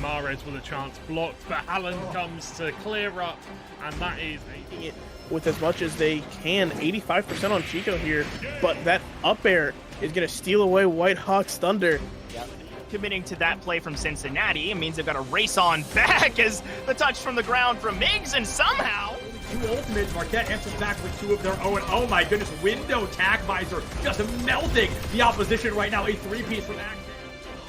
Mares with a chance blocked, but Hallen comes to clear up, and that is it with as much as they can. 85% on Chico here, but that up air is going to steal away White Hawk's thunder. Yep. Committing to that play from Cincinnati, it means they've got to race on back as the touch from the ground from Miggs, and somehow two ultimates. Marquette answers back with two of their own. Oh my goodness, window tack visor just melting the opposition right now. A three-piece from Action.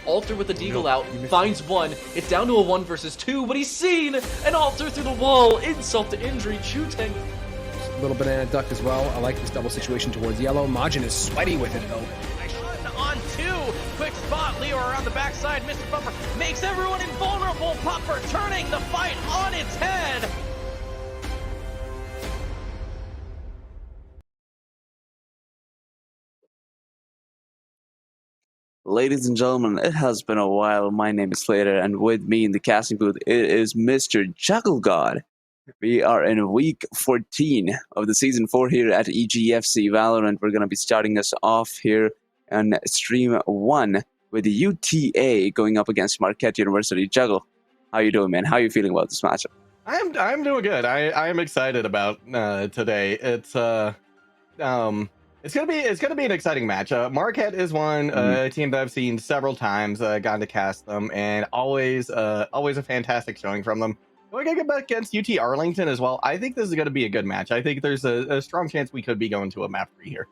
Alter with the deagle out, finds one. It's down to a 1 versus 2, but he's seen an Alter through the wall. Insult to injury, Chuteng. A little banana duck as well. I like this double situation towards yellow. Majin is sweaty with it though. On two, quick spot, Leo around the backside, Mr. Bumper makes everyone invulnerable, Pupper turning the fight on its head. Ladies and gentlemen, it has been a while. My name is Slater, and with me in the casting booth, it is Mr. Juggle God. We are in week 14 of the season 4 here at EGFC Valorant. We're going to be starting us off here on stream 1 with the UTA going up against Marquette University. Juggle, how you doing, man? How are you feeling about this matchup? I'm doing good. I am excited about today. It's gonna be an exciting match. Marquette is one team that I've seen several times, gotten to cast them, and always a fantastic showing from them. We're gonna get back against UT Arlington as well. I think this is gonna be a good match. I think there's a strong chance we could be going to a map 3 here.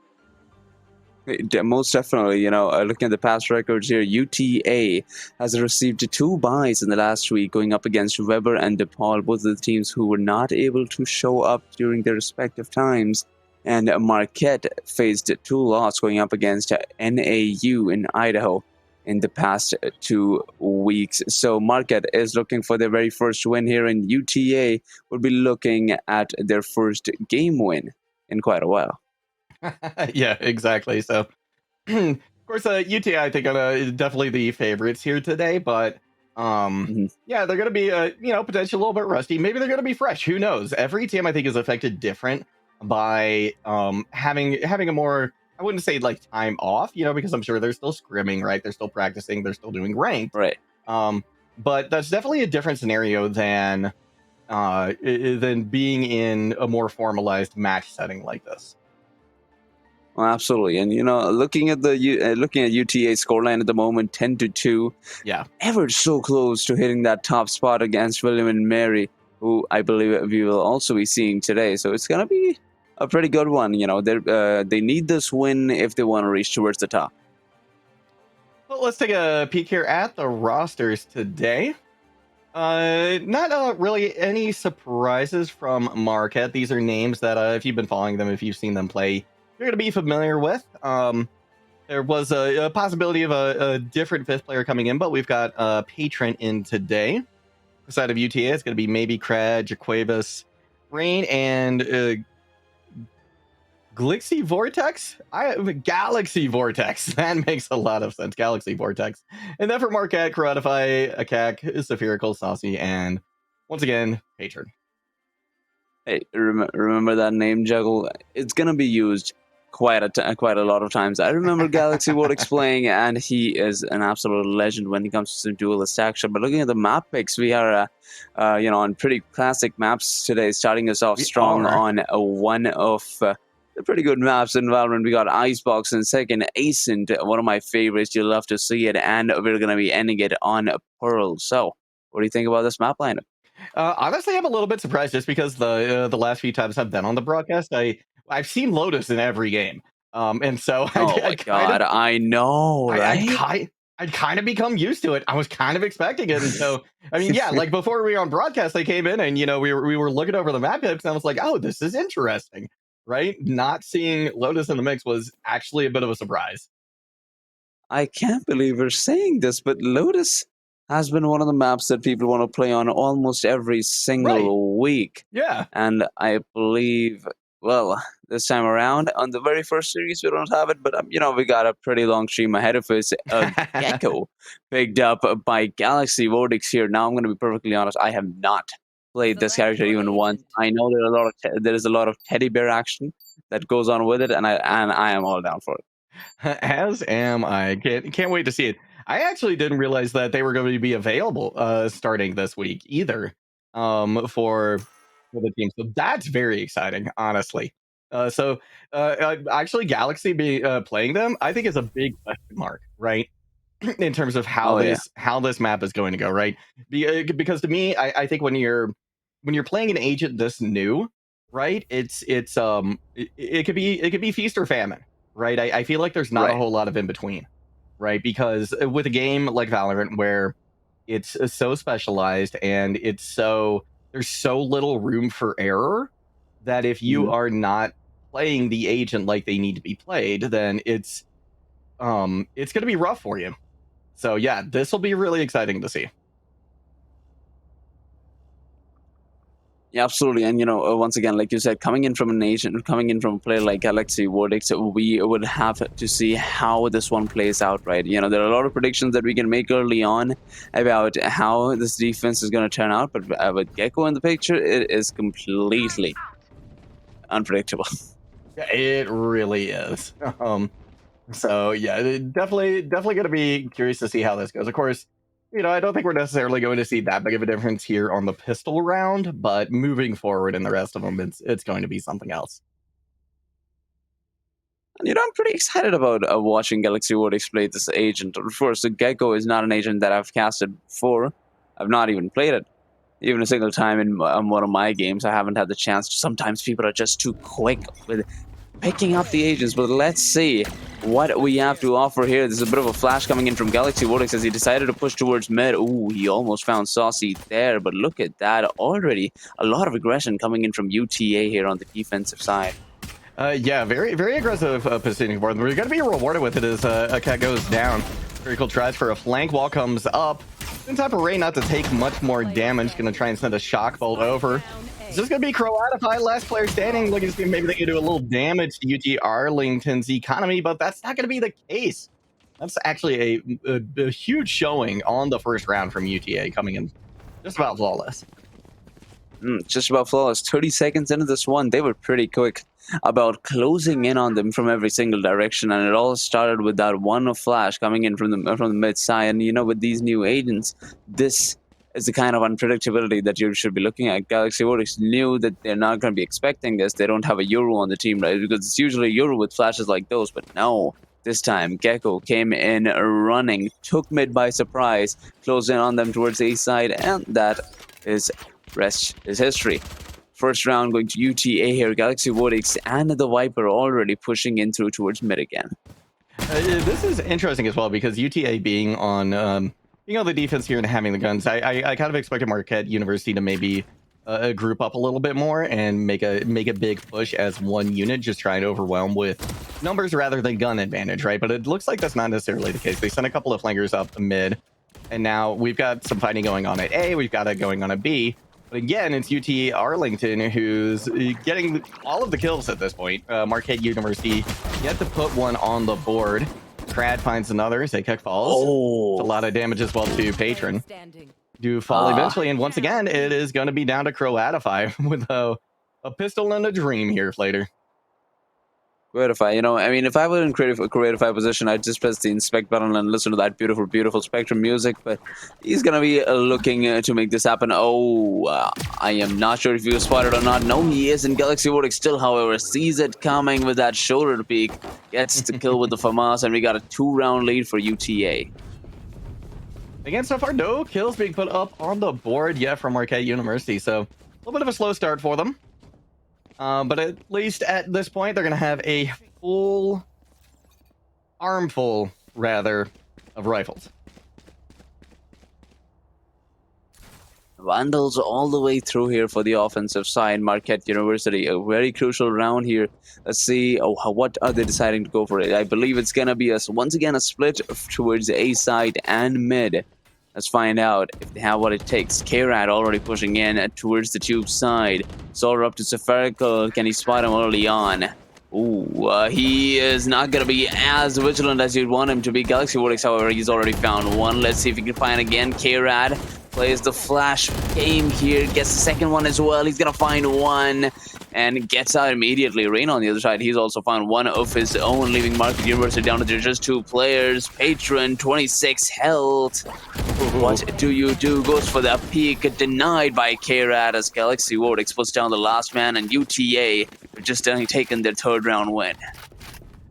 Most definitely, you know, looking at the past records here, UTA has received 2 buys in the last week, going up against Weber and DePaul, both of the teams who were not able to show up during their respective times. And Marquette faced 2 losses going up against NAU in Idaho in the past 2 weeks. So Marquette is looking for their very first win here, and UTA will be looking at their first game win in quite a while. Yeah, exactly. So, of course, UTA, I think, are definitely the favorites here today, but yeah, they're going to be, potentially a little bit rusty. Maybe they're going to be fresh. Who knows? Every team, I think, is affected different by having a more, I wouldn't say like time off, because I'm sure they're still scrimming, right? They're still practicing, they're still doing ranked, right? But that's definitely a different scenario than being in a more formalized match setting like this. Well, absolutely, and looking at UTA's scoreline at the moment, 10-2. Yeah, ever so close to hitting that top spot against William and Mary, who I believe we will also be seeing today. So it's gonna be a pretty good one. They need this win if they want to reach towards the top. Well, let's take a peek here at the rosters today. Not really any surprises from Marquette. These are names that if you've been following them, if you've seen them play, you're going to be familiar with. There was a possibility of a different 5th player coming in, but we've got a patron in today. The side of UTA, it's going to be maybe Crad, Jaquavis, Rain, and Galaxy Vortex? Galaxy Vortex. That makes a lot of sense. Galaxy Vortex. And then for Marquette, Karatify, Akak, Spherical, Saucy, and once again, Patron. Hey, remember that name, Juggle? It's going to be used quite a lot of times. I remember Galaxy Vortex playing, and he is an absolute legend when it comes to some duelist action. But looking at the map picks, we are, on pretty classic maps today, starting us off strong on one of the pretty good maps in Valorant. We got Icebox in second, Ascent, one of my favorites. You'll love to see it, and we're going to be ending it on Pearl. So, what do you think about this map lineup? Honestly, I'm a little bit surprised just because the last few times I've been on the broadcast, I've seen Lotus in every game, and so I know, right? I'd kind of become used to it. I was kind of expecting it, and so I mean, yeah, like before we were on broadcast, they came in and we were looking over the map picks, and I was like, oh, this is interesting, right? Not seeing Lotus in the mix was actually a bit of a surprise. I can't believe we're saying this, but Lotus has been one of the maps that people want to play on almost every single week. Yeah, and I believe, well, this time around on the very first series we don't have it, but we got a pretty long stream ahead of us. Gecko picked up by Galaxy Vortex here. Now I'm going to be perfectly honest, I have not played this character even once. I know there is a lot of teddy bear action that goes on with it, and I am all down for it. As am I. Can't wait to see it. I actually didn't realize that they were going to be available starting this week either for the team. So that's very exciting, honestly. Actually, Galaxy playing them, I think is a big question mark, right? In terms of how this map is going to go, right? Because to me, I think when you're playing an agent this new, right? It could be feast or famine, right? I feel like there's not a whole lot of in between, right? Because with a game like Valorant where it's so specialized and there's so little room for error that if you are not playing the agent like they need to be played, then it's going to be rough for you. So yeah, this will be really exciting to see. Yeah, absolutely. And, once again, like you said, coming in from an agent, coming in from a player like Galaxy Vortex, we would have to see how this one plays out, right? There are a lot of predictions that we can make early on about how this defense is going to turn out, but with Gecko in the picture, it is completely unpredictable. It really is. So yeah, definitely going to be curious to see how this goes. Of course, I don't think we're necessarily going to see that big of a difference here on the pistol round, but moving forward in the rest of them, it's going to be something else. And I'm pretty excited about watching Galaxy Vortex play this agent. Of course, the Gecko is not an agent that I've casted before. I've not even played it. Even a single time in one of my games, I haven't had the chance to. Sometimes people are just too quick with picking up the agents, but let's see what we have to offer here. There's a bit of a flash coming in from Galaxy Vortex as he decided to push towards mid. Ooh, he almost found Saucy there, but look at that. Already a lot of aggression coming in from UTA here on the defensive side. Yeah, very, very aggressive positioning for them. We're going to be rewarded with it as a cat goes down. Very cool tries for a flank. Wall comes up. In time for Ray not to take much more damage. Going to try and send a shock bolt over. It's just going to be Croatify, last player standing. Looking to see maybe they can do a little damage to UT Arlington's economy, but that's not going to be the case. That's actually a huge showing on the first round from UTA, coming in just about flawless. Just about flawless. 30 seconds into this one, they were pretty quick about closing in on them from every single direction, and it all started with that one flash coming in from the mid side. And with these new agents, this is the kind of unpredictability that you should be looking at. Galaxy Vortex knew that they're not going to be expecting this. They don't have a Euro on the team, right? Because it's usually Euro with flashes like those, but no. This time, Gecko came in running, took mid by surprise, closed in on them towards the A side, and that is rest is history. First round going to UTA here. Galaxy Vortex and the Viper already pushing in through towards mid again. This is interesting as well because UTA being on the defense here and having the guns, I kind of expected Marquette University to maybe group up a little bit more and make a big push as one unit, just trying to overwhelm with numbers rather than gun advantage, right? But it looks like that's not necessarily the case. They sent a couple of flankers up mid, and now we've got some fighting going on at A, we've got it going on at B. But again, it's UT Arlington who's getting all of the kills at this point. Marquette University yet to put one on the board. Crad finds another. Zakek falls. Oh, it's a lot of damage as well to Patron. Do fall eventually, and once again, it is going to be down to Croatify with a pistol and a dream here later. Croatify, if I were in Croatify position, I'd just press the inspect button and listen to that beautiful, beautiful Spectrum music, but he's going to be looking to make this happen. I am not sure if he was spotted or not. No, he isn't. Galaxy Vortex still, however, sees it coming with that shoulder peek, gets the kill with the FAMAS, and we got a 2-round lead for UTA. Again, so far, no kills being put up on the board yet from Marquette University, so a little bit of a slow start for them. But at least at this point, they're going to have a armful, rather, of rifles. Vandals all the way through here for the offensive side. Marquette University, a very crucial round here. Let's see what are they deciding to go for it. I believe it's going to be once again a split towards the A side and mid. Let's find out if they have what it takes. K-Rat already pushing in towards the tube side. Solar up to Spherical. Can he spot him early on? Ooh, he is not going to be as vigilant as you'd want him to be. Galaxy Vortex, however, he's already found one. Let's see if he can find again. K-Rat Plays the flash game here, gets the second one as well. He's gonna find one and gets out immediately. Rain on the other side, he's also found one of his own, leaving Marquette University down to just 2 players. Patron, 26 health. What do you do? Goes for that peak, denied by K-Rad as Galaxy Vortex puts down the last man, and UTA just taken their 3rd round win.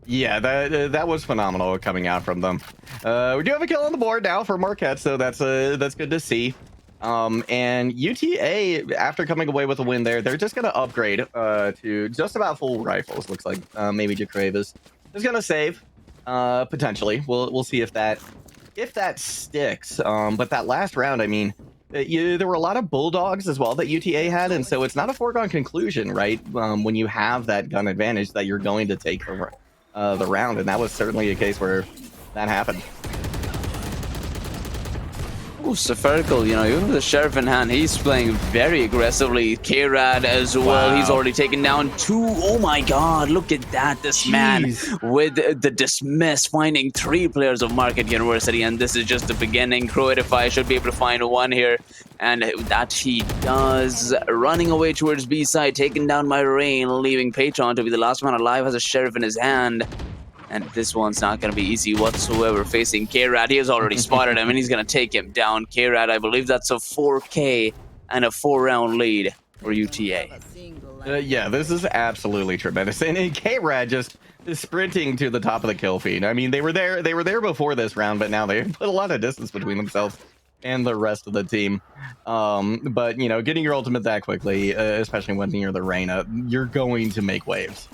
Yeah, that was phenomenal coming out from them. We do have a kill on the board now for Marquette, so that's good to see. And UTA, after coming away with a win there, they're just going to upgrade to just about full rifles. Looks like maybe Jakrave is going to save potentially. We'll see if that sticks. But that last round, I mean, there were a lot of bulldogs as well that UTA had, and so it's not a foregone conclusion, right? When you have that gun advantage, that you're going to take the round, and that was certainly a case where that happened. Ooh, Spherical, you know, even with the Sheriff in hand, he's playing very aggressively. K-Rad as well, Wow. He's already taken down 2. Oh my god, look at that. This man with the dismiss, finding 3 players of Marquette University, and this is just the beginning. Croatify should be able to find one here, and that he does. Running away towards B side, taken down by Rain, leaving Patron to be the last man alive, has a Sheriff in his hand. And this one's not going to be easy whatsoever, facing K-Rad. He has already spotted him, and he's going to take him down. K-Rad, I believe that's a 4K and a 4-round lead for UTA. Yeah, this is absolutely tremendous. And K-Rad just is sprinting to the top of the kill feed. I mean, they were there before this round, but now they put a lot of distance between themselves and the rest of the team. But, you know, getting your ultimate that quickly, especially when near the Reyna, you're going to make waves.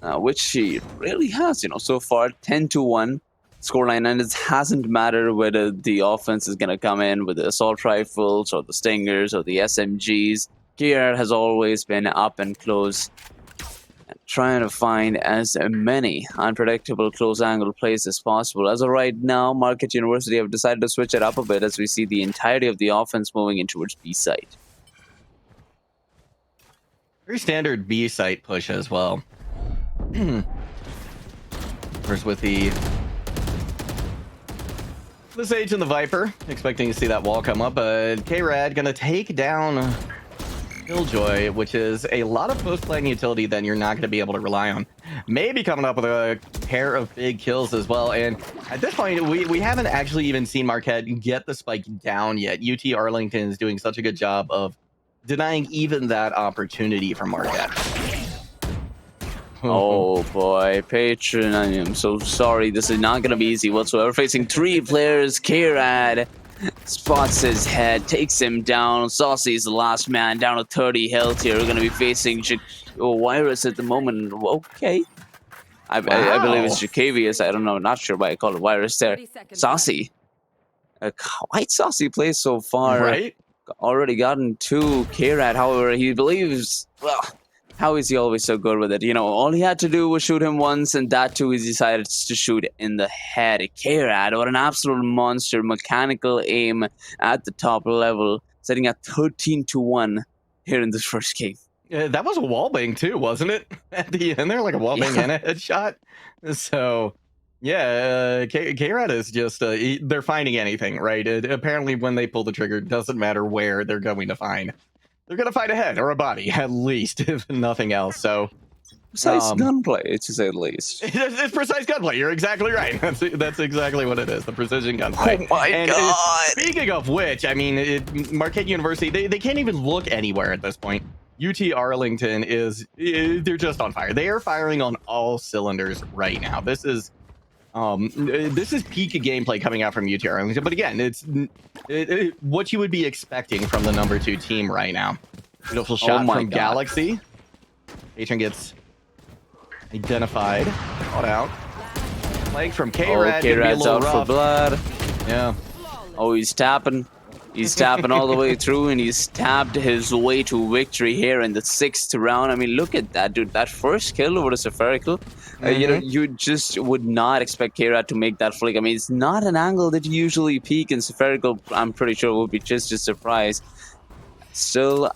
Which she really has, you know, so far 10-1 scoreline, and it hasn't mattered whether the offense is going to come in with the assault rifles or the stingers or the SMGs. K-Rad has always been up and close, and trying to find as many unpredictable close angle plays as possible. As of right now, Marquette University have decided to switch it up a bit as we see the entirety of the offense moving in towards B site. Very standard B site push as well. First with the Sage and the Viper, expecting to see that wall come up. K-Rad gonna take down Killjoy, which is a lot of post-playing utility that you're not gonna be able to rely on. Maybe coming up with a pair of big kills as well. And at this point, we haven't actually even seen Marquette get the spike down yet. UT Arlington is doing such a good job of denying even that opportunity from Marquette. Oh boy, Patron, I am so sorry. This is not going to be easy whatsoever. Facing 3 players, K-Rad spots his head, takes him down. Saucy's the last man, down to 30 health here. We're going to be facing Virus at the moment. Okay. I believe it's Jacavius. I don't know, not sure why I call it Virus there. Saucy. Quite saucy play so far. Right? Already gotten 2. K-Rad, however, he believes, well, how is he always so good with it? You know, all he had to do was shoot him once, and that too he decided to shoot in the head. K-Rad, what an absolute monster. Mechanical aim at the top level, setting at 13-1 here in this first game. That was a wallbang too, wasn't it? At the end there, like a wallbang and a headshot. So, yeah, K-Rad is just, they're finding anything, right? Apparently when they pull the trigger, it doesn't matter where they're going to find. They're going to find a head or a body, at least, if nothing else. So, precise gunplay, to say the least. It's precise gunplay. You're exactly right. That's exactly what it is. The precision gunplay. Oh my god! Speaking of which, I mean, Marquette University, they can't even look anywhere at this point. UT Arlington they're just on fire. They are firing on all cylinders right now. This is peak gameplay coming out from UT Arlington, but again, it's what you would be expecting from the number 2 team right now. Beautiful shot from Galaxy. Patron gets identified, caught out. Flank from K-Rad. K-Rad's out for blood. Yeah. Oh, he's tapping. He's tapping all the way through, and he's tapped his way to victory here in the 6th round. I mean, look at that, dude. That first kill over the Spherical. You know, you just would not expect K-Rad to make that flick. I mean, it's not an angle that you usually peek in Spherical. I'm pretty sure it would be just a surprise. Still,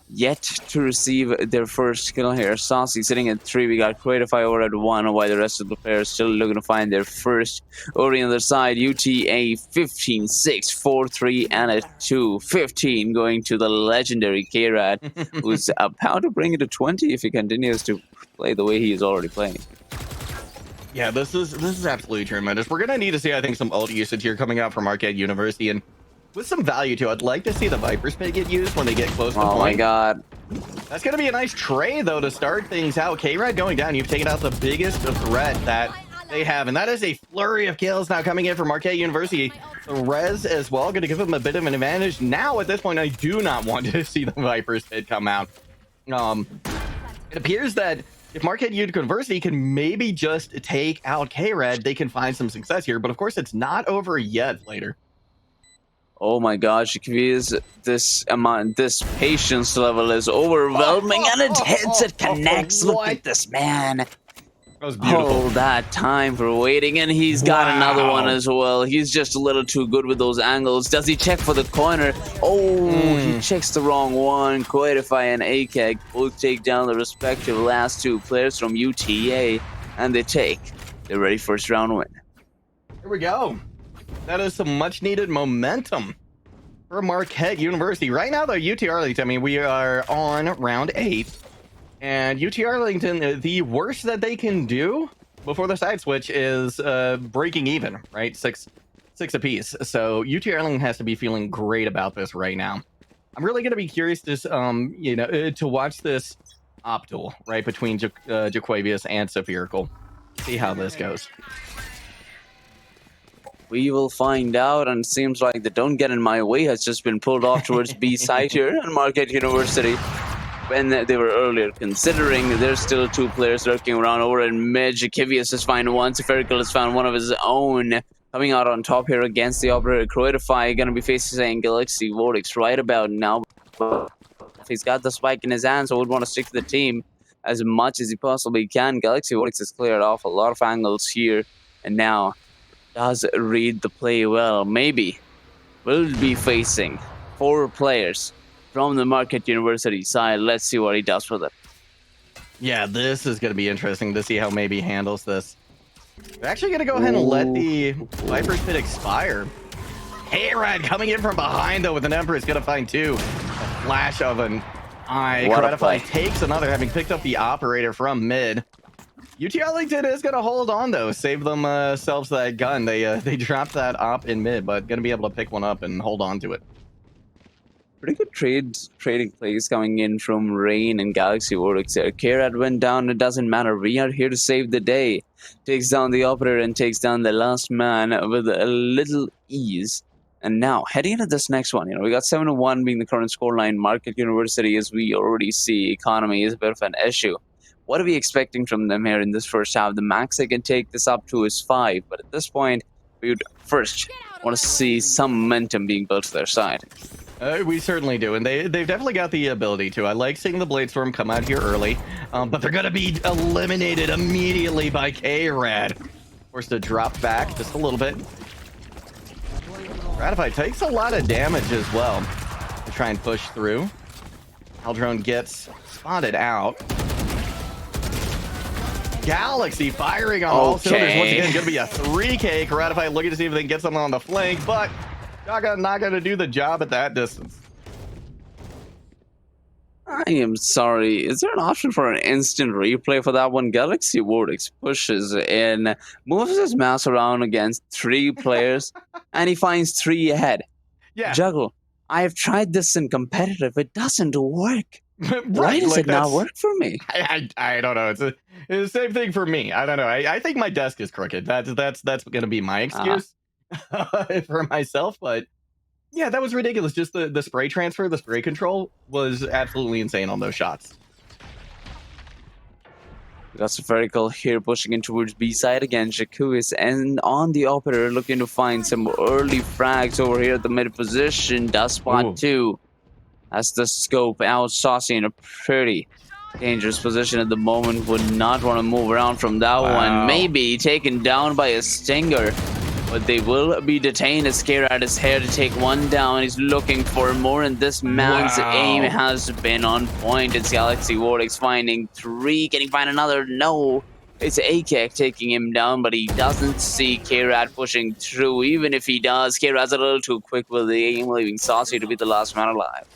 yet to receive their first kill here. Saucy sitting at 3. We got Creatify over at 1, while the rest of the players still looking to find their first. Ori on the side, UTA 15, 6, 4, 3, and a 2. 15 going to the legendary K-Rad, who's about to bring it to 20 if he continues to play the way he is already playing. Yeah, this is absolutely tremendous. We're gonna need to see, I think, some ult usage here coming out from Marquette University, and with some value too. I'd like to see the Viper Spit get used when they get close to point. Oh my god. That's gonna be a nice trade though to start things out. K-Rad going down. You've taken out the biggest threat that they have, and that is a flurry of kills now coming in for Marquette University. The res as well, going to give them a bit of an advantage. Now at this point, I do not want to see the Viper Spit come out. It appears that if Marquette University can maybe just take out K-Rad, they can find some success here. But of course, it's not over yet later. Oh my gosh, this patience level is overwhelming, and it hits, it connects. Look at this man. That was beautiful. All that time for waiting, and he's got another one as well. He's just a little too good with those angles. Does he check for the corner? Oh, he checks the wrong one. Coedify and AKEG both take down the respective last 2 players from UTA, and they take their very first round win. Here we go. That is some much needed momentum for Marquette University. Right now, though, UT Arlington, I mean, we are on round 8. And UT Arlington, the worst that they can do before the side switch is breaking even, right? 6 apiece. So UT Arlington has to be feeling great about this right now. I'm really going to be curious to, to watch this op duel, right, between Jaquavius and Spherical. See how this goes. We will find out, and it seems like the "don't get in my way" has just been pulled off towards B side here at Marquette University. When they were earlier considering, there's still 2 players lurking around over in mid. Jaquivius has found one. Spherical has found one of his own. Coming out on top here against the operator. Croatify going to be facing Galaxy Vortex right about now. But he's got the spike in his hand, so would want to stick to the team as much as he possibly can. Galaxy Vortex has cleared off a lot of angles here, and now does read the play well. Maybe will be facing 4 players from the Marquette University side. Let's see what he does with it. Yeah, this is going to be interesting to see how maybe handles this. We're actually going to go ahead and let the Viper Spit expire. K-Rad coming in from behind, though, with an Empress. Going to find 2. A flash of an eye. Coedify takes another, having picked up the operator from mid. UT Arlington is going to hold on, though. Save themselves that gun. They dropped that op in mid, but going to be able to pick one up and hold on to it. Pretty good trading plays coming in from Rain and Galaxy Vortex there. K-Rad went down, it doesn't matter. We are here to save the day. Takes down the operator and takes down the last man with a little ease. And now, heading into this next one, we got 7-1 being the current scoreline. Marquette University, as we already see, economy is a bit of an issue. What are we expecting from them here in this first half? The max they can take this up to is 5, but at this point, we would first want to see some momentum being built to their side. We certainly do, and they've definitely got the ability to. I like seeing the Bladestorm come out here early, but they're going to be eliminated immediately by K-Rad. Forced to drop back just a little bit. Ratify takes a lot of damage as well to try and push through. Aldrone gets spotted out. Galaxy firing on all cylinders. Once again, going to be a 3K. Ratify looking to see if they can get something on the flank, but not going to do the job at that distance. I am sorry. Is there an option for an instant replay for that one? Galaxy Vortex pushes in, moves his mouse around against 3 players, and he finds 3 ahead. Yeah. Juggle. I have tried this in competitive. It doesn't work. Right, Why does it not work for me? I don't know. It's the same thing for me. I don't know. I think my desk is crooked. That's going to be my excuse for myself. But yeah, that was ridiculous. Just the spray transfer, the spray control was absolutely insane on those shots. We got Spherical here pushing in towards B side again. Jakuis and on the operator looking to find some early frags over here at the mid position. Does spot 2. That's the scope out. Saucy in a pretty dangerous position at the moment. Would not want to move around from that one. Maybe taken down by a Stinger. but they will be detained as Krat is here to take one down. He's looking for more, and this man's aim has been on point. It's Galaxy Vortex finding 3, can he find another? No. It's AKEK taking him down, but he doesn't see Krat pushing through. Even if he does, Krat's a little too quick with the aim, leaving Saucy to be the last man alive.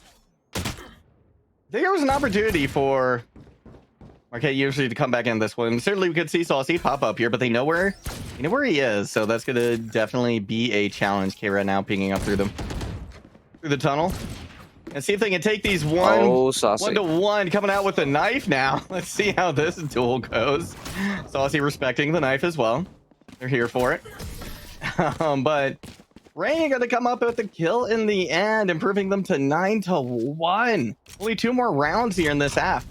There was an opportunity for Marquette usually to come back in this one. Certainly we could see Saucy pop up here, but they know where he is, so that's gonna definitely be a challenge. Krat now pinging up through the tunnel. And see if they can take these one-to-one, coming out with a knife now. Let's see how this duel goes. Saucy respecting the knife as well. They're here for it. But Rain going to come up with the kill in the end, improving them to 9-1. Only 2 more rounds here in this half.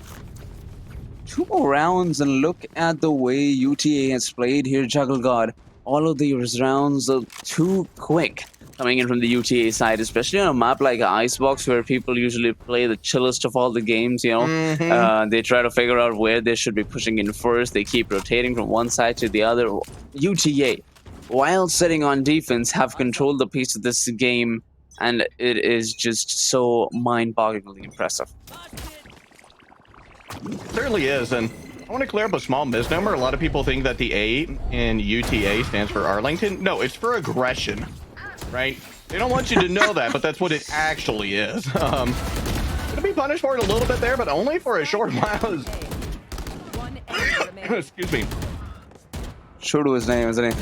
2 more rounds, and look at the way UTA has played here, Juggle God. All of these rounds are too quick. Coming in from the UTA side, especially on a map like Icebox, where people usually play the chillest of all the games, you know. They try to figure out where they should be pushing in first. They keep rotating from one side to the other. UTA, while sitting on defense, have controlled the pace of this game, and it is just so mind-bogglingly impressive. Certainly is, and I want to clear up a small misnomer. A lot of people think that the A in UTA stands for Arlington. No, it's for aggression. Right? They don't want you to know that, but that's what it actually is. Gonna be punished for it a little bit there, but only for a short while. Excuse me. True to his name, isn't he?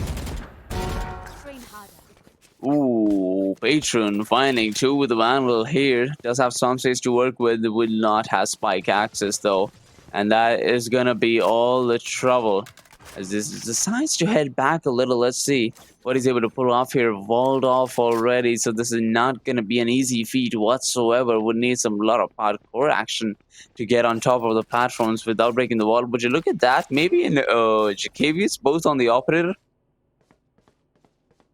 Ooh, Patron finding 2 with the Manual here. Does have some space to work with. Will not have spike access though, and that is gonna be all the trouble. As this decides to head back a little, let's see what he's able to pull off here. Walled off already, so this is not going to be an easy feat whatsoever. Would need some lot of parkour action to get on top of the platforms without breaking the wall. But you look at that, maybe in Jacavius, both on the operator.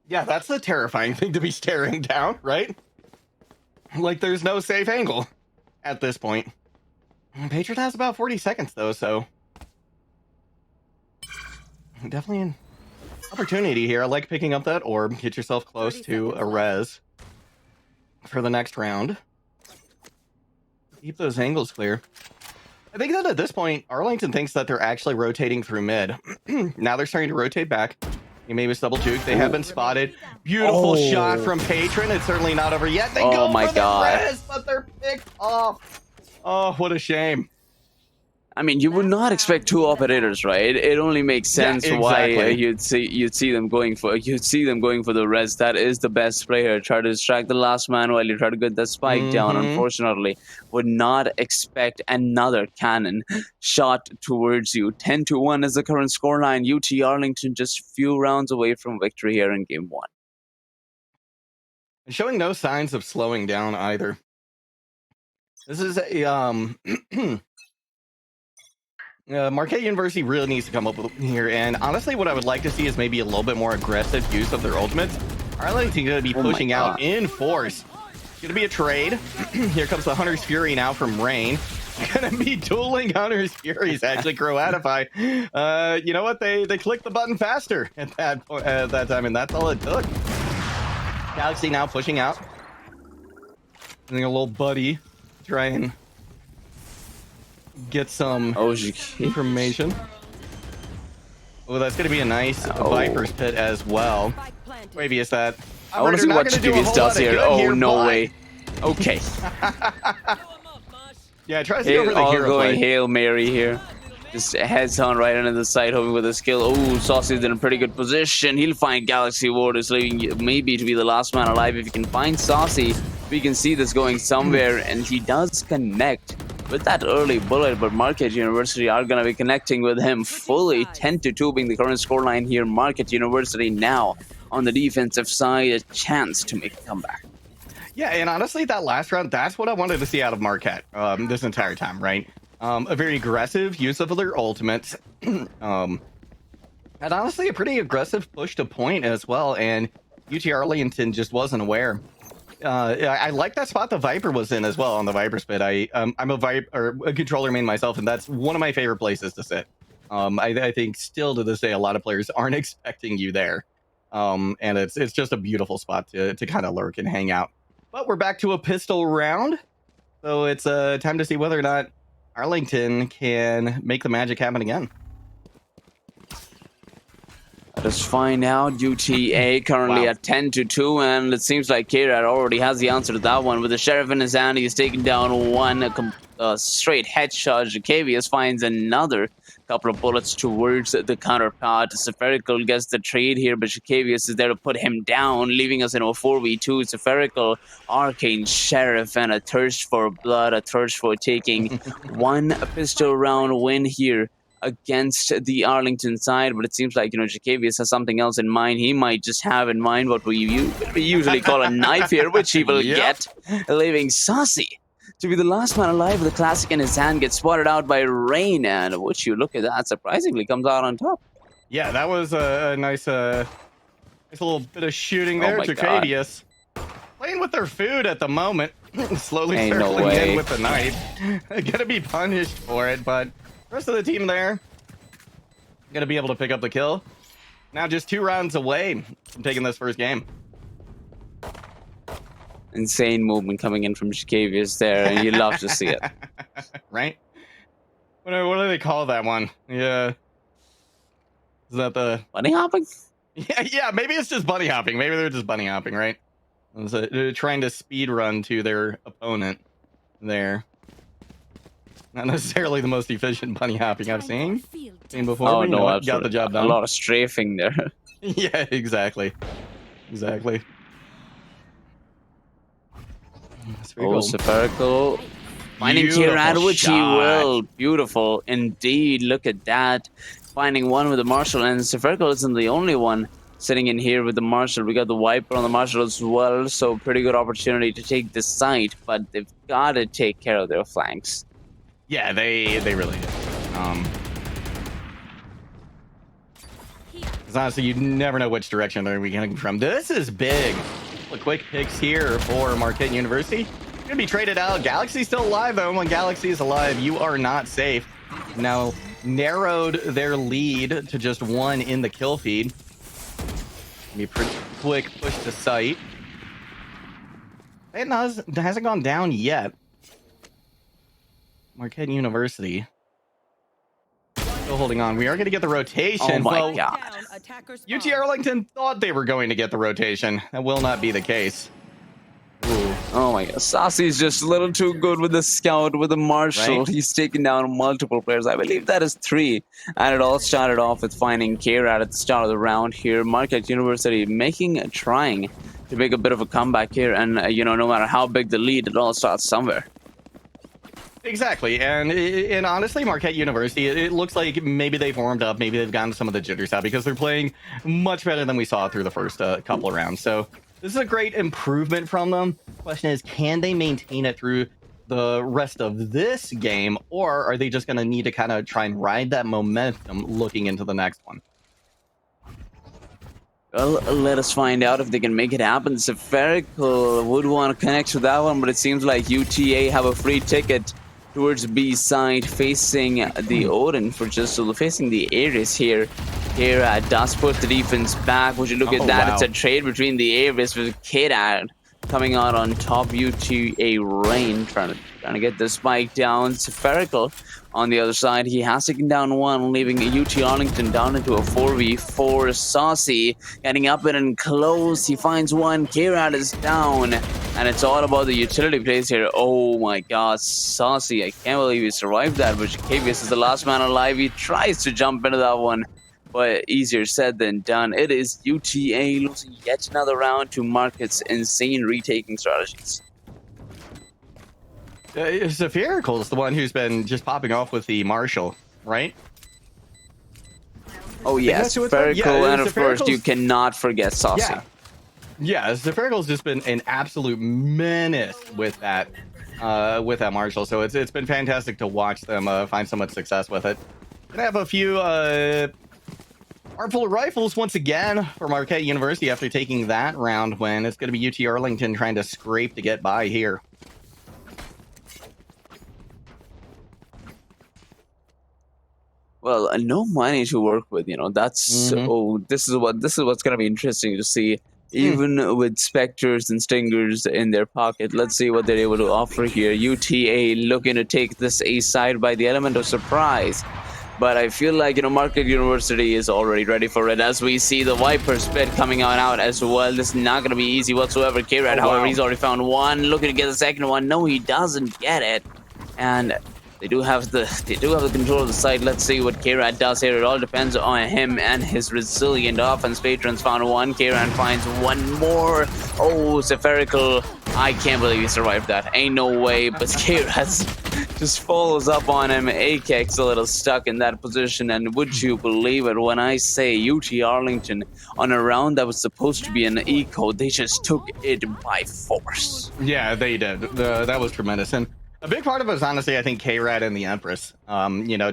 Yeah, that's a terrifying thing to be staring down, right? Like there's no safe angle at this point. Patron has about 40 seconds though, so definitely an opportunity here. I like picking up that orb. Get yourself close to a res for the next round. Keep those angles clear. I think that at this point, Arlington thinks that they're actually rotating through mid. Now they're starting to rotate back. You maybe double juke. They have been spotted. Beautiful shot from Patron. It's certainly not over yet. They go for the res, but they're picked off. Oh, what a shame. I mean, you would not expect 2 operators, right? It only makes sense why you'd see them going for the res. That is the best player. Try to distract the last man while you try to get that spike down. Unfortunately, would not expect another cannon shot towards you. 10-1 is the current scoreline. UT Arlington just a few rounds away from victory here in game 1. Showing no signs of slowing down either. This is a Marquette University really needs to come up with here, and honestly what I would like to see is maybe a little bit more aggressive use of their ultimates. Arlington going to be pushing out in force. Going to be a trade. Here comes the Hunter's Fury now from Rain. Going to be dueling Hunter's Furies, actually Croatify. You know what? They clicked the button faster at that point, at that time, and that's all it took. Galaxy now pushing out. And a little buddy try and get some information. Oh, that's going to be a nice Viper's Pit as well. Maybe it's that. I want to see what Jacavius does here. Oh, no way. Okay. Yeah, tries to go for the hero going play. Hail Mary here. Just heads on right into the side, hoping with a skill. Oh, Saucy's in a pretty good position. He'll find Galaxy Warders, leaving maybe to be the last man alive. If you can find Saucy, we can see this going somewhere, and he does connect with that early bullet, but Marquette University are going to be connecting with him fully. 10-2 being the current scoreline here. Marquette University now on the defensive side, a chance to make a comeback. Yeah, and honestly, that last round, that's what I wanted to see out of Marquette this entire time, right? A very aggressive use of their ultimates. And honestly, a pretty aggressive push to point as well, and UT Arlington just wasn't aware. I like that spot the Viper was in as well on the Viper's Pit. I'm a controller main myself, and that's one of my favorite places to sit. I think still to this day, a lot of players aren't expecting you there. And it's just a beautiful spot to kind of lurk and hang out. But we're back to a pistol round, so it's time to see whether or not Arlington can make the magic happen again. Let us find out. UTA currently at 10-2, and it seems like K-Rad already has the answer to that one. With the Sheriff in his hand, he's taking down one straight headshot. Jacavius finds another couple of bullets towards the counterpart. Spherical gets the trade here, but Jacavius is there to put him down, leaving us in a 4v2. Spherical, Arcane, Sheriff, and a thirst for blood, a thirst for taking one pistol round win here against the Arlington side. But it seems like, Jacavius has something else in mind. He might just have in mind what we usually call a knife here, which he will get, leaving Saucy to be the last man alive with the classic in his hand. Gets spotted out by Rain, and would you look at that, surprisingly comes out on top. Yeah, that was a nice little bit of shooting there. Jacavius playing with their food at the moment, slowly circling in with the knife. Gonna be punished for it, but rest of the team there gonna be able to pick up the kill. Now just 2 rounds away from taking this first game. Insane movement coming in from Jacavius there, and you love to see it. Right? What do they call that one? Yeah. Is that the bunny hopping? Yeah, maybe it's just bunny hopping. Maybe they're just bunny hopping, right? They're trying to speed run to their opponent there. Not necessarily the most efficient bunny hopping I've seen before. Oh, no, absolutely. Got the job done. A lot of strafing there. Yeah, exactly. Oh, Spherical. Finding K-Rad, which he will. Beautiful indeed. Look at that. Finding one with the Marshall, and Spherical isn't the only one sitting in here with the Marshall. We got the Viper on the Marshall as well, so pretty good opportunity to take this site, but they've got to take care of their flanks. Yeah, they really do. Because honestly, you never know which direction they're coming from. This is big. Quick picks here for Marquette University. Gonna be traded out. Galaxy's still alive, though. When Galaxy is alive, you are not safe. Now narrowed their lead to just 1 in the kill feed. Gonna be a pretty quick push to site. It hasn't gone down yet. Marquette University still holding on. We are going to get the rotation. Oh my god. UT Arlington thought they were going to get the rotation. That will not be the case. Ooh. Oh my god. Saucy's just a little too good with the scout, with the Marshall. Right? He's taken down multiple players. I believe that is 3. And it all started off with finding K-Rad at the start of the round here. Marquette University trying to make a bit of a comeback here. And, no matter how big the lead, it all starts somewhere. Exactly, and honestly, Marquette University, it looks like maybe they've warmed up, maybe they've gotten some of the jitters out, because they're playing much better than we saw through the first couple of rounds. So this is a great improvement from them. Question is, can they maintain it through the rest of this game, or are they just going to need to kind of try and ride that momentum looking into the next one? Well, let us find out if they can make it happen. Spherical would want to connect to that one, but it seems like UTA have a free ticket towards B side, facing the Odin for just facing the Ares here. Here does put the defense back. Would you look at that? Wow. It's a trade between the Ares with K-Rad coming out on top. UTA Rain trying to get the spike down. Spherical on the other side, he has taken down one, leaving UT Arlington down into a 4v4. Saucy getting up and close. He finds one. K-Rad is down, and it's all about the utility plays here. Oh my god, Saucy, I can't believe he survived that, but Jacavius is the last man alive. He tries to jump into that one, but easier said than done. It is UTA losing yet another round to Marquette's insane retaking strategies. Spherical is the one who's been just popping off with the Marshall, right? Oh yes, Spherical, and of course you cannot forget Saucy. Yeah, Spherical's just been an absolute menace with that Marshall. So it's been fantastic to watch them find so much success with it. Gonna have a few armful of rifles once again for Marquette University after taking that round win. It's going to be UT Arlington trying to scrape to get by here. Well, no money to work with, That's this is what's gonna be interesting to see. Even with Spectres and Stingers in their pocket, let's see what they're able to offer here. UTA looking to take this A side by the element of surprise. But I feel like, Marquette University is already ready for it as we see the Viper's bid coming out as well. This is not going to be easy whatsoever. K-Rad, however, he's already found one. Looking to get the second one. No, he doesn't get it. And they do have the control of the site. Let's see what K-Rad does here. It all depends on him and his resilient offense. Patron's found one. K-Rad finds one more. Oh, Spherical. I can't believe he survived that. Ain't no way. But K-Rad just follows up on him. AK's a little stuck in that position. And would you believe it when I say UT Arlington on a round that was supposed to be an eco, they just took it by force. Yeah, they did. That was tremendous. And a big part of it was honestly, I think, K-Rad and the Empress.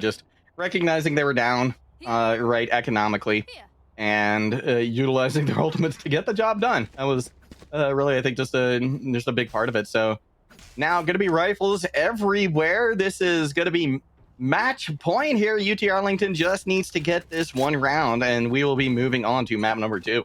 Just recognizing they were down, right, economically, and utilizing their ultimates to get the job done. That was really, I think, just a big part of it. So now going to be rifles everywhere. This is going to be match point here. UT Arlington just needs to get this one round, and we will be moving on to map number 2.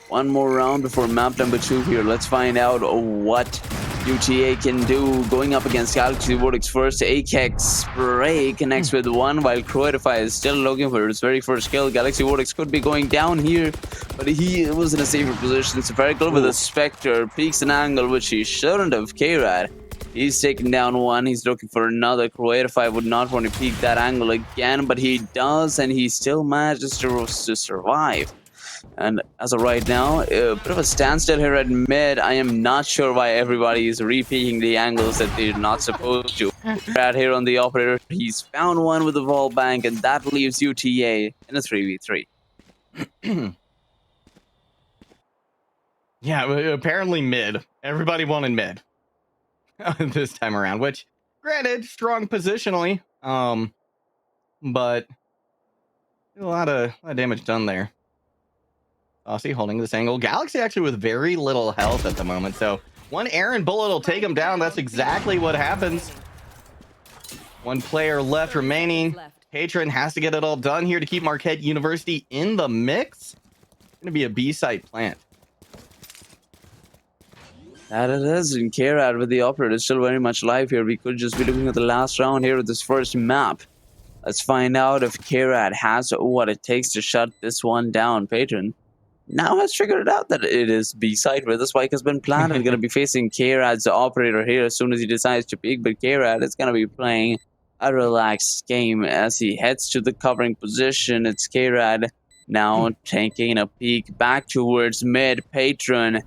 One more round before map number 2 here. Let's find out what UTA can do going up against Galaxy Vortex first. AKEX Spray connects with one while Croatify is still looking for his very first kill. Galaxy Vortex could be going down here, but he was in a safer position. Spherical with a Spectre peeks an angle which he shouldn't have. K-Rad, he's taking down one. He's looking for another. Croatify would not want to peek that angle again, but he does, and he still manages to survive. And as of right now, a bit of a standstill here at mid. I am not sure why everybody is repeating the angles that they're not supposed to. Right here on the operator, he's found one with the wall bank, and that leaves UTA in a 3v3. Yeah, apparently mid. Everybody wanted mid this time around, which, granted, strong positionally, but a lot of damage done there. Aussie holding this angle. Galaxy actually with very little health at the moment, so one errant bullet will take him down. That's exactly what happens. One player left remaining. Patron has to get it all done here to keep Marquette University in the mix. It's going to be a B-site plant. That it is, and K-Rad with the operator is still very much alive here. We could just be looking at the last round here with this first map. Let's find out if K-Rad has what it takes to shut this one down. Patron now has figured out that it is B-side where the spike has been planted. Going to be facing K-Rad's operator here as soon as he decides to peek, but K-Rad is going to be playing a relaxed game as he heads to the covering position. It's K-Rad now taking a peek back towards mid. Patron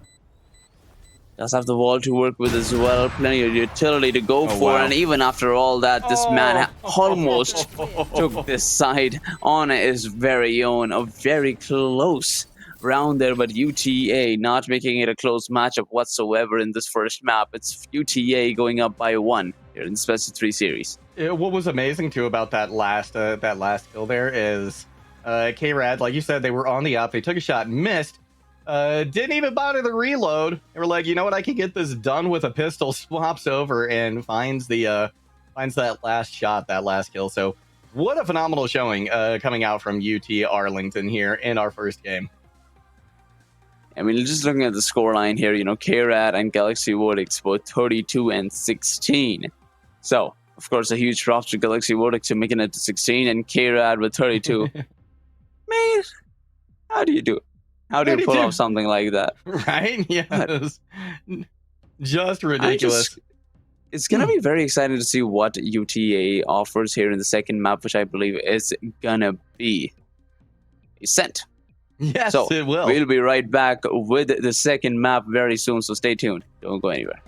does have the wall to work with as well. Plenty of utility to go for. And even after all that, this man almost took this side on his very own. A very close round there, but UTA not making it a close matchup whatsoever in this first map. It's UTA going up by 1 here in the Best of 3 series. What was amazing too about that last kill there is K-Rad, like you said, they were on the up. They took a shot, missed. Didn't even bother to reload. They were like, you know what, I can get this done with a pistol. Swaps over and finds that last shot, that last kill. So what a phenomenal showing coming out from UT Arlington here in our first game. I mean, just looking at the scoreline here, K-Rad and Galaxy Vortex both 32 and 16. So, of course, a huge drop to Galaxy Vortex to making it to 16, and K-Rad with 32. Man, how do you do it? How do you pull off something like that? Right? Yes. Just ridiculous. It's going to be very exciting to see what UTA offers here in the second map, which I believe is going to be Ascent. Yes, so it will. We'll be right back with the second map very soon, so stay tuned. Don't go anywhere.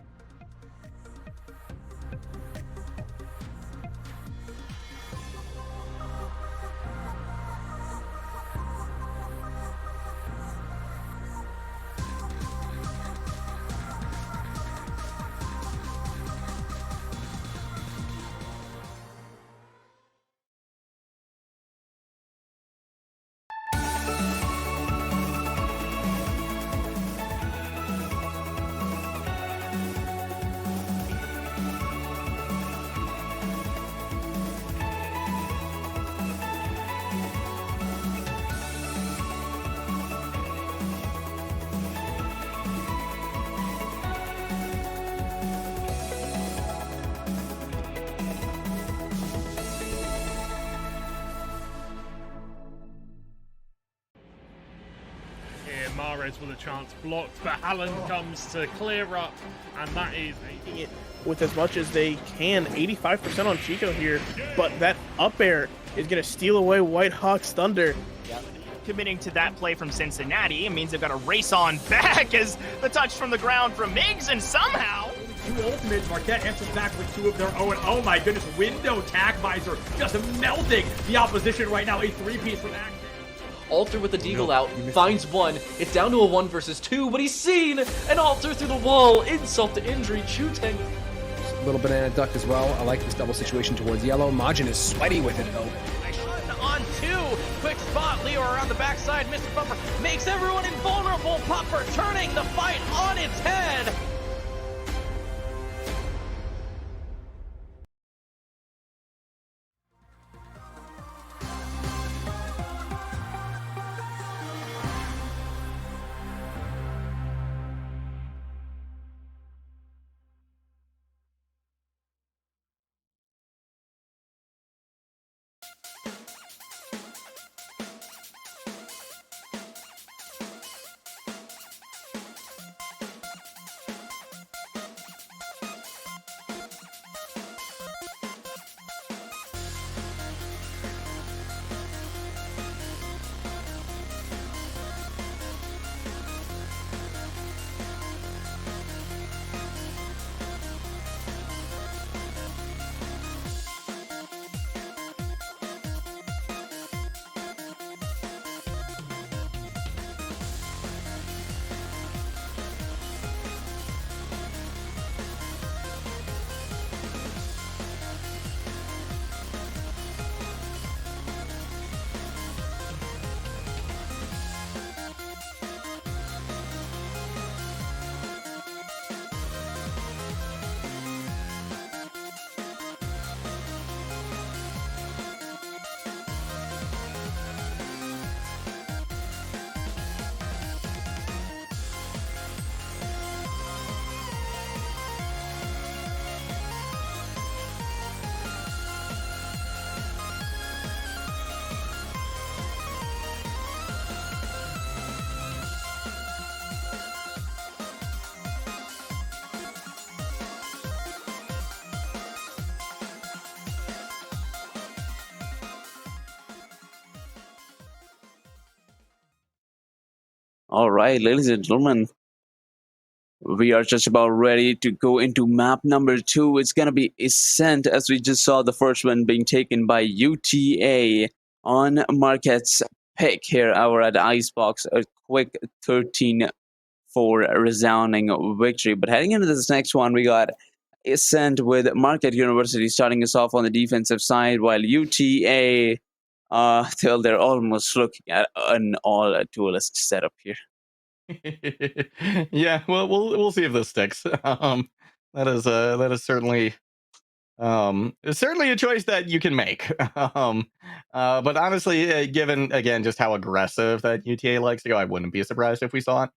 Mares with a chance blocked, but Hallen comes to clear up, and that is Making it with as much as they can, 85% on Chico here, but that up air is going to steal away White Hawk's thunder. Committing to that play from Cincinnati, it means they've got to race on back as the touch from the ground from Miggs, and somehow Two ultimates. Marquette answers back with two of their own. Oh my goodness, window tack visor just melting the opposition right now. A three-piece from Action. Alter with the deagle out, finds one. It's down to a 1 versus 2, but he's seen! An Alter through the wall, insult to injury, Chuteng. Little banana duck as well. I like this double situation towards yellow. Majin is sweaty with it though. On two, quick spot, Leo around the backside, Mr. Bumper makes everyone invulnerable, Pupper turning the fight on its head. All right, ladies and gentlemen, we are just about ready to go into map number 2. It's going to be Ascent, as we just saw the first one being taken by UTA on Marquette's pick here over at Icebox. A quick 13-4 resounding victory. But heading into this next one, we got Ascent with Marquette University starting us off on the defensive side, while UTA, they're almost looking at an all-duelist setup here. Yeah, well, we'll see if this sticks. That is certainly it's certainly a choice that you can make. But honestly, given again just how aggressive that UTA likes to go, I wouldn't be surprised if we saw it.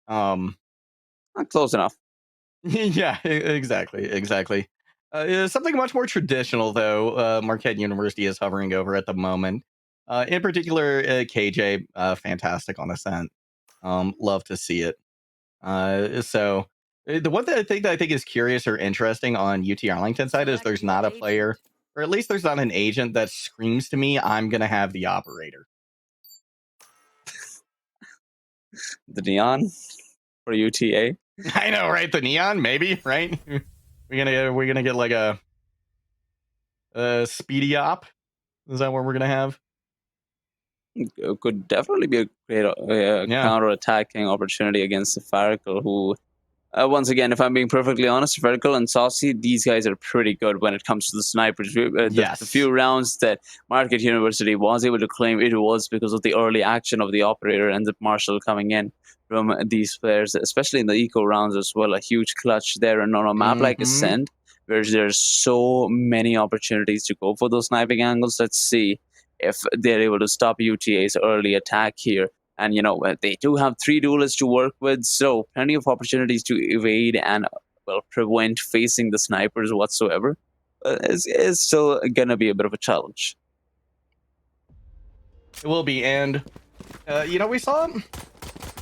Not close enough. Yeah, exactly. Something much more traditional, though, Marquette University is hovering over at the moment. In particular, KJ, fantastic on Ascent. Love to see it. So the one thing that I think is curious or interesting on UT Arlington side is there's not a player, or at least there's not an agent that screams to me, I'm going to have the operator. The Neon for UTA. I know, right? The Neon, maybe, right? We're gonna get like a speedy op. Is that what we're gonna have? It could definitely be a great counter-attacking opportunity against the Farrakle, who, once again, if I'm being perfectly honest, Farrakle and Saucy, these guys are pretty good when it comes to the snipers. The few rounds that Marquette University was able to claim, it was because of the early action of the operator and the Marshall coming in from these players, especially in the eco rounds as well. A huge clutch there, and on a map like Ascent, where there's so many opportunities to go for those sniping angles. Let's see if they're able to stop UTA's early attack here. And, you know, they do have 3 duelists to work with, so plenty of opportunities to evade and, well, prevent facing the snipers whatsoever. Is still going to be a bit of a challenge. It will be, and, you know, we saw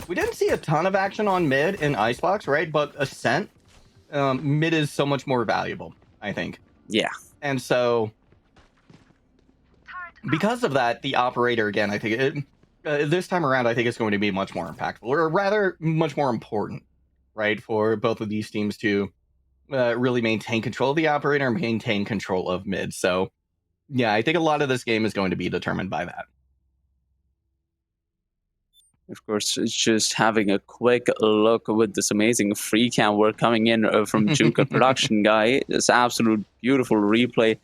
we didn't see a ton of action on mid in Icebox, right? But Ascent, mid is so much more valuable, I think. Yeah. And so, because of that, the operator, again, I think this time around, I think it's going to be much more impactful, or rather, much more important, right? For both of these teams to really maintain control of the operator and maintain control of mid. So, yeah, I think a lot of this game is going to be determined by that. Of course, it's just having a quick look with this amazing free cam work coming in from Juka production guy. This absolute beautiful replay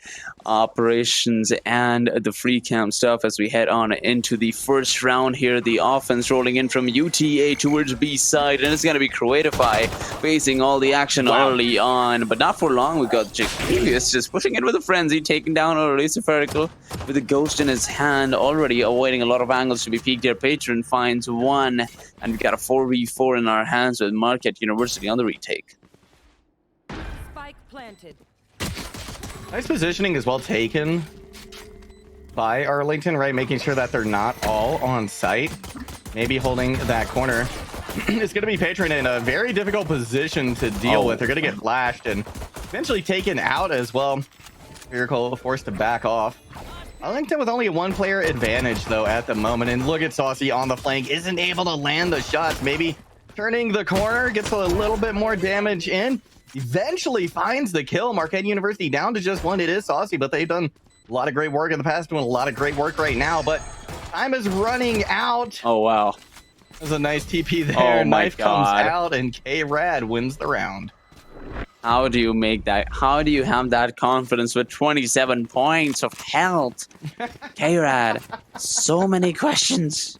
operations and the free cam stuff as we head on into the first round here. The offense rolling in from UTA towards B side, and it's going to be Creatify facing all the action early on, but not for long. We've got Jacavius just pushing in with a frenzy, taking down a Lucifertical with a ghost in his hand, already awaiting a lot of angles to be peeked here. Patron finds one, and we've got a 4v4 in our hands with Marquette University on the retake. Spike planted. Nice positioning as well taken by Arlington, right? Making sure that they're not all on site. Maybe holding that corner. It's going to be Patron in a very difficult position to deal with. They're going to get flashed and eventually taken out as well. Miracle forced to back off. Arlington with only a one-player advantage, though, at the moment. And look at Saucy on the flank. Isn't able to land the shots. Maybe turning the corner. Gets a little bit more damage in. Eventually finds the kill. Marquette University down to just one. It is Saucy, but they've done a lot of great work in the past. Doing a lot of great work right now. But time is running out. Oh, wow. There's a nice TP there. Oh, my Knife God. comes out, and K-Rad wins the round. How do you make that? How do you have that confidence with 27 points of health? K-Rad, so many questions.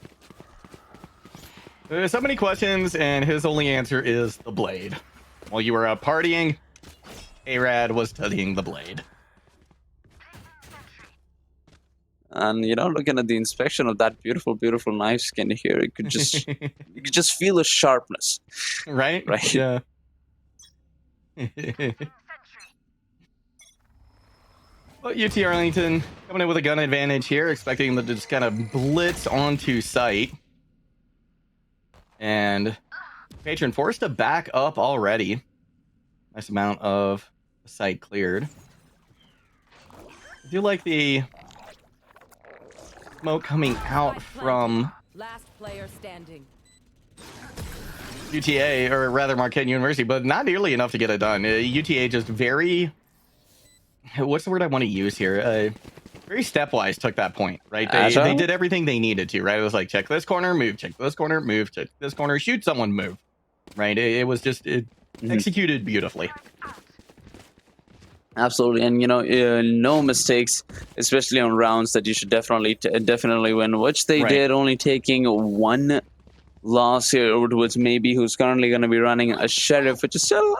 There's so many questions, and his only answer is the blade. While you were out partying, K-Rad was studying the blade. And you know, looking at the inspection of that beautiful, beautiful knife skin here, you could just you could just feel the sharpness. Right? Right. Yeah. Well, UT Arlington coming in with a gun advantage here, expecting them to just kind of blitz onto site. And Patron forced to back up already. Nice amount of site cleared. I do like the smoke coming out from Last player standing. UTA, or rather Marquette University, but not nearly enough to get it done. UTA just very, what's the word I want to use here? Very stepwise took that point, right? They did everything they needed to, right? It was like, check this corner, move, check this corner, move, check this corner, shoot someone, move, right? It was just executed beautifully. Absolutely, and you know, no mistakes, especially on rounds that you should definitely win, which they did, only taking one loss here over towards Maybe, who's currently going to be running a Sheriff, which is still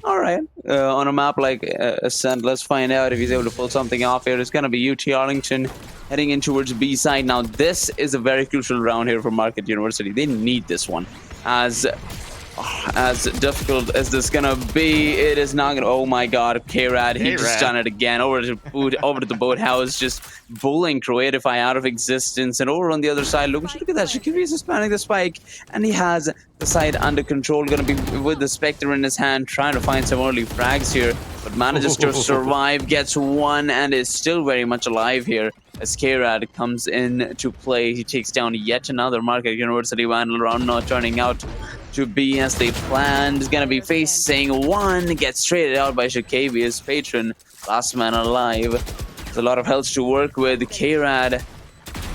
all right on a map like Ascent. Let's find out if he's able to pull something off here. It's going to be UT Arlington heading in towards B side. Now, this is a very crucial round here for Marquette University. They need this one. As difficult as this is gonna be, it is not gonna. Oh my God, K-Rad, he just done it again. Over to the boathouse, just bullying Creatify out of existence. And over on the other side, look at that. Shakiris is planning the spike, and he has the side under control. Gonna be with the Spectre in his hand, trying to find some early frags here, but manages to survive, gets one, and is still very much alive here. As K-Rad comes in to play, he takes down yet another Marquette University Vandal round, not turning out to be as they planned. He's gonna be facing one, gets traded out by Shacavius. Patron, last man alive. There's a lot of health to work with. K-Rad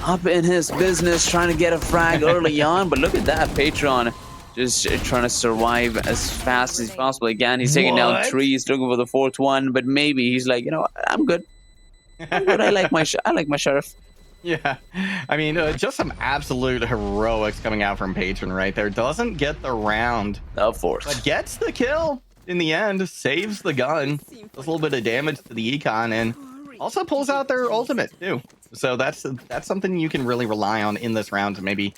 up in his business, trying to get a frag early on, but look at that, Patron just trying to survive as fast as possible. Again, he's taking down three, he's looking for the fourth one, but maybe he's like, you know, I'm good. But I like my Sheriff. Yeah, I mean, just some absolute heroics coming out from Patron right there. Doesn't get the round, of course, but gets the kill in the end. Saves the gun, does a little bit of damage to the econ, and also pulls out their ultimate too. So that's something you can really rely on in this round to maybe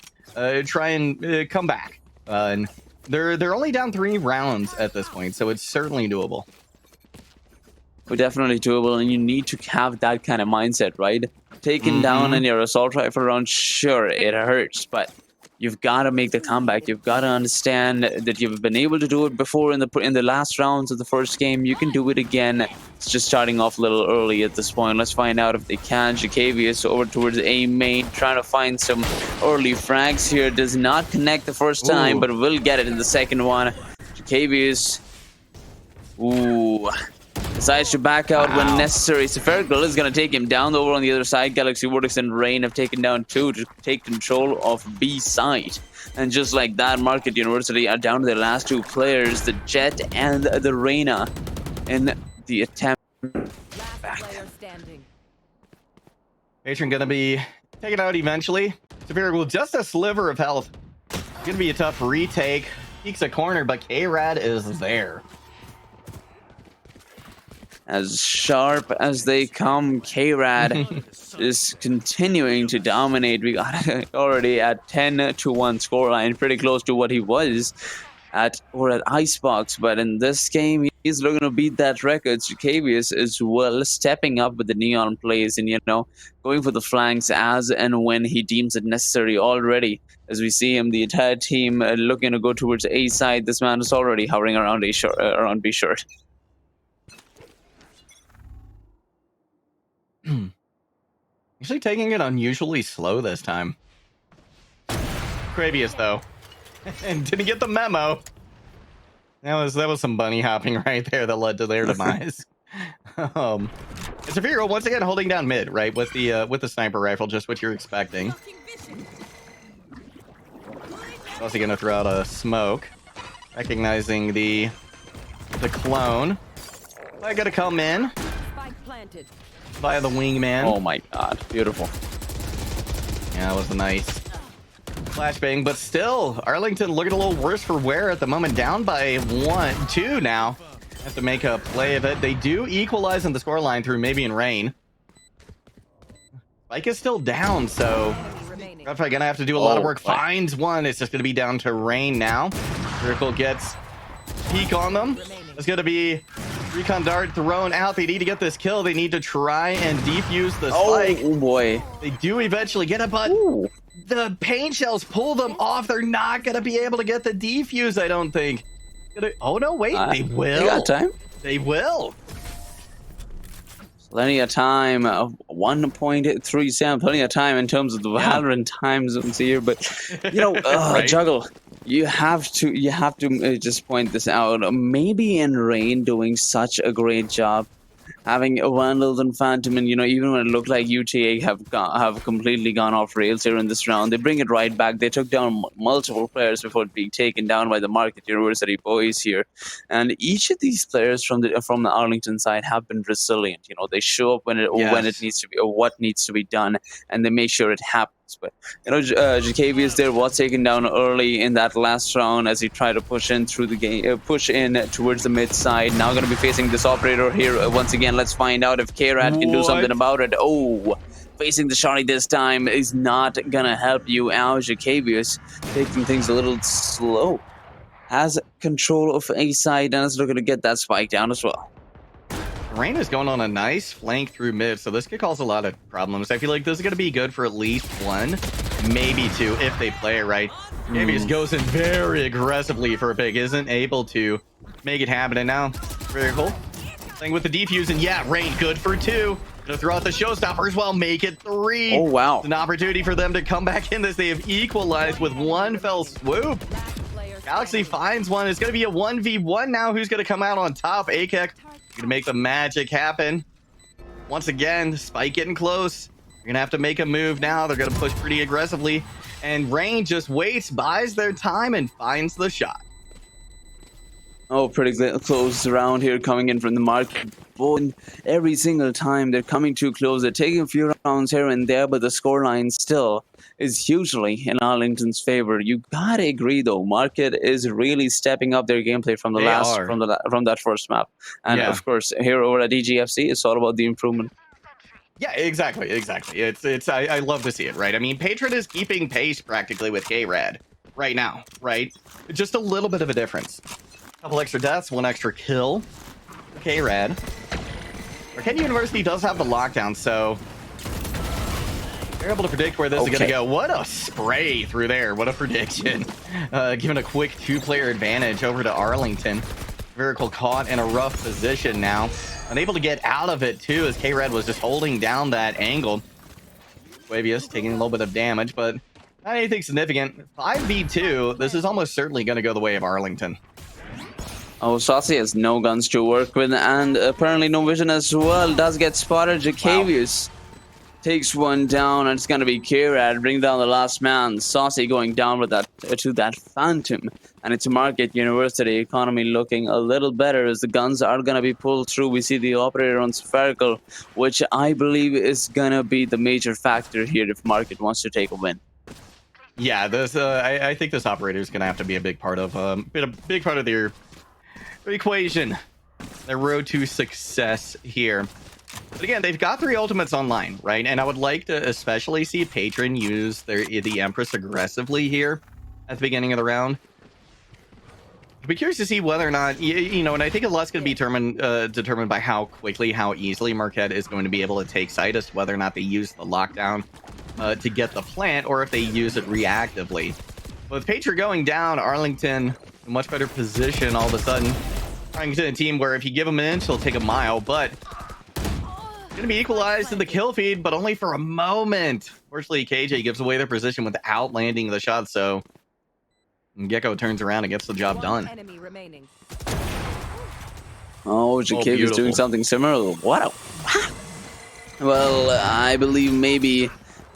try and come back. And they're only down 3 rounds at this point, so it's certainly doable. Well, definitely doable, and you need to have that kind of mindset, right? Taken down in your assault rifle round, sure, it hurts, but You've got to make the comeback. You've got to understand that you've been able to do it before in the last rounds of the first game. You can do it again. It's just starting off a little early at this point. Let's find out if they can. Jacavius over towards A main, trying to find some early frags here. Does not connect the first time, but will get it in the second one. Jacavius, decides to back out when necessary. Spherical is going to take him down. Over on the other side, Galaxy Vortex and Rain have taken down 2 to take control of B side. And just like that, Marquette University are down to their last 2 players, the Jet and the Reyna, in the attempt back. Patron going to be taken out eventually. Superior with just a sliver of health. It's going to be a tough retake. Peeks a corner, but K-Rad is there. As sharp as they come, K-Rad is continuing to dominate. We got already at 10-1 scoreline, pretty close to what he was at Icebox. But in this game, he's looking to beat that record. Jacavius is well stepping up with the neon plays and, going for the flanks as and when he deems it necessary already. As we see him, the entire team looking to go towards A side. This man is already hovering around B shirt. Actually taking it unusually slow this time. Cravius though. And didn't get the memo. That was some bunny hopping right there that led to their demise. It's a Vero once again holding down mid, right? With the sniper rifle, just what you're expecting. Also gonna throw out a smoke. Recognizing the clone. I gotta come in. Via the wingman. Oh my god, beautiful. Yeah, that was a nice flashbang, but still, Arlington looking a little worse for wear at the moment, down by 2 now. Have to make a play of it. They do equalize in the scoreline through maybe in Rain. Spike is still down, so probably gonna have to do a lot of work. Finds one. It's just gonna be down to Rain now. Miracle gets peek on them. It's gonna be recon dart thrown out. They need to get this kill. They need to try and defuse the spike. Oh boy. They do eventually get it, but the paint shells pull them off. They're not going to be able to get the defuse, I don't think. Oh, no, wait. They will. They got time. They will. Plenty of time. 1.37. Plenty of time in terms of the Valorant time zones here. But, right? Juggle. You have to just point this out. Maybe in Rain doing such a great job, having Vandals and Phantom, and even when it looked like UTA have completely gone off rails here in this round, they bring it right back. They took down multiple players before being taken down by the Marquette University boys here, and each of these players from the Arlington side have been resilient. They show up when it needs to be, or what needs to be done, and they make sure it happens. But Jacavius there was taken down early in that last round as he tried to push in through the game, push in towards the mid side. Now going to be facing this operator here once again. Let's find out if K-Rad can do something about it. Facing the shotty this time is not gonna help you out. Jacavius taking things a little slow. Has control of A side and is looking to get that spike down as well. Rain is going on a nice flank through mid, so this could cause a lot of problems. I feel like this is going to be good for at least 1, maybe 2, if they play it right. Javius goes in very aggressively for a pick, isn't able to make it happen, and now, very cool. Playing with the defuse, and Rain good for 2. Gonna throw out the showstopper as well, make it 3. Oh, wow. It's an opportunity for them to come back in this. They have equalized with 1 fell swoop. Galaxy finds one. It's going to be a 1v1 now. Who's going to come out on top? Akek going to make the magic happen. Once again, Spike getting close. You're going to have to make a move now. They're going to push pretty aggressively. And Rain just waits, buys their time, and finds the shot. Oh, pretty close round here coming in from the Marquette. Every single time they're coming too close. They're taking a few rounds here and there, but the scoreline still is hugely in Arlington's favor. You gotta agree, though. Marquette is really stepping up their gameplay from the from that first map, and of course here over at EGFC, it's all about the improvement. Yeah, exactly. It's I love to see it, right? I mean, Patron is keeping pace practically with K-Rad right now, right? Just a little bit of a difference. Couple extra deaths, 1 extra kill. K-Rad. Marquette University does have the lockdown, so They're able to predict where this is going to go. What a spray through there. What a prediction. Giving a quick 2-player advantage over to Arlington. Miracle caught in a rough position now. Unable to get out of it, too, as K-Red was just holding down that angle. Quavius taking a little bit of damage, but not anything significant. 5v2. This is almost certainly going to go the way of Arlington. Oh, Saucy has no guns to work with, and apparently no vision as well. Does get spotted. Jacavius takes one down, and it's going to be K-Red bring down the last man. Saucy going down with that to that Phantom, and it's Marquette University economy looking a little better as the guns are going to be pulled through. We see the operator on Spherical, which I believe is going to be the major factor here if Marquette wants to take a win. Yeah, this I think this operator is going to have to be a big part of their equation, their road to success here. But again, they've got 3 ultimates online, right? And I would like to especially see Patron use the Empress aggressively here at the beginning of the round. I'd be curious to see whether or not, you know, and I think a lot's going to be determined by how quickly, how easily Marquette is going to be able to take site as to whether or not they use the lockdown to get the plant, or if they use it reactively. With Patron going down, Arlington in a much better position all of a sudden. Arlington, a team where if you give them an inch, they'll take a mile, but going to be equalized in the kill feed, but only for a moment. Fortunately, KJ gives away their position without landing the shot, so Gecko turns around and gets the job done. Oh, Jacavius is doing something similar. What? Well, I believe maybe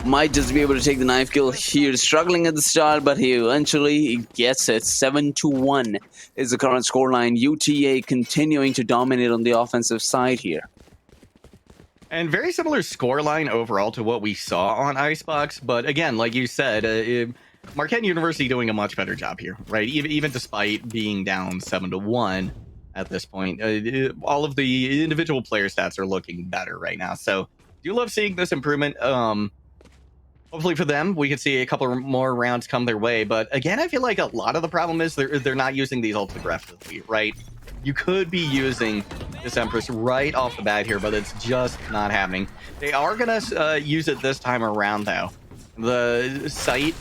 might just be able to take the knife kill here. Struggling at the start, but he eventually gets it. 7-1 is the current scoreline. UTA continuing to dominate on the offensive side here. And very similar scoreline overall to what we saw on Icebox. But again, like you said, Marquette University doing a much better job here, right? Even despite being down 7-1 at this point, all of the individual player stats are looking better right now. So do love seeing this improvement. Hopefully for them, we can see a couple more rounds come their way. But again, I feel like a lot of the problem is they're not using these ults aggressively, right? You could be using this Empress right off the bat here, but it's just not happening. They are going to use it this time around, though. The site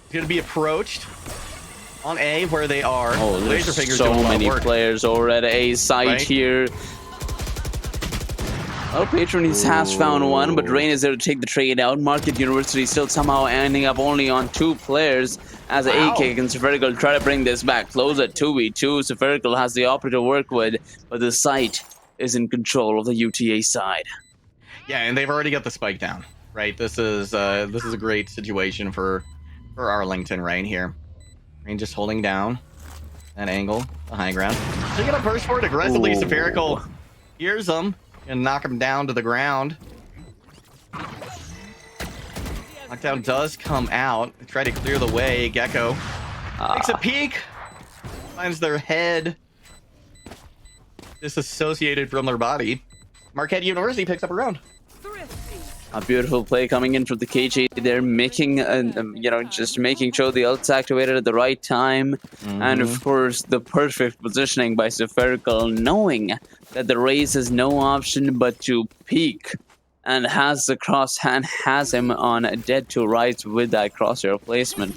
is going to be approached on A, where they are. Oh, there's so many players over at A site here. Oh, Patron has found one, but Rain is there to take the trade out. Marquette University still somehow ending up only on 2 players as AK and Spherical try to bring this back close at 2v2. Spherical has the operator to work with, but the site is in control of the UTA side. Yeah, and they've already got the spike down, right? This is a great situation for Arlington right here. Rain just holding down that angle, the high ground. Taking a burst forward aggressively. Spherical hears them and knock him down to the ground. Knockdown does come out. They try to clear the way. Gecko takes a peek, finds their head disassociated from their body. Marquette University picks up a round. A beautiful play coming in from the KJ. They're making, just making sure the ult's activated at the right time. And of course, the perfect positioning by Spherical, knowing that the race has no option but to peek, and has the crosshand, has him on dead to rights with that crosshair placement.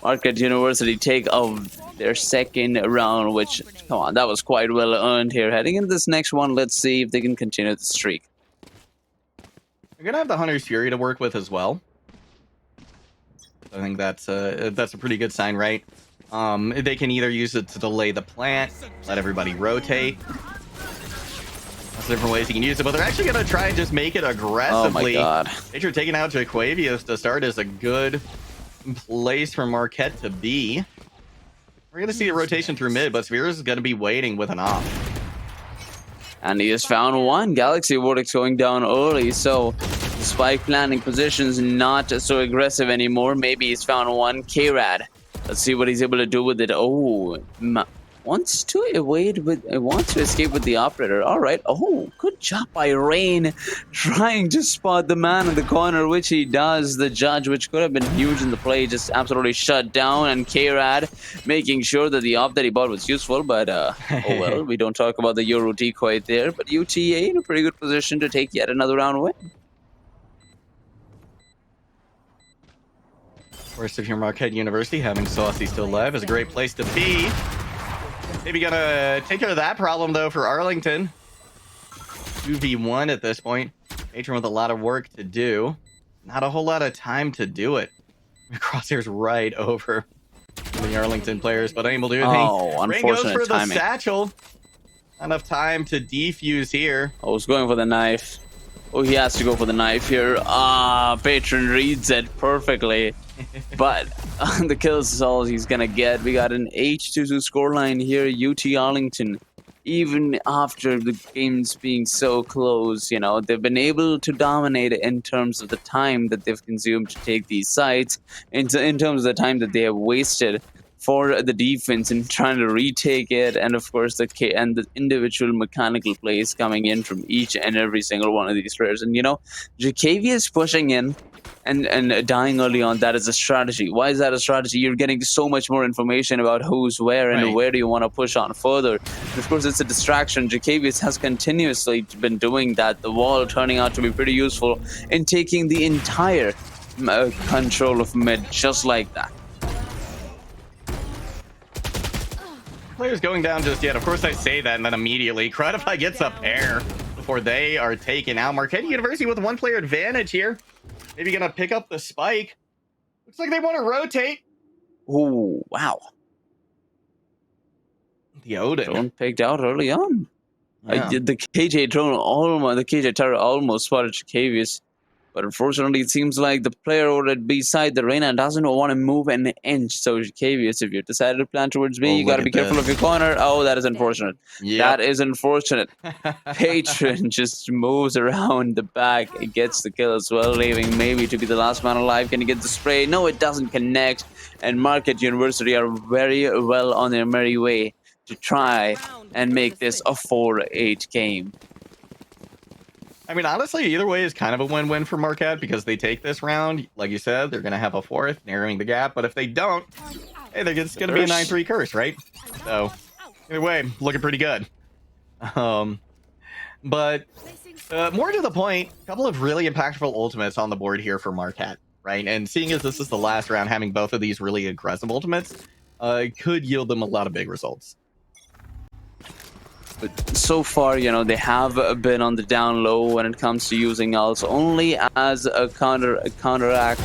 Marquette University take their second round, which, come on, that was quite well earned here. Heading into this next one, let's see if they can continue the streak. You're gonna have the Hunter's Fury to work with as well. I think that's a pretty good sign, right? They can either use it to delay the plant, let everybody rotate. Lots of different ways you can use it, but they're actually gonna try and just make it aggressively. Oh my god. Nature taking out Jaquavius to start is a good place for Marquette to be. We're gonna see a rotation through mid, but Spheres is gonna be waiting with an off. And he has found one. Galaxy Vortex going down early, so spike planting positions not so aggressive anymore. Maybe he's found one. K-Rad. Let's see what he's able to do with it. Oh, wants to escape with the operator. All right. Oh, good job by Rain, trying to spot the man in the corner, which he does. The judge, which could have been huge in the play, just absolutely shut down. And K-Rad making sure that the op that he bought was useful. But oh well, we don't talk about the Euro decoy there. But UTA in a pretty good position to take yet another round win. course, if you're Marquette University, having Saucy still alive is a great place to be. Maybe gonna take care of that problem, though, for Arlington. 2v1 at this point. Patron with a lot of work to do. Not a whole lot of time to do it. Crosshair's right over the Arlington players, but unable to do anything. Oh, Rain goes unfortunate for timing. the satchel. Not enough time to defuse here. I was going for the knife. Oh, he has to go for the knife here. Patron reads it perfectly. But the kills is all he's gonna get. We got an 8-2 scoreline here. UT Arlington, even after the games being so close, you know, they've been able to dominate in terms of the time that they've consumed to take these sites, in terms of the time that they have wasted for the defense in trying to retake it, and of course the individual mechanical plays coming in from each and every single one of these players. And you know, Jacavius pushing in and dying early on, that is a strategy. Why is that a strategy? You're getting so much more information about who's where and where do you want to push on further. And of course, it's a distraction. Jacavius has continuously been doing that. The wall turning out to be pretty useful in taking the entire control of mid, just like that. Players going down just yet. Of course, I say that, and then immediately Credify gets a pair before they are taken out. Marquette University with a one-player advantage here. Maybe gonna pick up the spike. Looks like they want to rotate. Oh, wow. The Odin. Drone picked out early on. Yeah. The KJ drone almost, the KJ turret almost spotted Jacavius. But unfortunately, it seems like the player over at B side, the Reyna, doesn't want to move an inch. So Jacavius, if you've decided to plan towards B, you got to be careful of your corner. Oh, that is unfortunate. Yep. That is unfortunate. Patron just moves around the back and gets the kill as well, leaving maybe to be the last man alive. Can he get the spray? No, it doesn't connect. And Marquette University are very well on their merry way to try and make this a 4-8 game. I mean, honestly, either way is kind of a win-win for Marquette because they take this round. Like you said, they're going to have a fourth, narrowing the gap. But if they don't, hey, it's going to be a 9-3 curse, right? So, either way, looking pretty good. But more to the point, a couple of really impactful ultimates on the board here for Marquette, right? And seeing as this is the last round, having both of these really aggressive ultimates could yield them a lot of big results. But so far, you know, they have been on the down low when it comes to using ults only as a counterattack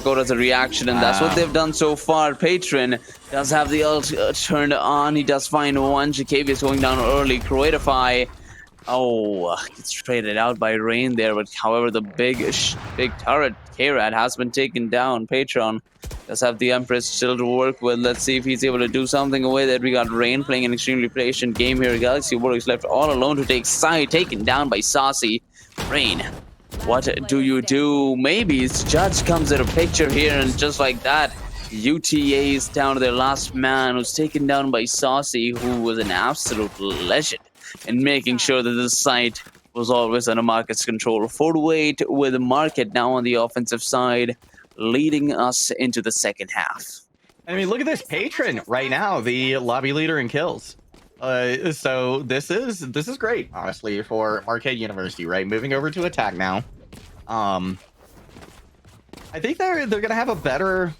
or as a reaction, and that's what they've done so far. Patron does have the ult turned on. He does find one. Jacavius going down early. Croatify, gets traded out by Rain there, but however, the big turret K-Rad has been taken down. Patron does have the Empress still to work with. Let's see if he's able to do something with it. We got Rain playing an extremely patient game here. Galaxy Warriors left all alone to take side, taken down by Saucy. Rain, what do you do? Maybe his judge comes into picture here, and just like that, UTA is down to their last man, who's taken down by Saucy, who was an absolute legend in making sure that this site was always under Marquette's control. 4-8 with Marquette now on the offensive side, leading us into the second half. I mean, look at this Patron right now, the lobby leader in kills. So this is great, honestly, for Marquette University, right? Moving over to attack now. I think they're gonna have a better.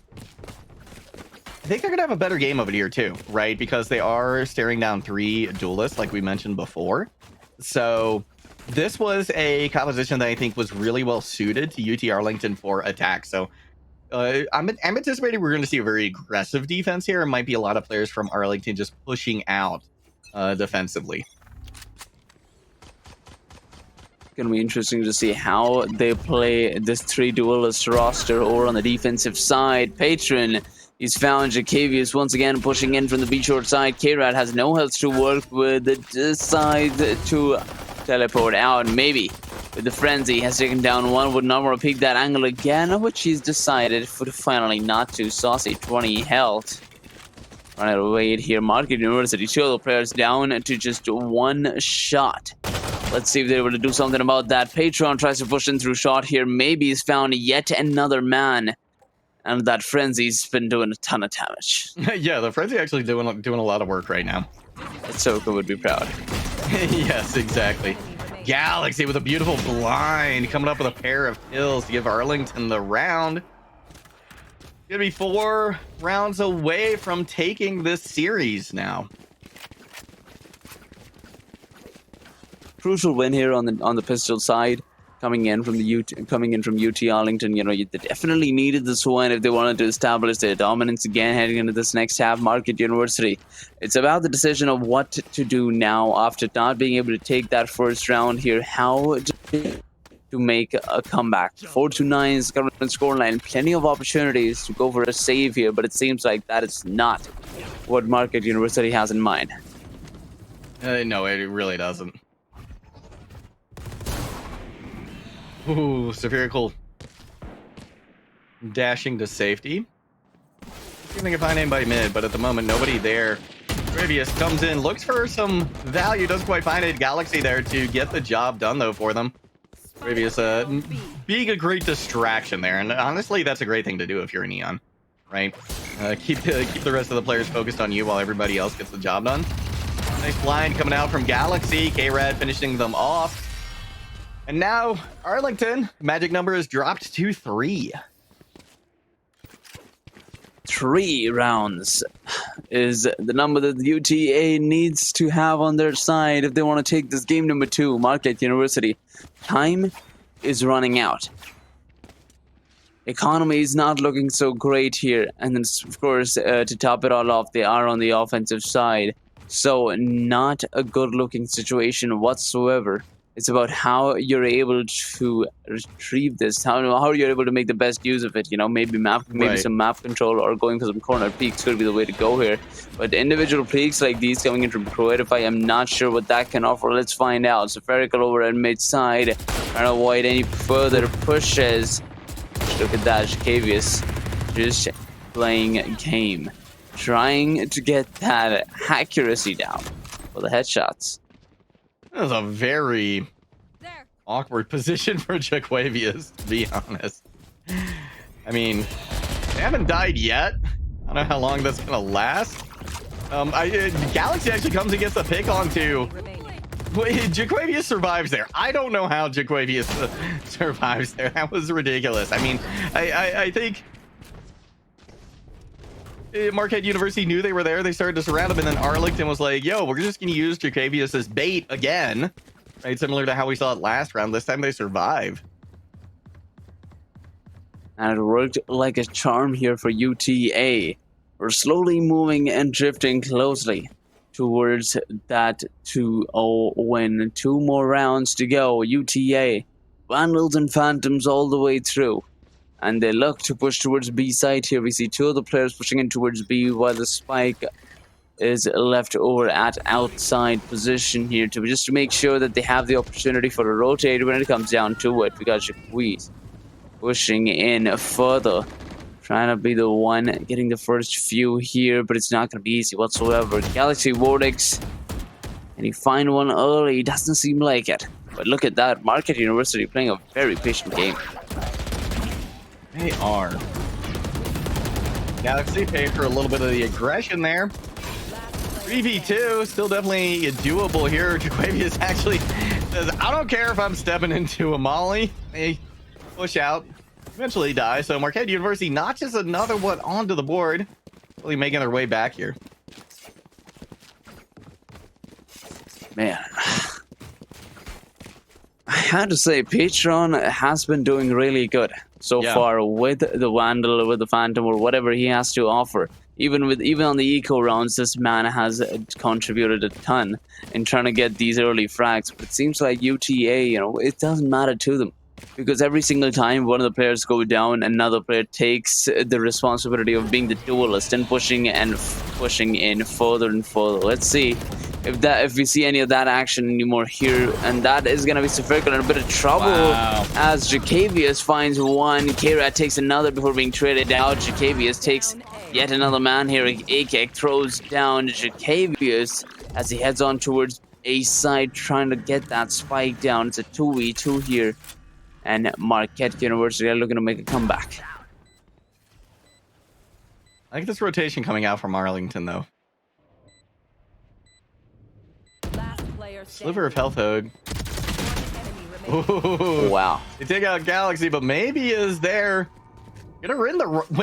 I think they're gonna have a better game of it here too, right? Because they are staring down 3 duelists, like we mentioned before. So this was a composition that I think was really well suited to UT Arlington for attack. So I'm anticipating we're going to see a very aggressive defense here. It might be a lot of players from Arlington just pushing out defensively. Going to be interesting to see how they play this 3 duelist roster over on the defensive side. Patron, he's found Jacavius once again pushing in from the B-short side. K-Rad has no health to work with. Decide to teleport out, maybe with the frenzy. Has taken down one, would not want to pick that angle again, which he's decided for finally not to. Saucy 20 health. Running away here. Marquette University, 2 other players down to just 1 shot. Let's see if they're able to do something about that. Patron tries to push in through shot here. Maybe he's found yet another man. And that frenzy's been doing a ton of damage. Yeah, the frenzy actually doing a lot of work right now. Soka would be proud. Yes, exactly. Galaxy with a beautiful blind, coming up with a pair of kills to give Arlington the round. Gonna be 4 rounds away from taking this series now. Crucial win here on the pistol side, coming in from UT Arlington. You know, they definitely needed this one if they wanted to establish their dominance again heading into this next half. Marquette University, it's about the decision of what to do now after not being able to take that first round here. How to make a comeback. 4-9 is current scoreline. Plenty of opportunities to go for a save here, but it seems like that is not what Marquette University has in mind. No, it really doesn't. Ooh, spherical dashing to safety. See if they can find anybody mid, but at the moment, nobody there. Previous comes in, looks for some value, doesn't quite find it. Galaxy there to get the job done, though, for them. Previous being a great distraction there, and honestly, that's a great thing to do if you're a Neon, right? Keep the rest of the players focused on you while everybody else gets the job done. Nice blind coming out from Galaxy. K-Rad finishing them off. And now, Arlington, magic number is dropped to 3. 3 rounds is the number that the UTA needs to have on their side if they want to take this game number 2, Marquette University. Time is running out. Economy is not looking so great here. And then, of course, to top it all off, they are on the offensive side. So, not a good-looking situation whatsoever. It's about how you're able to retrieve this, how you're able to make the best use of it. You know, maybe some map control or going for some corner peeks could be the way to go here. But individual peeks like these coming in from Proetify, I'm not sure what that can offer. Let's find out. Spherical over at mid side, trying to avoid any further pushes. Look at that, Jacavius just playing a game, trying to get that accuracy down for the headshots. That was a very awkward position for Jaquavius, to be honest. I mean, they haven't died yet. I don't know how long that's gonna last. Galaxy actually comes and gets the pick onto. Jaquavius survives there. I don't know how Jaquavius survives there. That was ridiculous. I mean, I think Marquette University knew they were there. They started to surround him, and then Arlington was like, yo, we're just going to use Jacavius as bait again. Right? Similar to how we saw it last round. This time they survive. And it worked like a charm here for UTA. We're slowly moving and drifting closely towards that 2-0 win. 2 more rounds to go. UTA, Vandals and Phantoms all the way through. And they look to push towards B side here. We see 2 of the players pushing in towards B, while the spike is left over at outside position here just to make sure that they have the opportunity for a rotate when it comes down to it. We got Jaquez pushing in further, trying to be the one getting the first few here, but it's not going to be easy whatsoever. Galaxy Vortex, and you find one early, doesn't seem like it. But look at that, Marquette University playing a very patient game. They are. Galaxy paying for a little bit of the aggression there. 3v2, still definitely doable here. Jaquavius actually says, I don't care if I'm stepping into a molly. They push out, eventually die. So Marquette University notches another one onto the board. Really making their way back here. Man. I had to say, Patron has been doing really good so far with the Vandal, with the Phantom, or whatever he has to offer. Even on the eco rounds, this man has contributed a ton in trying to get these early frags. But it seems like UTA, you know, it doesn't matter to them, because every single time one of the players go down, another player takes the responsibility of being the duelist and pushing in further and further. Let's see if we see any of that action anymore here, and that is gonna be Spherical in a bit of trouble as Jacavius finds one. K-Rat takes another before being traded out. Jacavius takes yet another man here. Akek throws down Jacavius as he heads on towards A side, trying to get that spike down. It's a 2v2 here, and Marquette University are looking to make a comeback. I like this rotation coming out from Arlington, though. Sliver of health hog. Ooh. Wow. They take out Galaxy, but maybe is there Gonna win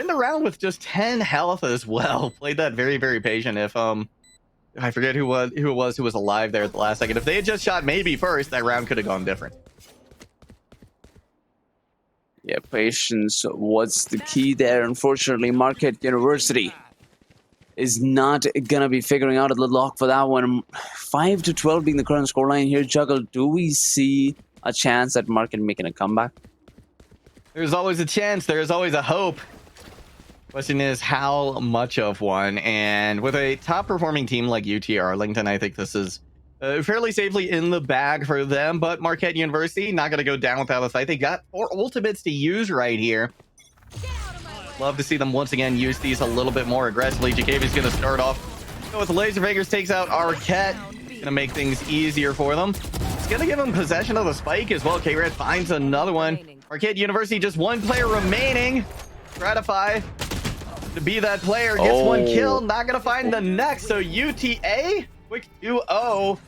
the round with just 10 health as well. Played that very, very patient. If I forget who it was who was alive there at the last second. If they had just shot maybe first, that round could have gone different. Yeah, patience was the key there. Unfortunately, Marquette University is not gonna be figuring out the lock for that one. 5-12 being the current scoreline here. Juggle, do we see a chance that Marquette making a comeback? There's always a chance. There's always a hope. Question is how much of one. And with a top performing team like UT Arlington, I think this is fairly safely in the bag for them. But Marquette University not going to go down without a fight. They got 4 ultimates to use right here. Love to see them once again use these a little bit more aggressively. EGFC is going to start off with laser fingers, takes out Marquette. Going to make things easier for them. It's going to give them possession of the spike as well. K-Red finds another one. Marquette University, just 1 player remaining. Gratify to be that player. Gets 1 kill. Not going to find the next. So UTA, quick 2-0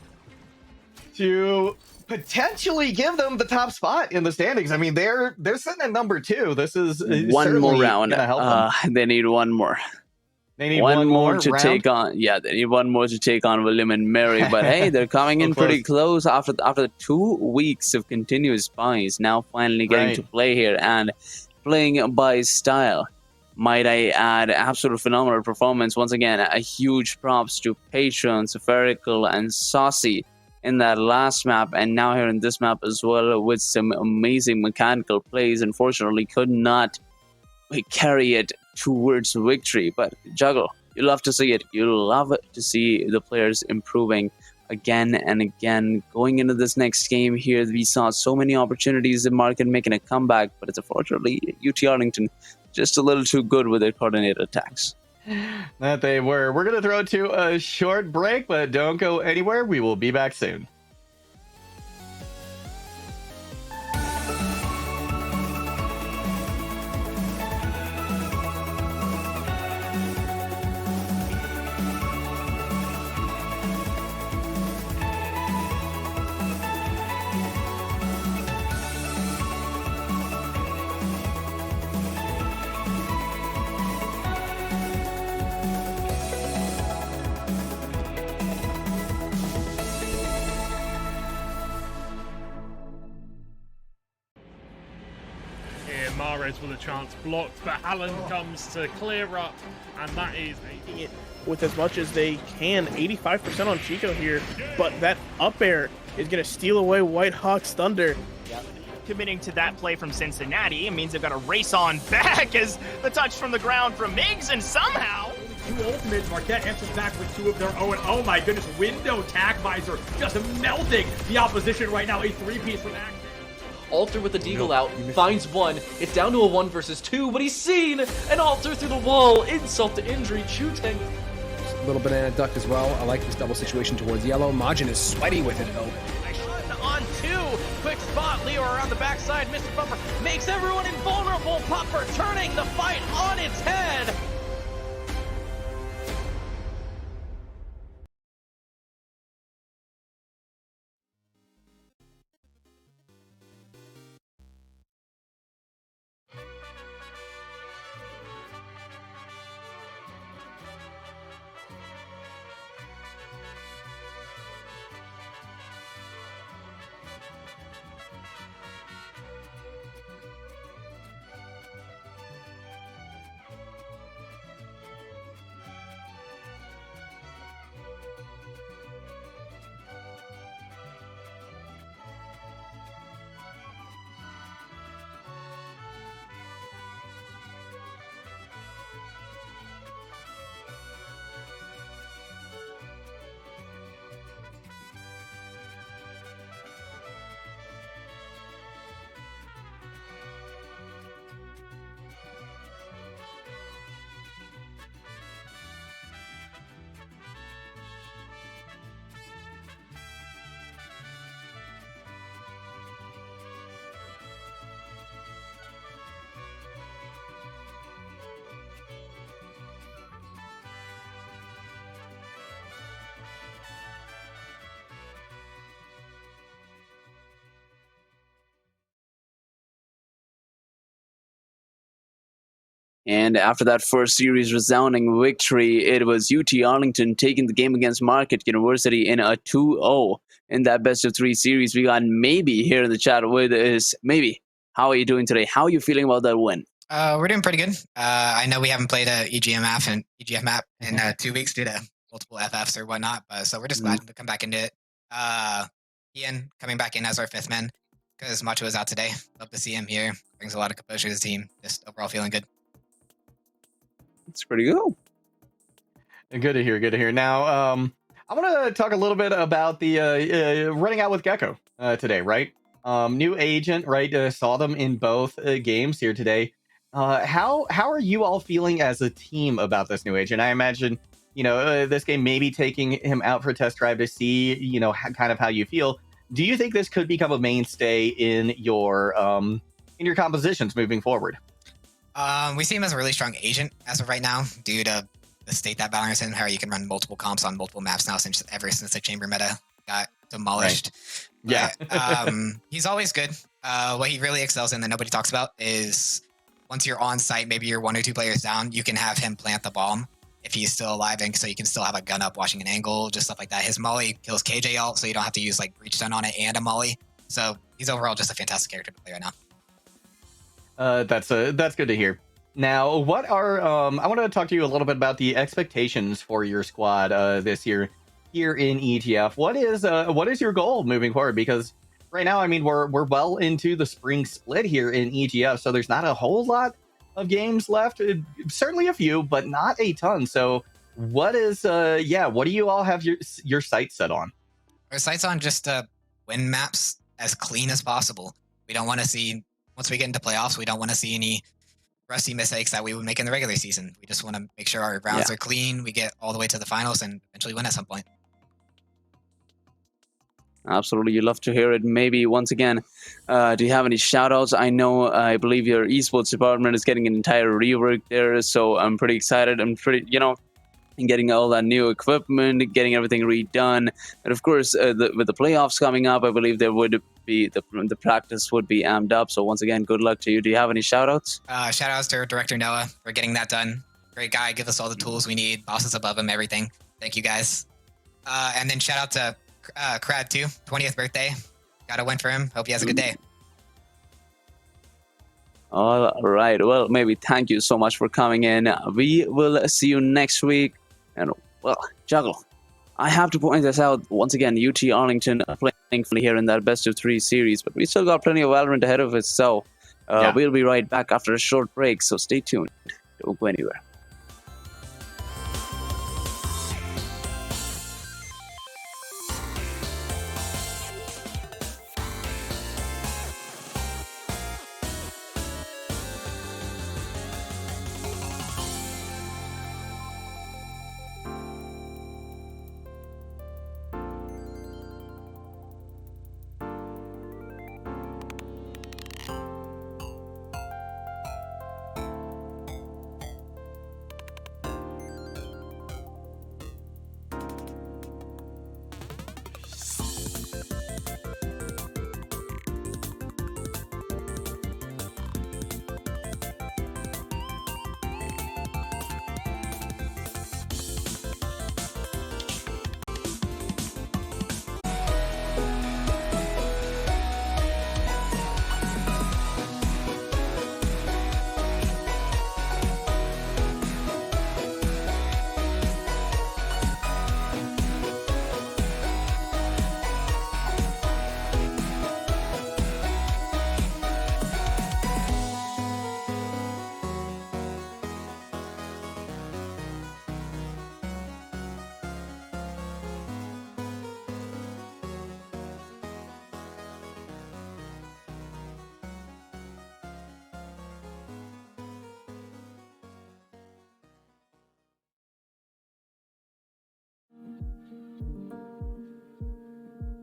to potentially give them the top spot in the standings. I mean, they're sitting at number 2. This is one more round. Help them. They need one more. They need one more to round? take on. Yeah, they need one more to take on William and Mary. But hey, they're coming in pretty close after 2 weeks of continuous buys. Now finally getting to play here and playing by style. Might I add, absolute phenomenal performance. Once again, a huge props to Patron, Spherical, and Saucy in that last map, and now here in this map as well with some amazing mechanical plays. Unfortunately, could not carry it towards victory, but Juggle, you love to see it. You love to see the players improving again and again. Going into this next game here, we saw so many opportunities in Marquette making a comeback, but it's unfortunately UT Arlington just a little too good with their coordinated attacks. That they were. We're going to throw to a short break, but don't go anywhere. We will be back soon. Mahrez with a chance blocked, but Hallen comes to clear up, and that is making it with as much as they can. 85% on Chico here, but that up air is going to steal away White Hawk's thunder. Committing to that play from Cincinnati, it means they've got to race on back as the touch from the ground from Miggs, and somehow 2 ultimates. Marquette answers back with 2 of their own. Oh my goodness, window tack visor just melting the opposition right now. A 3-piece from Action. Alter with the deagle out, finds 1. It's down to a 1 versus 2, but he's seen an Alter through the wall. Insult to injury. Chuteng. Little banana duck as well. I like this double situation towards yellow. Majin is sweaty with it though. On 2, quick spot, Leo around the backside, Mr. Bumper makes everyone invulnerable, Pupper turning the fight on its head. And after that first series resounding victory, it was UT Arlington taking the game against Marquette University in a 2-0 in that best of 3 series. We got Maybe here in the chat with us. Maybe, how are you doing today? How are you feeling about that win? We're doing pretty good. I know we haven't played a EGF map in 2 weeks due to multiple FFs or whatnot, but so we're just glad to come back into it. Ian coming back in as our 5th man because Macho is out today. Love to see him here. Brings a lot of composure to the team. Just overall feeling good. It's pretty good. Good to hear. Good to hear. Now, I want to talk a little bit about the running out with Gecko today, right? New agent, right? Saw them in both games here today. How are you all feeling as a team about this new agent? I imagine, this game maybe taking him out for a test drive to see, kind of how you feel. Do you think this could become a mainstay in your compositions moving forward? We see him as a really strong agent as of right now, due to the state that Valorant's in, how you can run multiple comps on multiple maps now ever since the chamber meta got demolished. Right. Yeah. He's always good. What he really excels in that nobody talks about is once you're on site, maybe you're 1 or 2 players down, you can have him plant the bomb if he's still alive, and so you can still have a gun up watching an angle, just stuff like that. His molly kills KJ ult, so you don't have to use like breach stun on it and a molly. So he's overall just a fantastic character to play right now. That's good to hear. Now, what are I want to talk to you a little bit about the expectations for your squad this year here in EGF. What is your goal moving forward? Because right now, I mean, we're well into the spring split here in EGF, so there's not a whole lot of games left. Certainly a few, but not a ton. So, what do you all have your sights set on? Our sights on just win maps as clean as possible. We don't want to see, once we get into playoffs, we don't want to see any rusty mistakes that we would make in the regular season. We just want to make sure our rounds are clean, we get all the way to the finals, and eventually win at some point. Absolutely, you love to hear it. Maybe once again, do you have any shout outs? I believe your esports department is getting an entire rework there, so I'm pretty excited. I'm pretty, getting all that new equipment, getting everything redone. And of course, with the playoffs coming up, I believe there would be the practice would be amped up. So once again, good luck to you. Do you have any shout outs? Shout outs to Director Noah for getting that done. Great guy, give us all the tools we need, bosses above him, everything. Thank you guys. And then shout out to Crad too, 20th birthday. Got a win for him. Hope he has a good day. All right. Well, maybe thank you so much for coming in. We will see you next week. And well, Juggle, I have to point this out once again. UT Arlington playing here in that best of 3 series, but we still got plenty of Valorant ahead of us. So we'll be right back after a short break. So stay tuned. Don't go anywhere.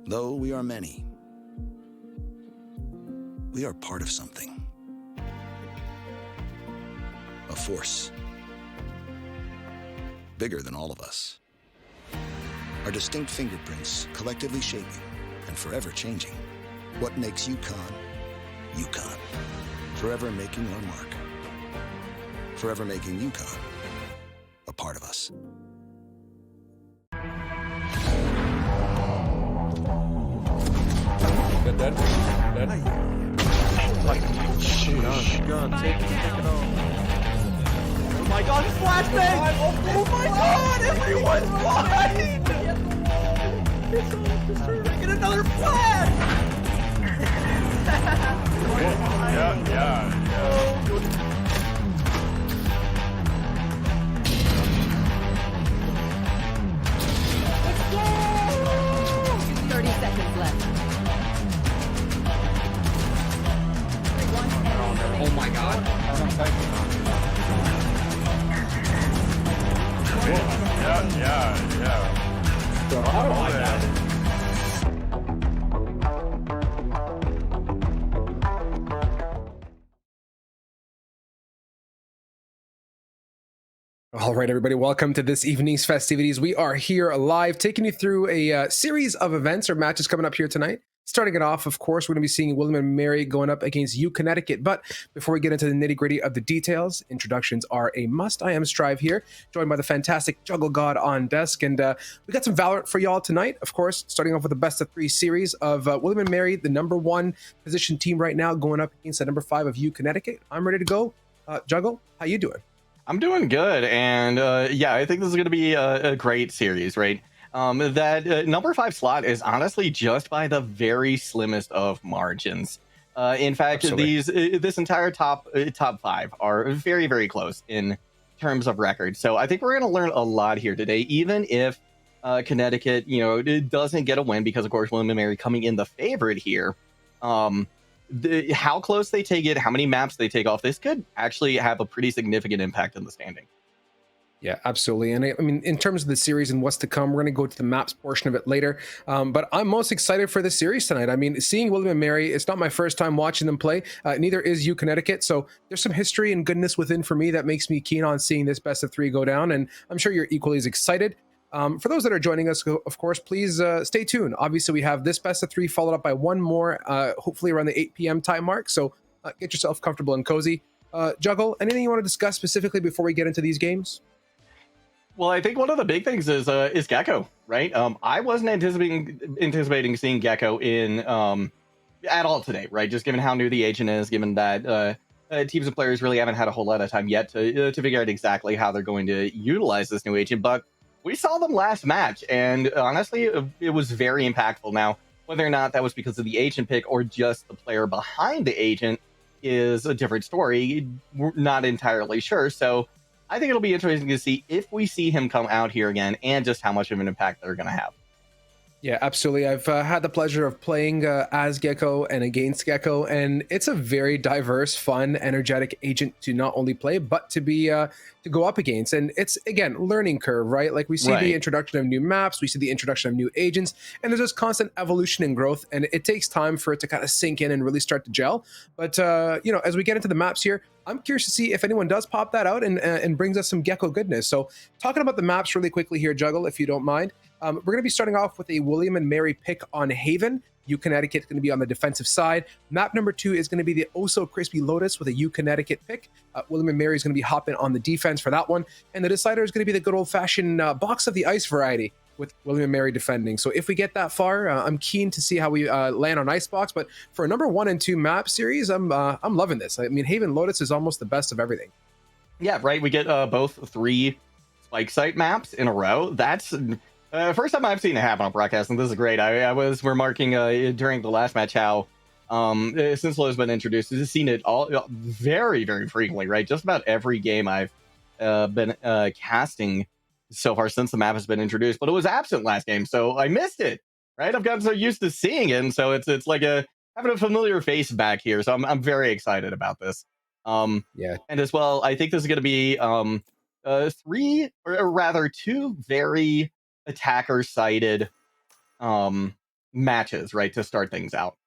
Though we are many, we are part of something. A force. Bigger than all of us. Our distinct fingerprints collectively shaping and forever changing what makes UConn, UConn. Forever making our mark. forever making UConn a part of us. Dead. Oh my god, flashbang! Oh my god, everyone's blind! Get another flash! Yeah. 30 seconds left. Oh my god. All right, everybody, welcome to this evening's festivities. We are here live, taking you through a series of events or matches coming up here tonight. Starting it off, of course, we're going to be seeing William & Mary going up against U Connecticut. But before we get into the nitty-gritty of the details, introductions are a must. I am Strive here, joined by the fantastic Juggle God on desk. And we got some Valorant for y'all tonight, of course, starting off with the best-of-3 series of William & Mary, the #1 position team right now, going up against the #5 of U Connecticut. I'm ready to go. Juggle, how you doing? I'm doing good, and yeah, I think this is going to be a great series, right? That #5 slot is honestly just by the very slimmest of margins. In fact, this entire top 5 are very, very close in terms of record. So I think we're going to learn a lot here today, even if Connecticut, it doesn't get a win because, of course, William & Mary coming in the favorite here. How close they take it, how many maps they take off, this could actually have a pretty significant impact on the standing. Yeah, absolutely. And I mean, in terms of the series and what's to come, we're going to go to the maps portion of it later. But I'm most excited for the series tonight. I mean, seeing William & Mary, it's not my first time watching them play. Neither is U Connecticut. So there's some history and goodness within for me that makes me keen on seeing this best-of-3 go down. And I'm sure you're equally as excited. For those that are joining us, of course, please stay tuned. Obviously, we have this best-of-3 followed up by one more, hopefully around the 8 p.m. time mark. So get yourself comfortable and cozy. Juggle, anything you want to discuss specifically before we get into these games? Well, I think one of the big things is Gecko, right? I wasn't anticipating seeing Gecko in at all today, right? Just given how new the agent is, given that teams and players really haven't had a whole lot of time yet to figure out exactly how they're going to utilize this new agent. But we saw them last match, and honestly, it was very impactful. Now, whether or not that was because of the agent pick or just the player behind the agent is a different story. We're not entirely sure. So I think it'll be interesting to see if we see him come out here again and just how much of an impact they're going to have. Yeah, absolutely. I've had the pleasure of playing as Gecko and against Gecko, and it's a very diverse, fun, energetic agent to not only play, but to be to go up against. And it's, again, learning curve, right? Like we see the introduction of new maps, we see the introduction of new agents, and there's this constant evolution and growth, and it takes time for it to kind of sink in and really start to gel. But, as we get into the maps here, I'm curious to see if anyone does pop that out and brings us some Gecko goodness. So talking about the maps really quickly here, Juggle, if you don't mind. We're going to be starting off with a William & Mary pick on Haven. U Connecticut is going to be on the defensive side. Map number 2 is going to be the Oh-So Crispy Lotus with a U Connecticut pick. William & Mary is going to be hopping on the defense for that one. And the decider is going to be the good old-fashioned box of the ice variety with William & Mary defending. So if we get that far, I'm keen to see how we land on Icebox. But for a number 1 and 2 map series, I'm loving this. I mean, Haven Lotus is almost the best of everything. Yeah, right. We get both 3 spike site maps in a row. That's first time I've seen it happen on broadcast, and this is great. I was remarking during the last match how since Lowe's been introduced, I've seen it all very, very frequently, right? Just about every game I've been casting so far since the map has been introduced, but it was absent last game, so I missed it, right? I've gotten so used to seeing it, and so it's like having a familiar face back here, so I'm very excited about this. Yeah. And as well, I think this is going to be 3, or rather 2 very attacker-sided matches, right, to start things out.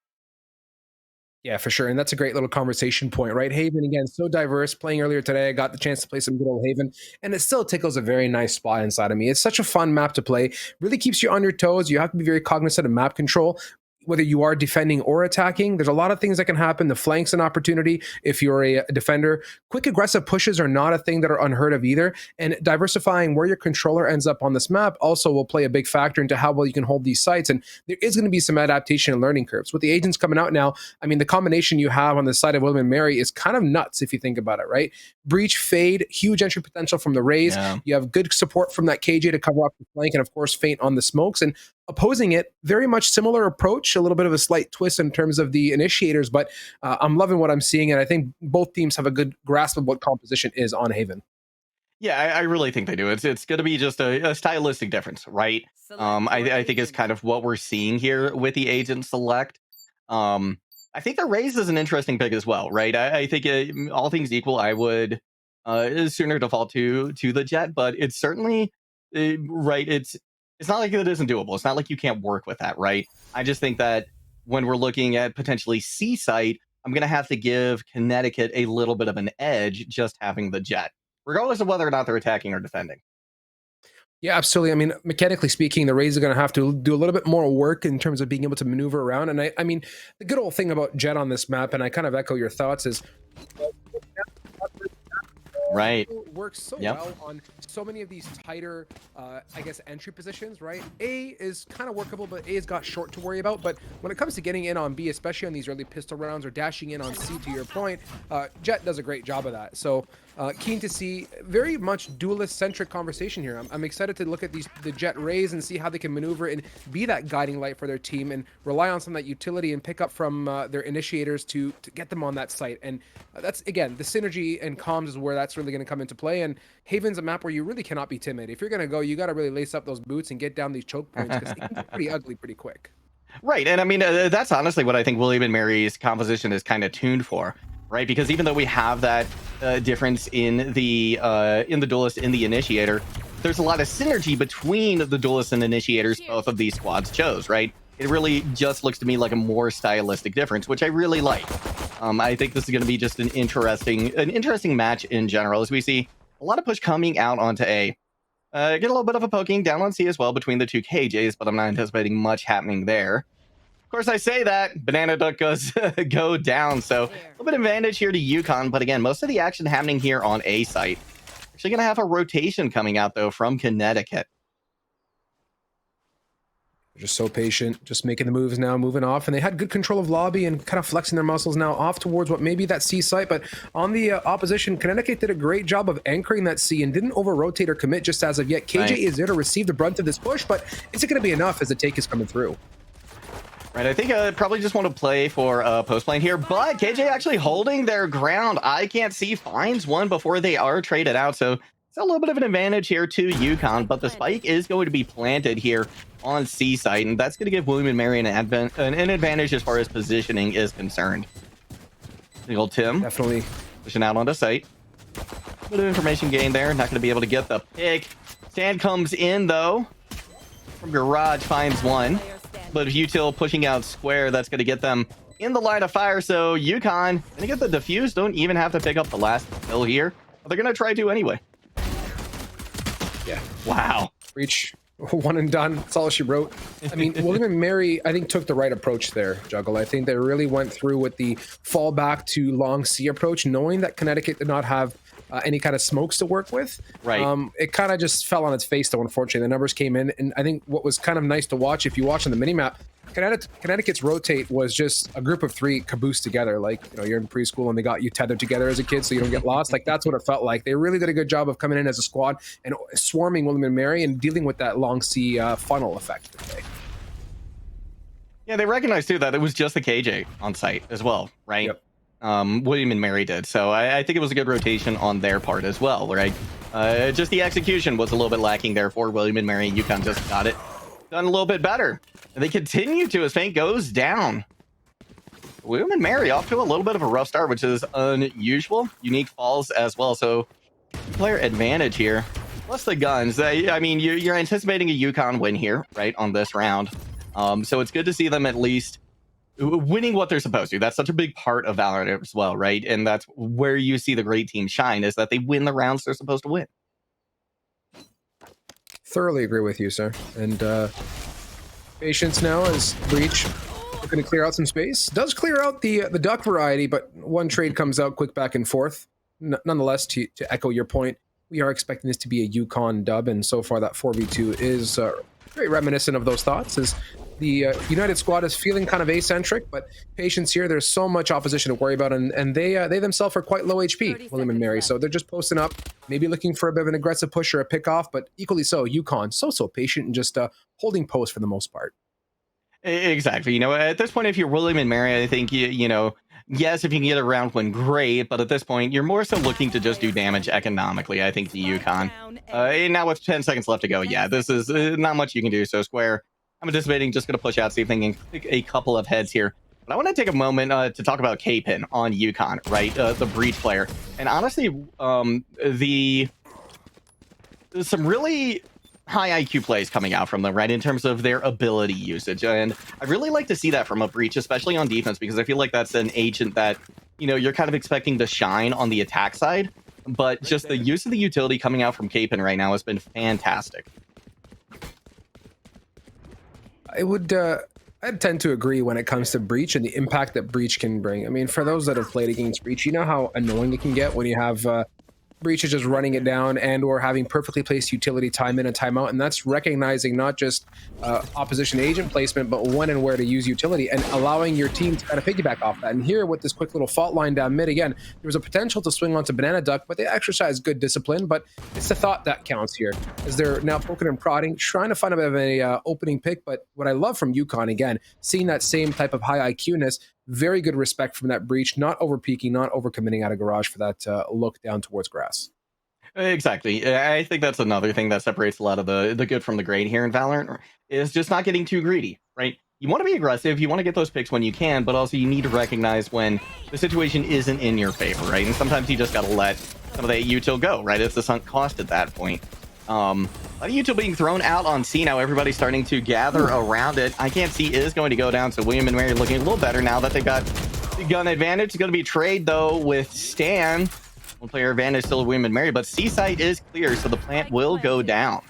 Yeah, for sure. And that's a great little conversation point, right? Haven, again, so diverse. Playing earlier today, I got the chance to play some good old Haven, and it still tickles a very nice spot inside of me. It's such a fun map to play. Really keeps you on your toes. You have to be very cognizant of map control. whether you are defending or attacking, there's a lot of things that can happen. The flank's an opportunity if you're a defender. Quick aggressive pushes are not a thing that are unheard of either. And diversifying where your controller ends up on this map also will play a big factor into how well you can hold these sites. And there is going to be some adaptation and learning curves. With the agents coming out now, I mean, the combination you have on the side of William and Mary is kind of nuts if you think about it, right? Breach, Fade, huge entry potential from the Raze. Yeah. You have good support from that KJ to cover up the flank, and of course, Feint on the smokes. And opposing it, very much similar approach, a little bit of a slight twist in terms of the initiators, but I'm loving what I'm seeing, and I think both teams have a good grasp of what composition is on Haven. Yeah, I really think they do. It's going to be just a stylistic difference, right? I think it's kind of what we're seeing here with the agent select. I think the Raze is an interesting pick as well, right? I think all things equal, I would sooner default to the Jet, but it's certainly right. It's not like it isn't doable. It's not like you can't work with that, right? I just think that when we're looking at potentially C site, I'm going to have to give Connecticut a little bit of an edge just having the Jet, regardless of whether or not they're attacking or defending. Yeah, absolutely. I mean, mechanically speaking, the Rays are going to have to do a little bit more work in terms of being able to maneuver around. And I mean, the good old thing about Jet on this map, and I kind of echo your thoughts, is right. Works so well on so many of these tighter, I guess, entry positions, right? A is kind of workable, but A has got short to worry about. But when it comes to getting in on B, especially on these early pistol rounds or dashing in on C, to your point, Jet does a great job of that. So keen to see very much duelist-centric conversation here. I'm excited to look at the Jet Rays and see how they can maneuver and be that guiding light for their team and rely on some of that utility and pick up from their initiators to get them on that site. And that's, again, the synergy and comms is where that's really going to come into play. And Haven's a map where you really cannot be timid. If you're going to go, you got to really lace up those boots and get down these choke points because it can get pretty ugly pretty quick. Right, and I mean, that's honestly what I think William and Mary's composition is kind of tuned for, right? Because even though we have that difference in the duelist, in the initiator, there's a lot of synergy between the duelist and initiators both of these squads chose, right? It really just looks to me like a more stylistic difference, which I really like. I think this is going to be just an interesting match in general, as we see a lot of push coming out onto A. Get a little bit of a poking down on C as well between the two KJs, but I'm not anticipating much happening there. Of course, I say that, Banana Duck goes go down, so a little bit of advantage here to UConn, but again, most of the action happening here on A site. Actually going to have a rotation coming out, though, from Connecticut. They're just so patient, just making the moves now, moving off, and they had good control of lobby and kind of flexing their muscles now off towards what may be that C site, but on the opposition, Connecticut did a great job of anchoring that C and didn't over-rotate or commit just as of yet. KJ is there to receive the brunt of this push, but is it going to be enough as the take is coming through? Right, I think probably just want to play for post lane here, but KJ actually holding their ground. I can't see finds one before they are traded out, so it's a little bit of an advantage here to UConn, but the spike is going to be planted here on C site, and that's going to give William and Mary an advantage as far as positioning is concerned. The old Tim definitely pushing out onto site. Bit of information gain there, not going to be able to get the pick. Stand comes in though. From Garage finds one, but Util pushing out square, that's going to get them in the line of fire. So UConn going to get the defuse, don't even have to pick up the last kill here. But they're going to try to anyway. Yeah. Wow. Reach. One and done. That's all she wrote. I mean, William and Mary, I think, took the right approach there, Juggle. I think they really went through with the fallback to long C approach, knowing that Connecticut did not have any kind of smokes to work with. Right. It kind of just fell on its face, though, unfortunately. The numbers came in, and I think what was kind of nice to watch, if you watch on the minimap, Connecticut's rotate was just a group of three caboose together. Like, you know, you're in preschool and they got you tethered together as a kid so you don't get lost. Like, that's what it felt like. They really did a good job of coming in as a squad and swarming William and Mary and dealing with that long C funnel effect today. Yeah, they recognized too that it was just the KJ on site as well, right? Yep. William and Mary did. So I think it was a good rotation on their part as well, right? Just the execution was a little bit lacking there for William and Mary. UConn just got it done a little bit better. And they continue to as Feint goes down. William and Mary off to a little bit of a rough start, which is unusual. Unique falls as well. So player advantage here. Plus the guns. I mean, you're anticipating a UConn win here, right, on this round. So it's good to see them at least winning what they're supposed to. That's such a big part of Valorant as well, right? And that's where you see the great teams shine, is that they win the rounds they're supposed to win. Thoroughly agree with you, sir. And patience now as Breach Looking to clear out some space. Does clear out the duck variety, but one trade comes out quick back and forth. Nonetheless, to echo your point, we are expecting this to be a UConn dub, and so far that 4v2 is very reminiscent of those thoughts, as the United squad is feeling kind of eccentric, but patience here. There's so much opposition to worry about, and they themselves are quite low HP, William and Mary, so they're just posting up, maybe looking for a bit of an aggressive push or a pick off, but equally so, UConn, so patient and just holding post for the most part. Exactly. You know, at this point, if you're William and Mary, I think, you know, yes, if you can get a round win, great. But at this point, you're more so looking to just do damage economically, I think, to UConn. And now with 10 seconds left to go, yeah, this is not much you can do. So Square, I'm anticipating just going to push out, see if they can pick a couple of heads here. But I want to take a moment to talk about K-Pin on UConn, right? The Breach player. And honestly, some really high IQ plays coming out from them, right, in terms of their ability usage. And I really like to see that from a Breach, especially on defense, because I feel like that's an agent that, you know, you're kind of expecting to shine on the attack side. But just the use of the utility coming out from K-Pin right now has been fantastic. I'd tend to agree when it comes to Breach and the impact that Breach can bring. I mean, for those that have played against Breach, you know how annoying it can get when you have Breach is just running it down and or having perfectly placed utility time in and time out, and that's recognizing not just opposition agent placement, but when and where to use utility and allowing your team to kind of piggyback off that. And here with this quick little fault line down mid, again, there was a potential to swing onto Banana Duck, but they exercised good discipline. But it's the thought that counts here, as they're now poking and prodding, trying to find a bit of a opening pick. But what I love from UConn, again, seeing that same type of high IQ-ness, very good respect from that Breach, not over peaking, not over committing out of garage for that look down towards grass. Exactly. I think that's another thing that separates a lot of the good from the great here in Valorant, is just not getting too greedy, right? You want to be aggressive, you want to get those picks when you can, but also you need to recognize when the situation isn't in your favor, right? And sometimes you just got to let some of that util go, right? It's the sunk cost at that point. A lot of util being thrown out on C now. Everybody's starting to gather around it. I can't see is going to go down, so William and Mary looking a little better now that they've got the gun advantage. It's going to be trade, though, with Stan. One player advantage still William and Mary, but C site is clear, so the plant will go down.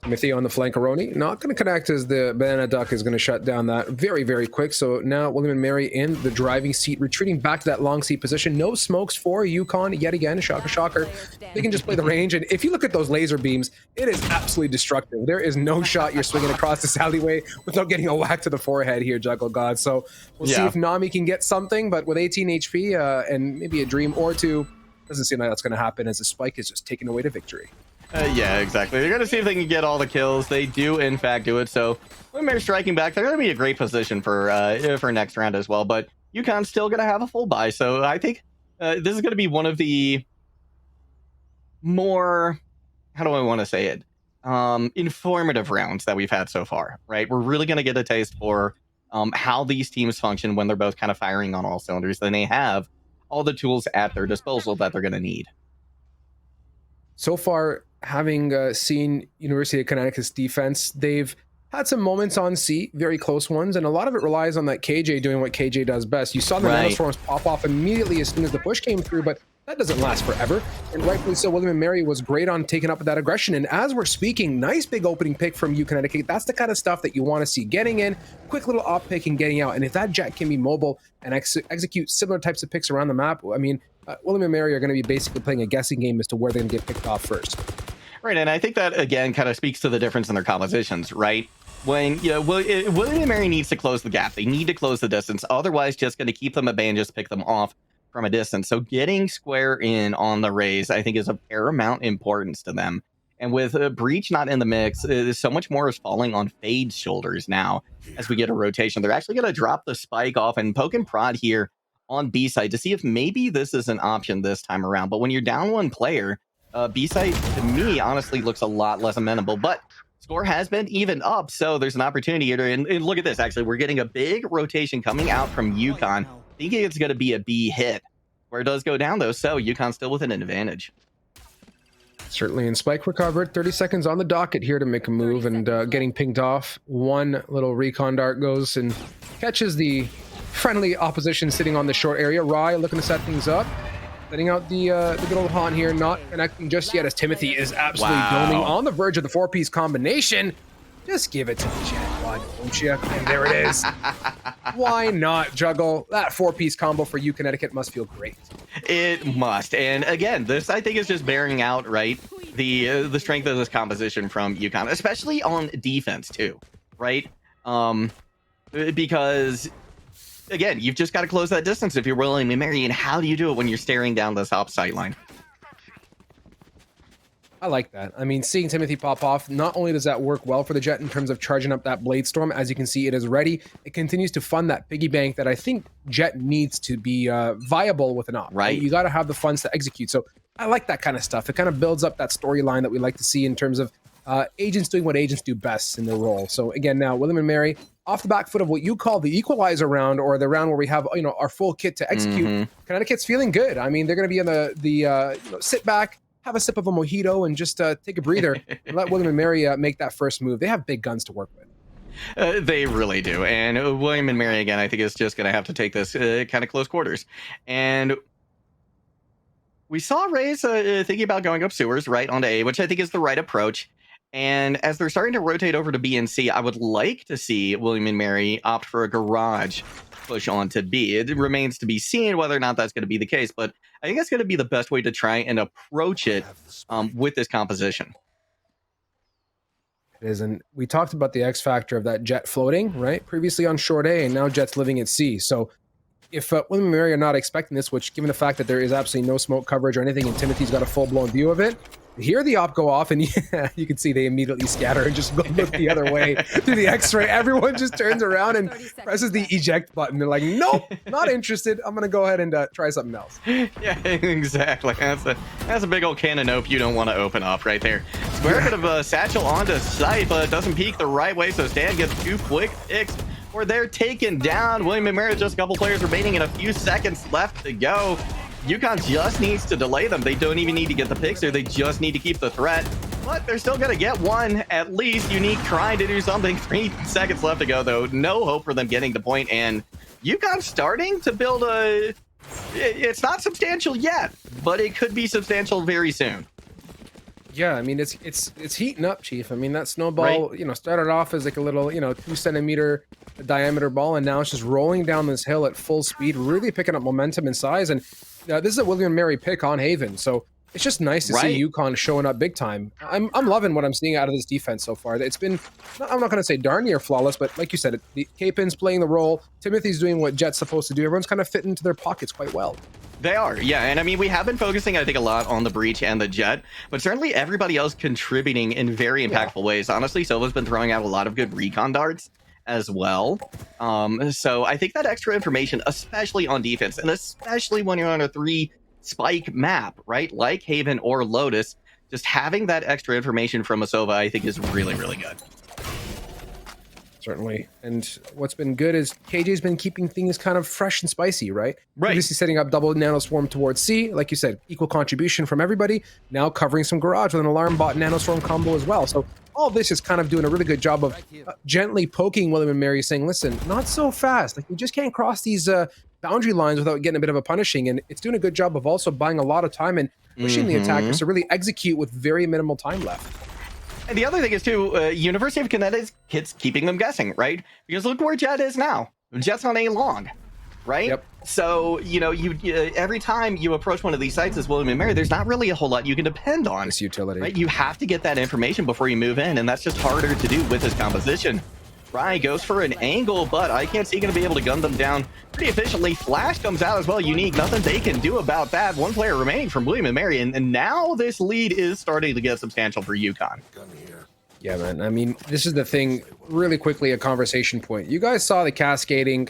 Timothy on the flankeroni, not going to connect, as the Banana Duck is going to shut down that very quick. So now William and Mary in the driving seat, retreating back to that long seat position. No smokes for UConn yet again. Shocker. They can just play the range, and if you look at those laser beams, it is absolutely destructive. There is no shot you're swinging across this alleyway without getting a whack to the forehead here, Juggle God. So we'll see if Nami can get something, but with 18 HP and maybe a dream or two, doesn't seem like that's going to happen, as the spike is just taken away to victory. Yeah, exactly. They're going to see if they can get all the kills. They do, in fact, do it. So when they're striking back, they're going to be a great position for next round as well. But UConn's still going to have a full buy. So I think this is going to be one of the more, how do I want to say it, informative rounds that we've had so far, right? We're really going to get a taste for how these teams function when they're both kind of firing on all cylinders. Then they have all the tools at their disposal that they're going to need. So far, having seen University of Connecticut's defense, they've had some moments on C, very close ones, and a lot of it relies on that KJ doing what KJ does best. You saw the nanostorms pop off immediately as soon as the push came through, but that doesn't last forever. And rightfully so, William and Mary was great on taking up that aggression. And as we're speaking, nice big opening pick from U Connecticut. That's the kind of stuff that you want to see. Getting in, quick little op pick and getting out. And if that Jet can be mobile and execute similar types of picks around the map, I mean, William and Mary are going to be basically playing a guessing game as to where they're going to get picked off first. Right, and I think that, again, kind of speaks to the difference in their compositions, right? When, you know, William and Mary needs to close the gap. They need to close the distance. Otherwise, just going to keep them at bay and just pick them off from a distance. So getting Square in on the raise, I think, is of paramount importance to them. And with Breach not in the mix, so much more is falling on Fade's shoulders now as we get a rotation. They're actually going to drop the spike off and poke and prod here on B side to see if maybe this is an option this time around. But when you're down one player, B side to me honestly looks a lot less amenable. But score has been even up, so there's an opportunity here. And look at this, actually, we're getting a big rotation coming out from UConn. Thinking it's going to be a B hit. Where it does go down, though, so UConn's still with an advantage. Certainly, and Spike recovered. 30 seconds on the docket here to make a move, and getting pinged off. One little recon dart goes and catches the friendly opposition sitting on the short area. Rye looking to set things up. Setting out the good old Han here, not connecting just yet, as Timothy is absolutely doming on the verge of the four-piece combination. Just give it to the Jet. won't you? And there it is. Why not juggle? That 4-piece combo for you, Connecticut, must feel great. It must. And again, this I think is just bearing out, right, the strength of this composition from UConn, especially on defense too, right? Because again, you've just got to close that distance if you're William and Mary. And how do you do it when you're staring down this top sight line? I like that. I mean, seeing Timothy pop off, not only does that work well for the Jet in terms of charging up that Blade Storm, as you can see, it is ready. It continues to fund that piggy bank that I think Jet needs to be viable with an op. Right. You got to have the funds to execute. So I like that kind of stuff. It kind of builds up that storyline that we like to see in terms of agents doing what agents do best in their role. So again, now William and Mary off the back foot of what you call the equalizer round, or the round where we have our full kit to execute. Connecticut's feeling good. I mean, they're going to be in the sit back, have a sip of a mojito, and just take a breather and let William and Mary make that first move. They have big guns to work with. They really do. And William and Mary, again, I think is just going to have to take this kind of close quarters. And we saw Rays thinking about going up sewers right onto A, which I think is the right approach. And as they're starting to rotate over to B and C, I would like to see William and Mary opt for a garage push on to B. It remains to be seen whether or not that's going to be the case, but I think that's going to be the best way to try and approach it with this composition. It is, and we talked about the X factor of that Jet floating, right? Previously on short A, and now Jet's living at C. So if William and Mary are not expecting this, which given the fact that there is absolutely no smoke coverage or anything, and Timothy's got a full-blown view of it, here the op go off, and yeah, you can see they immediately scatter and just look the other way through the X-ray. Everyone just turns around and presses the eject button. They're like, nope, not interested. I'm going to go ahead and try something else. Yeah, exactly. That's a big old can of nope you don't want to open up right there. Square bit of a satchel onto sight, but it doesn't peek the right way, so Stan gets 2 quick picks where they're taken down. William and Mary, just a couple players remaining and a few seconds left to go. UConn just needs to delay them. They don't even need to get the picks here. They just need to keep the threat. But they're still going to get one, at least. Unique trying to do something. 3 seconds left to go, though. No hope for them getting the point. And UConn starting to build a... It's not substantial yet, but it could be substantial very soon. Yeah, I mean, it's heating up, Chief. I mean, that snowball, right. Started off as like a little, 2-centimeter diameter ball, and now it's just rolling down this hill at full speed, really picking up momentum and size. And this is a William and Mary pick on Haven, so it's just nice to see UConn showing up big time. I'm loving what I'm seeing out of this defense so far. It's been, I'm not going to say darn near flawless, but like you said, the K-Pin's playing the role. Timothy's doing what Jet's supposed to do. Everyone's kind of fitting into their pockets quite well. They are, yeah. And I mean, we have been focusing, I think, a lot on the Breach and the Jet, but certainly everybody else contributing in very impactful ways. Honestly, Silva's been throwing out a lot of good recon darts as well. So I think that extra information, especially on defense, and especially when you're on a 3-spike map, right? Like Haven or Lotus, just having that extra information from Asova, I think, is really, really good. Certainly. And what's been good is KJ's been keeping things kind of fresh and spicy, right? Previously setting up double nanoswarm towards C, like you said, equal contribution from everybody. Now covering some garage with an alarm bot nanoswarm combo as well. So all this is kind of doing a really good job of gently poking William and Mary, saying, listen, not so fast. Like, we just can't cross these boundary lines without getting a bit of a punishing. And it's doing a good job of also buying a lot of time and pushing the attackers to really execute with very minimal time left. And the other thing is, too, University of Connecticut's keeping them guessing, right? Because look where Jet is now. Jet's on A long, right? Yep. So, every time you approach one of these sites as William and Mary, there's not really a whole lot you can depend on. This utility. Right? You have to get that information before you move in, and that's just harder to do with this composition. Rye goes for an angle, but I can't see going to be able to gun them down pretty efficiently. Flash comes out as well. Unique. Nothing they can do about that. One player remaining from William and Mary, and now this lead is starting to get substantial for UConn. Yeah, man. I mean, this is the thing, really quickly, a conversation point. You guys saw the cascading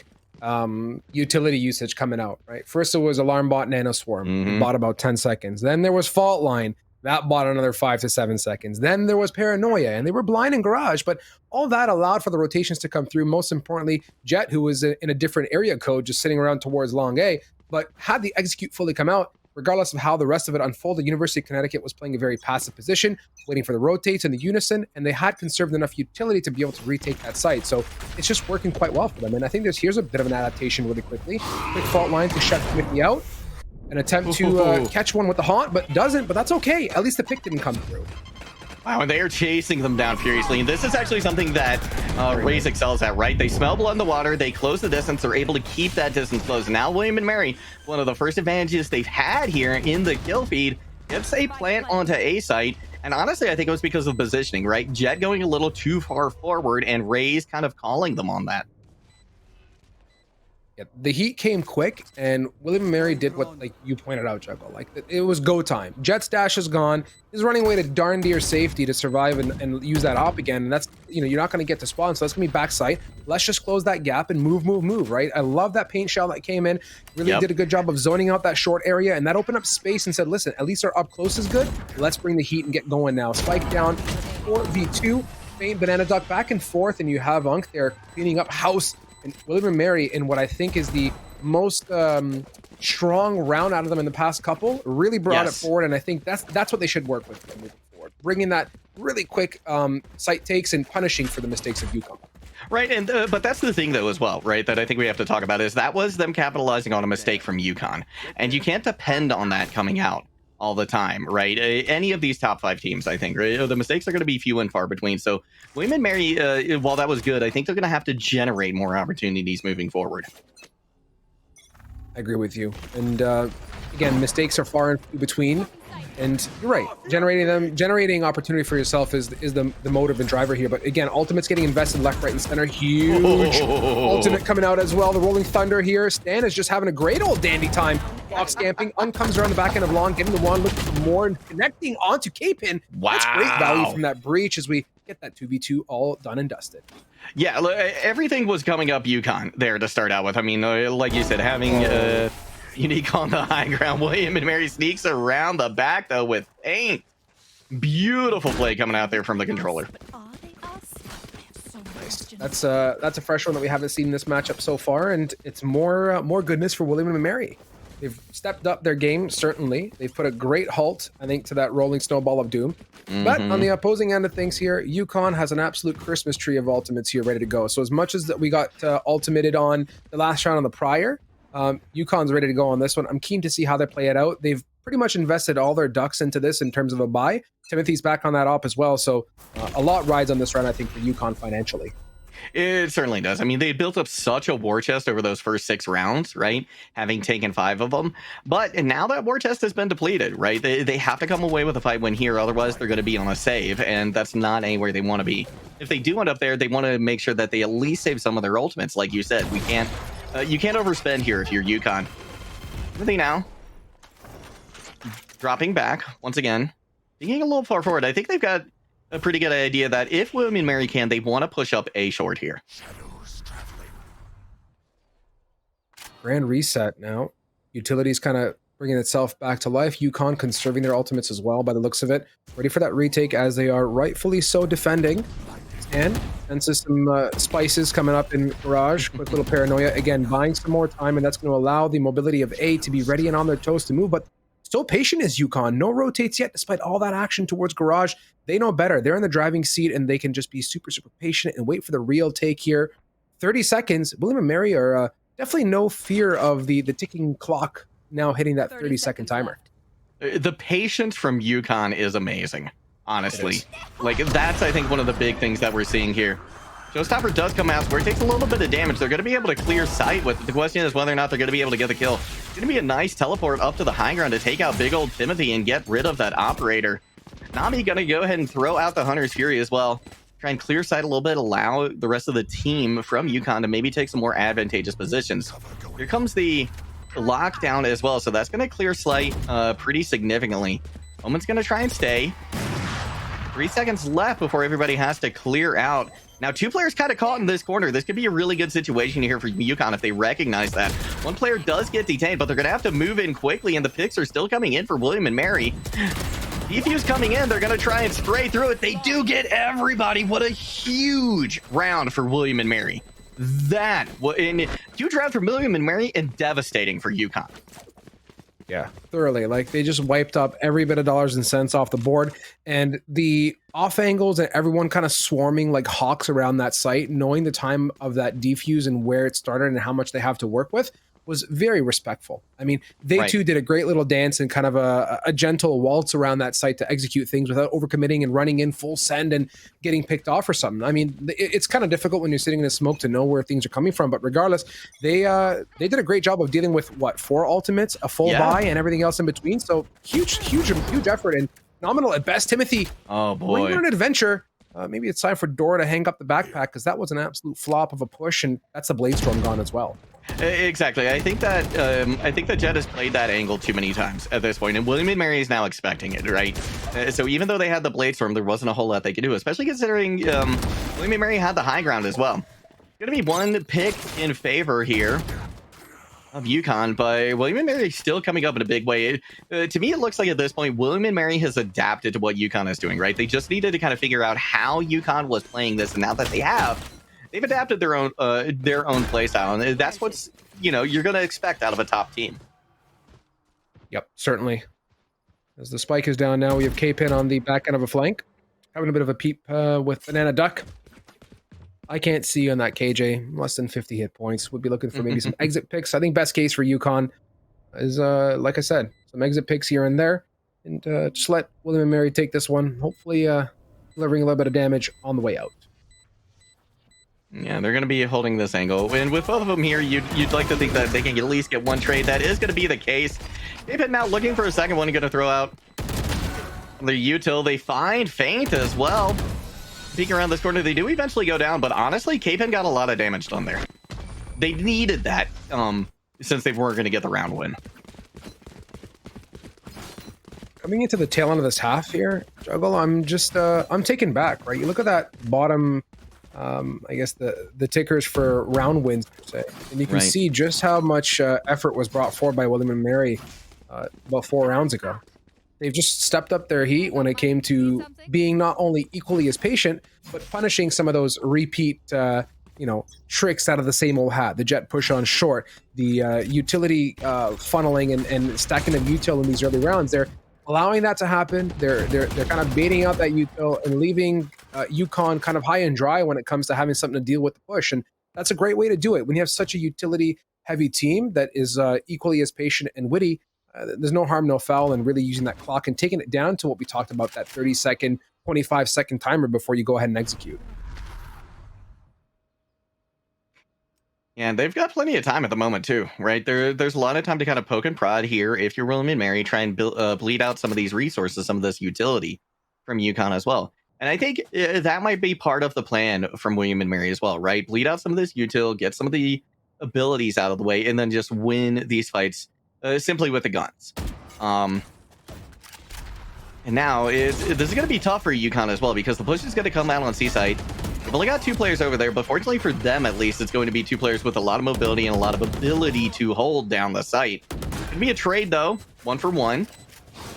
utility usage coming out, right? First, it was Alarm Bot Nanoswarm, bought about 10 seconds. Then there was Fault Line. That bought another 5 to 7 seconds. Then there was Paranoia, and they were blind in Garage, but all that allowed for the rotations to come through. Most importantly, Jet, who was in a different area code, just sitting around towards Long A, but had the execute fully come out, regardless of how the rest of it unfolded. University of Connecticut was playing a very passive position, waiting for the rotates and the unison, and they had conserved enough utility to be able to retake that site. So it's just working quite well for them. And I think here's a bit of an adaptation really quickly. Quick Fault Line to shut Timothy out. An attempt to catch one with the haunt, but doesn't, but that's okay. At least the pick didn't come through. Wow, and they are chasing them down furiously. And this is actually something that Raze excels at, right? They smell blood in the water, they close the distance, they're able to keep that distance closed. Now, William and Mary, one of the first advantages they've had here in the kill feed, gets a plant onto A site. And honestly, I think it was because of positioning, right? Jet going a little too far forward and Raze kind of calling them on that. Yeah, the heat came quick, and William and Mary did what, like you pointed out, Juggle. Like, it was go time. Jet's dash is gone. He's running away to darn near safety to survive and use that op again. And that's, you're not going to get to spawn, so that's going to be backside. Let's just close that gap and move, right? I love that paint shell that came in. Really did a good job of zoning out that short area, and that opened up space and said, listen, at least our up close is good. Let's bring the heat and get going now. Spike down, 4v2. Faint banana duck back and forth, and you have Unk there cleaning up house. And William and Mary, in what I think is the most strong round out of them in the past couple, really brought it forward, and I think that's what they should work with moving forward. Bringing that really quick site takes and punishing for the mistakes of UConn. Right, and but that's the thing, though, as well, right, that I think we have to talk about is that was them capitalizing on a mistake from UConn, and you can't depend on that coming out all the time, right? Any of these top 5 teams, I think, right? The mistakes are going to be few and far between. So William and Mary, while that was good, I think they're going to have to generate more opportunities moving forward. I agree with you. And again, mistakes are far and between. And you're right, generating opportunity for yourself is the motive and driver here. But again, ultimate's getting invested left, right, and center. Huge ultimate coming out as well. The Rolling Thunder here. Stan is just having a great old dandy time. Block stamping. Comes around the back end of Long, getting the wand, looking for more, and connecting onto K-Pin. Wow. That's great value from that breach as we get that 2v2 all done and dusted. Yeah, everything was coming up UConn there to start out with. I mean, like you said, having Unique on the high ground. William and Mary sneaks around the back, though, with paint. Beautiful play coming out there from the controller. Nice. That's a fresh one that we haven't seen in this matchup so far, and it's more goodness for William and Mary. They've stepped up their game, certainly. They've put a great halt, I think, to that rolling snowball of doom. But on the opposing end of things here, UConn has an absolute Christmas tree of ultimates here ready to go. So as much as that we got ultimated on the last round on the prior, UConn's ready to go on this one. I'm keen to see how they play it out. They've pretty much invested all their ducks into this in terms of a buy. Timothy's back on that op as well, so a lot rides on this round, I think, for UConn financially. It certainly does. I mean, they built up such a war chest over those first 6 rounds, right? Having taken 5 of them. But now that war chest has been depleted, right? They have to come away with a 5 win here. Otherwise, they're going to be on a save, and that's not anywhere they want to be. If they do end up there, they want to make sure that they at least save some of their ultimates. Like you said, you can't overspend here if you're UConn. Really now. Dropping back once again. Being a little far forward. I think they've got a pretty good idea that if William and Mary can, they want to push up A short here. Grand reset now. Utilities kind of bringing itself back to life. UConn conserving their ultimates as well by the looks of it. Ready for that retake as they are rightfully so defending. And senses some spices coming up in garage. Quick little paranoia. Again, buying some more time, and that's going to allow the mobility of A to be ready and on their toes to move. But still patient is UConn. No rotates yet, despite all that action towards garage. They know better. They're in the driving seat, and they can just be super, super patient and wait for the real take here. 30 seconds. William and Mary are definitely no fear of the ticking clock now hitting that 30-second timer. The patience from UConn is amazing, honestly. Like, that's, I think, one of the big things that we're seeing here. Showstopper does come out where it takes a little bit of damage. They're going to be able to clear sight with it. The question is whether or not they're going to be able to get the kill. It's going to be a nice teleport up to the high ground to take out big old Timothy and get rid of that operator. Nami going to go ahead and throw out the Hunter's Fury as well. Try and clear sight a little bit, allow the rest of the team from UConn to maybe take some more advantageous positions. Here comes the lockdown as well, so that's going to clear sight pretty significantly. Omen's going to try and stay. 3 seconds left before everybody has to clear out. Now, 2 players kind of caught in this corner. This could be a really good situation here for UConn if they recognize that. 1 player does get detained, but they're going to have to move in quickly, and the picks are still coming in for William and Mary. Defuse coming in. They're going to try and spray through it. They do get everybody. What a huge round for William and Mary. That was a huge round for William and Mary and devastating for UConn. Yeah, thoroughly. Like, they just wiped up every bit of dollars and cents off the board, and the off angles and everyone kind of swarming like hawks around that site, knowing the time of that defuse and where it started and how much they have to work with, was very respectful. I mean, they too did a great little dance and kind of a gentle waltz around that site to execute things without overcommitting and running in full send and getting picked off or something. I mean, it's kind of difficult when you're sitting in the smoke to know where things are coming from, but regardless, they did a great job of dealing with what, 4 ultimates, a full buy, and everything else in between. So huge effort and phenomenal at best. Timothy, oh boy, when you're on an adventure, maybe it's time for Dora to hang up the backpack, because that was an absolute flop of a push, and that's a Blade Storm gone as well. Exactly. I think that Jet has played that angle too many times at this point, and William & Mary is now expecting it, right? So even though they had the Blade Storm, there wasn't a whole lot they could do, especially considering William & Mary had the high ground as well. Going to be one pick in favor here of UConn, but William & Mary is still coming up in a big way. To me, it looks like at this point, William & Mary has adapted to what UConn is doing, right? They just needed to kind of figure out how UConn was playing this, and now that they have, they've adapted their own play style, and that's what's, you're going to expect out of a top team. Yep, certainly. As the spike is down now, we have K-Pin on the back end of a flank, having a bit of a peep with Banana Duck. I can't see you on that KJ. Less than 50 hit points. Would be looking for maybe some exit picks. I think best case for UConn is, like I said, some exit picks here and there. And just let William & Mary take this one. Hopefully delivering a little bit of damage on the way out. Yeah, they're going to be holding this angle. And with both of them here, you'd like to think that they can at least get one trade. That is going to be the case. They've now looking for a second one. Going to throw out the util. They find Feint as well. Peeking around this corner, they do eventually go down, but honestly, K-Pin got a lot of damage done there. They needed that, since they weren't going to get the round win. Coming into the tail end of this half here, Juggle, I'm just, I'm taken back, right? You look at that bottom, I guess the tickers for round wins, per se, and you can see just how much effort was brought forward by William & Mary about 4 rounds ago. They've just stepped up their heat when it came to being not only equally as patient, but punishing some of those repeat, tricks out of the same old hat. The Jet push on short, the utility funneling and stacking of util in these early rounds. They're allowing that to happen. They're kind of baiting out that util and leaving UConn kind of high and dry when it comes to having something to deal with the push. And that's a great way to do it. When you have such a utility-heavy team that is equally as patient and witty, there's no harm, no foul, and really using that clock and taking it down to what we talked about, that 30-second, 25-second timer before you go ahead and execute. Yeah, and they've got plenty of time at the moment, too, right? There's a lot of time to kind of poke and prod here. If you're William & Mary, try and bleed out some of these resources, some of this utility from UConn as well. And I think that might be part of the plan from William & Mary as well, right? Bleed out some of this util, get some of the abilities out of the way, and then just win these fights simply with the guns. And now, this is going to be tough for UConn as well, because the push is going to come out on C-site. We've only got 2 players over there, but fortunately for them, at least, it's going to be 2 players with a lot of mobility and a lot of ability to hold down the site. Could be a trade, though. 1 for 1.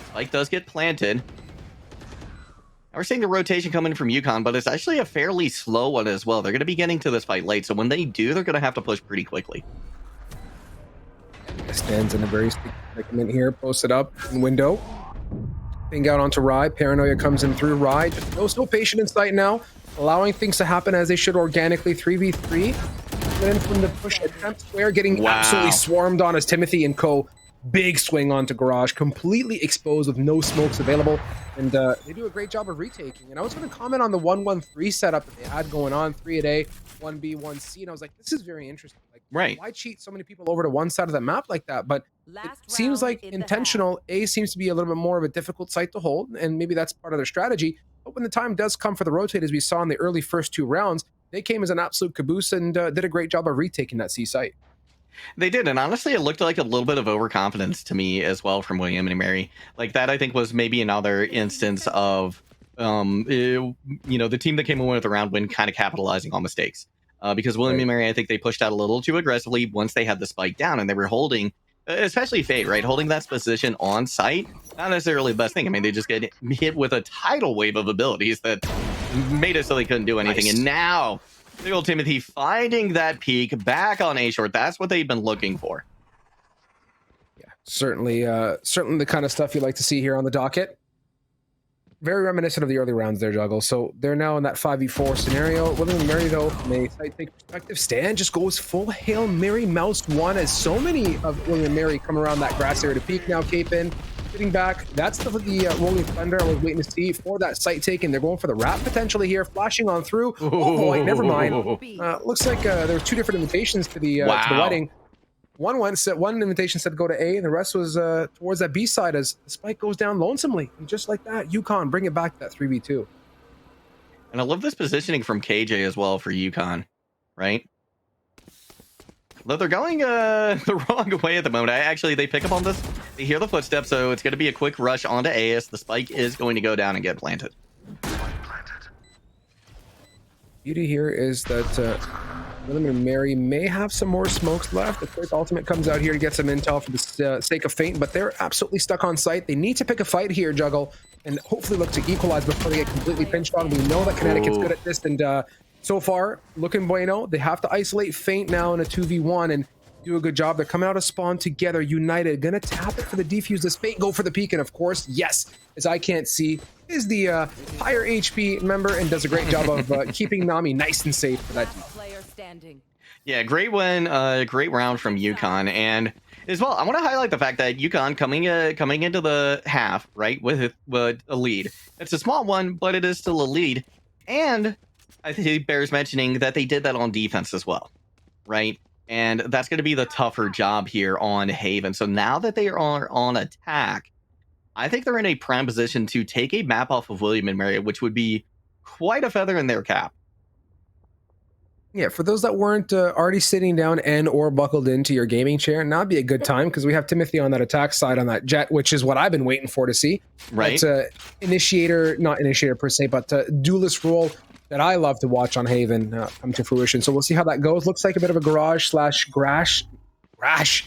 Spike does get planted. Now we're seeing the rotation coming from UConn, but it's actually a fairly slow one as well. They're going to be getting to this fight late, so when they do, they're going to have to push pretty quickly. Stands in a very sticky predicament here, posted up in window. Ping out onto Rye. Paranoia comes in through Rye. Just so patient in sight now, allowing things to happen as they should organically. 3v3. Then from the push attempt, Square getting absolutely swarmed on as Timothy and co. Big swing onto Garage, completely exposed with no smokes available. And they do a great job of retaking. And I was going to comment on the 1-1-3 setup that they had going on, 3 at A, 1B, 1C. And I was like, this is very interesting. Like, why cheat so many people over to one side of the map like that? But it seems like intentional. A seems to be a little bit more of a difficult site to hold, and maybe that's part of their strategy. But when the time does come for the rotate, as we saw in the early first 2 rounds, they came as an absolute caboose and did a great job of retaking that C site. They did, and honestly, it looked like a little bit of overconfidence to me as well from William & Mary. Like, that, I think, was maybe another instance of, the team that came away with the round win kind of capitalizing on mistakes. Because William & Mary, I think they pushed out a little too aggressively once they had the spike down, and they were holding, especially Fate, right? Holding that position on site, not necessarily the best thing. I mean, they just get hit with a tidal wave of abilities that made it so they couldn't do anything. And now, big old Timothy finding that peak back on A short. That's what they've been looking for. Yeah, certainly the kind of stuff you like to see here on the docket. very reminiscent of the early rounds there, Juggle. So they're now in that 5v4 scenario. William and Mary, though, may take perspective. Stan just goes full Hail Mary Mouse 1 as so many of William and Mary come around that grass area to peek. Now Cape-In sitting back. That's the Rolling Thunder I was waiting to see for that site taken. They're going for the wrap potentially here, flashing on through. Oh boy, never mind. Looks like there were two different invitations to the wedding. One invitation said go to A, and the rest was towards that B side as the spike goes down lonesomely. And just like that, UConn bring it back to that 3v2. And I love this positioning from KJ as well for UConn, right? Though they're going the wrong way at the moment. They pick up on this. They hear the footsteps, so it's going to be a quick rush onto A as the spike is going to go down and get planted. Beauty here is that William and Mary may have some more smokes left. The quick ultimate comes out here to get some intel for the sake of feint, but they're absolutely stuck on site. They need to pick a fight here, Juggle, and hopefully look to equalize before they get completely pinched on. We know that Connecticut's good at this, and so far, looking bueno. They have to isolate feint now in a 2v1 and do a good job. They're coming out of spawn together, united. Gonna tap it for the defuse. This feint go for the peek, and of course, yes, as I can't see, is the higher HP member and does a great job of keeping Nami nice and safe for that. Yeah, great win, great round from UConn, and as well, I want to highlight the fact that UConn coming into the half right with a lead. It's a small one, but it is still a lead, and I think it bears mentioning that they did that on defense as well, right? And that's going to be the tougher job here on Haven. So now that they are on attack, I think they're in a prime position to take a map off of William and Mary, which would be quite a feather in their cap. Yeah, for those that weren't already sitting down and or buckled into your gaming chair, now would be a good time because we have Timothy on that attack side on that jet, which is what I've been waiting for to see. Right. It's not initiator per se, but duelist role that I love to watch on Haven come to fruition. So we'll see how that goes. Looks like a bit of a garage slash crash slash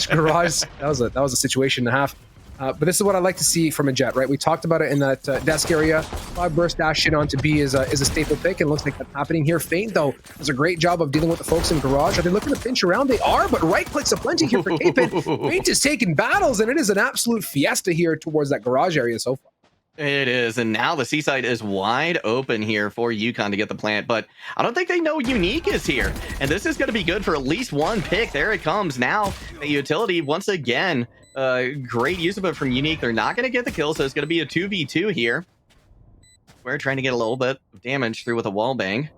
garage. That was a situation and a half. But this is what I like to see from a jet, right? We talked about it in that desk area. 5 burst dash in onto B is a staple pick, and looks like that's happening here. Feint, though, does a great job of dealing with the folks in garage. Are they looking to pinch around? They are, but right clicks aplenty here for Cape-In. Feint is taking battles, and it is an absolute fiesta here towards that garage area so far. It is, and now the seaside is wide open here for UConn to get the plant, but I don't think they know Unique is here, and this is going to be good for at least one pick. There it comes now. The utility, once again, great use of it from Unique. They're not going to get the kill, so it's going to be a 2v2 here. We're trying to get a little bit of damage through with a wall bang.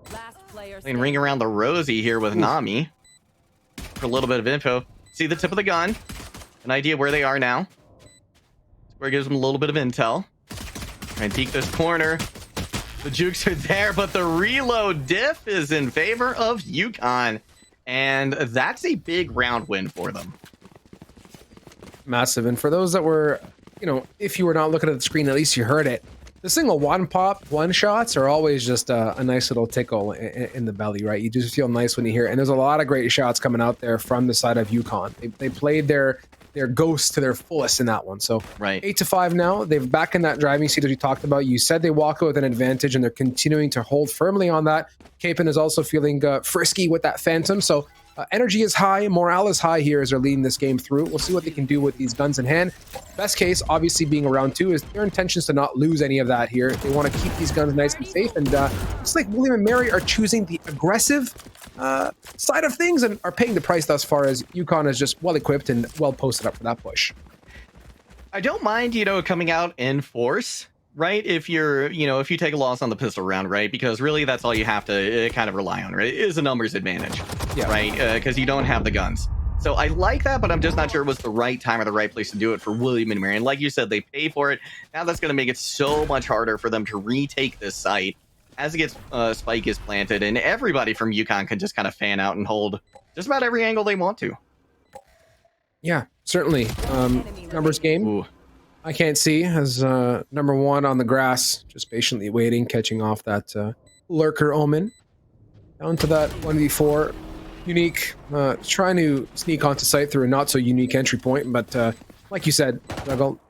Playing ring around the rosy here with Nami for a little bit of info. See the tip of the gun, an idea where they are now. Where it gives them a little bit of intel. And peek this corner. The jukes are there, but the reload diff is in favor of UConn. And that's a big round win for them. Massive. And for those that were, if you were not looking at the screen, at least you heard it. The single one pop, one shots are always just a nice little tickle in the belly, right? You just feel nice when you hear it. And there's a lot of great shots coming out there from the side of UConn. They played their ghost to their fullest in that one. So right. 8-5 now. They're back in that driving seat as we talked about. You said they walk out with an advantage, and they're continuing to hold firmly on that. Cape-In is also feeling frisky with that Phantom. So energy is high, morale is high here as they're leading this game through. We'll see what they can do with these guns in hand. Best case, obviously, being a round 2 is their intentions to not lose any of that here. They want to keep these guns nice and safe. And looks like William and Mary are choosing the aggressive side of things and are paying the price thus far, as UConn is just well equipped and well posted up for that push. I don't mind, coming out in force, right? If you take a loss on the pistol round, right? Because really that's all you have to kind of rely on, right? It is a numbers advantage, right? Because you don't have the guns. So I like that, but I'm just not sure it was the right time or the right place to do it for William and Mary. And like you said, they pay for it. Now that's going to make it so much harder for them to retake this site as it gets spike is planted, and everybody from UConn can just kind of fan out and hold just about every angle they want to. Yeah, certainly. Numbers game. Ooh. I can't see as number 1 on the grass, just patiently waiting, catching off that lurker omen. Down to that 1v4. Unique, trying to sneak onto site through a not so unique entry point, but like you said,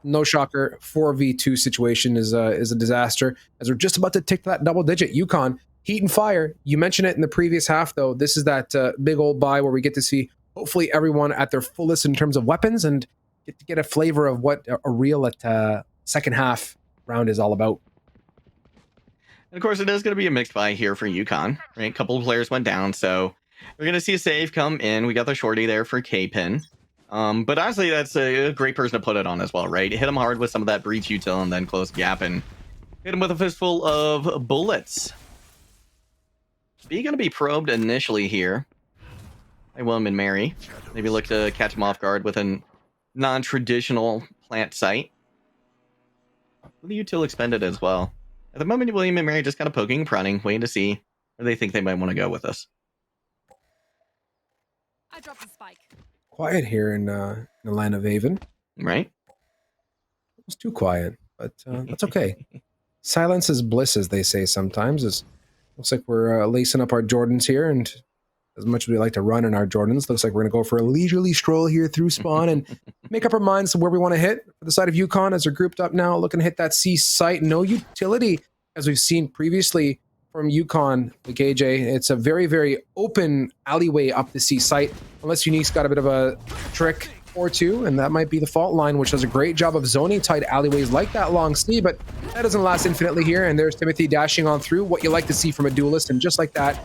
no shocker, 4v2 situation is a disaster as we're just about to tick that double digit. UConn, heat and fire. You mentioned it in the previous half, though. This is that big old buy where we get to see hopefully everyone at their fullest in terms of weapons and get to get a flavor of what a real second half round is all about. And of course, it is going to be a mixed buy here for UConn, right? A couple of players went down, so we're going to see a save come in. We got the shorty there for K-Pin. But honestly, that's a great person to put it on as well, right? Hit him hard with some of that breach util and then close gap and hit him with a fistful of bullets. Be going to be probed initially here by William and Mary. Maybe look to catch him off guard with a non-traditional plant site. The util expended as well. At the moment, William and Mary just kind of poking and prodding, waiting to see where they think they might want to go with us. I dropped the spike. Quiet here in the land of Avon. Right? It's too quiet, but that's okay. Silence is bliss, as they say sometimes. Looks like we're lacing up our Jordans here, and as much as we like to run in our Jordans, looks like we're going to go for a leisurely stroll here through spawn and make up our minds to where we want to hit. For the side of UConn, as they're grouped up now, looking to hit that C site. No utility, as we've seen previously from UConn, the KJ. It's a very, very open alleyway up the C site, unless Unique's got a bit of a trick or two, and that might be the fault line, which does a great job of zoning tight alleyways like that long C, but that doesn't last infinitely here, and there's Timothy dashing on through, what you like to see from a duelist, and just like that,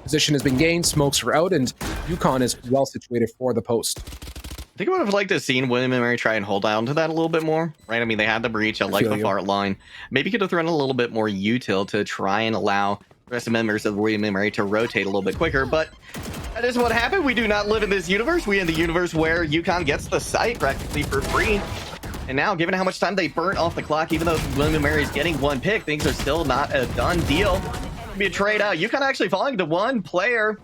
position has been gained, smokes are out, and UConn is well situated for the post. I think I would have liked to have seen William and Mary try and hold on to that a little bit more, right? I mean, they had the breach, I like the far line. Maybe could have thrown a little bit more util to try and allow the rest of members of William and Mary to rotate a little bit quicker, but that is what happened. We do not live in this universe. We in the universe where UConn gets the site practically for free. And now, given how much time they burnt off the clock, even though William and Mary is getting one pick, things are still not a done deal. It'll be a trade out. UConn actually falling to one player.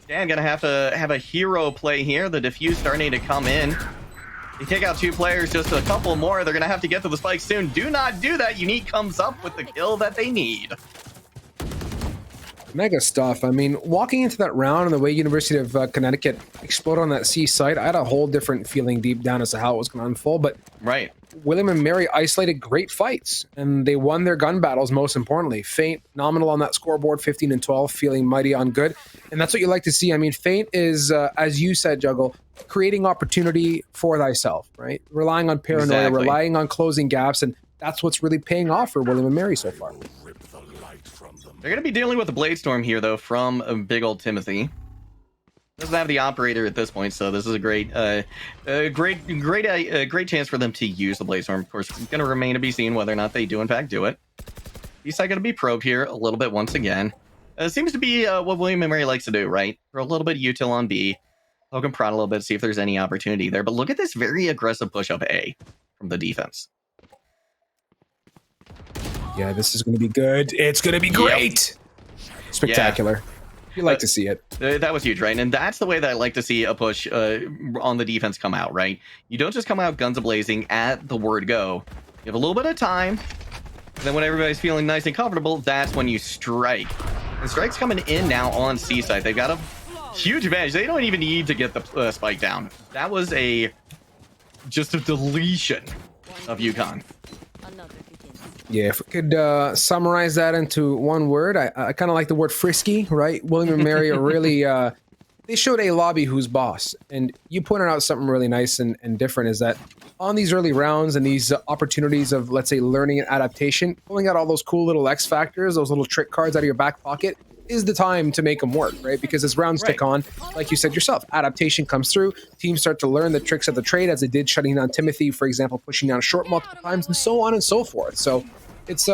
Stan gonna have to have a hero play here. The defuse starting to come in. They take out two players, just a couple more. They're gonna have to get to the spike soon. Do not do that. Unique comes up with the kill that they need. Mega stuff. I mean, walking into that round and the way University of Connecticut exploded on that C site, I had a whole different feeling deep down as to how it was going to unfold. But right, William and Mary isolated great fights, and they won their gun battles, most importantly. Feint, nominal on that scoreboard, 15 and 12, feeling mighty on good. And that's what you like to see. I mean, Feint is, as you said, Juggle, creating opportunity for thyself, right? Relying on paranoia, relying on closing gaps, and that's what's really paying off for William and Mary so far. They're going to be dealing with the Blade Storm here, though, from big old Timothy. Doesn't have the operator at this point, so this is a great chance for them to use the Blade Storm. Of course, it's going to remain to be seen whether or not they do, in fact, do it. He's going to be probed here a little bit once again. It seems to be what William and Mary likes to do, right? Throw a little bit of util on B, poke and prod a little bit, see if there's any opportunity there. But look at this very aggressive push up A from the defense. Yeah, this is going to be good. It's going to be great. Spectacular. Yeah. You like to see it. That was huge, right? And that's the way that I like to see a push on the defense come out, right? You don't just come out guns a-blazing at the word go. You have a little bit of time. And then when everybody's feeling nice and comfortable, that's when you strike. And strike's coming in now on C side. They've got a huge advantage. They don't even need to get the spike down. That was just a deletion of UConn. Yeah, if we could summarize that into one word, I kind of like the word frisky, right? William and Mary are really, they showed a lobby who's boss. And you pointed out something really nice and different is that on these early rounds and these opportunities of, let's say, learning and adaptation, pulling out all those cool little X factors, those little trick cards out of your back pocket, is the time to make them work, right? Because as rounds tick on, like you said yourself, adaptation comes through, teams start to learn the tricks of the trade, as they did shutting down Timothy, for example, pushing down short multiple times, and so on and so forth. So it's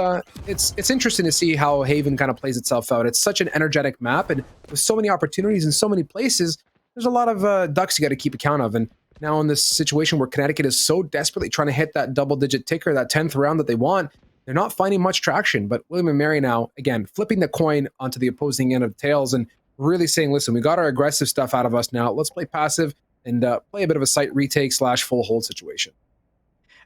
interesting to see how Haven kind of plays itself out. It's such an energetic map, and with so many opportunities in so many places, there's a lot of ducks you got to keep account of. And now in this situation where Connecticut is so desperately trying to hit that double-digit ticker, that 10th round that they want, they're not finding much traction. But William and Mary now, again, flipping the coin onto the opposing end of tails and really saying, listen, we got our aggressive stuff out of us now. Let's play passive and play a bit of a site retake / full hold situation.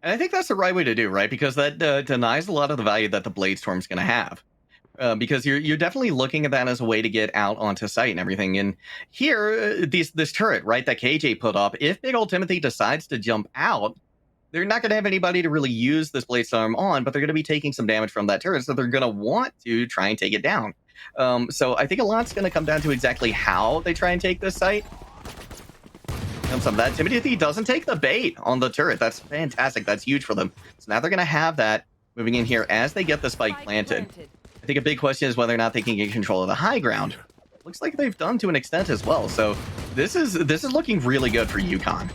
And I think that's the right way to do, right? Because that denies a lot of the value that the Blade Storm's going to have. Because you're definitely looking at that as a way to get out onto site and everything. And here, this turret, right, that KJ put up, if big old Timothy decides to jump out, they're not going to have anybody to really use this Blade Storm on, but they're going to be taking some damage from that turret, so they're going to want to try and take it down. So I think a lot's going to come down to exactly how they try and take this site. Some of that. Timothy doesn't take the bait on the turret. That's fantastic. That's huge for them. So now they're going to have that moving in here as they get the spike planted. I think a big question is whether or not they can get control of the high ground. Looks like they've done to an extent as well. So this is looking really good for UConn.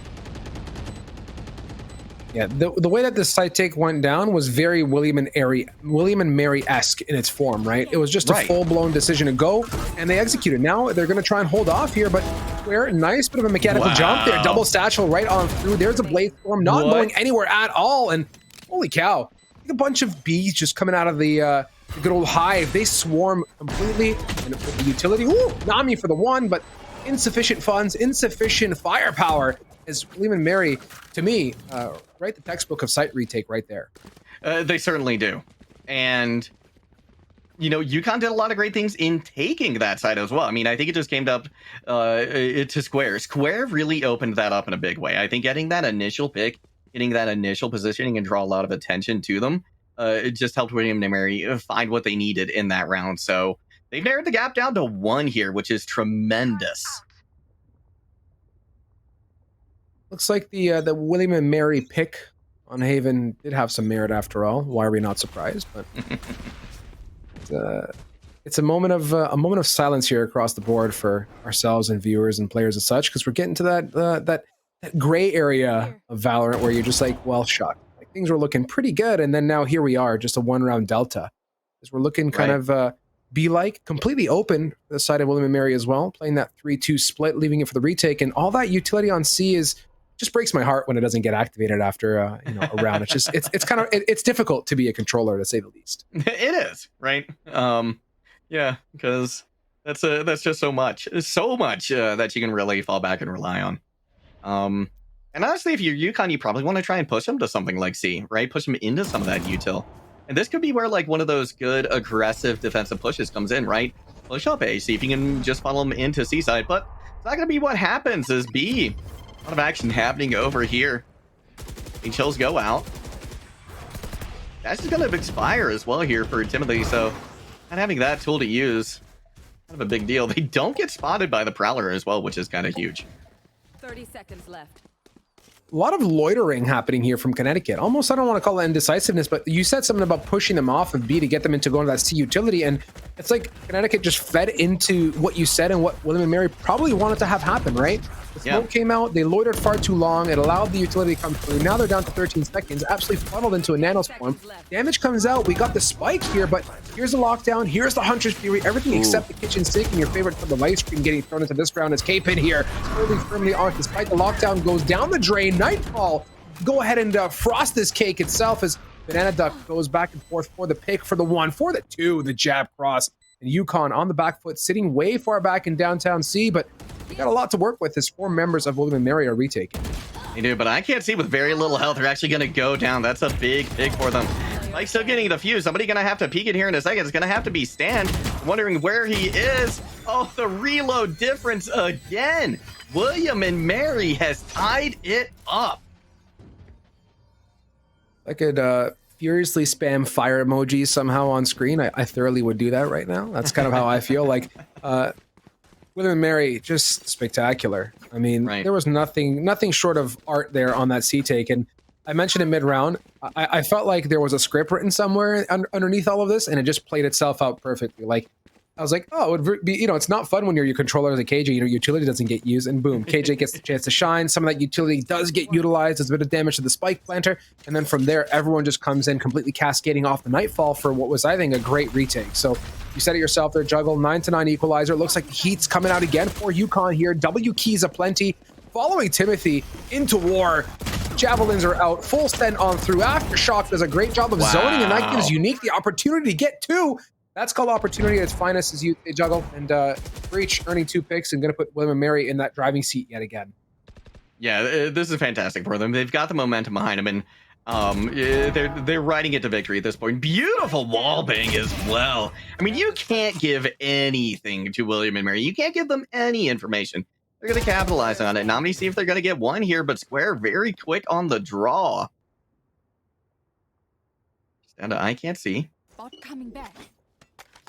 Yeah, the way that this side take went down was very William and Mary-esque in its form, right? It was just a full-blown decision to go, and they executed. Now they're going to try and hold off here, but Square, nice bit of a mechanical jump there. Double satchel right on through. There's a Blade Storm not going anywhere at all, and holy cow. A bunch of bees just coming out of the good old hive. They swarm completely, and with the utility, Nami for the one, but insufficient funds, insufficient firepower. As William and Mary, to me, write the textbook of site retake right there. They certainly do. And, you know, UConn did a lot of great things in taking that side as well. I mean, I think it just came up to Square. Square really opened that up in a big way. I think getting that initial pick, getting that initial positioning and draw a lot of attention to them, it just helped William and Mary find what they needed in that round. So they've narrowed the gap down to 1 here, which is tremendous. Looks like the William and Mary pick on Haven did have some merit after all. Why are we not surprised? But it's a moment of silence here across the board for ourselves and viewers and players and such, because we're getting to that gray area of Valorant where you're just like, well, shuck, like things were looking pretty good, and then now here we are, just a 1-round delta, as we're looking kind of be completely open for the side of William and Mary as well, playing that 3-2 split, leaving it for the retake, and all that utility on C just breaks my heart when it doesn't get activated after a round. It's just it's difficult to be a controller, to say the least. It is, right? Yeah, because that's just so much that you can really fall back and rely on. And honestly, if you're UConn, you probably want to try and push them to something like C, right? Push them into some of that util. And this could be where like one of those good aggressive defensive pushes comes in, right? Push up A, see if you can just funnel them into C side, but it's not going to be what happens. Is B. A lot of action happening over here. Chills go out. That's just going to expire as well here for Timothy, so not having that tool to use, kind of a big deal. They don't get spotted by the Prowler as well, which is kind of huge. 30 seconds left. A lot of loitering happening here from Connecticut. Almost, I don't want to call it indecisiveness, but you said something about pushing them off of B to get them into going to that C utility, and it's like Connecticut just fed into what you said and what William and Mary probably wanted to have happen, right? The smoke came out, they loitered far too long, it allowed the utility to come through. Now they're down to 13 seconds, absolutely funneled into a nanoswarm. Damage comes out, we got the spike here, but here's the lockdown, here's the Hunter's Fury, everything except the kitchen sink, and your favorite from the light screen getting thrown into this round is K-Pin here. Firmly on, despite the lockdown goes down the drain. Nightfall, go ahead and frost this cake itself as Banana Duck goes back and forth for the pick, for the 1, for the 2, the jab cross. And UConn on the back foot, sitting way far back in downtown C, but they got a lot to work with as 4 members of William and Mary are retaking. They do, but I can't see with very little health. They're actually going to go down. That's a big pick for them. Mike's still getting the fuse. Somebody going to have to peek it here in a second. It's going to have to be Stan. Wondering where he is. Oh, the reload difference again. William and Mary has tied it up. I could furiously spam fire emojis somehow on screen. I thoroughly would do that right now. That's kind of how I feel. Like William and Mary, just spectacular. I mean, there was nothing short of art there on that C take. And I mentioned in mid-round, I felt like there was a script written somewhere underneath all of this, and it just played itself out perfectly. Like, I was like, oh, it would be, it's not fun when your controller is a KJ, utility doesn't get used, and boom, KJ gets the chance to shine. Some of that utility does get utilized. There's a bit of damage to the spike planter, and then from there, everyone just comes in completely cascading off the Nightfall for what was, I think, a great retake. So you said it yourself there, Juggle, 9-9 equalizer. Looks like the heat's coming out again for UConn here. W keys aplenty, following Timothy into war. Javelins are out, full send on through. Aftershock does a great job of zoning, and that gives Unique the opportunity to get 2. That's called opportunity at its finest as you Juggle. And Breach earning 2 picks and going to put William and Mary in that driving seat yet again. Yeah, this is fantastic for them. They've got the momentum behind them, and they're riding it to victory at this point. Beautiful wall bang as well. I mean, you can't give anything to William and Mary. You can't give them any information. They're going to capitalize on it. Now, let me see if they're going to get 1 here, but Square very quick on the draw. And I can't see. Bot coming back.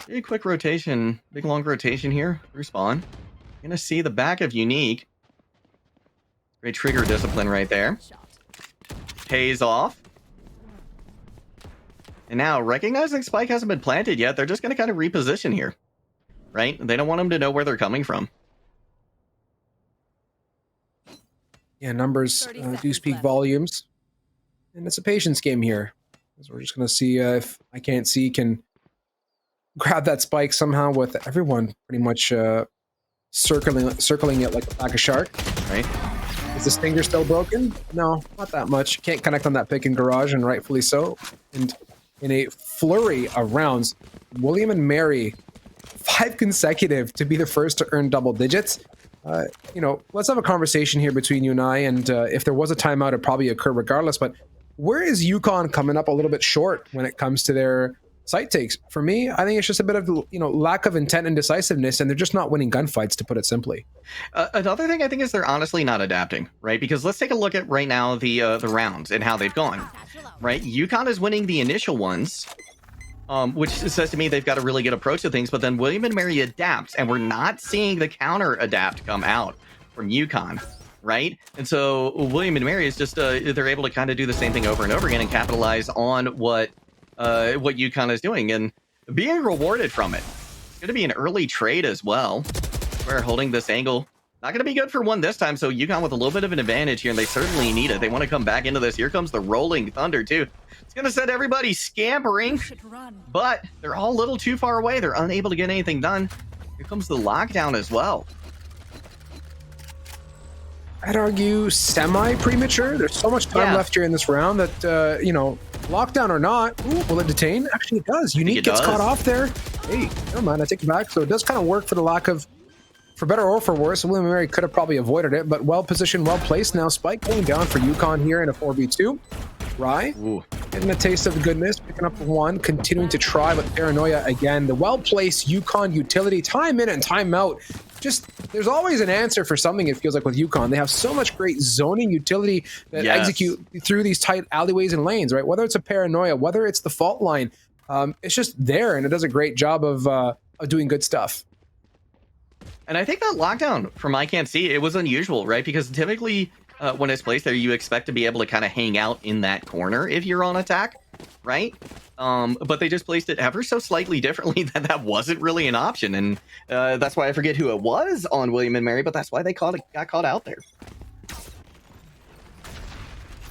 Very quick rotation, big long rotation here through spawn. Gonna see the back of Unique. Great trigger discipline right there. Pays off. And now, recognizing Spike hasn't been planted yet, they're just going to kind of reposition here, right? They don't want them to know where they're coming from. Yeah, numbers do speak volumes. And it's a patience game here. So we're just going to see if I Can't See can grab that spike somehow with everyone pretty much circling it like a pack of shark. Right. Is the stinger still broken? No, not that much. Can't connect on that pick in garage, and rightfully so. And in a flurry of rounds, William and Mary, 5 consecutive to be the first to earn double digits. You know, let's have a conversation here between you and I, and if there was a timeout, it'd probably occur regardless, but where is UConn coming up a little bit short when it comes to their site takes? For me, I think it's just a bit of, you know, lack of intent and decisiveness, and they're just not winning gunfights, to put it simply. Another thing I think is they're honestly not adapting, right? Because let's take a look at right now the rounds and how they've gone, right? UConn is winning the initial ones, which says to me they've got a really good approach to things, but then William and Mary adapts, and we're not seeing the counter adapt come out from UConn. Right? And so William and Mary is just they're able to kind of do the same thing over and over again and capitalize on what UConn is doing and being rewarded from it. It's going to be an early trade as well. We're holding this angle. Not going to be good for one this time, so UConn with a little bit of an advantage here, and they certainly need it. They want to come back into this. Here comes the rolling thunder, too. It's going to set everybody scampering, but they're all a little too far away. They're unable to get anything done. Here comes the lockdown as well. I'd argue semi-premature. There's so much time left here in this round that, you know, lockdown or not, will it detain? Actually, it does. Unique gets caught off there. Hey, never mind, I take it back. So it does kind of work for the lack of, for better or for worse. William and Mary could have probably avoided it, but well positioned, well placed. Now Spike going down for UConn here in a 4v2. Rye getting a taste of goodness, picking up one, continuing to try, but Paranoia again. The well-placed UConn utility, time in and time out. Just, there's always an answer for something, it feels like, with UConn. They have so much great zoning utility that execute through these tight alleyways and lanes, right? Whether it's a Paranoia, whether it's the fault line, it's just there, and it does a great job of doing good stuff. And I think that lockdown from I Can't See, it was unusual, right? Because typically when it's placed there, you expect to be able to kind of hang out in that corner if you're on attack, right? But they just placed it ever so slightly differently that wasn't really an option. And that's why I forget who it was on William and Mary, but that's why they got caught out there.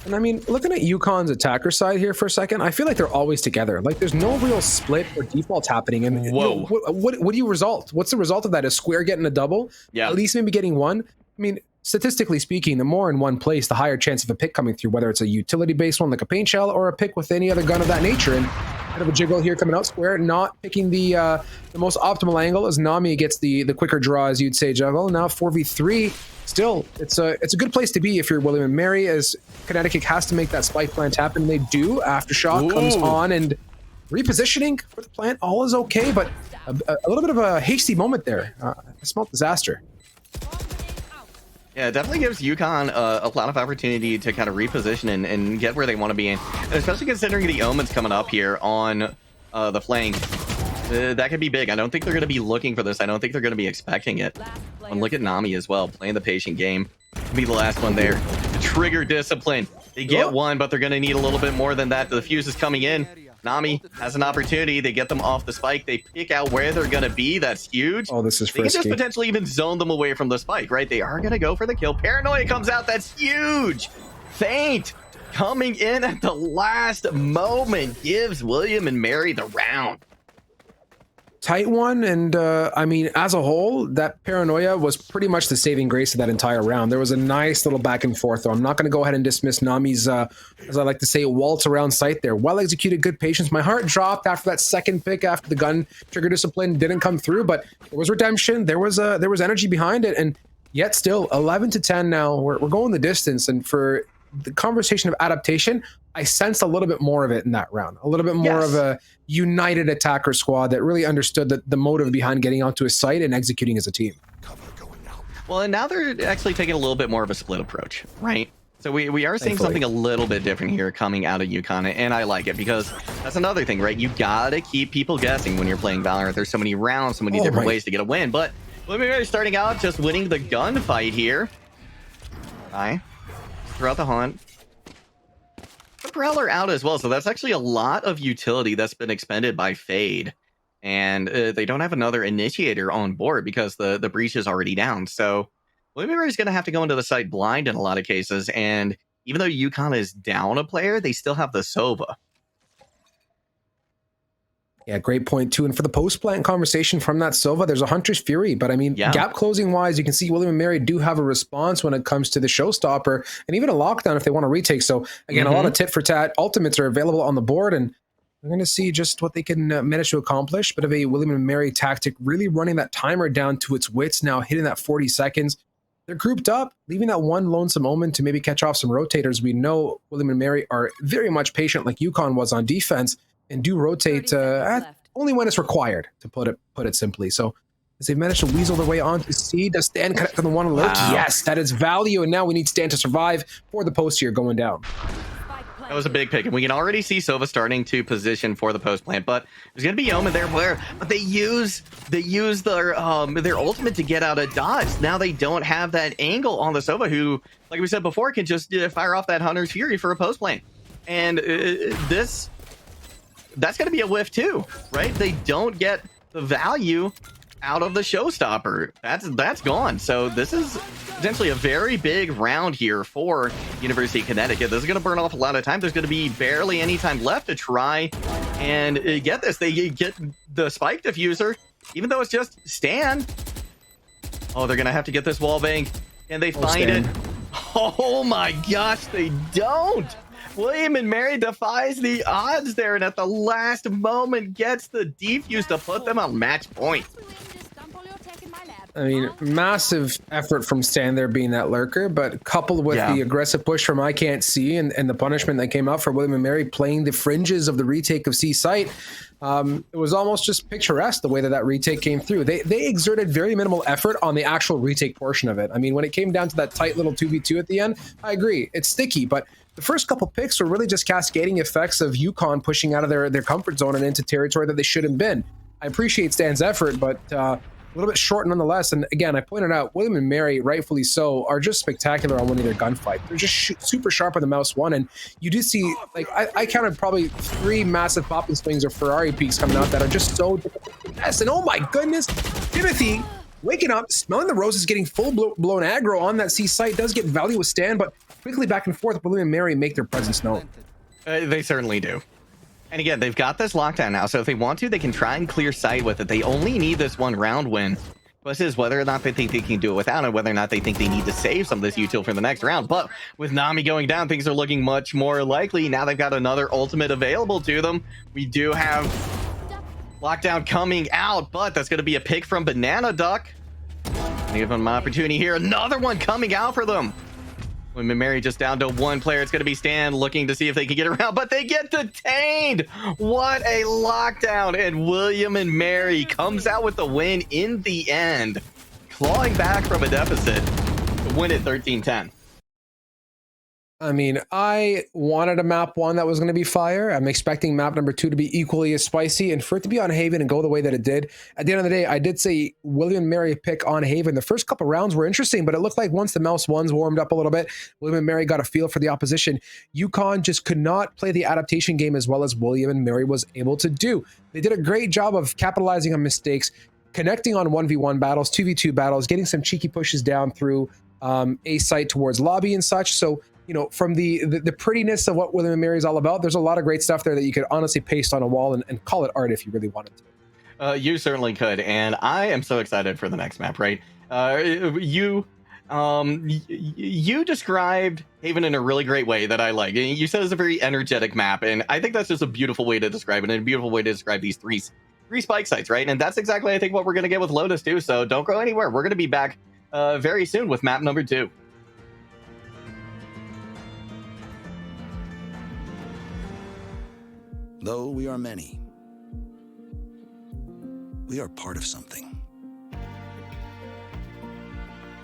And I mean, looking at UConn's attacker side here for a second, I feel like they're always together. Like, there's no real split or default happening. And you know, what do you result? What's the result of that? Is Square getting a double? Yeah. At least maybe getting one? I mean, statistically speaking, the more in one place, the higher chance of a pick coming through, whether it's a utility-based one like a paint shell or a pick with any other gun of that nature. And kind of a jiggle here coming out. Square not picking the most optimal angle as Nami gets the quicker draw, as you'd say, juggle. Now 4v3. Still, it's a good place to be if you're William and Mary, as Connecticut has to make that spike plant happen. They do. Aftershock comes on, and repositioning for the plant, all is okay, but a little bit of a hasty moment there. I smelled disaster. Yeah, it definitely gives UConn a lot of opportunity to kind of reposition and get where they want to be in, and especially considering the Omens coming up here on the flank. That could be big. I don't think they're going to be looking for this. I don't think they're going to be expecting it. And look at Nami as well, playing the patient game. Be the last one there. The trigger discipline. They get one, but they're going to need a little bit more than that. The fuse is coming in. Nami has an opportunity. They get them off the spike. They pick out where they're going to be. That's huge. Oh, this is frisky. They can just potentially even zone them away from the spike, right? They are going to go for the kill. Paranoia comes out. That's huge. Feint coming in at the last moment gives William and Mary the round. Tight one, and I mean, as a whole, that Paranoia was pretty much the saving grace of that entire round. There was a nice little back and forth, though. I'm not going to go ahead and dismiss Nami's, as I like to say, waltz around sight there. Well executed, good patience. My heart dropped after that second pick, after the gun trigger discipline didn't come through, but there was redemption. There was energy behind it, and yet still 11-10 now. We're going the distance, and for the conversation of adaptation, I sensed a little bit more of it in that round. A little bit more of a united attacker squad that really understood the motive behind getting onto a site and executing as a team. Well, and now they're actually taking a little bit more of a split approach, right? So we are seeing something a little bit different here coming out of UConn, and I like it because that's another thing, right? You gotta keep people guessing when you're playing Valorant. There's so many rounds, so many different ways to get a win, but we're starting out just winning the gunfight here. Throughout the hunt. Prowler out as well, so that's actually a lot of utility that's been expended by Fade. And they don't have another initiator on board because the breach is already down. So William & Mary is going to have to go into the site blind in a lot of cases. And even though UConn is down a player, they still have the Sova. Yeah, great point too. And for the post-plant conversation from that Sova, there's a Hunter's Fury. But I mean, gap closing wise, you can see William & Mary do have a response when it comes to the showstopper and even a lockdown if they want to retake. So again, a lot of tit for tat ultimates are available on the board, and we're going to see just what they can manage to accomplish. Bit of a William & Mary tactic, really running that timer down to its wits now, hitting that 40 seconds. They're grouped up, leaving that one lonesome omen to maybe catch off some rotators. We know William & Mary are very much patient like UConn was on defense and do rotate only when it's required, to put it simply. So as they've managed to weasel their way onto C, does Stan connect to the one alert? Wow. Yes, that is value, and now we need Stan to survive for the post here going down. That was a big pick, and we can already see Sova starting to position for the post plant. But there's going to be Omen there, but they use their ultimate to get out of dodge. Now they don't have that angle on the Sova, who, like we said before, can just fire off that Hunter's Fury for a post plant. And that's going to be a whiff too, right? They don't get the value out of the showstopper. That's gone. So this is potentially a very big round here for University of Connecticut. This is going to burn off a lot of time. There's going to be barely any time left to try and get this. They get the spike diffuser, even though it's just Stan. Oh, they're going to have to get this wall bank. Can they find it? Oh my gosh, they don't. William & Mary defies the odds there, and at the last moment gets the defuse to put them on match point. I mean, massive effort from Stan there being that lurker, but coupled with the aggressive push from I Can't See and the punishment that came out for William & Mary playing the fringes of the retake of C site, it was almost just picturesque the way that retake came through. They exerted very minimal effort on the actual retake portion of it. I mean, when it came down to that tight little 2v2 at the end, I agree, it's sticky, but the first couple picks were really just cascading effects of UConn pushing out of their comfort zone and into territory that they shouldn't have been. I appreciate Stan's effort, but a little bit short nonetheless. And again, I pointed out, William & Mary, rightfully so, are just spectacular on winning their gunfight. They're just super sharp on the mouse one. And you do see, like, I counted probably 3 massive popping swings or Ferrari peaks coming out that are just so difficult to test. And oh my goodness, Timothy waking up, smelling the roses, getting full-blown aggro on that C site, does get value with Stan, but quickly back and forth, William & Mary make their presence known. They certainly do. And again, they've got this lockdown now, so if they want to, they can try and clear sight with it. They only need this one round win. Question is whether or not they think they can do it without it, whether or not they think they need to save some of this util for the next round. But with Nami going down, things are looking much more likely. Now they've got another ultimate available to them. We do have lockdown coming out, but that's going to be a pick from Banana Duck. Give them an opportunity here. Another one coming out for them. William & Mary just down to 1 player. It's going to be Stan looking to see if they can get around, but they get detained. What a lockdown. And William & Mary comes out with the win in the end, clawing back from a deficit to win it 13-10. I mean, I wanted a map 1 that was going to be fire. I'm expecting map number 2 to be equally as spicy, and for it to be on Haven and go the way that it did. At the end of the day, I did say William & Mary pick on Haven. The first couple rounds were interesting, but it looked like once the mouse 1s warmed up a little bit, William & Mary got a feel for the opposition. UConn just could not play the adaptation game as well as William & Mary was able to do. They did a great job of capitalizing on mistakes, connecting on 1v1 battles, 2v2 battles, getting some cheeky pushes down through A site towards lobby and such. So, you know, from the prettiness of what William & Mary is all about, there's a lot of great stuff there that you could honestly paste on a wall and call it art if you really wanted to. You certainly could, and I am so excited for the next map, right? You described Haven in a really great way that I like. You said it's a very energetic map, and I think that's just a beautiful way to describe it, and a beautiful way to describe these three spike sites, right? And that's exactly, I think, what we're going to get with Lotus too, so don't go anywhere. We're going to be back very soon with map number 2. Though we are many, we are part of something.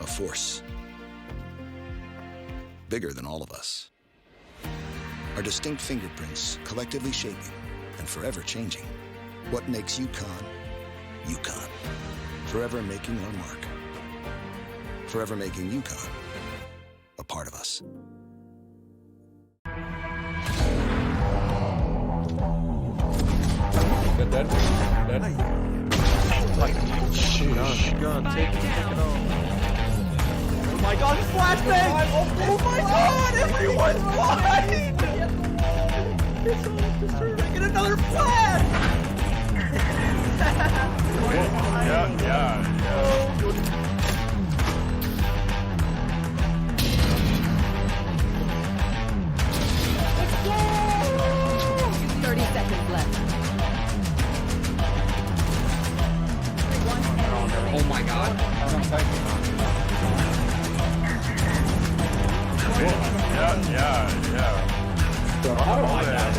A force. Bigger than all of us. Our distinct fingerprints collectively shaping and forever changing what makes UConn, UConn. Forever making our mark. Forever making UConn a part of us. Dead. Gun, take it off. Oh my god, flashbang! Oh my god, everyone's blind! Get another flash! Yeah. 30 seconds left. Oh my god. Yeah. Oh my god.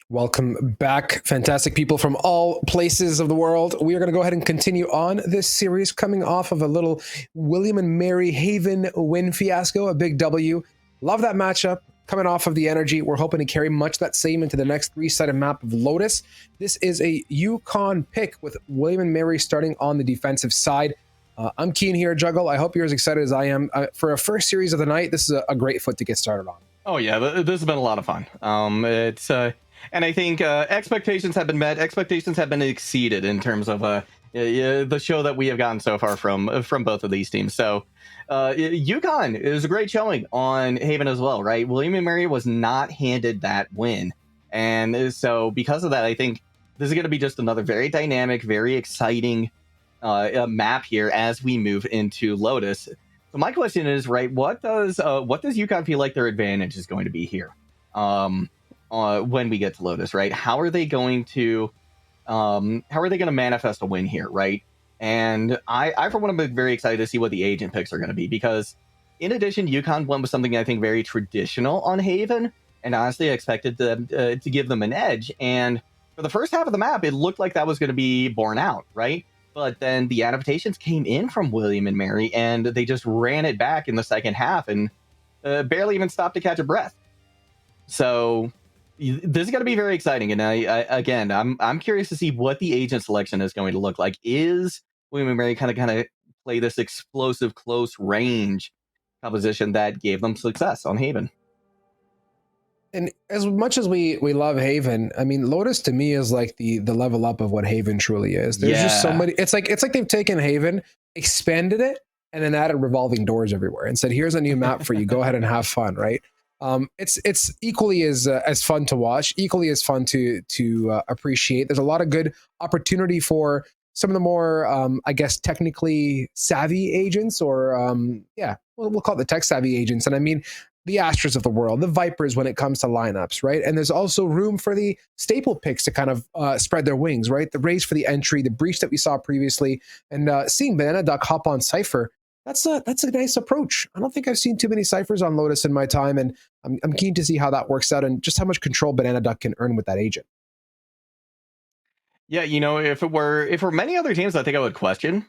Welcome back, fantastic people from all places of the world. We are going to go ahead and continue on this series, coming off of a little William and Mary Haven win fiasco, a big W. Love that matchup. Coming off of the energy, we're hoping to carry much that same into the next three-sided map of Lotus. This is a Yukon pick with William and Mary starting on the defensive side. I'm keen here, Juggle. I hope you're as excited as I am. For a first series of the night, this is a great foot to get started on. Oh yeah, this has been a lot of fun. And I think expectations have been met. Expectations have been exceeded in terms of the show that we have gotten so far from both of these teams. So UConn is a great showing on Haven as well, right? William and Mary was not handed that win. And so because of that, I think this is going to be just another very dynamic, very exciting map here as we move into Lotus. So my question is, right, what does UConn feel like their advantage is going to be here when we get to Lotus, right? How are they going to manifest a win here, right? And I for one, am very excited to see what the agent picks are going to be, because in addition, UConn went with something I think very traditional on Haven, and honestly, I expected them to give them an edge. And for the first half of the map, it looked like that was going to be borne out, right? But then the adaptations came in from William and Mary, and they just ran it back in the second half and barely even stopped to catch a breath. So this is going to be very exciting. And I'm curious to see what the agent selection is going to look like. Is William and Mary kind of play this explosive close range composition that gave them success on Haven? And as much as we love Haven, I mean, Lotus to me is like the level up of what Haven truly is. There's just so many. It's like they've taken Haven, expanded it, and then added revolving doors everywhere and said, "Here's a new map for you. Go ahead and have fun." Right? It's equally as fun to watch, equally as fun to appreciate. There's a lot of good opportunity for some of the more, I guess, technically savvy agents, or we'll call it the tech savvy agents. And I mean, the Astras of the world, the Vipers when it comes to lineups, right? And there's also room for the staple picks to kind of spread their wings, right? The race for the entry, the breach that we saw previously, and seeing Banana Duck hop on Cypher, that's a nice approach. I don't think I've seen too many Cyphers on Lotus in my time, and I'm keen to see how that works out and just how much control Banana Duck can earn with that agent. Yeah, if it were many other teams, I think I would question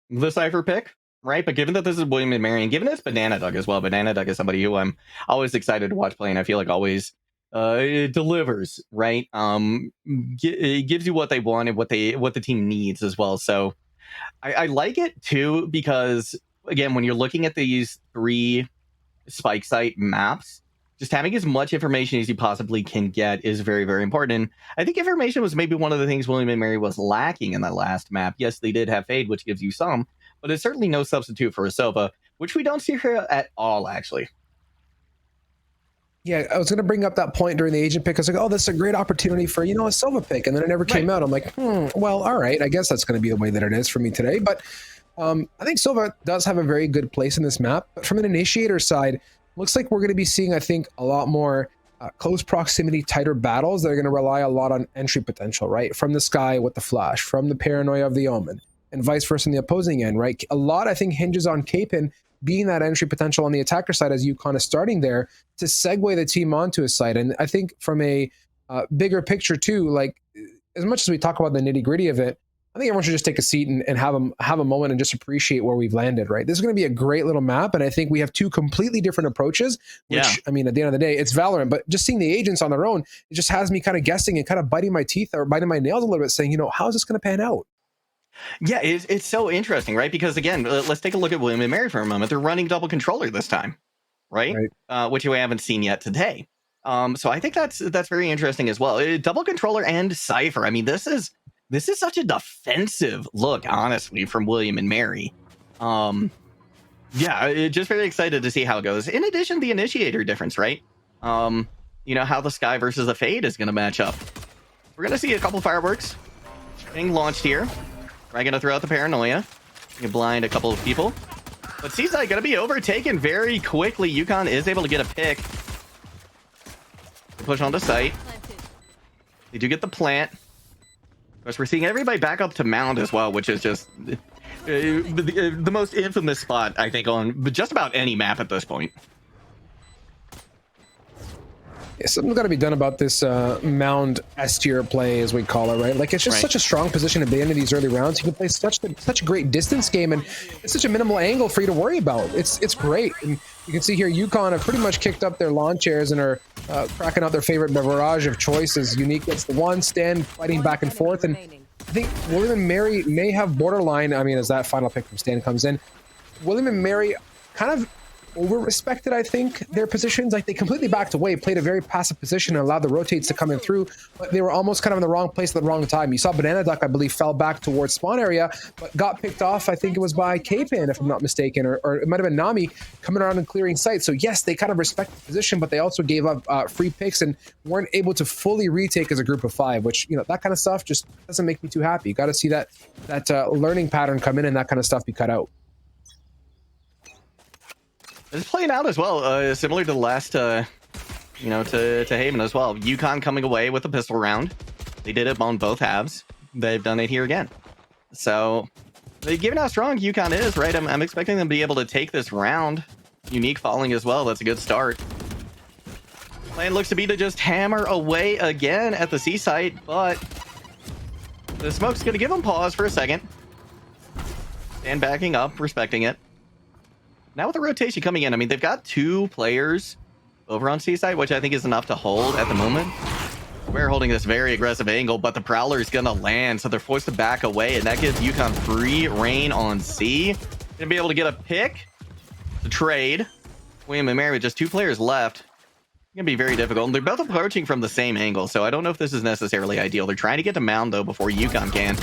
the Cypher pick, right? But given that this is William and Mary, and given it's Banana Duck as well, Banana Duck is somebody who I'm always excited to watch play, and I feel like always it delivers, right? It gives you what they want and what the team needs as well. So I like it too, because again, when you're looking at these 3 spike site maps, just having as much information as you possibly can get is very, very important. And I think information was maybe one of the things William and Mary was lacking in that last map. Yes, they did have Fade, which gives you some, but it's certainly no substitute for a Sova, which we don't see here at all, actually. Yeah, I was going to bring up that point during the agent pick. I was like, oh, this is a great opportunity for, a Sova pick. And then it never came out. I'm like, well, all right. I guess that's going to be the way that it is for me today. But I think Sova does have a very good place in this map. But from an initiator side, looks like we're going to be seeing, I think, a lot more close proximity, tighter battles that are going to rely a lot on entry potential, right? From the sky with the flash, from the paranoia of the omen, and vice versa on the opposing end, right? A lot, I think, hinges on Capin being that entry potential on the attacker side as UConn is starting there to segue the team onto his side. And I think from a bigger picture too, like as much as we talk about the nitty gritty of it, I think everyone should just take a seat and have a moment and just appreciate where we've landed, right? This is going to be a great little map, and I think we have 2 completely different approaches, which, I mean, at the end of the day, it's Valorant, but just seeing the agents on their own, it just has me kind of guessing and kind of biting my teeth or biting my nails a little bit, saying, how is this going to pan out? Yeah, it's so interesting, right? Because again, let's take a look at William and Mary for a moment. They're running double controller this time, right? Which we haven't seen yet today. So I think that's very interesting as well. Double controller and Cypher. I mean, this is such a defensive look, honestly, from William and Mary. Yeah, just very excited to see how it goes. In addition, the initiator difference, right? How the Sky versus the Fade is going to match up. We're going to see a couple fireworks being launched here. We're going to throw out the paranoia. You can blind a couple of people. But Seaside going to be overtaken very quickly. UConn is able to get a pick. They push onto site. They do get the plant. Of course, we're seeing everybody back up to mound as well, which is just the most infamous spot, I think, on just about any map at this point. Yeah, something's got to be done about this mound S tier play, as we call it, right? Like, it's just such a strong position at the end of these early rounds. You can play such a great distance game, and it's such a minimal angle for you to worry about. It's great. And you can see here, UConn have pretty much kicked up their lawn chairs and are cracking out their favorite barrage of choices. Unique gets the one, Stan fighting back and forth, and I think William and Mary may have borderline, I mean, as that final pick from Stan comes in, William and Mary kind of over-respected, I think, their positions. Like, they completely backed away, played a very passive position, and allowed the rotates to come in through, but they were almost kind of in the wrong place at the wrong time. You saw Banana Duck, I believe, fell back towards spawn area, but got picked off, I think it was by K-Pan, if I'm not mistaken, or it might have been Nami coming around and clearing sight. So yes, they kind of respect the position, but they also gave up free picks and weren't able to fully retake as a group of 5, which, that kind of stuff just doesn't make me too happy. You got to see that learning pattern come in and that kind of stuff be cut out. It's playing out as well, similar to the last, to Haven as well. UConn coming away with a pistol round. They did it on both halves. They've done it here again. So, given how strong UConn is, right, I'm expecting them to be able to take this round. Unique falling as well. That's a good start. Plan looks to be to just hammer away again at the C site, but the smoke's going to give them pause for a second. And backing up, respecting it. Now with the rotation coming in, I mean, they've got 2 players over on C-side, which I think is enough to hold at the moment. We're holding this very aggressive angle, but the Prowler is going to land, so they're forced to back away, and that gives UConn free reign on C. Going to be able to get a pick to trade. William and Mary with just 2 players left. It's going to be very difficult. And they're both approaching from the same angle, so I don't know if this is necessarily ideal. They're trying to get to mound, though, before UConn can.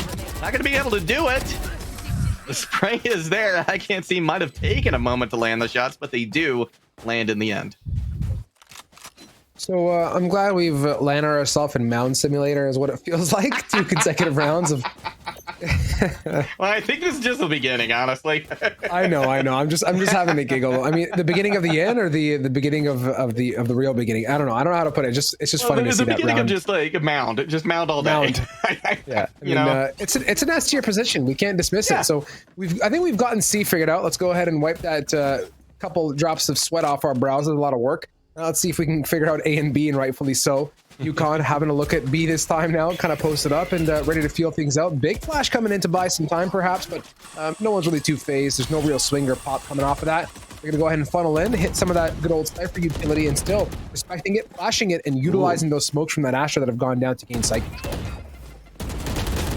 Not going to be able to do it. The spray is there. I can't see. Might have taken a moment to land the shots, but they do land in the end. So I'm glad we've landed ourselves in Mound Simulator, is what it feels like. 2 consecutive rounds of. Well, I think this is just the beginning, honestly. I know. I'm just having a giggle. I mean, the beginning of the end or the beginning of the real beginning. I don't know how to put it. It's just funny to see that round. The beginning of just like mound all day. Mound. Yeah, it's an S tier position. We can't dismiss it. So I think we've gotten C figured out. Let's go ahead and wipe that couple drops of sweat off our brows. It's a lot of work. Now let's see if we can figure out A and B, and rightfully so. UConn having a look at B this time now, kind of posted up and ready to feel things out. Big flash coming in to buy some time perhaps, but no one's really too phased. There's no real swing or pop coming off of that. They're going to go ahead and funnel in, hit some of that good old Cypher utility, and still respecting it, flashing it, and utilizing those smokes from that Astra that have gone down to gain site control.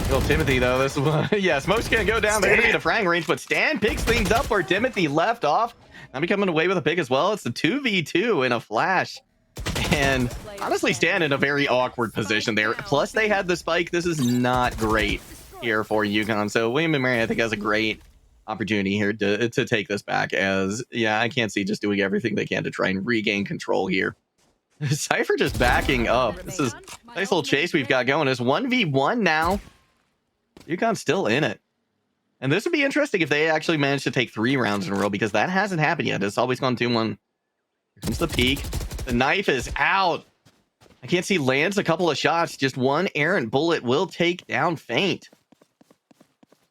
Well, Timothy, though, this one, yeah, smoke's going to go down. They're going to be in a frag range, but Stan picks things up where Timothy left off. Now becoming away with a pick as well. It's the 2v2 in a flash. And honestly, Stan in a very awkward position there. Plus, they had the spike. This is not great here for UConn. So William and Mary, I think, has a great opportunity here to take this back, as, yeah, I can't see just doing everything they can to try and regain control here. Cypher just backing up. This is a nice little chase we've got going. It's 1v1 now. UConn's still in it. And this would be interesting if they actually managed to take 3 rounds in a row, because that hasn't happened yet. It's always gone 2-1. Here comes the peak. The knife is out. I can't see lands a couple of shots. Just one errant bullet will take down Feint.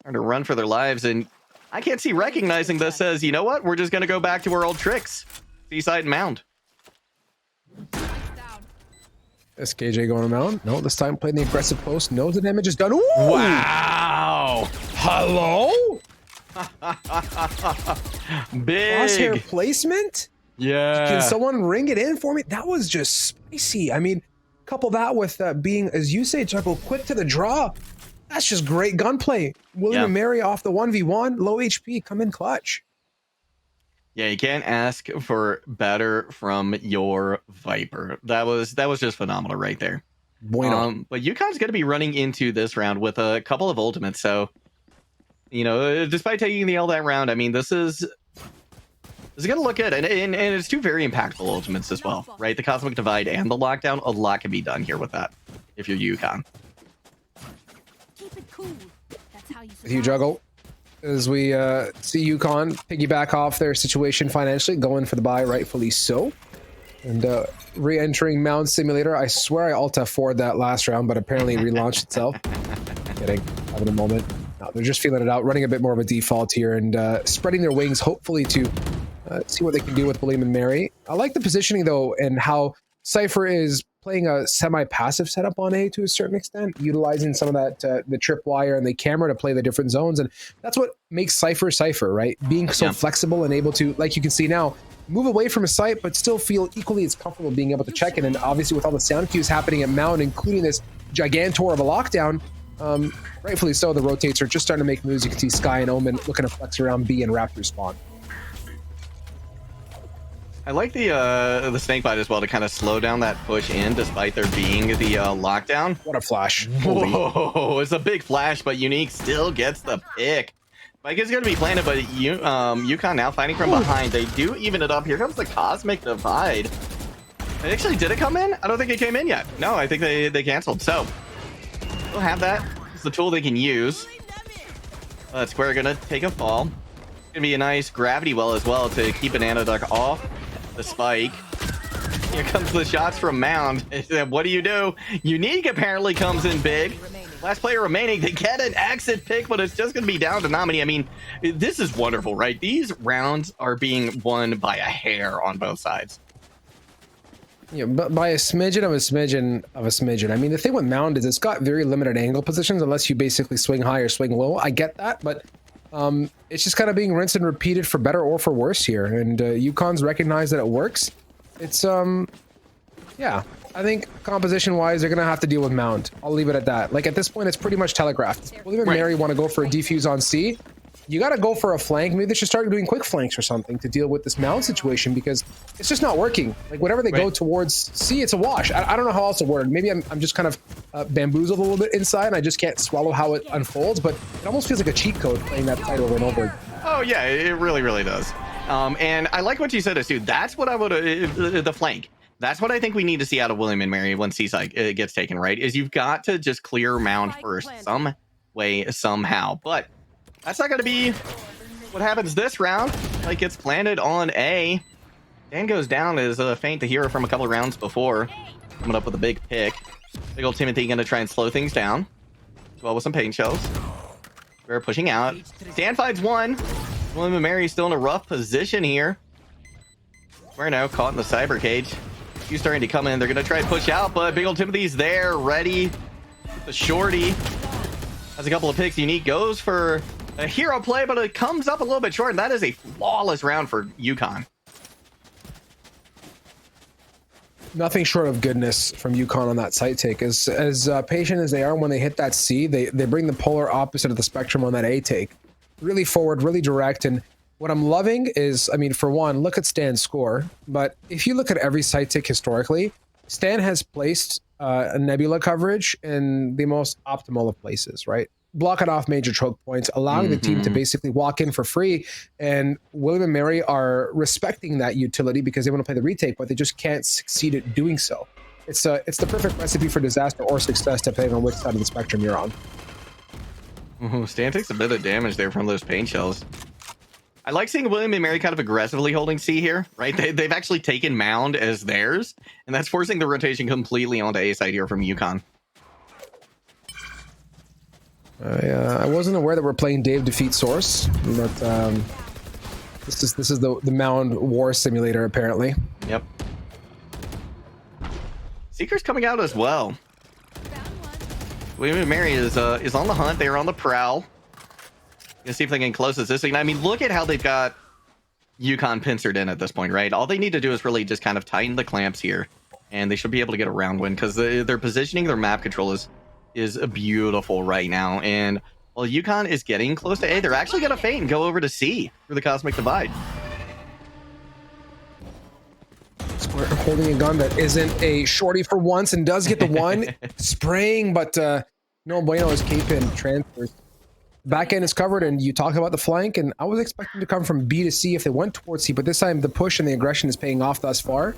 Trying to run for their lives, and I can't see recognizing this as, you know what? We're just going to go back to our old tricks. Seaside and Mound. SKJ going around. No, this time playing the aggressive post. Knows the damage is done. Ooh! Wow. Hello? Big. Crosshair placement? Yeah. Can someone ring it in for me? That was just spicy. I mean, couple that with being, as you say, Juggle, quick to the draw. That's just great gunplay. William and Mary off the 1v1. Low HP. Come in clutch. Yeah, you can't ask for better from your Viper. That was just phenomenal right there. Bueno. But UConn's going to be running into this round with a couple of ultimates. So, you know, despite taking the L that round, I mean, this is going to look good. And it's 2 very impactful ultimates as well, right? The Cosmic Divide and the Lockdown. A lot can be done here with that if you're UConn. Keep it cool. That's how you With you, Juggle. As we see UConn piggyback off their situation financially, going for the buy, rightfully so. And re-entering Mound Simulator. I swear I Alt F4'd that last round, but apparently it relaunched itself. Kidding. Having a moment. No, they're just feeling it out, running a bit more of a default here and spreading their wings, hopefully to see what they can do with William and Mary. I like the positioning, though, and how Cypher is playing a semi-passive setup on A to a certain extent, utilizing some of that the tripwire and the camera to play the different zones, and that's what makes Cypher, right? Being so flexible and able to, like you can see now, move away from a site, but still feel equally as comfortable being able to check it. And obviously with all the sound cues happening at Mound, including this gigantor of a lockdown, rightfully so, the rotates are just starting to make moves. You can see Sky and Omen looking to flex around B and Raptor spawn. I like the snake bite as well to kind of slow down that push in, despite there being the lockdown. What a flash! Whoa, it's a big flash, but Unique still gets the pick. Spike is going to be planted, but UConn now fighting from behind. They do even it up. Here comes the Cosmic Divide. Actually, did it come in? I don't think it came in yet. No, I think they canceled. So we'll have that. It's the tool they can use. Square gonna take a fall. Gonna be a nice gravity well as well to keep Banana Duck off the spike. Here comes the shots from Mound. What do you do? Unique apparently comes in big. Last player remaining. They get an exit pick, but it's just going to be down to Nominee. I mean, this is wonderful, right? These rounds are being won by a hair on both sides. Yeah, but by a smidgen of a smidgen of a smidgen. I mean, the thing with Mound is it's got very limited angle positions unless you basically swing high or swing low. I get that, but it's just kind of being rinsed and repeated for better or for worse here. And UConn's recognized that it works. It's, yeah, I think composition-wise, they're going to have to deal with Mound. I'll leave it at that. Like, at this point, it's pretty much telegraphed. William and Mary want to go for a defuse on C. You got to go for a flank. Maybe they should start doing quick flanks or something to deal with this Mound situation because it's just not working. Like, whenever they go towards C, it's a wash. I don't know how else to word it. Maybe I'm just kind of bamboozled a little bit inside and I just can't swallow how it unfolds, but it almost feels like a cheat code playing that fight over and over. Oh, yeah, it really, really does. And I like what you said, too. That's what I would the flank. That's what I think we need to see out of William and Mary when Seaside gets taken, right? Is you've got to just clear Mound first, some way, somehow. But that's not going to be what happens this round. Like, it's planted on A. Dan goes down as Feint, the hero from a couple of rounds before, coming up with a big pick. Big old Timothy going to try and slow things down, as well with some paint shells. We're pushing out. Stan finds one. William and Mary still in a rough position here. We're now caught in the cyber cage. He's starting to come in. They're going to try and push out, but Big Ol' Timothy's there, ready. The shorty has a couple of picks. Unique goes for a hero play, but it comes up a little bit short, and that is a flawless round for UConn. Nothing short of goodness from UConn on that site take. As patient as they are when they hit that C, they bring the polar opposite of the spectrum on that A take. Really forward, really direct, and what I'm loving is, I mean, for one, look at Stan's score, but if you look at every site tick historically, Stan has placed a Nebula coverage in the most optimal of places, right? Blocking off major choke points, allowing the team to basically walk in for free, and William and Mary are respecting that utility because they want to play the retake, but they just can't succeed at doing so. It's the perfect recipe for disaster or success depending on which side of the spectrum you're on. Stan takes a bit of damage there from those paint shells. I like seeing William and Mary kind of aggressively holding C here, right? They've actually taken Mound as theirs, and that's forcing the rotation completely onto A side here from UConn. I wasn't aware that we're playing Dave Defeat Source, but this is the Mound War Simulator apparently. Yep. Seeker's coming out as well. William and Mary is on the hunt. They're on the prowl. Gonna see if they can close this thing. I mean, look at how they've got UConn pincered in at this point, right? All they need to do is really just kind of tighten the clamps here, and they should be able to get a round win because their positioning, their map control is beautiful right now. And while UConn is getting close to A, they're actually gonna feint and go over to C for the Cosmic Divide. Square holding a gun that isn't a shorty for once and does get the one. Spraying, but no bueno as K-Pin transfers. Back end is covered, and you talked about the flank, and I was expecting to come from B to C if they went towards C, but this time the push and the aggression is paying off thus far.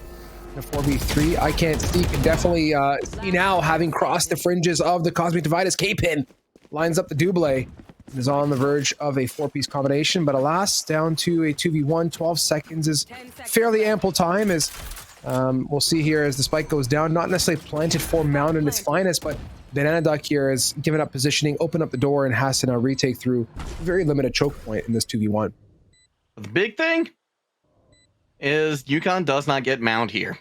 The 4v3, I can't see, can definitely see now, having crossed the fringes of the Cosmic Divide as K-Pin lines up the double and is on the verge of a 4-piece combination, but alas, down to a 2v1. 12 seconds is fairly ample time, as we'll see here as the spike goes down. Not necessarily planted for Mound in its finest, but Banana Duck here has given up positioning, opened up the door, and has to now retake through a very limited choke point in this 2v1. The big thing is UConn does not get Mound here.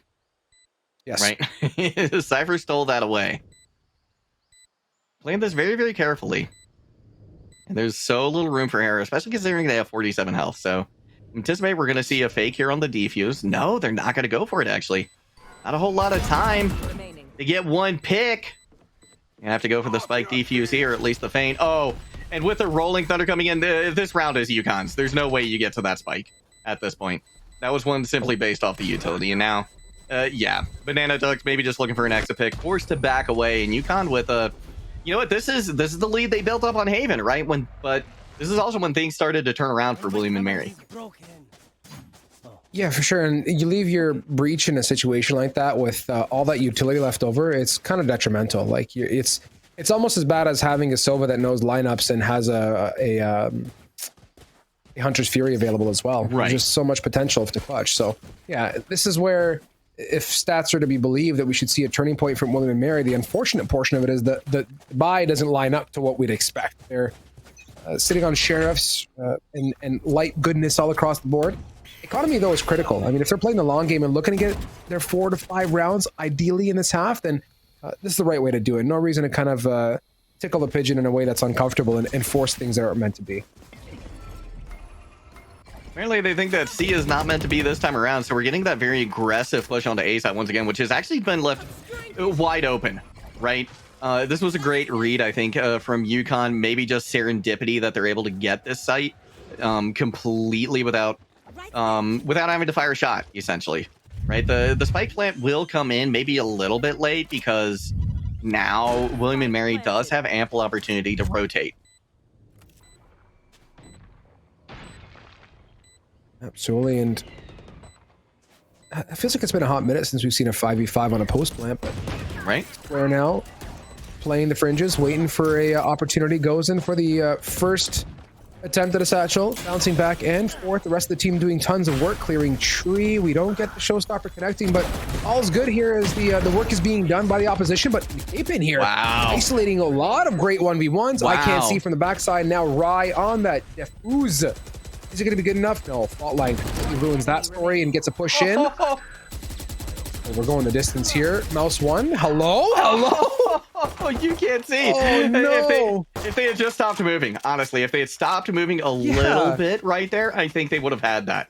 Yes. Right? Cypher stole that away. Playing this very, very carefully. And there's so little room for error, especially considering they have 47 health. So anticipate we're going to see a fake here on the defuse. No, they're not going to go for it, actually. Not a whole lot of time to get one pick. You have to go for the spike defuse here, at least the feint. Oh, and with the rolling thunder coming in, this round is UConn's. There's no way you get to that spike at this point. That was one simply based off the utility. And now, yeah, Banana Ducks maybe just looking for an exit pick, forced to back away. And UConn with a, you know what, this is the lead they built up on Haven, right? But this is also when things started to turn around for William and Mary. Yeah, for sure. And you leave your breach in a situation like that with all that utility left over, it's kind of detrimental. Like it's almost as bad as having a Sova that knows lineups and has a Hunter's Fury available as well. Right. There's just so much potential to clutch. So yeah, this is where, if stats are to be believed, that we should see a turning point from William and Mary. The unfortunate portion of it is that the buy doesn't line up to what we'd expect. They're sitting on sheriffs and light goodness all across the board. Economy, though, is critical. I mean, if they're playing the long game and looking to get their 4 to 5 rounds, ideally in this half, then this is the right way to do it. No reason to kind of tickle the pigeon in a way that's uncomfortable and force things that aren't meant to be. Apparently, they think that C is not meant to be this time around, so we're getting that very aggressive push onto A side once again, which has actually been left wide open, right? This was a great read, I think, from UConn. Maybe just serendipity that they're able to get this site completely without having to fire a shot, essentially, right? The spike plant will come in maybe a little bit late because now William and Mary does have ample opportunity to rotate. Absolutely, and it feels like it's been a hot minute since we've seen a 5v5 on a post plant, but right, we're now playing the fringes, waiting for a opportunity, goes in for the first attempt at a satchel, bouncing back and forth. The rest of the team doing tons of work, clearing tree. We don't get the showstopper connecting, but all's good here as the work is being done by the opposition. But Ape in here, wow, isolating a lot of great 1v1s. Wow. I can't see from the backside now. Rye on that defuse. Is it going to be good enough? No. Fault line completely ruins that story and gets a push in. We're going the distance here. Mouse 1. Hello? Hello? Oh, you can't see. Oh, no. If they had just stopped moving, honestly, if they had stopped moving a little bit right there, I think they would have had that.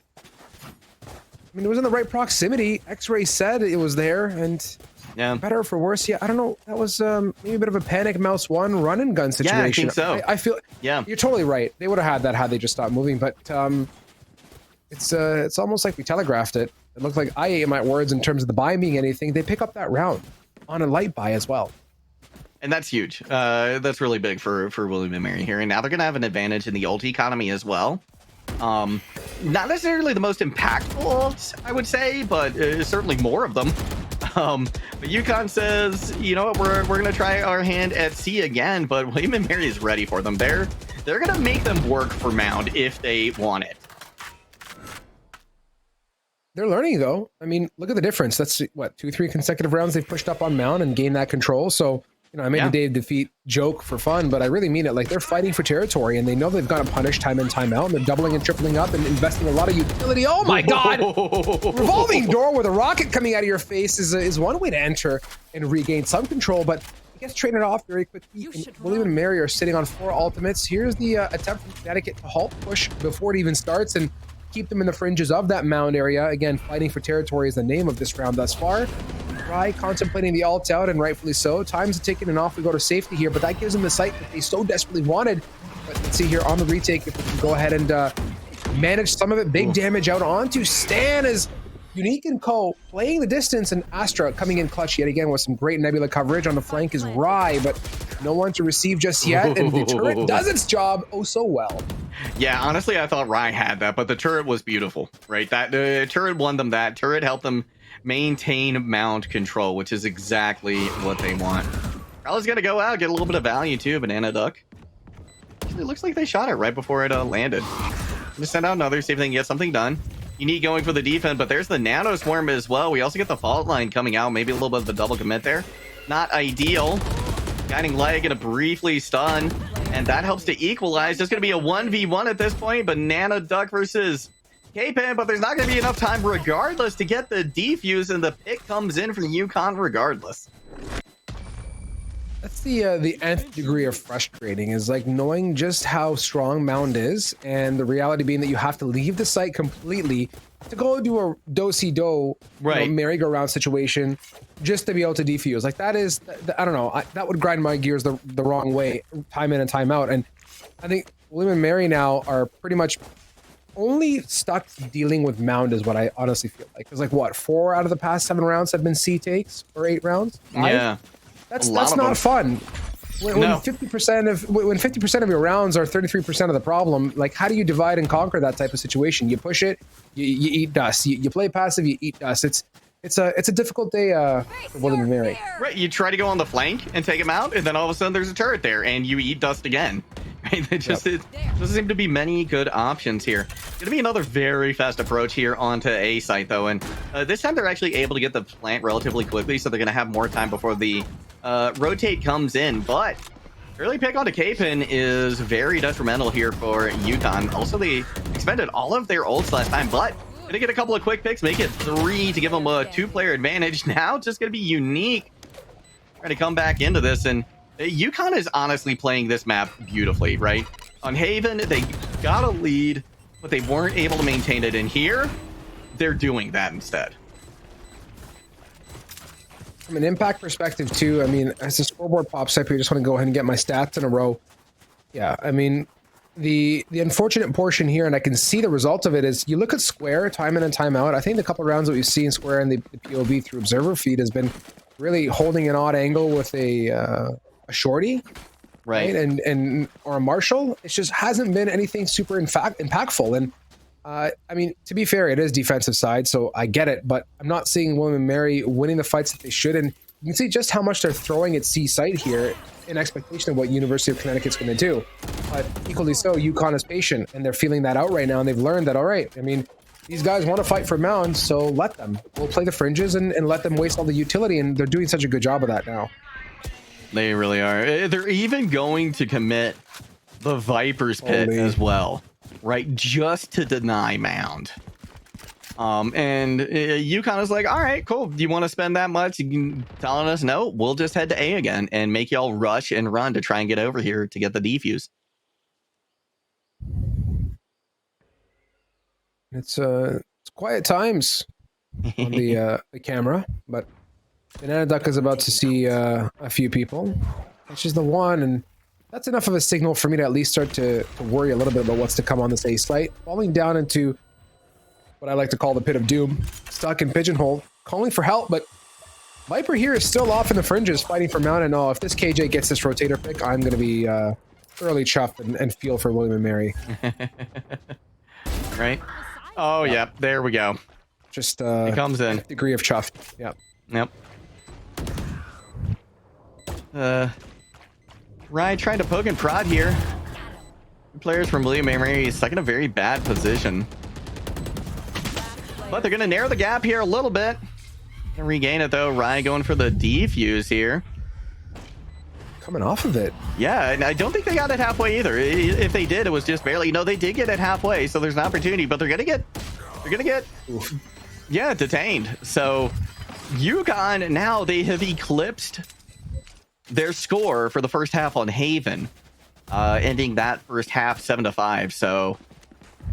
I mean, it was in the right proximity. X-Ray said it was there, and better for worse. Yeah, I don't know. That was maybe a bit of a panic Mouse 1 run and gun situation. Yeah, I think so. I feel you're totally right. They would have had that had they just stopped moving, but it's almost like we telegraphed it. It looked like I ate my words in terms of the buy being anything. They pick up that round on a light buy as well. And that's huge. That's really big for William and Mary here. And now they're going to have an advantage in the ult economy as well. Not necessarily the most impactful ults, I would say, but certainly more of them. But UConn says, you know what, we're going to try our hand at C again, but William and Mary is ready for them. They're going to make them work for Mound if they want it. They're learning, though. I mean, look at the difference. That's, what, 2-3 consecutive rounds they've pushed up on Mound and gained that control. So, you know, I made the day of defeat joke for fun, but I really mean it. Like, they're fighting for territory, and they know they've got to punish time in, time out, and they're doubling and tripling up and investing a lot of utility. Oh, my God! Revolving door with a rocket coming out of your face is one way to enter and regain some control, but it gets traded off very quickly. William and Mary are sitting on 4 ultimates. Here's the attempt from Connecticut to halt push before it even starts, and keep them in the fringes of that mound area. Again, fighting for territory is the name of this round thus far. Rye contemplating the ult out, and rightfully so. Time's ticking, and off we go to safety here, but that gives them the site that they so desperately wanted. But let's see here on the retake if we can go ahead and manage some of it. Big damage out onto Stan as Unique and Co. playing the distance, and Astra coming in clutch yet again with some great Nebula coverage. On the flank is Rye, but no one to receive just yet, and the turret does its job oh so well. Yeah, honestly, I thought Rye had that, but the turret was beautiful, right? That the turret won them that. Turret helped them maintain mount control, which is exactly what they want. Probably's gonna go out, get a little bit of value too, Banana Duck. Actually, it looks like they shot it right before it landed. Just send out another, see if they can get something done. Unique going for the defense, but there's the Nano Swarm as well. We also get the Fault Line coming out, maybe a little bit of a double commit there. Not ideal. Guiding Leg gonna briefly stun, and that helps to equalize. Just gonna be a 1v1 at this point. Banana Duck versus K-Pan, but there's not gonna be enough time regardless to get the defuse, and the pick comes in from UConn regardless. That's the nth degree of frustrating, is like knowing just how strong Mound is, and the reality being that you have to leave the site completely to go do a do-si-do merry-go-round situation just to be able to defuse. Like, that is, I don't know, that would grind my gears the wrong way, time in and time out. And I think William and Mary now are pretty much only stuck dealing with Mound is what I honestly feel like. Because, like, what, 4 out of the past 7 rounds have been C takes, or 8 rounds? 5? Yeah. That's not fun. When 50% of your rounds are 33% of the problem, like, how do you divide and conquer that type of situation? You push it, you eat dust. You play passive, you eat dust. It's a difficult day for William and Mary. Right, you try to go on the flank and take him out, and then all of a sudden there's a turret there, and you eat dust again. Right? It doesn't seem to be many good options here. Gonna be another very fast approach here onto A site though, and this time they're actually able to get the plant relatively quickly, so they're gonna have more time before the rotate comes in. But early pick onto K-Pin is very detrimental here for UConn. Also, they expended all of their ults last time, but gonna get a couple of quick picks, make it 3 to give them a 2-player advantage. Now it's just gonna be Unique trying to come back into this, and UConn is honestly playing this map beautifully, right? On Haven, they got a lead, but they weren't able to maintain it. And here, they're doing that instead. From an impact perspective, too, I mean, as the scoreboard pops up here, I just want to go ahead and get my stats in a row. Yeah, I mean, the unfortunate portion here, and I can see the result of it, is you look at Square, time in and time out. I think the couple of rounds that we've seen Square in the POV through Observer feed has been really holding an odd angle with a shorty, right? And or a Marshall. It just hasn't been anything super impactful. And I mean, to be fair, it is defensive side, so I get it, but I'm not seeing William and Mary winning the fights that they should. And you can see just how much they're throwing at C site here in expectation of what University of Connecticut's going to do. But equally so, UConn is patient, and they're feeling that out right now, and they've learned that, all right, I mean, these guys want to fight for Mound, so let them. We'll play the fringes and let them waste all the utility, and they're doing such a good job of that now. They really are. They're even going to commit the Viper's Pit as well, right? Just to deny Mound. And UConn is like, all right, cool. Do you want to spend that much? You can telling us no. We'll just head to A again and make y'all rush and run to try and get over here to get the defuse. It's quiet times on the camera, but Banana Duck is about to see a few people. Which is the one, and that's enough of a signal for me to at least start to worry a little bit about what's to come on this A site. Falling down into what I like to call the pit of doom. Stuck in pigeonhole, calling for help, but Viper here is still off in the fringes, fighting for Mount. And oh, if this KJ gets this rotator pick, I'm going to be thoroughly chuffed and feel for William and Mary. Right? Oh, yeah, there we go. Just it comes in. Degree of chuffed. Yep. Ryan trying to poke and prod here. Players from William and Mary stuck in a very bad position. But they're going to narrow the gap here a little bit. And regain it, though. Ryan going for the defuse here. Coming off of it. Yeah, and I don't think they got it halfway either. If they did, it was just barely. No, they did get it halfway, so there's an opportunity. But they're going to get, yeah, detained. So UConn, now they have eclipsed their score for the first half on Haven, ending that first half 7-5. So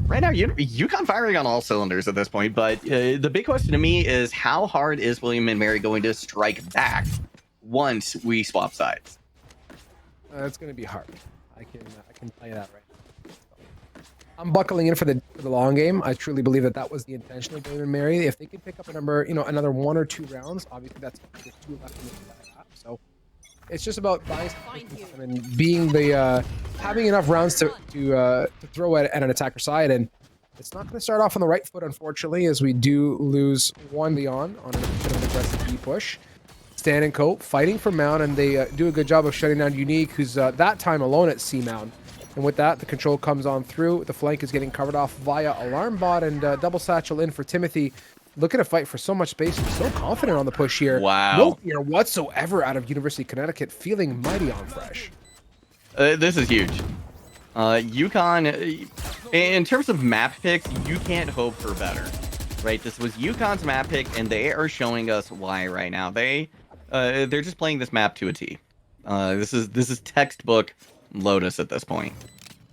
right now, UConn firing on all cylinders at this point. But the big question to me is, how hard is William and Mary going to strike back once we swap sides? It's going to be hard. I can tell you that right now. I'm buckling in for the long game. I truly believe that was the intention of William and Mary. If they could pick up another 1 or 2 rounds, obviously that's 2 left in the half. So it's just about buying some and being the having enough rounds to throw at an attacker side. And it's not going to start off on the right foot, unfortunately, as we do lose 1 beyond on a bit of an aggressive B push. Stan and Cope fighting for Mount, and they do a good job of shutting down Unique, who's that time alone at C Mount. And with that, the control comes on through. The flank is getting covered off via Alarm Bot, and double satchel in for Timothy. Looking to fight for so much space. He's so confident on the push here. Wow. No fear whatsoever out of University of Connecticut, feeling mighty on fresh. This is huge. UConn, in terms of map picks, you can't hope for better. Right? This was UConn's map pick, and they are showing us why right now. They're just playing this map to a T. This is textbook Lotus at this point.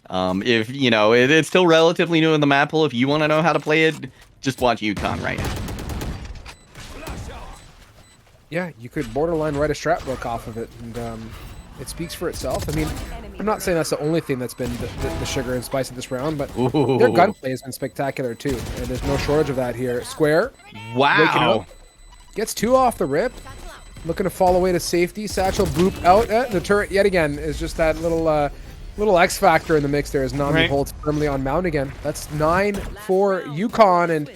If it's still relatively new in the map pool. If you want to know how to play it, just watch UConn right now. Yeah, you could borderline write a strat book off of it, and it speaks for itself. I mean, I'm not saying that's the only thing that's been the sugar and spice of this round, but their gunplay has been spectacular too, and there's no shortage of that here. Square, wow, gets 2 off the rip. Looking to fall away to safety. Satchel boop out. The turret yet again is just that little X factor in the mix there as Nami holds firmly on Mount again. That's 9 for UConn, and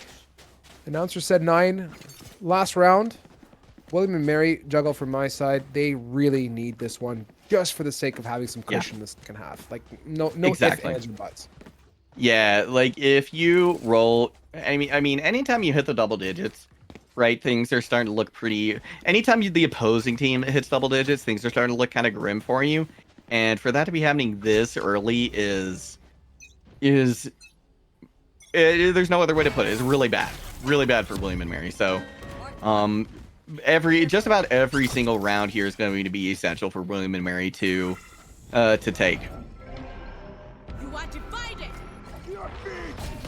announcer said 9 last round. William and Mary juggle from my side. They really need this one just for the sake of having some cushion this second half. Like no exactly. ifs, ands, or buts. Yeah, like if you roll, I mean, anytime you hit the double digits, right, things are starting to look pretty. Anytime the opposing team hits double digits, things are starting to look kind of grim for you. And for that to be happening this early is there's no other way to put it. It's really bad for William and Mary. So, just about every single round here is going to be essential for William and Mary to take.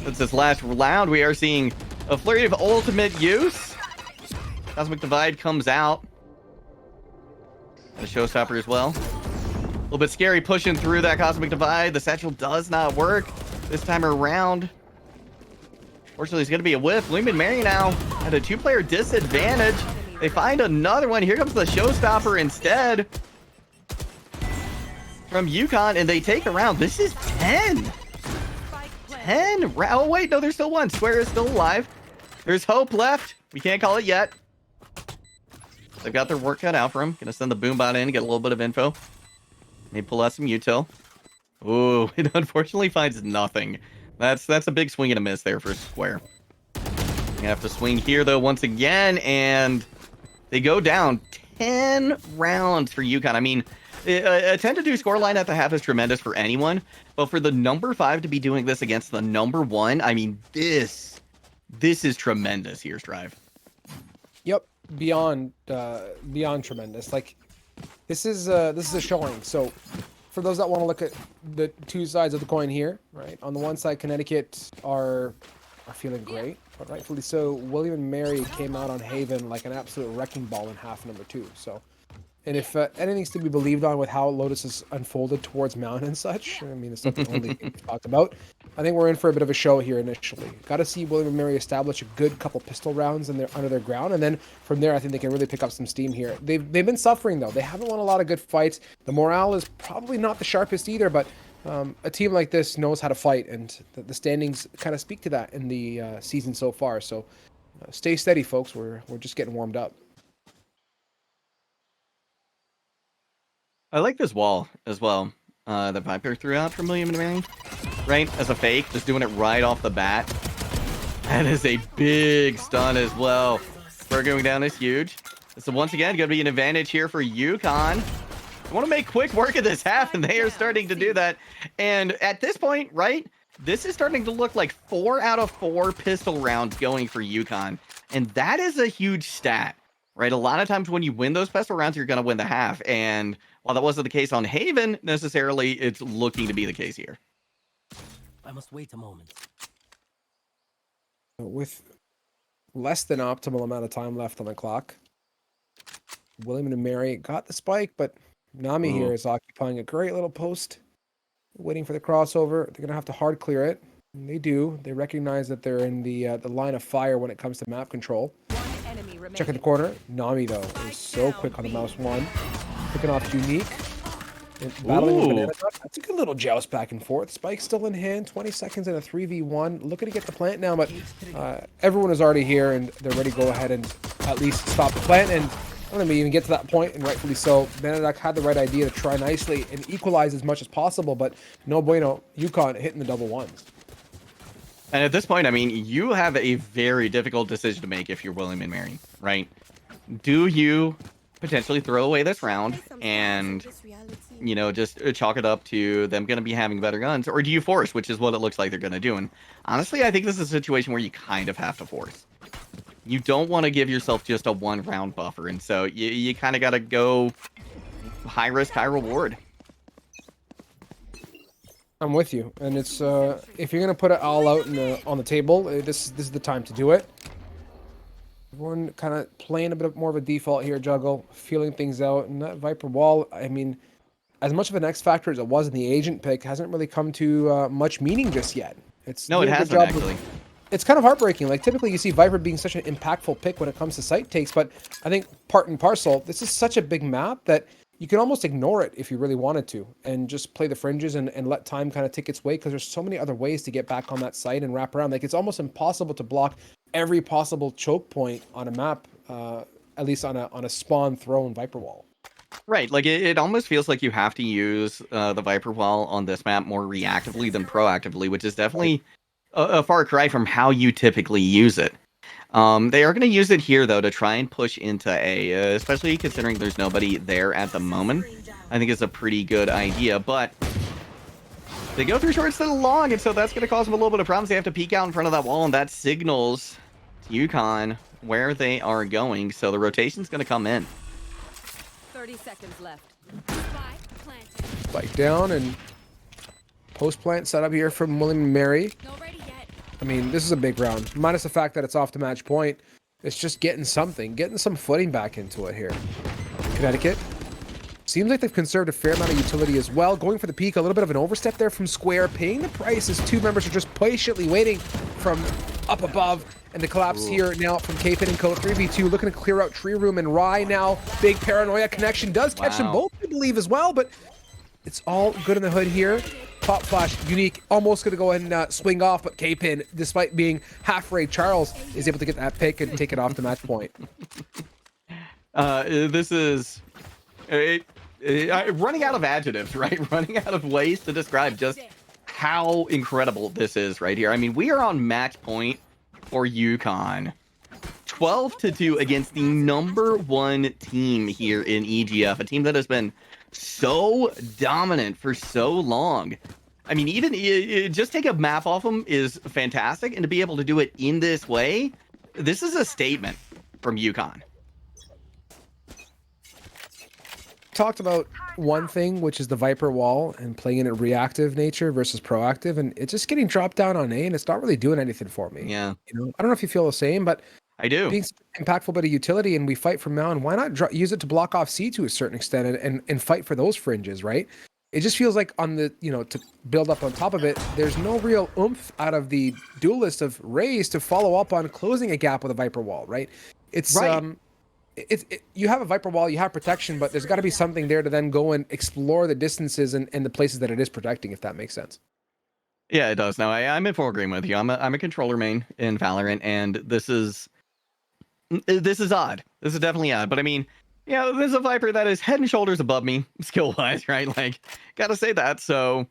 Since this last round, we are seeing a flurry of ultimate use. Cosmic Divide comes out. The showstopper as well. A little bit scary pushing through that Cosmic Divide. The satchel does not work this time around. Fortunately, it's going to be a whiff. William and Mary now at a 2-player disadvantage. They find another one. Here comes the showstopper instead from UConn, and they take the round. This is 10. 10 round. Oh, wait, no, there's still 1. Square is still alive. There's hope left. We can't call it yet. They've got their work cut out for them. Gonna send the boombot in, get a little bit of info. Maybe pull out some util. Ooh, it unfortunately finds nothing. That's a big swing and a miss there for Square. You have to swing here though once again, and they go down 10 rounds for UConn. I mean, a 10-2 scoreline at the half is tremendous for anyone, but for the number 5 to be doing this against the number 1, I mean, this This is tremendous here, Strive. Yep, beyond tremendous. Like this is a showing. So for those that want to look at the two sides of the coin here, right? On the one side, Connecticut are feeling great, but rightfully so. William and Mary came out on Haven like an absolute wrecking ball in half number 2. So, and if anything's to be believed on with how Lotus has unfolded towards Mount and such, I mean, it's not the only thing we've talked about. I think we're in for a bit of a show here initially. Got to see William and Mary establish a good couple pistol rounds under their ground, and then from there, I think they can really pick up some steam here. They've been suffering though. They haven't won a lot of good fights. The morale is probably not the sharpest either, but a team like this knows how to fight, and the standings kind of speak to that in the season so far. So stay steady, folks. We're just getting warmed up. I like this wall as well. The Viper threw out from William and Mary, right? As a fake, just doing it right off the bat. That is a big stun as well. Spur going down is huge. So once again, going to be an advantage here for UConn. I want to make quick work of this half, and they are starting to do that. And at this point, right, this is starting to look like 4 out of 4 pistol rounds going for UConn. And that is a huge stat, right? A lot of times when you win those pistol rounds, you're going to win the half. And while that wasn't the case on Haven, necessarily, it's looking to be the case here. I must wait a moment. With less than optimal amount of time left on the clock, William and Mary got the spike, but Nami here is occupying a great little post, waiting for the crossover. They're going to have to hard clear it. And they do. They recognize that they're in the line of fire when it comes to map control. Checking the corner. Nami, though, is so quick on the mouse one. Picking off Unique. And battling with Banana Nut. That's a good little joust back and forth. Spike still in hand. 20 seconds in a 3v1. Looking to get the plant now, but everyone is already here, and they're ready to go ahead and at least stop the plant. And I don't even get to that point, and rightfully so. Benedict had the right idea to try nicely and equalize as much as possible, but no bueno. UConn hitting the double ones. And at this point, I mean, you have a very difficult decision to make if you're William and Mary, right? Do you potentially throw away this round and, you know, just chalk it up to them going to be having better guns, or do you force, which is what it looks like they're going to do? And honestly, I think this is a situation where you kind of have to force. You don't want to give yourself just a 1-round buffer, and so you kind of got to go high risk, high reward. I'm with you, and it's if you're gonna put it all out on the table, this is the time to do it. Everyone kind of playing a bit more of a default here, Juggle, feeling things out, and that Viper wall. I mean, as much of an X factor as it was in the agent pick, hasn't really come to much meaning just yet. It hasn't actually. It's kind of heartbreaking. Like, typically you see Viper being such an impactful pick when it comes to site takes, but I think part and parcel, this is such a big map that you can almost ignore it if you really wanted to and just play the fringes and let time kind of take its way, because there's so many other ways to get back on that site and wrap around. Like, it's almost impossible to block every possible choke point on a map, at least on a spawn thrown Viper wall. Right, like it almost feels like you have to use the Viper wall on this map more reactively than proactively, which is definitely a far cry from how you typically use it. They are going to use it here, though, to try and push into A, especially considering there's nobody there at the moment. I think it's a pretty good idea, but they go through short instead of long, and so that's going to cause them a little bit of problems. They have to peek out in front of that wall, and that signals to UConn where they are going, so the rotation's going to come in. 30 seconds left. Spike down, and post plant set up here from William and Mary. I mean, this is a big round. Minus the fact that it's off the match point, it's just getting some footing back into it here. Connecticut. Seems like they've conserved a fair amount of utility as well. Going for the peak, a little bit of an overstep there from Square. Paying the price as two members are just patiently waiting from up above. And the collapse here now from K-Pin and Co. 3v2, looking to clear out Tree Room, and Rye now. Big paranoia connection does catch them both, I believe, as well, but it's all good in the hood here. Pop flash, Unique, almost going to go ahead and swing off, but K-Pin, despite being half Ray Charles, is able to get that pick and take it off the match point. This is running out of adjectives, right? Running out of ways to describe just how incredible this is right here. I mean, we are on match point for UConn. 12-2 against the #1 team here in EGF, a team that has been so dominant for so long. I mean, even just take a map off them is fantastic, and to be able to do it in this way, this is a statement from UConn. Talked about one thing, which is the Viper wall and playing in a reactive nature versus proactive, and it's just getting dropped down on A, and it's not really doing anything for me. Yeah. You know, I don't know if you feel the same, but I do. Being impactful bit of utility, and we fight from now on. Why not use it to block off C to a certain extent and fight for those fringes, right? It just feels like on the, you know, to build up on top of it, there's no real oomph out of the duelist of Raze to follow up on closing a gap with a Viper wall, right? It's right. You have a Viper wall, you have protection, but there's got to be something there to then go and explore the distances and the places that it is protecting, if that makes sense. Yeah, it does. No, I'm in full agreement with you. I'm a controller main in Valorant, and this is odd. This is definitely odd. But I mean, you know, there's a Viper that is head and shoulders above me skill-wise, right? Like, gotta say that. So,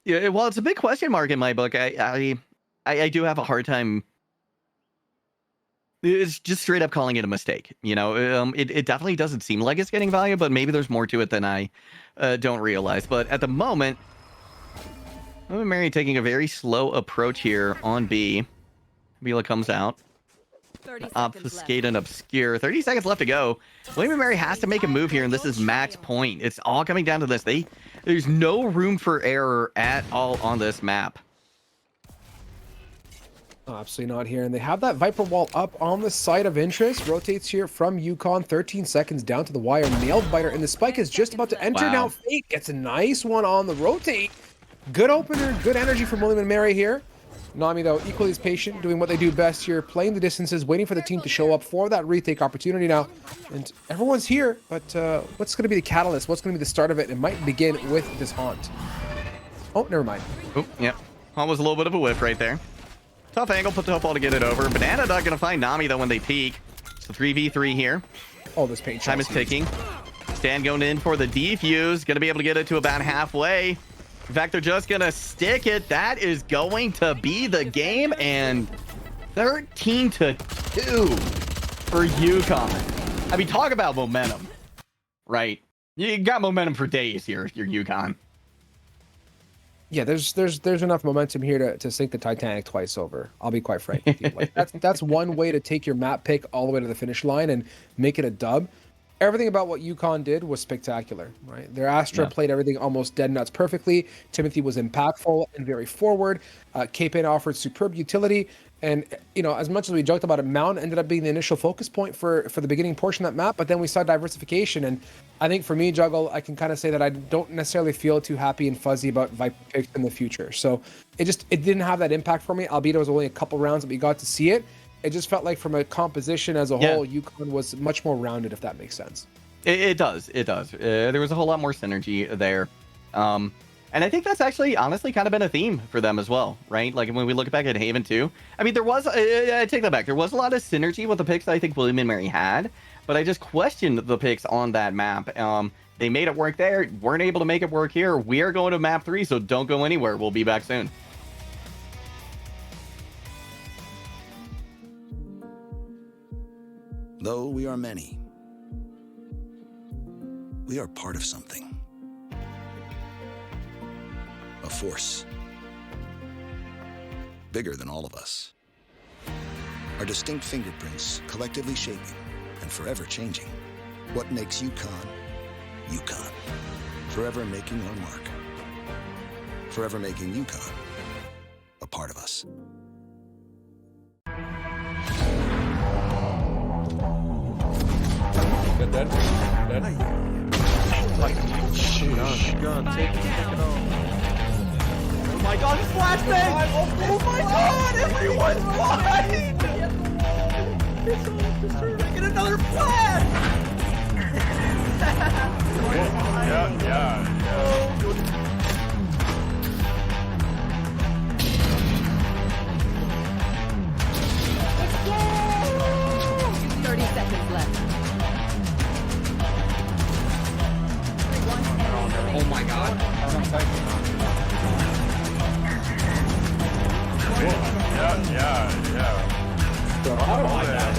yeah, while it's a big question mark in my book, I do have a hard time. It's just straight up calling it a mistake. You know, it definitely doesn't seem like it's getting value, but maybe there's more to it than I don't realize. But at the moment, William & Mary taking a very slow approach here on B. Vila comes out. Obfuscate and obscure. 30 seconds left to go. William & Mary has to make a move here, and this is match point. It's all coming down to this. There's no room for error at all on this map. Oh, absolutely not here. And they have that Viper wall up on the side of interest. Rotates here from UConn. 13 seconds down to the wire. Nailed biter. And the spike is just about to enter. Wow. Now Fate gets a nice one on the rotate. Good opener. Good energy from William & Mary here. Nami, though, equally as patient, doing what they do best here, playing the distances, waiting for the team to show up for that retake opportunity now. And everyone's here, but what's going to be the catalyst? What's going to be the start of it? It might begin with this haunt. Oh, never mind. Oh, yep. Haunt was a little bit of a whiff right there. Tough angle, put the ball to get it over. Banana not going to find Nami, though, when they peek. It's a 3v3 here. Oh, this paint time is ticking. Stan going in for the defuse. Going to be able to get it to about halfway. In fact, they're just going to stick it. That is going to be the game. And 13-2 for UConn. I mean, talk about momentum, right? You got momentum for days here, your UConn. Yeah, there's enough momentum here to sink the Titanic twice over. I'll be quite frank with you. Like, that's one way to take your map pick all the way to the finish line and make it a dub. Everything about what UConn did was spectacular, right? Their Astra played everything almost dead nuts perfectly. Timothy was impactful and very forward. K-Pain offered superb utility. And, you know, as much as we joked about it, Mound ended up being the initial focus point for the beginning portion of that map, but then we saw diversification. And I think for me, Juggle, I can kind of say that I don't necessarily feel too happy and fuzzy about Viper picks in the future. So it didn't have that impact for me, albeit it was only a couple rounds that we got to see it. It just felt like from a composition as a whole, UConn was much more rounded, if that makes sense. It does. It does. There was a whole lot more synergy there. And I think that's actually, honestly, kind of been a theme for them as well, right? Like when we look back at Haven 2, I mean, there was, I take that back. There was a lot of synergy with the picks that I think William & Mary had, but I just questioned the picks on that map. They made it work there, weren't able to make it work here. We are going to map 3, so don't go anywhere. We'll be back soon. Though we are many, we are part of something. A force. Bigger than all of us. Our distinct fingerprints collectively shaping and forever changing what makes UConn, UConn. Forever making our mark. Forever making UConn a part of us. Dead. Gun, take it off. Oh my god, flashbang! Oh my god, everyone's blind! Get another flash! Yeah. 30 seconds left. Oh my god. Yeah. I don't like that.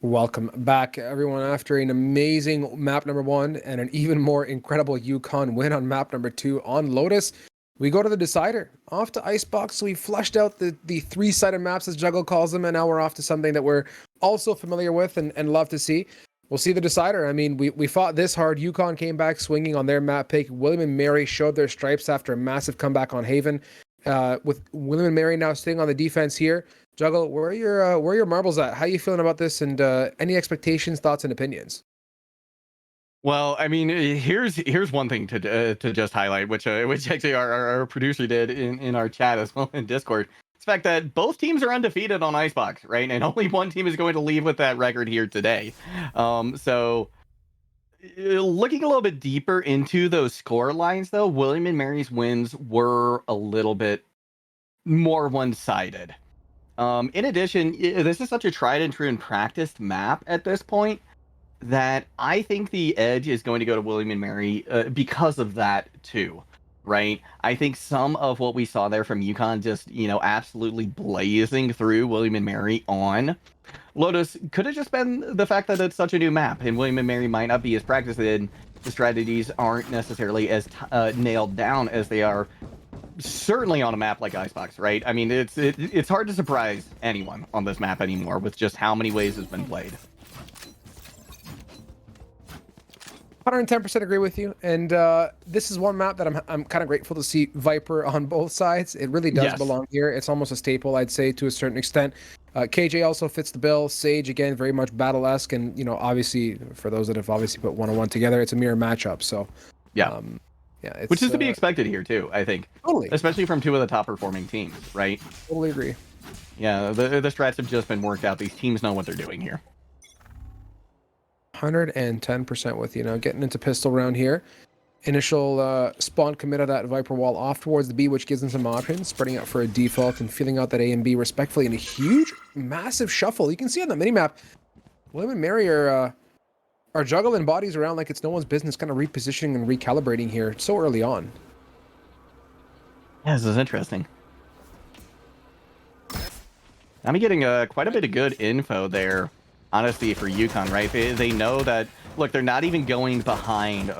Welcome back, everyone. After an amazing map number 1 and an even more incredible Yukon win on map number 2 on Lotus, we go to the decider. Off to Icebox. We fleshed out the 3-sided maps, as Juggle calls them, and now we're off to something that we're also familiar with and love to see. We'll see the decider. I mean, we fought this hard. Yukon came back swinging on their map pick. William and Mary showed their stripes after a massive comeback on Haven. With William and Mary now staying on the defense here. Juggle, where are your marbles at? How are you feeling about this? And any expectations, thoughts, and opinions? Well, I mean, here's one thing to just highlight, which actually our producer did in our chat as well in Discord. It's the fact that both teams are undefeated on Icebox, right? And only one team is going to leave with that record here today. So looking a little bit deeper into those score lines, though, William and Mary's wins were a little bit more one-sided. In addition, this is such a tried and true and practiced map at this point that I think the edge is going to go to William and Mary because of that too, right? I think some of what we saw there from Yukon just, absolutely blazing through William and Mary on Lotus could have just been the fact that it's such a new map and William and Mary might not be as practiced in. The strategies aren't necessarily as nailed down as they are certainly on a map like Icebox, right? I mean, it's hard to surprise anyone on this map anymore with just how many ways it's been played. 110% agree with you. And this is one map that I'm kind of grateful to see Viper on both sides. It really does belong here. It's almost a staple, I'd say, to a certain extent. KJ also fits the bill. Sage, again, very much battle-esque. And, obviously, for those that have obviously put 1-on-1 together, it's a mirror matchup. So, yeah, which is to be expected here, too, I think. Totally. Especially from two of the top-performing teams, right? Totally agree. Yeah, the strats have just been worked out. These teams know what they're doing here. 110% with you. Now getting into pistol round here. Initial spawn commit of that Viper wall off towards the B, which gives them some options, spreading out for a default and filling out that A and B respectfully in a huge, massive shuffle. You can see on the minimap, William and Mary are juggling bodies around like it's no one's business, kind of repositioning and recalibrating here so early on. Yeah, this is interesting. I'm getting quite a bit of good info there. Honestly, for Yukon, right? They know that, look, they're not even going behind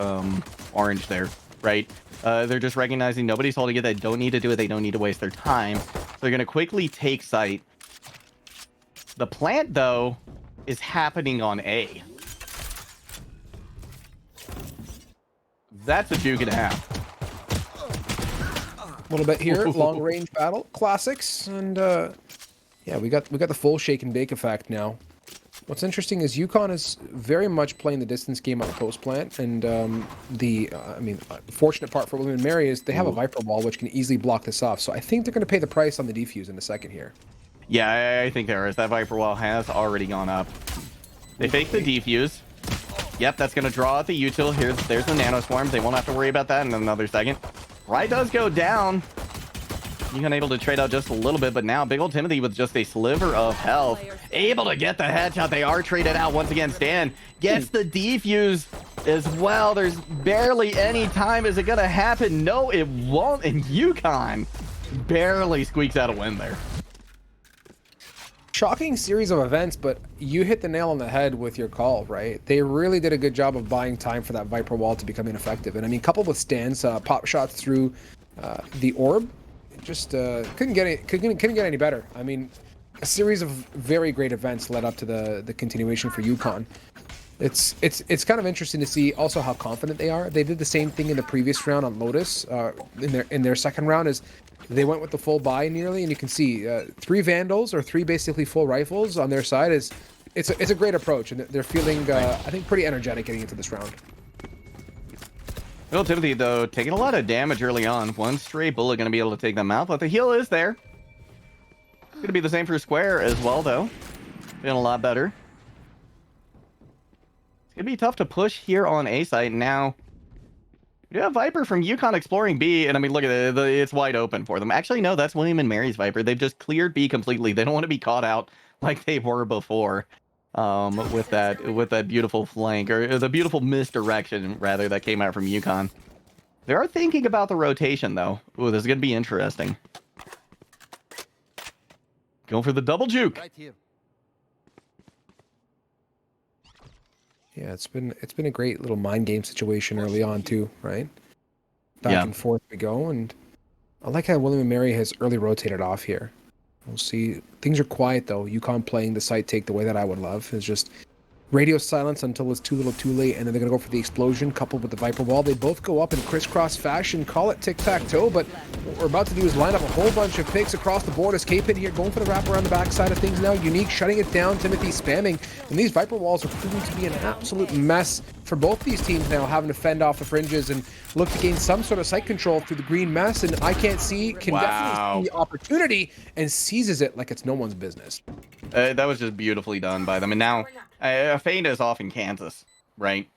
Orange there, right? They're just recognizing nobody's holding it. They don't need to do it. They don't need to waste their time. So they're going to quickly take site. The plant, though, is happening on A. That's a juke and a half. A little bit here, long range battle, classics, and yeah, we got the full shake and bake effect now. What's interesting is Yukon is very much playing the distance game on the post plant, and the fortunate part for William and Mary is they have a Viper wall which can easily block this off. So I think they're going to pay the price on the defuse in a second here. Yeah, I think there is. That Viper wall has already gone up. They fake the defuse. Yep, that's going to draw out the util. There's the nano swarms. They won't have to worry about that in another second. Right does go down. Yukon able to trade out just a little bit, but now Big Ol' Timothy with just a sliver of health, able to get the headshot. They are traded out once again. Stan gets the defuse as well. There's barely any time. Is it gonna happen? No, it won't. And Yukon barely squeaks out a win there. Shocking series of events, but you hit the nail on the head with your call, right? They really did a good job of buying time for that Viper wall to become ineffective. And I mean, coupled with Stan's pop shots through the orb, just couldn't get any better. I mean, a series of very great events led up to the continuation for Yukon. It's kind of interesting to see also how confident they are. They did the same thing in the previous round on Lotus. In their second round is they went with the full buy nearly, and you can see 3 Vandals or 3 basically full rifles on their side. It's a great approach, and they're feeling I think pretty energetic getting into this round. Big Ol' Timothy, though, taking a lot of damage early on. One stray bullet going to be able to take them out, but the heal is there. It's going to be the same for Square as well, though. Feeling a lot better. It's going to be tough to push here on A site. Now, we have Viper from Yukon exploring B, and I mean, look at it. It's wide open for them. Actually, no, that's William and Mary's Viper. They've just cleared B completely. They don't want to be caught out like they were before. With that beautiful flank, or the beautiful misdirection rather, that came out from Yukon. They are thinking about the rotation though. Ooh, this is gonna be interesting. Going for the double juke. Right here. Yeah, it's been a great little mind game situation early on too, right? Back and forth we go, and I like how William and Mary has early rotated off here. We'll see. Things are quiet though. UConn playing the site take the way that I would love is just radio silence until it's too little too late, and then they're going to go for the explosion coupled with the Viper Wall. They both go up in crisscross fashion, call it tic-tac-toe, but what we're about to do is line up a whole bunch of picks across the board. Escape in here, going for the wrap around the backside of things now. Unique shutting it down, Timothy spamming, and these Viper Walls are proving to be an absolute mess for both these teams now, having to fend off the fringes and look to gain some sort of site control through the green mess, and I Can't See can definitely see the opportunity and seizes it like it's no one's business. That was just beautifully done by them. And now, Fane is off in Kansas, right?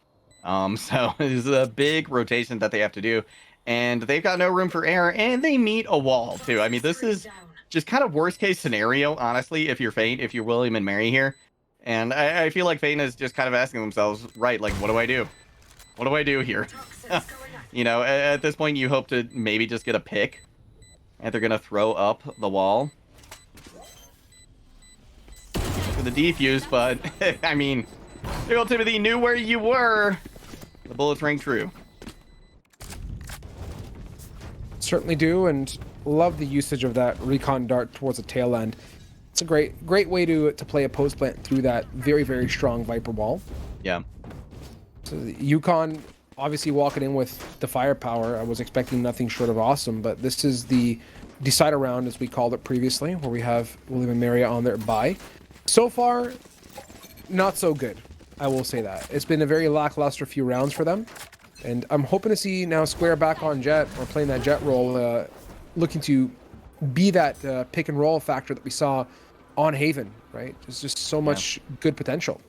So it's a big rotation that they have to do. And they've got no room for error, and they meet a wall, too. I mean, this is just kind of worst-case scenario, honestly, if you're Fane, if you're William and Mary here. And I feel like Fane is just kind of asking themselves, right, like, what do I do? What do I do here? You know, at this point, you hope to maybe just get a pick. And they're going to throw up the wall. For the defuse, but, I mean, Big Ol' Timothy knew where you were. The bullets rang true. Certainly do, and love the usage of that recon dart towards the tail end. It's a great way to play a post plant through that very, very strong Viper Wall. Yeah. So UConn obviously walking in with the firepower. I was expecting nothing short of awesome, but this is the decider round, as we called it previously, where we have William and Mary on their bye. So far, not so good. I will say that. It's been a very lackluster few rounds for them. And I'm hoping to see now Square back on Jet, or playing that Jet role, looking to be that pick and roll factor that we saw on Haven, right? There's just so much good potential.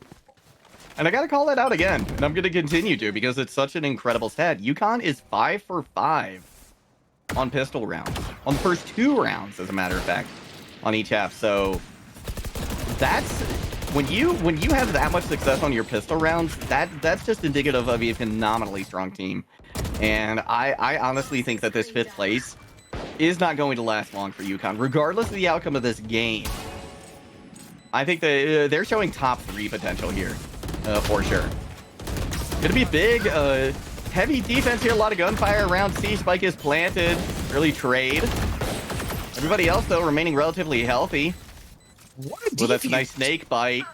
And I got to call that out again, and I'm going to continue to, because it's such an incredible stat. UConn is 5 for 5 on pistol rounds. On the first 2 rounds, as a matter of fact, on each half. So that's... When you have that much success on your pistol rounds, that's just indicative of a phenomenally strong team. And I honestly think that this 5th place is not going to last long for UConn, regardless of the outcome of this game. I think that they're showing top 3 potential here, for sure. Gonna be big, heavy defense here, a lot of gunfire around C. Spike is planted, early trade. Everybody else, though, remaining relatively healthy. Well, that's a nice snake bite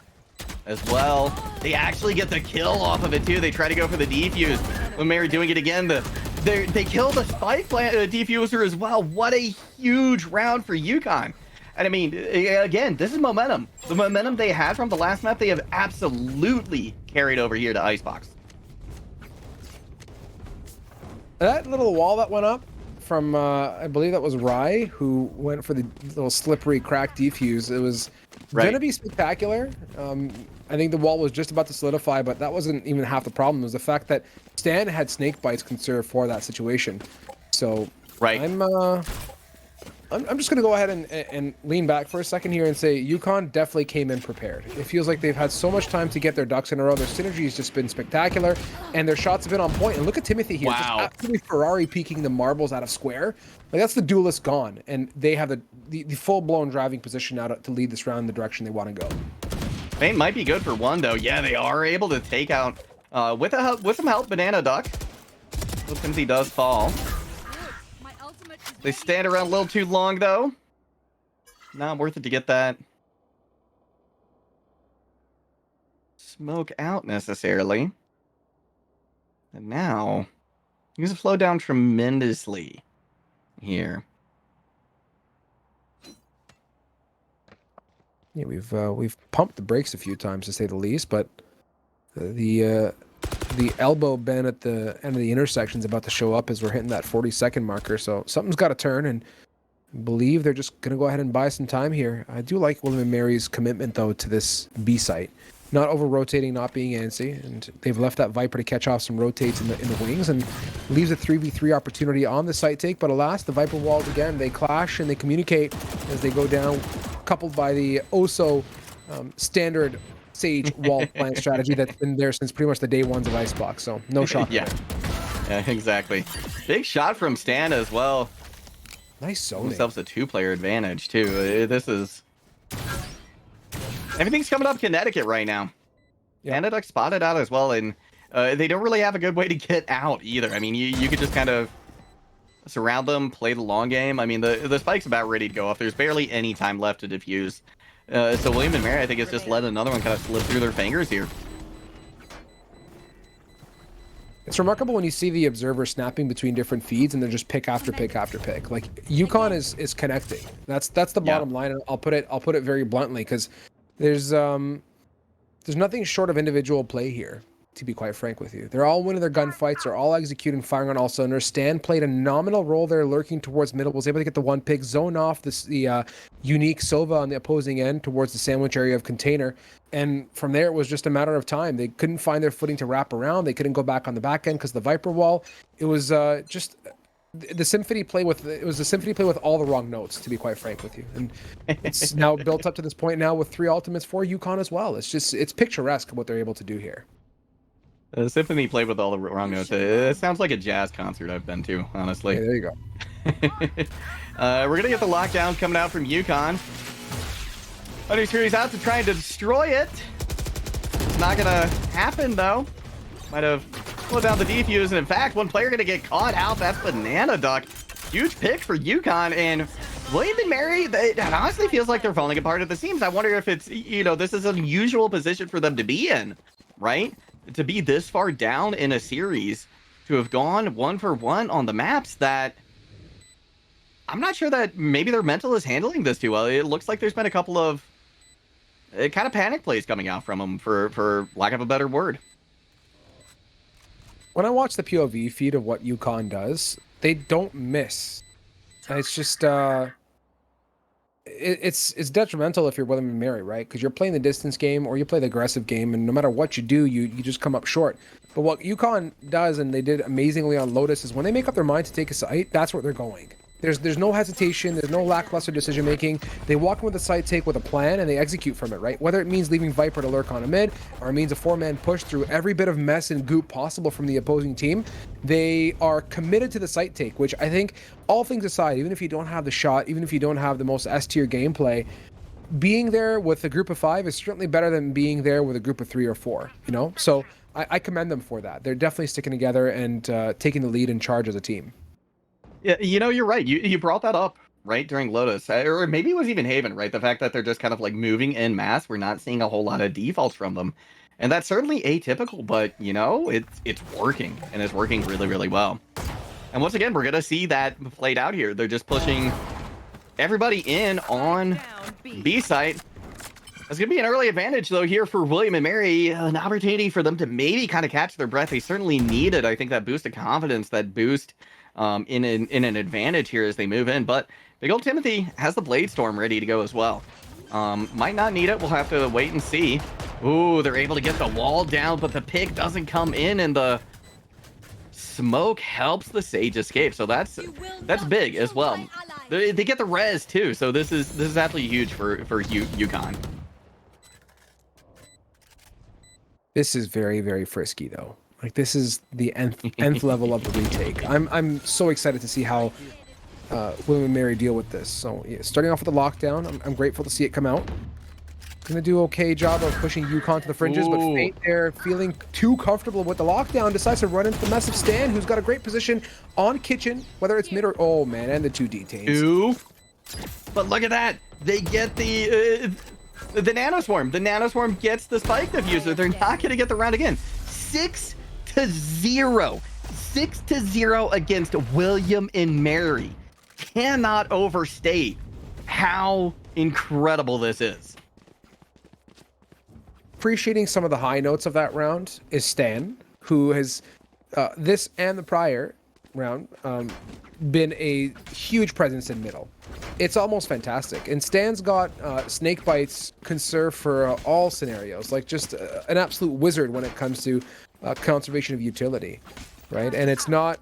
as well. They actually get the kill off of it, too. They try to go for the defuse. When Mary doing it again, they kill the spike defuser as well. What a huge round for UConn. And I mean, again, this is momentum. The momentum they had from the last map, they have absolutely carried over here to Icebox. That little wall that went up from, I believe that was Rye, who went for the little slippery crack defuse. It was going to be spectacular. I think the wall was just about to solidify, but that wasn't even half the problem. It was the fact that Stan had snake bites conserved for that situation. So I'm just going to go ahead and lean back for a second here and say UConn definitely came in prepared. It feels like they've had so much time to get their ducks in a row. Their synergy has just been spectacular, and their shots have been on point. And look at Timothy here, just absolutely Ferrari peeking the marbles out of square. Like, that's the duelist gone, and they have the full-blown driving position now to lead this round in the direction they want to go. Fane might be good for one, though. Yeah, they are able to take out, with some help, Banana Duck. Timothy does fall. They stand around a little too long, though. Not worth it to get that smoke out, necessarily. And now, things have slowed down tremendously here. Yeah, we've pumped the brakes a few times, to say the least, but the elbow bend at the end of the intersection is about to show up as we're hitting that 40-second marker. So something's got to turn, and I believe they're just going to go ahead and buy some time here. I do like William and Mary's commitment, though, to this B site. Not over-rotating, not being antsy, and they've left that Viper to catch off some rotates in the wings and leaves a 3v3 opportunity on the site take. But alas, the Viper walls, again, they clash and they communicate as they go down, coupled by the standard Sage wall plant strategy that's been there since pretty much the day ones of Icebox, so no shock. Yeah, exactly. Big shot from Stan as well. Nice zoning. Themselves a 2-player advantage, too. This is... Everything's coming up Connecticut right now. Canada spotted out as well, and they don't really have a good way to get out either. I mean, you could just kind of surround them, play the long game. I mean, the spike's about ready to go off. There's barely any time left to defuse. So William and Mary, I think, has just let another one kind of slip through their fingers here. It's remarkable when you see the observer snapping between different feeds and they're just pick after pick after pick. Like UConn is connecting. That's the bottom line. And I'll put it very bluntly, because there's nothing short of individual play here, to be quite frank with you. They're all winning their gunfights. They're all executing, firing on all cylinders. Stan played a nominal role there, lurking towards middle. Was able to get the one pick, zone off the unique Sova on the opposing end towards the sandwich area of container. And from there, it was just a matter of time. They couldn't find their footing to wrap around. They couldn't go back on the back end because the Viper wall. It was just the symphony play with all the wrong notes, to be quite frank with you. And it's now built up to this point now with 3 ultimates for UConn as well. It's picturesque what they're able to do here. The symphony played with all the wrong notes. It sounds like a jazz concert I've been to, honestly. Yeah, there you go. We're going to get the lockdown coming out from UConn. Underscrews out to try and destroy it. It's not going to happen, though. Might have slowed down the defuse. And in fact, one player going to get caught out. That's Banana Duck. Huge pick for UConn. And William and Mary, it honestly feels like they're falling apart at the seams. I wonder if it's, this is an unusual position for them to be in, right? To be this far down in a series, to have gone 1-for-1 on the maps, that I'm not sure that maybe their mental is handling this too well. It looks like there's been a couple of kind of panic plays coming out from them, for lack of a better word. When I watch the POV feed of what UConn does, they don't miss. It's just it's detrimental if you're William and Mary, right? Because you're playing the distance game or you play the aggressive game, and no matter what you do, you just come up short. But what UConn does, and they did amazingly on Lotus, is when they make up their mind to take a site, that's where they're going. There's no hesitation. There's no lackluster decision making. They walk in with a site take with a plan, and they execute from it, right? Whether it means leaving Viper to lurk on a mid, or it means a 4-man push through every bit of mess and goop possible from the opposing team, they are committed to the site take, which I think, all things aside, even if you don't have the shot, even if you don't have the most S-tier gameplay, being there with a group of 5 is certainly better than being there with a group of 3 or 4, So I commend them for that. They're definitely sticking together and taking the lead and charge as a team. Yeah, you're right. You brought that up, right, during Lotus. Or maybe it was even Haven, right? The fact that they're just kind of like moving en masse. We're not seeing a whole lot of defaults from them. And that's certainly atypical, but, it's working. And it's working really, really well. And once again, we're going to see that played out here. They're just pushing everybody in on B site. That's going to be an early advantage, though, here for William and Mary. An opportunity for them to maybe kind of catch their breath. They certainly needed, I think, that boost of confidence, that boost in an advantage here as they move in. But Big Ol' Timothy has the Blade Storm ready to go as well. Might not need it. We'll have to wait and see. Ooh, they're able to get the wall down, but the pick doesn't come in, and the smoke helps the Sage escape. So that's big as well. They get the res too. So this is absolutely huge for UConn. This is very, very frisky, though. Like, this is the nth level of the retake. I'm so excited to see how William and Mary deal with this. So, yeah, starting off with the lockdown, I'm grateful to see it come out. Gonna do okay job of pushing UConn to the fringes, but Fate there, feeling too comfortable with the lockdown, decides to run into the massive Stan, who's got a great position on Kitchen, whether it's mid or... Oh, man, and the 2 detains. But look at that. They get the nanoswarm. The nanoswarm gets the spike diffuser. They're not going to get the round again. 6-0. 6-0 against William and Mary. Cannot overstate how incredible this is. Appreciating some of the high notes of that round is Stan, who has this and the prior round been a huge presence in middle. It's almost fantastic. And Stan's got snake bites conserved for all scenarios, like just an absolute wizard when it comes to conservation of utility, right? And it's not,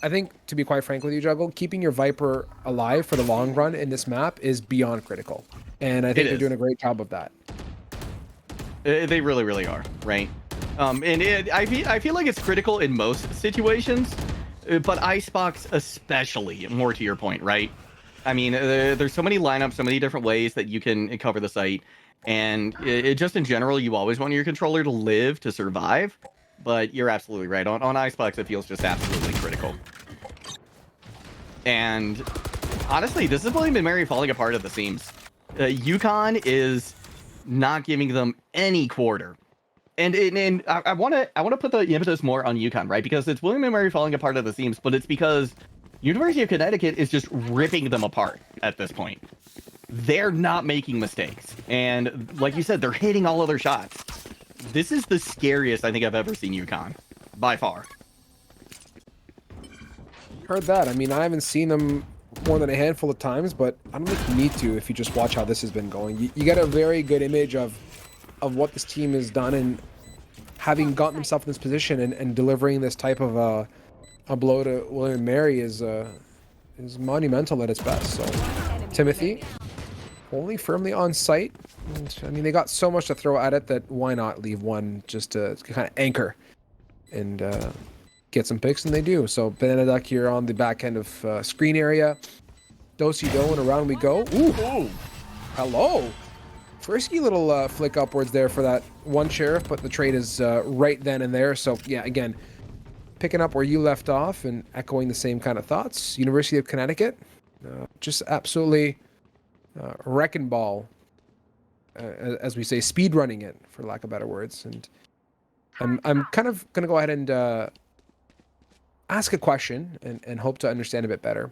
I think, to be quite frank with you, Juggle, keeping your Viper alive for the long run in this map is beyond critical. And I think they're doing a great job of that. They really, really are, right? I feel like it's critical in most situations, but Icebox especially, more to your point, right? I mean, there's so many lineups, so many different ways that you can cover the site. And just in general, you always want your controller to live, to survive. But you're absolutely right. On Icebox, it feels just absolutely critical. And honestly, this is William & Mary falling apart at the seams. UConn is not giving them any quarter. And I want to put the emphasis more on UConn, right? Because it's William & Mary falling apart at the seams, but it's because University of Connecticut is just ripping them apart at this point. They're not making mistakes. And like you said, they're hitting all of their shots. This is the scariest I think I've ever seen UConn, by far. Heard that. I mean, I haven't seen them more than a handful of times, but I don't think you need to if you just watch how this has been going. You get a very good image of what this team has done, and having gotten themselves in this position and delivering this type of a blow to William & Mary is monumental at its best. So Timothy holding firmly on site. And, I mean, they got so much to throw at it that why not leave one just to kind of anchor and get some picks, and they do. So Banana Duck here on the back end of screen area. Do-si-do, and around we go. Ooh. Hello. Frisky little flick upwards there for that one sheriff, but the trade is right then and there. So yeah, again, picking up where you left off and echoing the same kind of thoughts. University of Connecticut, just absolutely wrecking ball, as we say, speed running it, for lack of better words. And I'm kind of gonna go ahead and ask a question and hope to understand a bit better.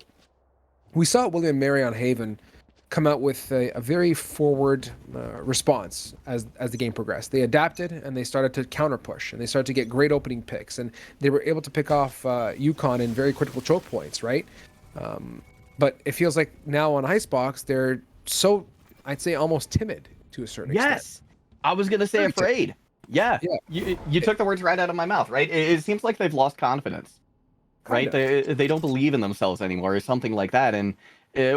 We saw William & Mary on Haven come out with a very forward response as the game progressed. They adapted and they started to counter push, and they started to get great opening picks, and they were able to pick off UConn in very critical choke points, right? But it feels like now on Icebox, they're so, I'd say, almost timid to a certain extent. Yes, I was gonna say afraid. Yeah. You took the words right out of my mouth, right? It seems like they've lost confidence, right? They don't believe in themselves anymore, or something like that. And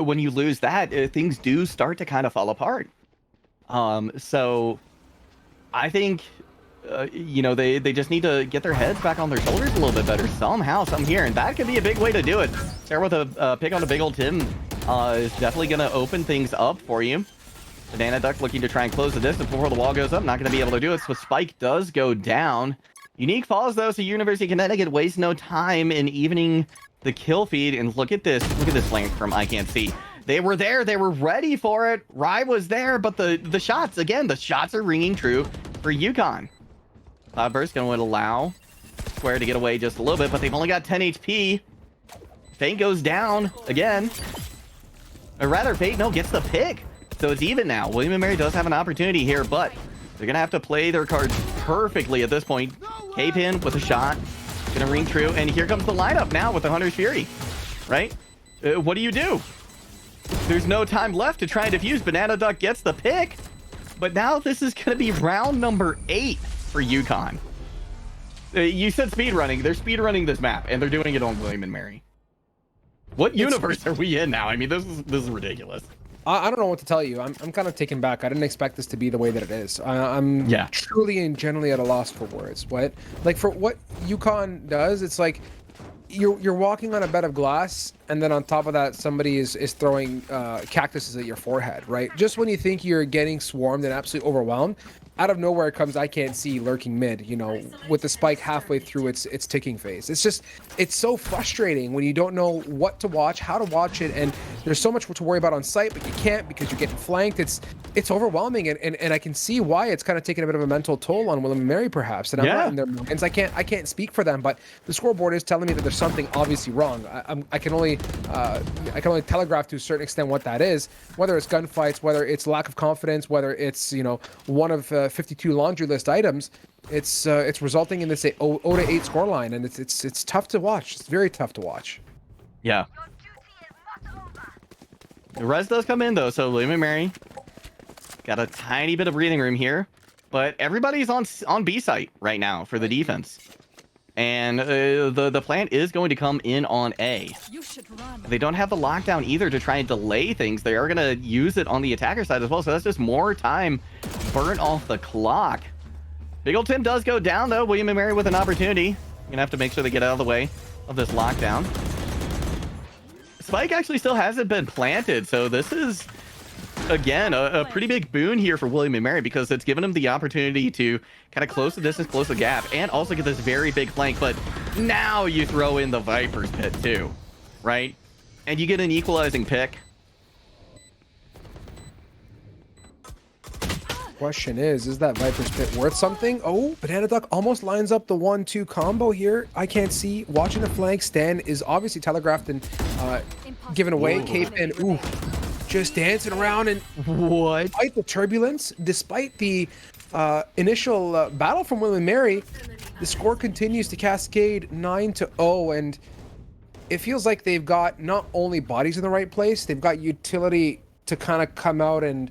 when you lose that, things do start to kind of fall apart. So I think, they just need to get their heads back on their shoulders a little bit better somehow, some here. And that could be a big way to do it. Sarah with a pick on a big old Tim is definitely going to open things up for you. Banana Duck looking to try and close the distance before the wall goes up. Not going to be able to do it. So Spike does go down. Unique falls, though, so University of Connecticut wastes no time in evening the kill feed. And look at this flank from I Can't See. They were there. They were ready for it. Rye was there, but the shots, again, the shots are ringing true for UConn. Cloudburst going to allow Square to get away just a little bit, but they've only got 10 HP. Fate goes down again. Or rather, Fate, gets the pick. So it's even now. William & Mary does have an opportunity here, but they're going to have to play their cards perfectly at this point. K-Pin with a shot. Going to ring true. And here comes the lineup now with the Hunter's Fury. Right? What do you do? There's no time left to try and defuse. Banana Duck gets the pick. But now this is going to be round number 8 for UConn. You said speedrunning. They're speedrunning this map, and they're doing it on William & Mary. What universe are we in now? I mean, this is ridiculous. I don't know what to tell you. I'm kind of taken back. I didn't expect this to be the way that it is. I'm truly and generally at a loss for words. For what UConn does, it's like you're walking on a bed of glass, and then on top of that, somebody is throwing cactuses at your forehead, right? Just when you think you're getting swarmed and absolutely overwhelmed, out of nowhere comes I Can't See lurking mid, with the spike halfway through its ticking phase. It's so frustrating when you don't know what to watch, how to watch it, and there's so much to worry about on site, but you can't because you're getting flanked. It's overwhelming, and I can see why it's kind of taking a bit of a mental toll on William & Mary, perhaps. And I'm not in their moments. I can't speak for them, but the scoreboard is telling me that there's something obviously wrong. I can only telegraph to a certain extent what that is, whether it's gunfights, whether it's lack of confidence, whether it's one of 52 laundry list items. It's resulting in this 0-8 scoreline, and it's tough to watch. It's very tough to watch. Yeah. The res does come in though, so William & Mary got a tiny bit of breathing room here, but everybody's on B site right now for the defense, and the plant is going to come in on A. They don't have the lockdown either to try and delay things. They are going to use it on the attacker side as well, so that's just more time burnt off the clock. Big ol' Tim does go down though. William & Mary with an opportunity. Gonna have to make sure they get out of the way of this lockdown. Spike actually still hasn't been planted, so this is, again, a pretty big boon here for William & Mary because it's given him the opportunity to kind of close the distance, close the gap, and also get this very big flank. But now you throw in the Viper's Pit too, right? And you get an equalizing pick. Question is that Viper's Pit worth something? Oh, Banana Duck almost lines up the 1-2 combo here. I can't see. Watching the flank, Stan is obviously telegraphed and given away. Cape-In, ooh, just dancing around and despite the turbulence, despite the initial battle from William & Mary, the score continues to cascade 9-0, and it feels like they've got not only bodies in the right place, they've got utility to kind of come out and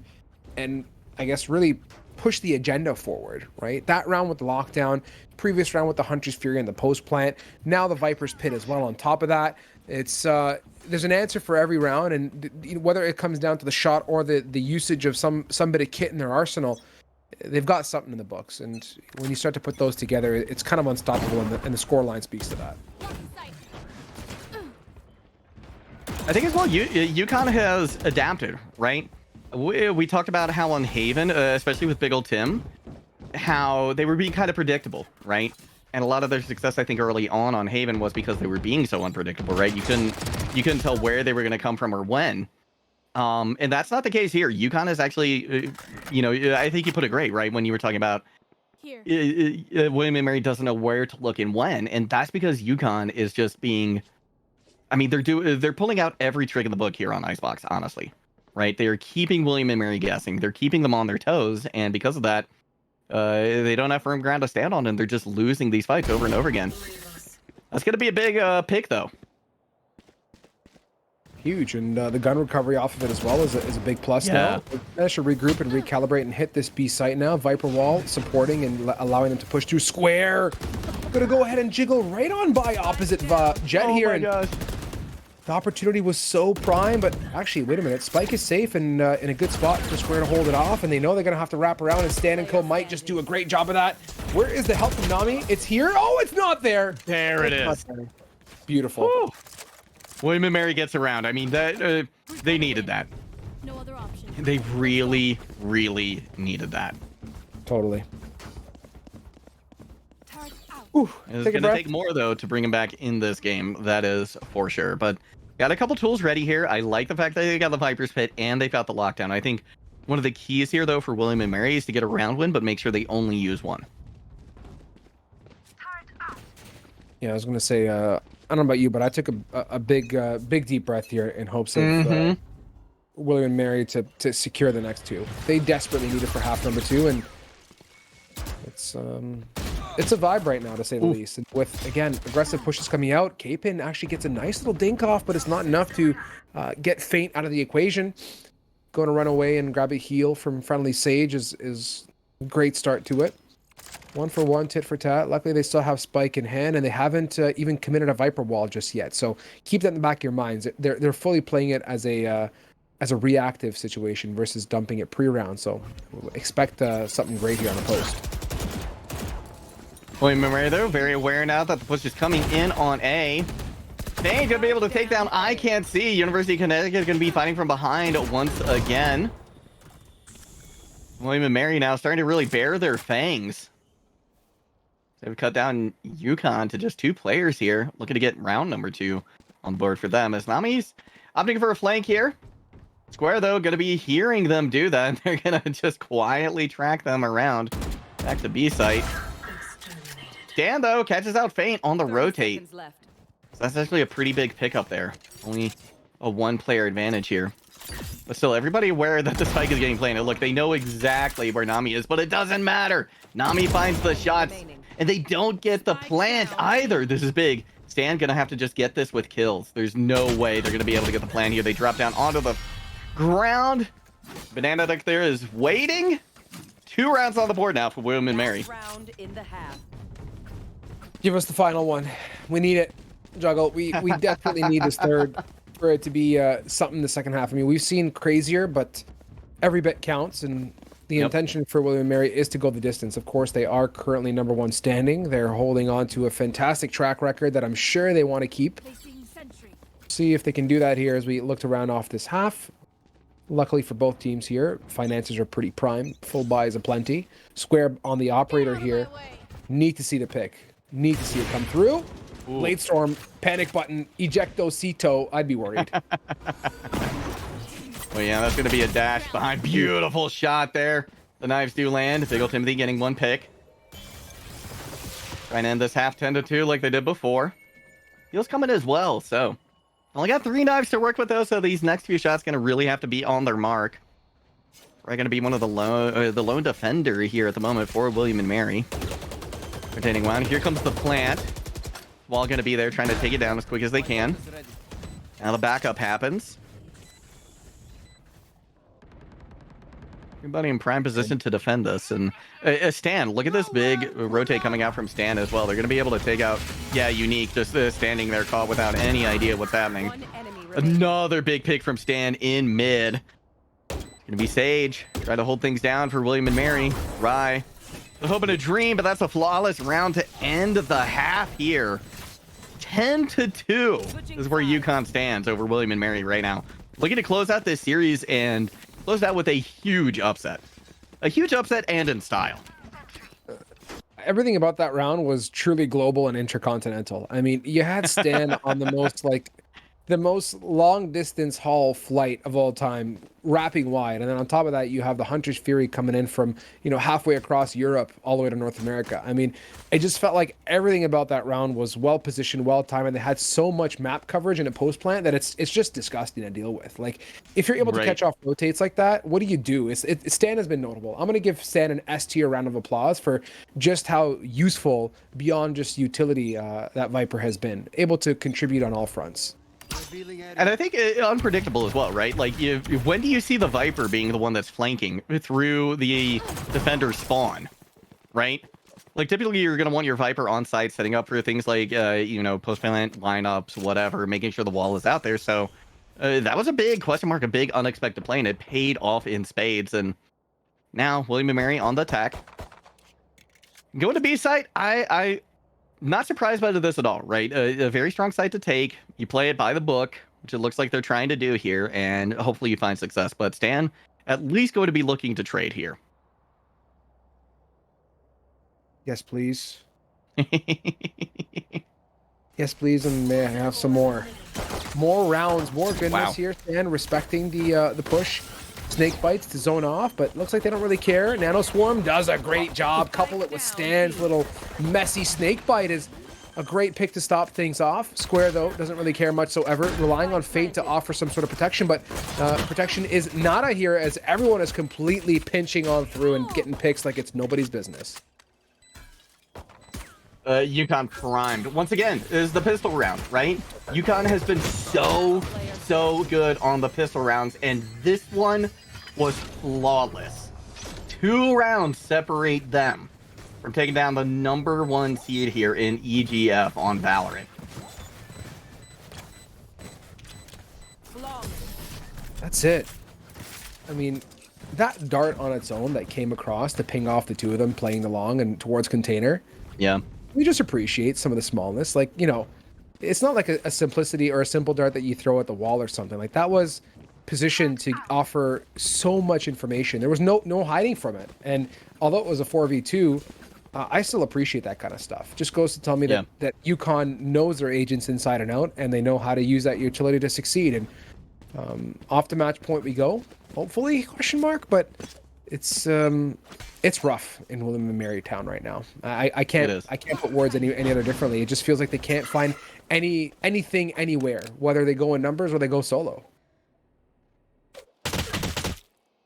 I guess really push the agenda forward, right? That round with the lockdown, previous round with the Hunter's Fury and the post plant, now the Viper's Pit as well on top of that. It's there's an answer for every round, and whether it comes down to the shot or the usage of some bit of kit in their arsenal, they've got something in the books. And when you start to put those together, it's kind of unstoppable, and the score line speaks to that. I think as well, UConn has adapted, right? We talked about how on Haven, especially with Big Ol' Tim, how they were being kind of predictable, right? And a lot of their success, I think, early on Haven was because they were being so unpredictable, right? You couldn't tell where they were going to come from or when. And that's not the case here. UConn is actually, I think you put it great, right? When you were talking about William & Mary doesn't know where to look and when, and that's because UConn is just being, I mean, they're pulling out every trick in the book here on Icebox, honestly. Right, they are keeping William & Mary guessing. They're keeping them on their toes, and because of that, they don't have firm ground to stand on, and they're just losing these fights over and over again. That's going to be a big pick, though. Huge, and the gun recovery off of it as well is a big plus now. They managed to regroup and recalibrate and hit this B site now. Viper Wall supporting and allowing them to push through square. Gonna go ahead and jiggle right on by opposite Jet here. Oh my gosh. The opportunity was so prime, but actually, wait a minute. Spike is safe and in a good spot for Square to hold it off, and they know they're going to have to wrap around, and Stan and Co might just do a great job of that. Where is the help from Nami? It's here. Oh, it's not there. There it is. Beautiful. Woo. William & Mary gets around. I mean, that they needed that. No other option. They really, really needed that. Totally. It's going to take more, though, to bring him back in this game. That is for sure. But got a couple tools ready here. I like the fact that they got the Viper's Pit and they got the lockdown. I think one of the keys here, though, for William & Mary is to get a round win, but make sure they only use one. Yeah, I was going to say, I don't know about you, but I took a big deep breath here in hopes of William & Mary to secure the next two. They desperately need it for half number two, and it's a vibe right now, to say the least. And with, again, aggressive pushes coming out, Cape-In actually gets a nice little dink off, but it's not enough to get Feint out of the equation. Going to run away and grab a heal from friendly Sage is a great start to it. 1-for-1, tit for tat. Luckily, they still have Spike in hand, and they haven't even committed a Viper Wall just yet. So keep that in the back of your minds. They're fully playing it as a reactive situation versus dumping it pre-round. So expect something great here on the post. William & Mary, though, very aware now that the push is coming in on A. They ain't going to be able to take down I Can't See. University of Connecticut is going to be fighting from behind once again. William & Mary now starting to really bare their fangs. They've cut down UConn to just 2 players here. Looking to get round number 2 on board for them. As Nami's opting for a flank here. Square, though, going to be hearing them do that. They're going to just quietly track them around back to B site. Dan, though, catches out Feint on the rotate. So that's actually a pretty big pickup there. Only a 1-player advantage here. But still, everybody aware that the spike is getting planted. Look, they know exactly where Nami is, but it doesn't matter. Nami finds the shots, and they don't get the plant either. This is big. Stan gonna have to just get this with kills. There's no way they're gonna be able to get the plant here. They drop down onto the ground. Banana Duck there is waiting. 2 rounds on the board now for William & Mary. Give us the final one. We need it, Juggle. We definitely need this third for it to be something the second half. I mean, we've seen crazier, but every bit counts, and the intention for William & Mary is to go the distance. Of course, they are currently number 1 standing. They're holding on to a fantastic track record that I'm sure they want to keep. see if they can do that here as we look to round off this half. Luckily for both teams here, finances are pretty prime. Full buys aplenty. Square on the operator here. Need to see the pick. Need to see it come through. Ooh. Late storm, panic button, ejecto cito. I'd be worried. Well, yeah, that's going to be a dash behind. Beautiful shot there. The knives do land. Big ol' Timothy getting one pick. Trying to end this half 10-2 like they did before. Heal's coming as well, so only got 3 knives to work with, though, so these next few shots going to really have to be on their mark. Probably going to be one of the lone defender here at the moment for William and Mary. Rotating one. Here comes the plant. Wall going to be there trying to take it down as quick as they can. Now the backup happens. Everybody in prime position to defend this. And Stan, look at this big rotate coming out from Stan as well. They're going to be able to take out, yeah, Unique, just standing there caught without any idea what's happening. Another big pick from Stan in mid. It's going to be Sage. Try to hold things down for William and Mary. Rye. The hope and a dream, but that's a flawless round to end the half here. 10-2 is where UConn stands over William and Mary right now. Looking to close out this series and close out with a huge upset. A huge upset and in style. Everything about that round was truly global and intercontinental. I mean, you had Stan on the most long distance haul flight of all time, wrapping wide, and then on top of that you have the Hunter's Fury coming in from, you know, halfway across Europe all the way to North America. I mean, it just felt like everything about that round was well positioned, well timed, and they had so much map coverage in a post plant that it's just disgusting to deal with. Like, if you're able to catch off rotates like that, what do? Stan has been notable. I'm going to give Stan an S tier round of applause for just how useful beyond just utility that Viper has been, able to contribute on all fronts. And I think unpredictable as well, right? Like, when do you see the Viper being the one that's flanking through the defender spawn, right? Like, typically you're going to want your Viper on site, setting up for things like, you know, post-plant lineups, whatever, making sure the wall is out there. So that was a big question mark, a big unexpected play, and it paid off in spades. And now William and Mary on the attack. Going to B site, I not surprised by this at all, right? A very strong site to take. You play it by the book, which it looks like they're trying to do here, and hopefully you find success. But Stan, at least going to be looking to trade here. Yes, please. Yes, please, and may I have some more rounds, more goodness here. Stan respecting the push. Snake bites to zone off, but looks like they don't really care. Nano Swarm does a great job. Couple it with Stan's little messy snake bite is a great pick to stop things off. Square, though, doesn't really care much so ever, relying on Fate to offer some sort of protection, but protection is nada here as everyone is completely pinching on through and getting picks like it's nobody's business. UConn primed. Once again, is the pistol round, right? UConn has been so good on the pistol rounds, and this one was flawless. 2 rounds separate them from taking down the #1 seed here in EGF on Valorant. That's it. I mean, that dart on its own that came across to ping off the two of them playing along and towards container. Yeah. We just appreciate some of the smallness. Like, you know, it's not like a simplicity or a simple dart that you throw at the wall or something. Like, that was positioned to offer so much information. There was no hiding from it. And although it was a 4v2, I still appreciate that kind of stuff. Just goes to tell me that UConn knows their agents inside and out, and they know how to use that utility to succeed. And off the match point we go, hopefully, question mark, but it's rough in William and Mary Town right now. I can't put words any other differently. It just feels like they can't find anything anywhere, whether they go in numbers or they go solo.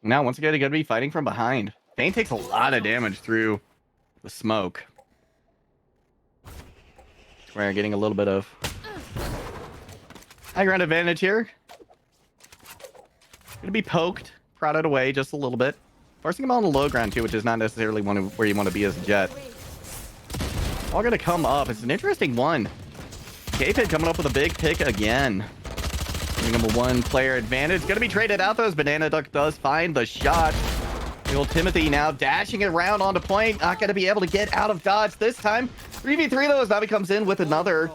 Now, once again, they're going to be fighting from behind. Bane takes a lot of damage through the smoke. We're getting a little bit of high ground advantage here. Going to be poked, prodded away just a little bit. Forcing him on the low ground, too, which is not necessarily where you want to be as a Jet. All going to come up. It's an interesting one. K-Pit coming up with a big pick again. Giving him a 1-player advantage. Going to be traded out, though, as Banana Duck does find the shot. The old Timothy now dashing it around onto point. Not going to be able to get out of dodge this time. 3v3, though, as Navi comes in with another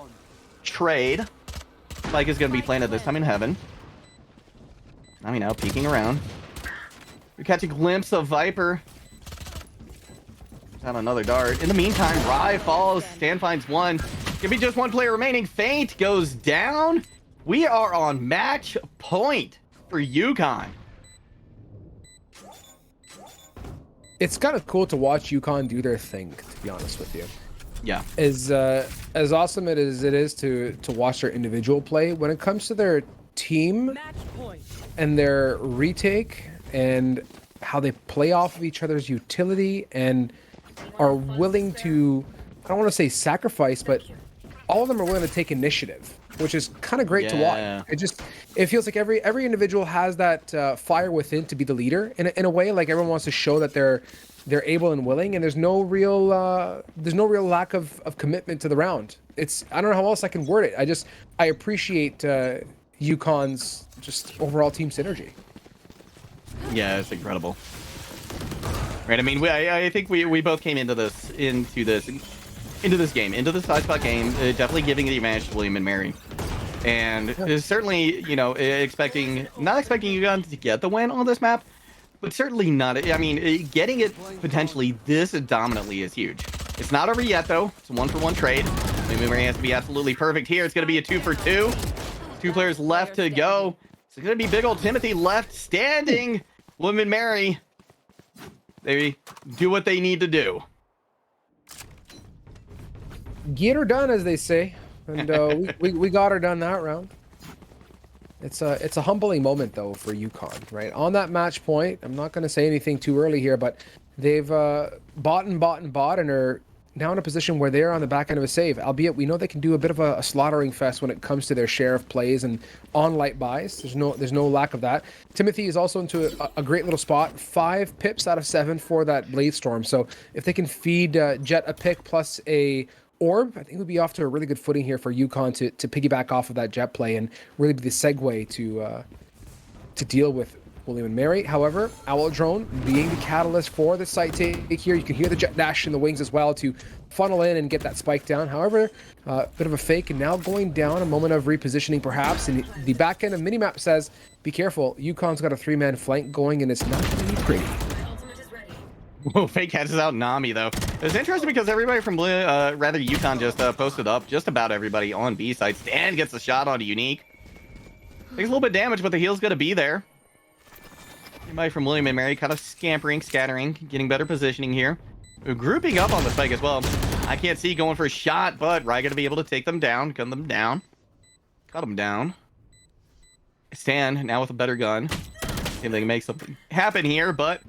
trade. Spike is going to be planted this time in heaven. Nami now peeking around. We catch a glimpse of Viper. Down another dart. In the meantime, Rye falls. Stan finds one. Gonna be just one player remaining. Feint goes down. We are on match point for UConn. It's kind of cool to watch UConn do their thing, to be honest with you. Yeah. As awesome as it is to watch their individual play, when it comes to their team and their retake and how they play off of each other's utility and are willing to, I don't want to say sacrifice, but all of them are willing to take initiative, which is kind of great to watch. It feels like every individual has that fire within to be the leader in a way. Like everyone wants to show that they're able and willing, and there's no real lack of commitment to the round. I don't know how else I can word it. I appreciate UConn's just overall team synergy. Yeah, it's incredible. Right, I mean, I think we both came into this side spot game, definitely giving the advantage to William and Mary, and certainly, you know, not expecting UConn to get the win on this map, but certainly not. I mean, getting it potentially this dominantly is huge. It's not over yet, though. It's a 1-for-1 trade. William and Mary has to be absolutely perfect here. It's going to be a 2-for-2. 2 players left to go. It's going to be big old Timothy left standing. William and Mary, they do what they need to do. Get her done, as they say, and we got her done that round. It's a humbling moment though for UConn, right? On that match point, I'm not going to say anything too early here, but they've bought and are now in a position where they're on the back end of a save. Albeit we know they can do a bit of a slaughtering fest when it comes to their share of plays and on light buys. There's no lack of that. Timothy is also into a great little spot. 5 pips out of 7 for that Blade Storm. So if they can feed Jet a pick plus a orb, I think we'll be off to a really good footing here for UConn to piggyback off of that Jet play and really be the segue to deal with William and Mary. However, Owl Drone being the catalyst for the site take here. You can hear the Jet dash in the wings as well to funnel in and get that spike down. However, bit of a fake and now going down, a moment of repositioning perhaps. And the back end of minimap says, be careful, UConn's got a 3-man flank going and it's not going to be pretty. Whoa, fake catches out Nami, though. It's interesting because everybody from UConn just posted up. Just about everybody on B side. Stan gets a shot on Unique. Takes a little bit of damage, but the heal's going to be there. Everybody from William and Mary kind of scampering, scattering, getting better positioning here. We're grouping up on the spike as well. I can't see going for a shot, but Rye going to be able to take them down, gun them down. Cut them down. Stan now with a better gun. See if they can make something happen here, but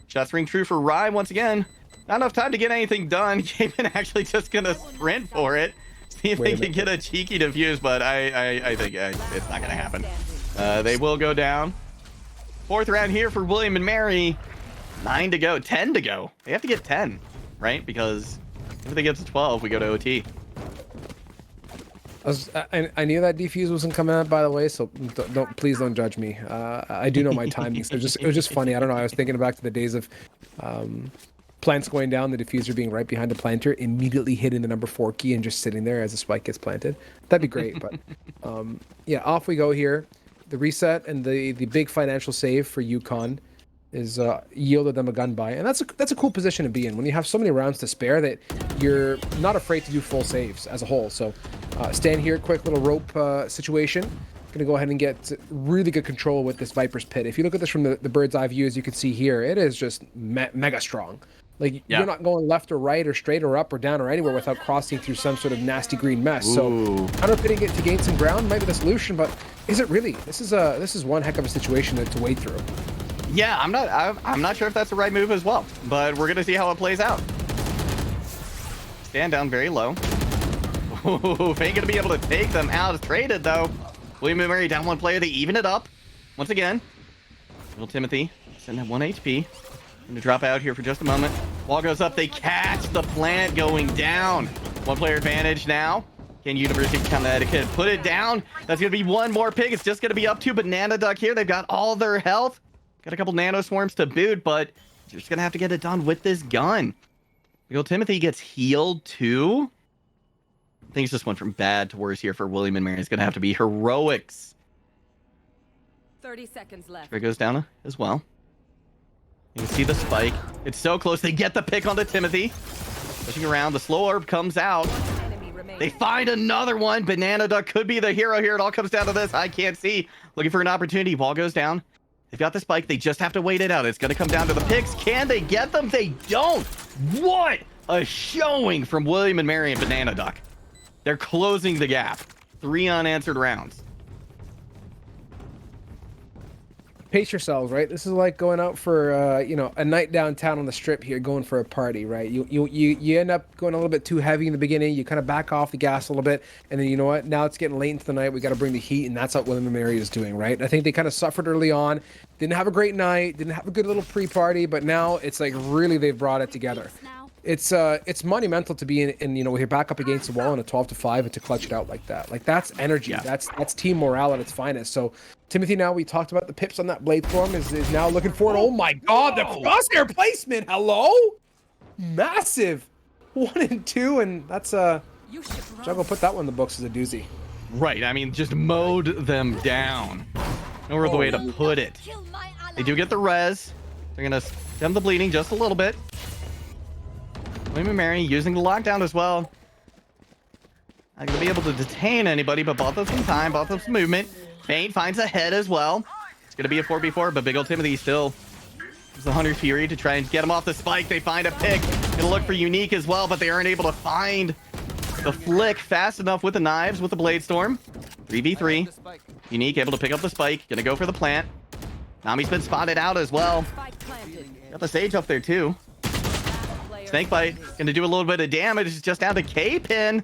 shots ring true for Rye once again. Not enough time to get anything done. Cayman actually just gonna sprint for it. See if they can get a cheeky defuse, but I think it's not gonna happen. They will go down. 4th round here for William and Mary. 9 to go, 10 to go. They have to get 10, right? Because if they get to 12, we go to OT. I knew that defuse wasn't coming out, by the way, so please don't judge me. I do know my timings. It was just funny. I don't know. I was thinking back to the days of plants going down, the diffuser being right behind the planter, immediately hitting the number 4 key and just sitting there as the spike gets planted. That'd be great. But yeah, off we go here. The reset and the big financial save for UConn is yielded them a gun buy, and that's a cool position to be in when you have so many rounds to spare that you're not afraid to do full saves as a whole. So stand here, quick little rope situation. Gonna go ahead and get really good control with this Viper's Pit. If you look at this from the bird's eye view, as you can see here, it is just mega strong. Like, you're not going left or right or straight or up or down or anywhere without crossing through some sort of nasty green mess. Ooh. So underpinning it to gain some ground might be the solution, but is it really? This is one heck of a situation to wade through. Yeah, I'm not sure if that's the right move as well, but we're gonna see how it plays out. Stand down very low. Ooh, ain't gonna be able to take them out. It's traded though. William and Mary down 1 player. They even it up once again. Little Timothy sitting at 1 HP. Gonna drop out here for just a moment. Wall goes up. They catch the plant going down. 1 player advantage now. Can University of Connecticut put it down? That's gonna be 1 more pick. It's just gonna be up to Banana Duck here. They've got all their health. Got a couple nano swarms to boot, but you're just gonna have to get it done with this gun. Little Timothy gets healed too. Things just went from bad to worse here for William and Mary. It's going to have to be heroics. 30 seconds left. Here goes down as well. You can see the spike. It's so close. They get the pick onto Timothy. Pushing around. The slow orb comes out. They find another one. Banana Duck could be the hero here. It all comes down to this. I can't see. Looking for an opportunity. Ball goes down. They've got the spike. They just have to wait it out. It's going to come down to the picks. Can they get them? They don't. What a showing from William and Mary and Banana Duck. They're closing the gap. 3 unanswered rounds. Pace yourselves, right? This is like going out for a night downtown on the strip here, going for a party, right? You end up going a little bit too heavy in the beginning. You kind of back off the gas a little bit, and then you know what? Now it's getting late into the night. We got to bring the heat, and that's what William and Mary is doing, right? I think they kind of suffered early on, didn't have a great night, didn't have a good little pre-party, but now it's like really they've brought it together. It's monumental to be in with your back up against the wall in a 12-5 and to clutch it out like that. Like that's energy. Yeah. That's team morale at its finest. So Timothy, now we talked about the pips on that blade storm is now looking forward. Oh my God, the crosshair placement. Hello, massive 1 and 2, and that's Juggle put that one in the books as a doozy. Right. I mean, just mowed them down. No other way to put it. They do get the res. They're gonna stem the bleeding just a little bit. William and Mary using the lockdown as well. Not going to be able to detain anybody, but bought them some time, bought them some movement. Feint finds a head as well. It's going to be a 4v4, but big old Timothy still uses the Hunter's Fury to try and get him off the spike. They find a pick. Going to look for Unique as well, but they aren't able to find the flick fast enough with the knives, with the Blade Storm. 3v3. Unique able to pick up the spike. Going to go for the plant. Nami's been spotted out as well. Got the Sage up there too. Snakebite gonna do a little bit of damage. It's just down to K-Pin.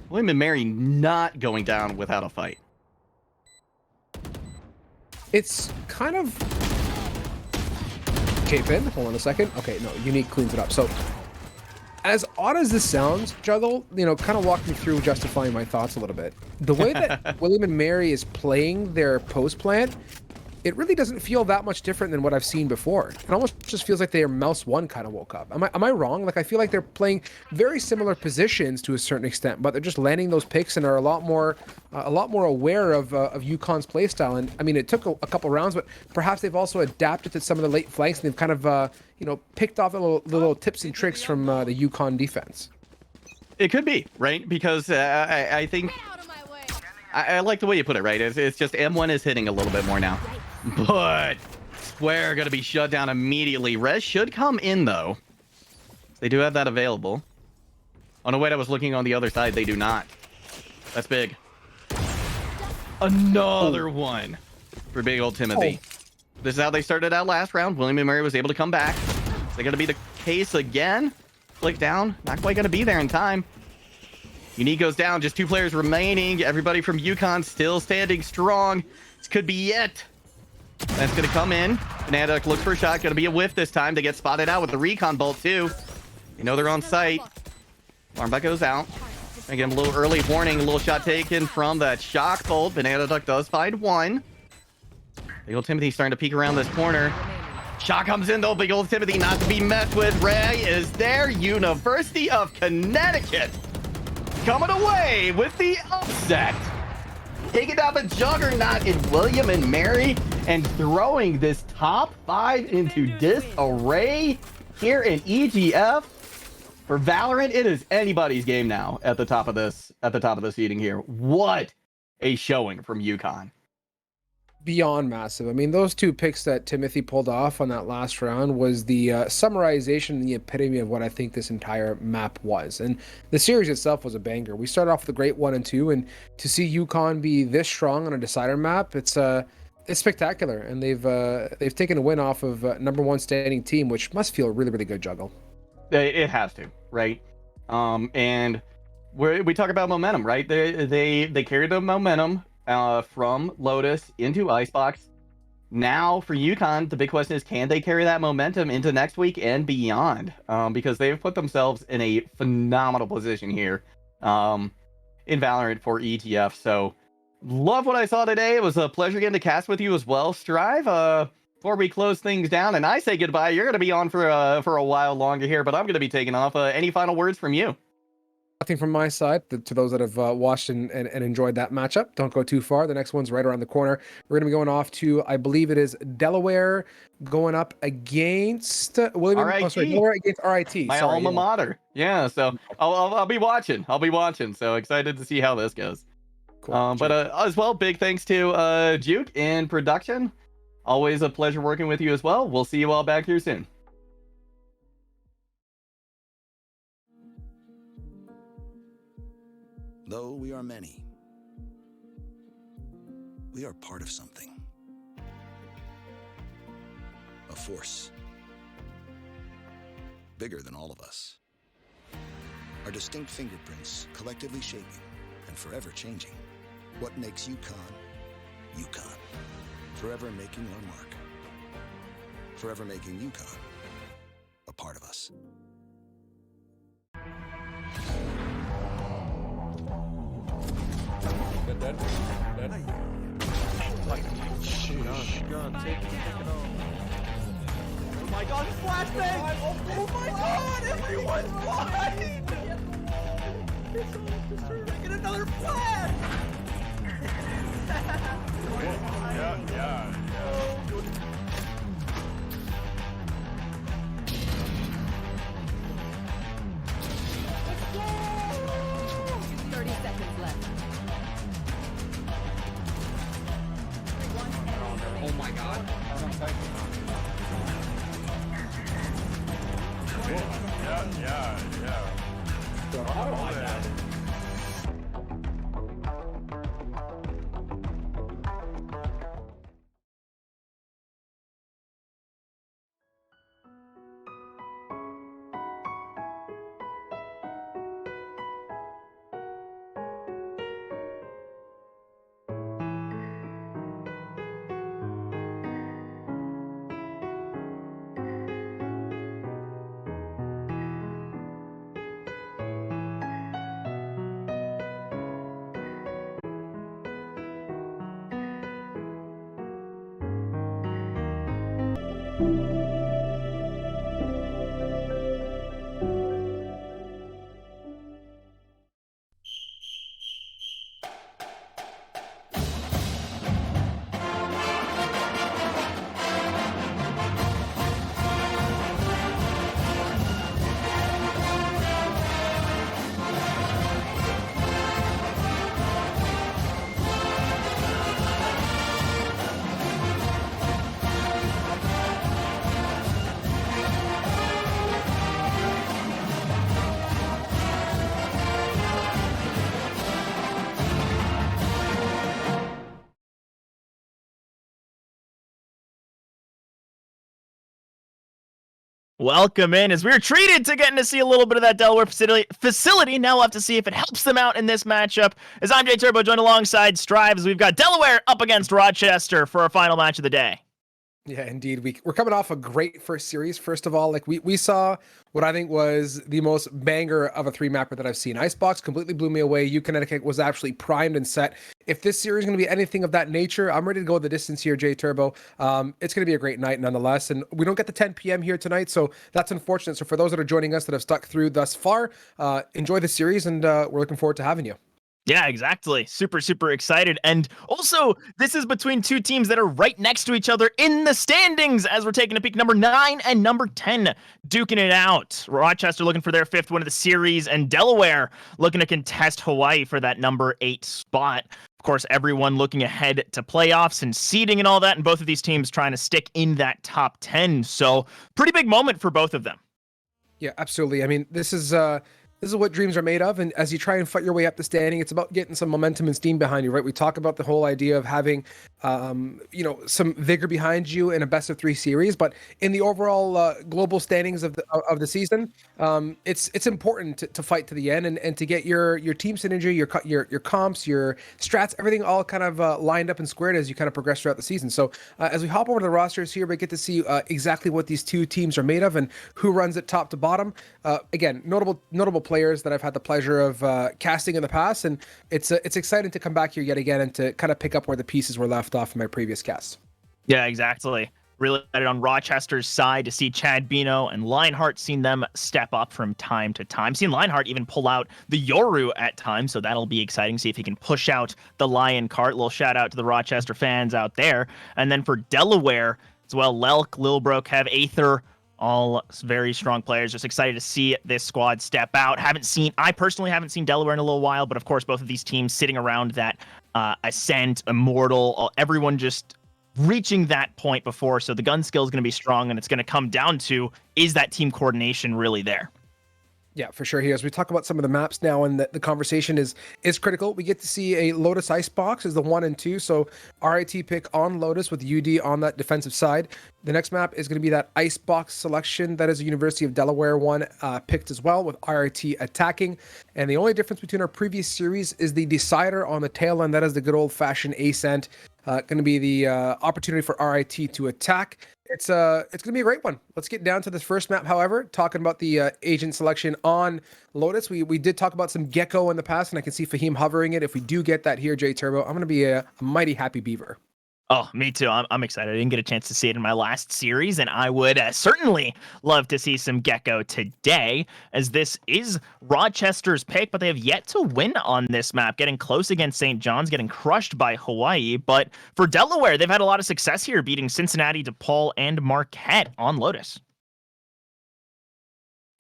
William and Mary not going down without a fight. It's kind of K-Pin. Hold on a second. Okay, no, Unique cleans it up. So as odd as this sounds, Juggle, kind of walk me through justifying my thoughts a little bit. The way that William and Mary is playing their post plant, it really doesn't feel that much different than what I've seen before. It almost just feels like their mouse 1 kind of woke up. Am I wrong? Like, I feel like they're playing very similar positions to a certain extent, but they're just landing those picks and are a lot more aware of UConn's playstyle. And I mean, it took a couple rounds, but perhaps they've also adapted to some of the late flanks and they've kind of picked off little tips and tricks from the UConn defense. It could be, right? Because I think I like the way you put it, right? It's just M1 is hitting a little bit more now. But Square going to be shut down immediately. Res should come in, though. They do have that available. Oh, no, wait, I was looking on the other side. They do not. That's big. Another one for big old Timothy. This is how they started out last round. William and Mary was able to come back. Is that going to be the case again? Click down. Not quite going to be there in time. Unique goes down. Just 2 players remaining. Everybody from UConn still standing strong. This could be it. That's going to come in. Banana Duck looks for a shot. Going to be a whiff this time. They get spotted out with the recon bolt, too. You know they're on site. Alarm bot goes out. I get him a little early warning. A little shot taken from that shock bolt. Banana Duck does find one. Big old Timothy starting to peek around this corner. Shot comes in, though. Big old Timothy not to be messed with. Ray is there. University of Connecticut coming away with the upset. Taking down the juggernaut in William and Mary and throwing this top 5 into disarray here in EGF. For Valorant, it is anybody's game now at the top of this seeding here. What a showing from UConn. Beyond massive. I mean, those 2 picks that Timothy pulled off on that last round was the summarization and the epitome of what I think this entire map was. And the series itself was a banger. We started off with a great 1 and 2, and to see UConn be this strong on a decider map, it's spectacular. And they've taken a win off of #1 standing team, which must feel really, really good, Juggle. It has to, right? And we talk about momentum, right? They carried the momentum from Lotus into Icebox. Now for UConn, the big question is, can they carry that momentum into next week and beyond? Because they've put themselves in a phenomenal position here in Valorant for EGF. So love what I saw today. It was a pleasure getting to cast with you as well, Strive. Before we close things down and I say goodbye, you're going to be on for a while longer here, but I'm going to be taking off. Any final words from you? Nothing from my side. To those that have watched and enjoyed that matchup, don't go too far. The next one's right around the corner. We're going to be going off to, I believe it is Delaware going up against William. RIT. Oh, sorry, Delaware against RIT. My Sorry, alma mater. Yeah, so I'll be watching. I'll be watching. So excited to see how this goes. Cool. But as well, big thanks to Juke in production. Always a pleasure working with you as well. We'll see you all back here soon. Though we are many, we are part of something. A force bigger than all of us. Our distinct fingerprints collectively shaping and forever changing what makes UConn, UConn. Forever making our mark. Forever making UConn a part of us. Dead. Oh my god, flashbang! Oh my god, everyone's blind! Get another flash! Yeah. 30 seconds left. Oh my god. Yeah. Welcome in as we're treated to getting to see a little bit of that Delaware facility. Now we'll have to see if it helps them out in this matchup. As I'm Jay Turbo, joined alongside Strives, we've got Delaware up against Rochester for our final match of the day. Yeah, indeed. We're coming off a great first series. First of all, like we saw what I think was the most banger of a 3-mapper that I've seen. Icebox completely blew me away. Connecticut was actually primed and set. If this series is going to be anything of that nature, I'm ready to go the distance here, Jay Turbo. It's going to be a great night nonetheless. And we don't get the 10 p.m. here tonight, so that's unfortunate. So for those that are joining us that have stuck through thus far, enjoy the series, and we're looking forward to having you. Yeah, exactly. Super, super excited. And also, this is between two teams that are right next to each other in the standings as we're taking a peek. Number 9 and number 10 duking it out. Rochester looking for their 5th win of the series, and Delaware looking to contest Hawaii for that number 8 spot. Of course, everyone looking ahead to playoffs and seeding and all that, and both of these teams trying to stick in that top 10. So pretty big moment for both of them. Yeah, absolutely. I mean, this is what dreams are made of. And as you try and fight your way up the standing, it's about getting some momentum and steam behind you, right? We talk about the whole idea of having, some vigor behind you in a best of 3 series. But in the overall global standings of the season, it's important to fight to the end and to get your team synergy, your comps, your strats, everything all kind of lined up and squared as you kind of progress throughout the season. So as we hop over to the rosters here, we get to see exactly what these two teams are made of and who runs it top to bottom. Again, notable players that I've had the pleasure of casting in the past, and it's exciting to come back here yet again and to kind of pick up where the pieces were left off in my previous cast. Yeah, exactly. Really excited on Rochester's side to see Chad Bino and Lionheart, seen them step up from time to time. Seen Lionheart even pull out the Yoru at times, so that'll be exciting. See if he can push out the Lion cart. Little shout out to the Rochester fans out there. And then for Delaware as well, Lelk, Lilbro, Kev, Aether, all very strong players. Just excited to see this squad step out. I personally haven't seen Delaware in a little while, but of course both of these teams sitting around that Ascent, Immortal, everyone just reaching that point before. So the gun skill is going to be strong, and it's going to come down to, is that team coordination really there? Yeah, for sure. Here, as we talk about some of the maps now, and the conversation is critical. We get to see a Lotus Icebox as the 1 and 2. So RIT pick on Lotus with UD on that defensive side. The next map is going to be that Icebox selection. That is a University of Delaware one picked as well, with RIT attacking. And the only difference between our previous series is the decider on the tail end. That is the good old-fashioned Ascent. Going to be the opportunity for RIT to attack. It's going to be a great one. Let's get down to this first map, however, talking about the agent selection on Lotus. We did talk about some Gecko in the past, and I can see Fahim hovering it. If we do get that here, J Turbo, I'm going to be a mighty happy beaver. Oh, me too. I'm excited. I didn't get a chance to see it in my last series, and I would certainly love to see some Gecko today, as this is Rochester's pick, but they have yet to win on this map, getting close against St. John's, getting crushed by Hawaii. But for Delaware, they've had a lot of success here, beating Cincinnati, DePaul, and Marquette on Lotus.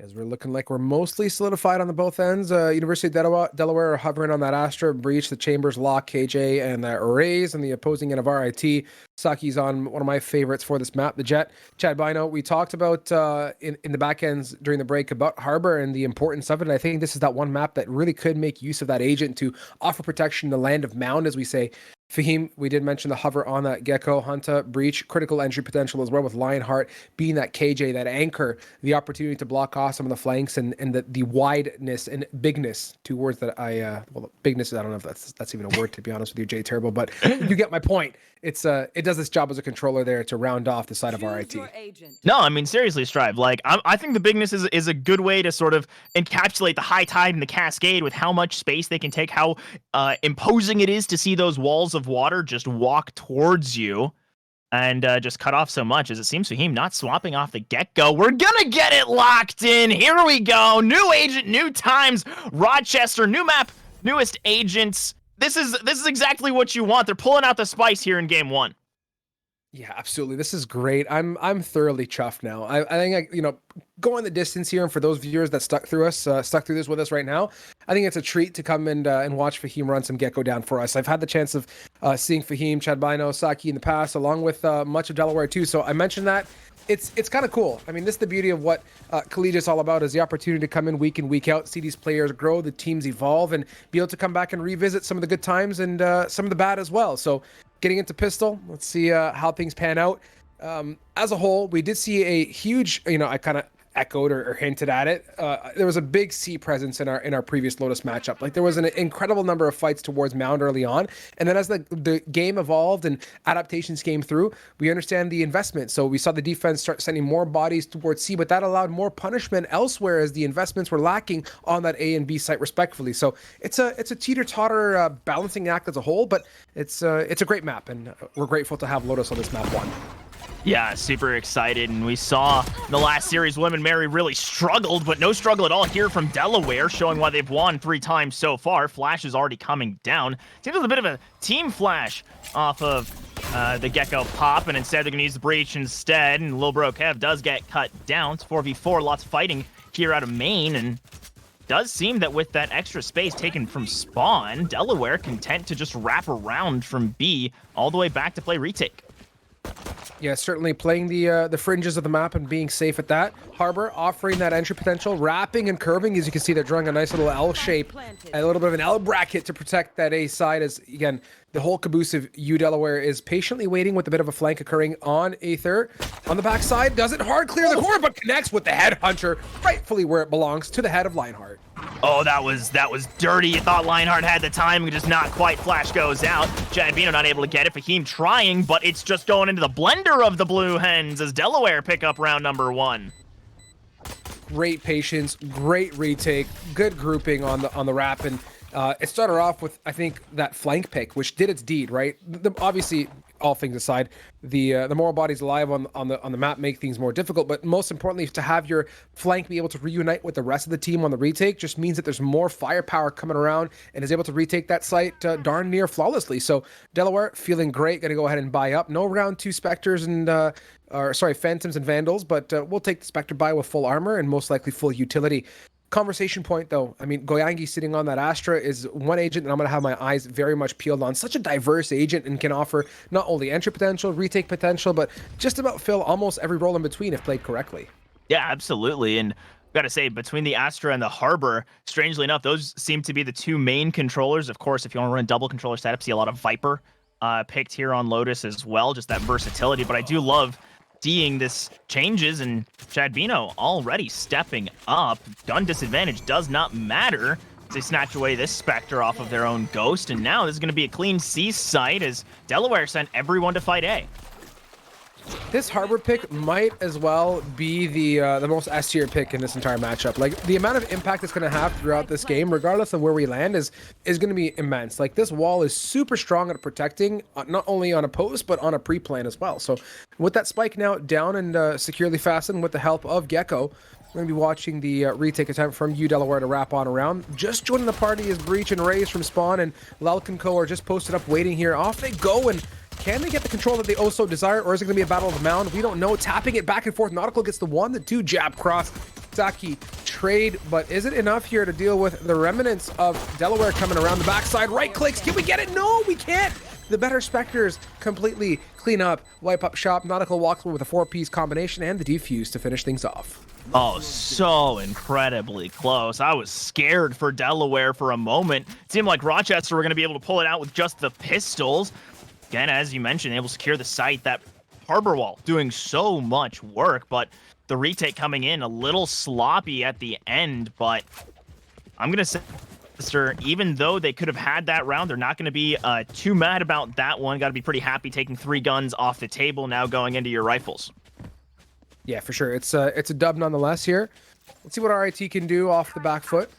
As we're looking like we're mostly solidified on the both ends. University of Delaware are hovering on that Astra, Breach, the Chambers, Lock, KJ, and the Arrays, and the opposing end of RIT. Saki's on one of my favorites for this map, the Jet. Chad Bino, we talked about in the back ends during the break about Harbor and the importance of it. And I think this is that one map that really could make use of that agent to offer protection in the land of Mound, as we say. Fahim, we did mention the hover on that Gecko, Hunter, Breach, critical entry potential as well, with Lionheart being that KJ, that anchor, the opportunity to block off some of the flanks and the wideness and bigness, two words that bigness, I don't know if that's even a word, to be honest with you, J Turbo, but you get my point. It does its job as a controller there to round off the side of RIT. No, I mean, seriously, Strive. Like, I think the bigness is a good way to sort of encapsulate the high tide and the cascade with how much space they can take, how imposing it is to see those walls of water just walk towards you and just cut off so much, as it seems Fahim not swapping off the get-go. We're gonna get it locked in. Here we go. New agent, new times. Rochester, new map, newest agents. This is exactly what you want. They're pulling out the spice here in game one. Yeah, absolutely. This is great. I'm thoroughly chuffed now. I think going the distance here, and for those viewers that stuck through this with us right now, I think it's a treat to come and watch Fahim run some Gecko down for us. I've had the chance of seeing Fahim, Chad Bino, Saki in the past, along with much of Delaware too. So I mentioned that. It's kind of cool. I mean, this is the beauty of what Collegiate's all about, is the opportunity to come in week out, see these players grow, the teams evolve, and be able to come back and revisit some of the good times and some of the bad as well. So getting into Pistol, let's see how things pan out. As a whole, we did see a huge, I kind of echoed or hinted at it. There was a big C presence in our previous Lotus matchup. Like, there was an incredible number of fights towards Mound early on, and then as the game evolved and adaptations came through, we understand the investment. So we saw the defense start sending more bodies towards C, but that allowed more punishment elsewhere as the investments were lacking on that A and B site respectively. So it's a teeter-totter balancing act as a whole, but it's a great map, and we're grateful to have Lotus on this map one. Yeah, super excited. And we saw in the last series, William & Mary really struggled, but no struggle at all here from Delaware, showing why they've won 3 times so far. Flash is already coming down. Seems like a bit of a team flash off of the Gecko pop, and instead they're going to use the Breach instead. And Lil Bro Kev does get cut down. It's 4v4, lots of fighting here out of main, and does seem that with that extra space taken from spawn, Delaware content to just wrap around from B all the way back to play retake. Yeah, certainly playing the fringes of the map and being safe at that. Harbor offering that entry potential, wrapping and curving. As you can see, they're drawing a nice little L shape, a little bit of an L bracket to protect that A side, as, again, the whole caboose of U Delaware is patiently waiting with a bit of a flank occurring on Aether. On the backside, doesn't hard clear the core, but connects with the Headhunter, rightfully where it belongs, to the head of Lionheart. Oh, that was dirty. You thought Lionheart had the time, just not quite. Flash goes out. Chad Bino not able to get it. Fahim trying, but it's just going into the blender of the Blue Hens as Delaware pick up round number 1. Great patience, great retake, good grouping on the wrap, and it started off with, I think, that flank pick, which did its deed, right? Obviously, all things aside, the more bodies alive on the map make things more difficult. But most importantly, to have your flank be able to reunite with the rest of the team on the retake just means that there's more firepower coming around and is able to retake that site darn near flawlessly. So Delaware feeling great, going to go ahead and buy up. No round 2 Spectres and Phantoms and Vandals, but we'll take the Spectre buy with full armor and most likely full utility. Conversation point though, I mean, Goyangi sitting on that Astra is one agent that I'm going to have my eyes very much peeled on. Such a diverse agent and can offer not only entry potential, retake potential, but just about fill almost every role in between if played correctly. Yeah, absolutely. And got to say, between the Astra and the Harbor, strangely enough, those seem to be the 2 main controllers. Of course, if you want to run double controller setup, see a lot of Viper picked here on Lotus as well, just that versatility. But I do love seeing this changes, and Chad Bino already stepping up. Gun disadvantage does not matter. They snatch away this Spectre off of their own Ghost, and now this is going to be a clean C site as Delaware sent everyone to fight A. This Harbor pick might as well be the most S tier pick in this entire matchup. Like, the amount of impact it's going to have throughout this game, regardless of where we land, is going to be immense. Like, this wall is super strong at protecting, not only on a post, but on a pre-plan as well. So with that spike now down and securely fastened with the help of Gecko, we're going to be watching the retake attempt from Delaware to wrap on around. Just joining the party is Breach and Raze from Spawn, and Lelk and Co are just posted up waiting here. Off they go, and can they get the control that they also desire, or is it going to be a battle of the mound? We don't know. Tapping it back and forth. Nautical gets the 1, the 2 jab cross. Saki trade, but is it enough here to deal with the remnants of Delaware coming around the backside? Right clicks. Can we get it? No, we can't. The better Spectres completely clean up, wipe up shop. Nautical walks with a 4-piece combination and the defuse to finish things off. Oh, so incredibly close. I was scared for Delaware for a moment. It seemed like Rochester were going to be able to pull it out with just the pistols. Again, as you mentioned, able to secure the site. That Harbor wall doing so much work, but the retake coming in a little sloppy at the end. But I'm going to say, even though they could have had that round, they're not going to be too mad about that one. Got to be pretty happy taking 3 guns off the table now going into your rifles. Yeah, for sure. It's a dub nonetheless here. Let's see what RIT can do off the back foot.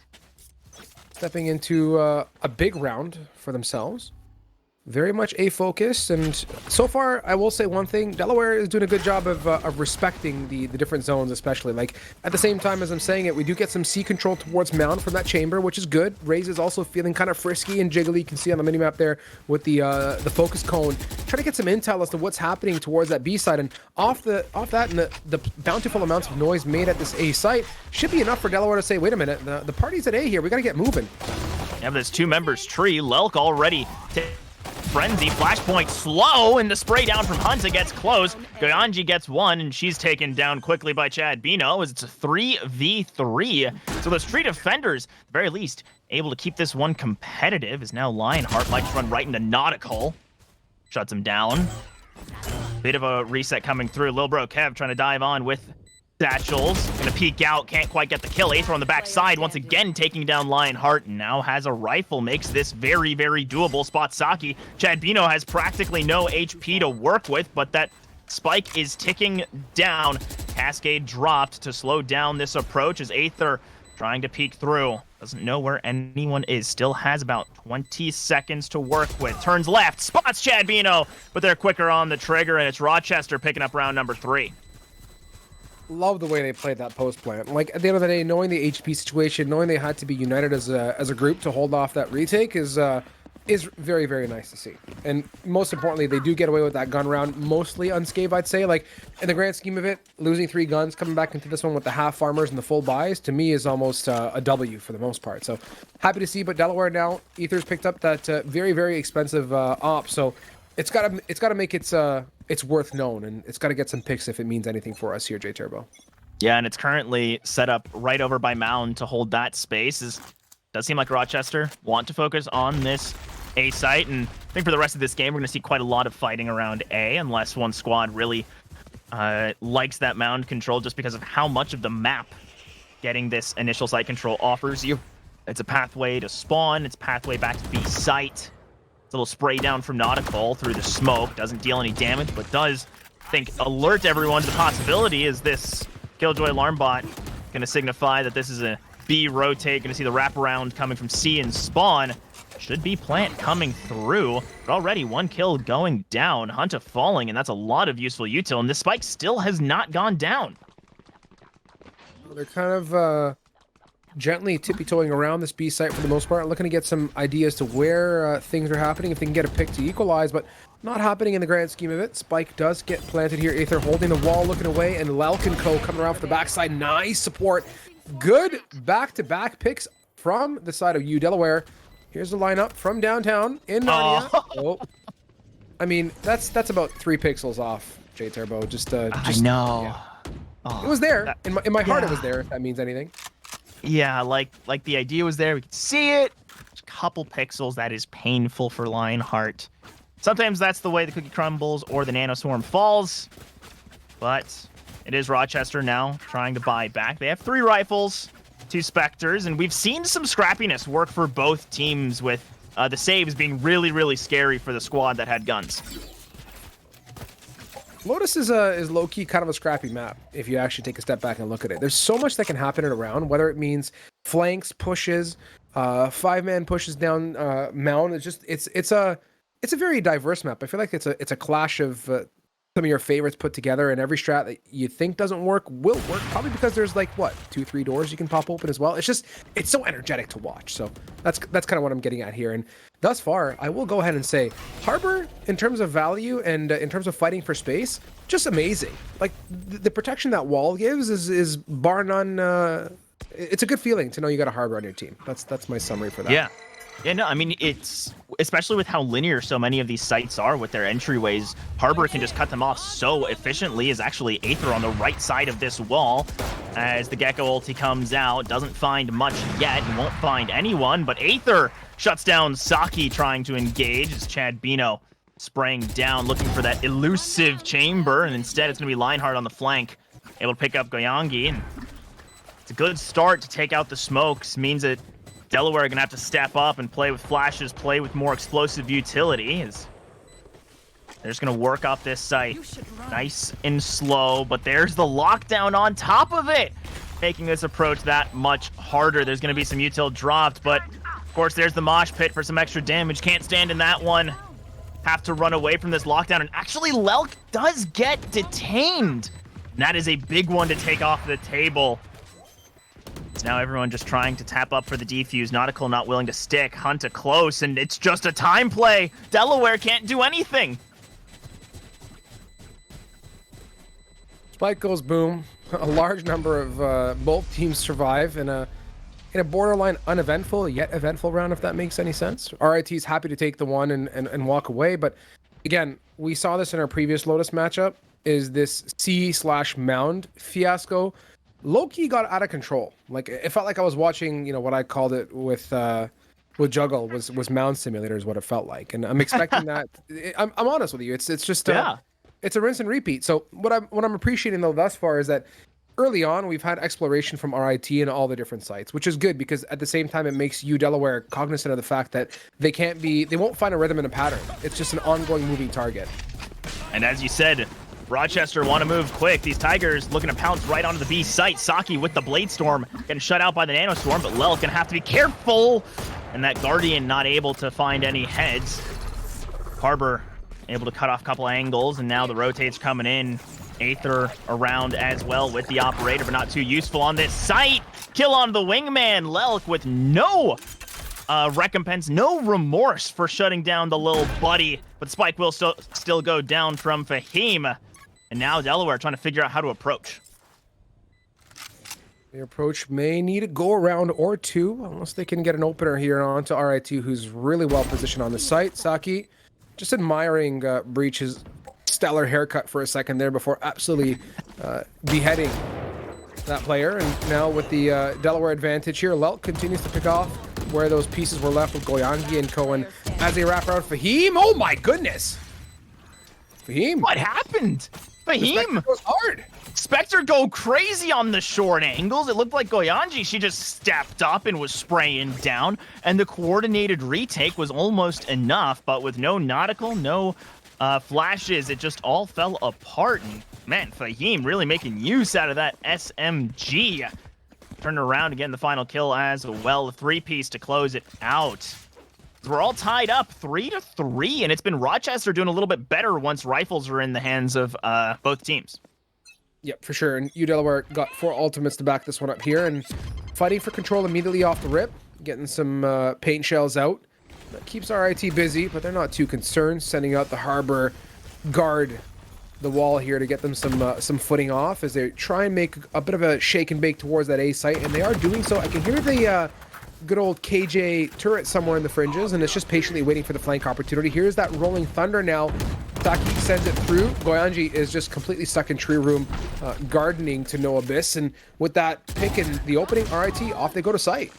Stepping into a big round for themselves. Very much A-focused, and so far, I will say one thing. Delaware is doing a good job of respecting the different zones, especially. Like, at the same time as I'm saying it, we do get some C control towards Mound from that chamber, which is good. Raze is also feeling kind of frisky and jiggly. You can see on the minimap there with the focus cone. Trying to get some intel as to what's happening towards that B side, and off that and the bountiful amounts of noise made at this A site should be enough for Delaware to say, wait a minute, the party's at A here. We got to get moving. Yeah, this 2 members tree. Lelk already Frenzy, flashpoint slow, and the spray down from Hunta gets close. Goyanji gets 1, and she's taken down quickly by Chad Bino as it's a 3v3. So those 3 defenders, at the very least, able to keep this one competitive, is now Lionheart likes to run right into Nautical. Shuts him down. Bit of a reset coming through. Lil Bro Kev trying to dive on with Satchels. Gonna peek out, can't quite get the kill. Aether on the backside, once again taking down Lionheart. Now has a rifle, makes this very, very doable. Spot Saki. Chad Bino has practically no HP to work with, but that spike is ticking down. Cascade dropped to slow down this approach as Aether trying to peek through. Doesn't know where anyone is. Still has about 20 seconds to work with. Turns left, spots Chad Bino, but they're quicker on the trigger, and it's Rochester picking up round number 3. Love the way they played that post plant. Like, at the end of the day, knowing the HP situation, knowing they had to be united as a group to hold off that retake is very, very nice to see. And most importantly, they do get away with that gun round mostly unscathed, I'd say. Like, in the grand scheme of it, losing 3 guns, coming back into this one with the half farmers and the full buys, to me is almost a W for the most part. So happy to see. But Delaware now, Aether's picked up that very, very expensive op. So it's got to make it's worth known, and it's got to get some picks if it means anything for us here, J Turbo. Yeah, and it's currently set up right over by Mound to hold that space. Does seem like Rochester want to focus on this A site, and I think for the rest of this game, we're going to see quite a lot of fighting around A, unless one squad really likes that Mound control just because of how much of the map getting this initial site control offers you. It's a pathway to spawn, it's a pathway back to B site. A little spray down from Nautical through the smoke. Doesn't deal any damage, but does, I think, alert everyone to the possibility. Is this Killjoy alarm bot going to signify that this is a B rotate? Going to see the wraparound coming from C and spawn. should be plant coming through, but already 1 kill going down. Hunter falling, and that's a lot of useful util, and the spike still has not gone down. They're kind of gently tippy-toeing around this B site for the most part, looking to get some ideas to where things are happening, if they can get a pick to equalize, but not happening in the grand scheme of it. Spike does get planted here. Aether holding the wall, looking away, and Lelk and Co coming around for the backside. Nice support. Good back-to-back picks from the side of Delaware. Here's the lineup from downtown in Narnia. Oh. I mean, that's about 3 pixels off, J-Turbo. Just I know. Yeah. It was there. In my heart, it was there, if that means anything. Yeah, like the idea was there. We could see it. Just a couple pixels. That is painful for Lionheart. Sometimes that's the way the cookie crumbles or the nanoswarm falls. But it is Rochester now trying to buy back. They have 3 rifles, 2 Spectres, and we've seen some scrappiness work for both teams with the saves being really, really scary for the squad that had guns. Lotus is low-key kind of a scrappy map if you actually take a step back and look at it. There's so much that can happen in a round, whether it means flanks, pushes, 5-man pushes down mound. It's a very diverse map. I feel like it's a clash of some of your favorites put together, and every strat that you think doesn't work will work, probably because there's like what 2-3 doors you can pop open as well. It's so energetic to watch. So that's kind of what I'm getting at here. And thus far, I will go ahead and say Harbor, in terms of value and in terms of fighting for space, just amazing. Like the protection that wall gives is bar none. It's a good feeling to know you got a Harbor on your team. That's my summary for that. Yeah, no, I mean, it's especially with how linear so many of these sites are with their entryways. Harbor can just cut them off so efficiently. Is actually Aether on the right side of this wall as the Gecko ulti comes out. Doesn't find much yet and won't find anyone, but Aether shuts down Saki trying to engage as Chad Bino spraying down, looking for that elusive chamber, and instead it's going to be Lionheart on the flank, able to pick up Goyangi, and it's a good start to take out the smokes. Means that Delaware are going to have to step up and play with flashes, play with more explosive utility. As they're just going to work up this site nice and slow, but there's the lockdown on top of it, making this approach that much harder. There's going to be some util dropped, but of course there's the mosh pit for some extra damage. Can't stand in that one. Have to run away from this lockdown, and actually Lelk does get detained. And that is a big one to take off the table. So now everyone just trying to tap up for the defuse. Nautical not willing to stick. Hunter close, and it's just a time play. Delaware can't do anything. Spike goes boom. A large number of both teams survive in a borderline uneventful yet eventful round, if that makes any sense. RIT is happy to take the one and walk away, but again, we saw this in our previous Lotus matchup, is this C/Mound fiasco. Low-key got out of control. Like, it felt like I was watching, what I called it with Juggle was Mound Simulator is what it felt like. And I'm expecting that. I'm honest with you. It's just it's a rinse and repeat. So what I'm appreciating though thus far is that early on we've had exploration from RIT in all the different sites, which is good because at the same time it makes Delaware cognizant of the fact that they won't find a rhythm and a pattern. It's just an ongoing moving target. And as you said, Rochester want to move quick. These Tigers looking to pounce right onto the B site. Saki with the Blade Storm getting shut out by the Nanoswarm, but Lelk gonna have to be careful. And that Guardian not able to find any heads. Harbor able to cut off a couple angles, and now the rotates coming in. Aether around as well with the Operator, but not too useful on this site. Kill on the Wingman. Lelk with no recompense, no remorse for shutting down the little buddy, but Spike will still go down from Fahim. And now Delaware trying to figure out how to approach. The approach may need a go-around or two, unless they can get an opener here onto RIT, who's really well positioned on the site. Saki just admiring Breach's stellar haircut for a second there before absolutely beheading that player. And now with the Delaware advantage here, Lelk continues to pick off where those pieces were left with Goyangi and Cohen as they wrap around Fahim. Oh my goodness! Fahim! What happened? Fahim goes hard. Spectre go crazy on the short angles. It looked like Goyanji, she just stepped up and was spraying down, and the coordinated retake was almost enough, but with no nautical, no flashes, it just all fell apart. And man, Fahim really making use out of that SMG. Turned around again, the final kill as well. The 3-piece to close it out. We're all tied up 3-3, and it's been Rochester doing a little bit better once rifles are in the hands of both teams. Yep, for sure. And Delaware got 4 ultimates to back this one up here, and fighting for control immediately off the rip, getting some paint shells out. That keeps RIT busy, but they're not too concerned, sending out the Harbor guard the wall here to get them some footing off as they try and make a bit of a shake and bake towards that A site, and they are doing so. I can hear the good old KJ turret somewhere in the fringes, and it's just patiently waiting for the flank opportunity. Here's that rolling thunder now. Taki sends it through. Goyanji is just completely stuck in tree room, gardening to no abyss, and with that pick in the opening, RIT, off they go to site.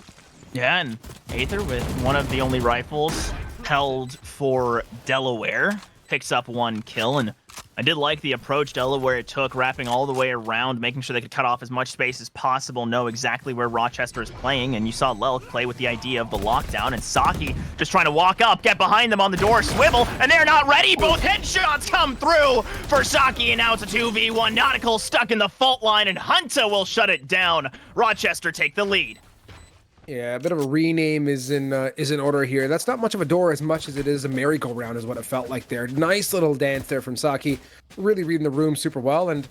Yeah, and Aether with one of the only rifles held for Delaware picks up 1 kill, and I did like the approach Delaware took, wrapping all the way around, making sure they could cut off as much space as possible, know exactly where Rochester is playing, and you saw Lelk play with the idea of the lockdown, and Saki just trying to walk up, get behind them on the door, swivel, and they're not ready! Both headshots come through for Saki, and now it's a 2v1. Nautical stuck in the fault line, and Hunter will shut it down. Rochester take the lead. Yeah, a bit of a rename is in order here. That's not much of a door as much as it is a merry-go-round is what it felt like there. Nice little dance there from Saki. Really reading the room super well, and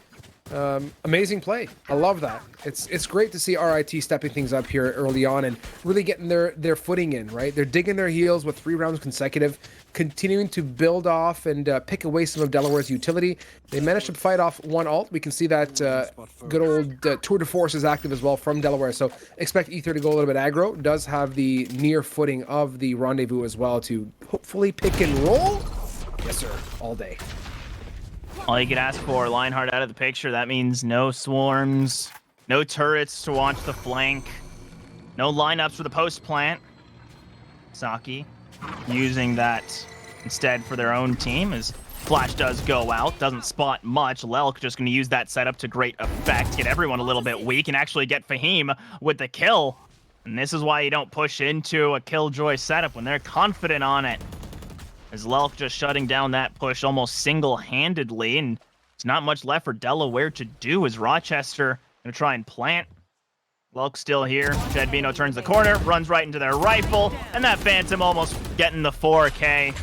amazing play. I love that. It's great to see RIT stepping things up here early on and really getting their footing in, right? They're digging their heels with 3 rounds consecutive, continuing to build off and pick away some of Delaware's utility. They managed to fight off 1 ult. We can see that good old tour de force is active as well from Delaware, so expect Ether to go a little bit aggro. Does have the near footing of the rendezvous as well to hopefully pick and roll. Yes, sir. All day. All you could ask for, Lionheart out of the picture. That means no swarms, no turrets to watch the flank, no lineups for the post plant. Saki using that instead for their own team as Flash does go out, doesn't spot much. Lelk just going to use that setup to great effect, get everyone a little bit weak, and actually get Fahim with the kill. And this is why you don't push into a Killjoy setup when they're confident on it. As Lelk just shutting down that push almost single-handedly, and there's not much left for Delaware to do as Rochester going to try and plant. Lelk still here. Jedvino turns the corner, runs right into their rifle, and that Phantom almost getting the 4K.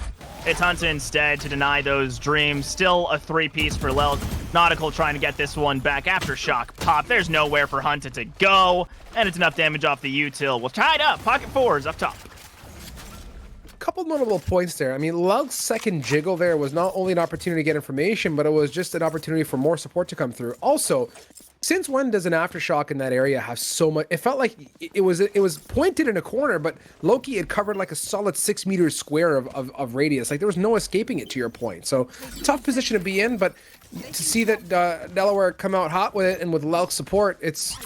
It's Hunter instead to deny those dreams. Still a 3-piece for Lelk. Nautical trying to get this one back. Aftershock pop. There's nowhere for Hunter to go, and it's enough damage off the util. Well, tied up. Pocket 4s up top. Couple notable points there. I mean, Lelk's second jiggle there was not only an opportunity to get information, but it was just an opportunity for more support to come through. Also, since when does an Aftershock in that area have so much? It felt like it was pointed in a corner, but Loki had covered like a solid 6 meters square of radius. Like there was no escaping it, to your point. So tough position to be in, but to see that Delaware come out hot with it and with Lelk's support, it's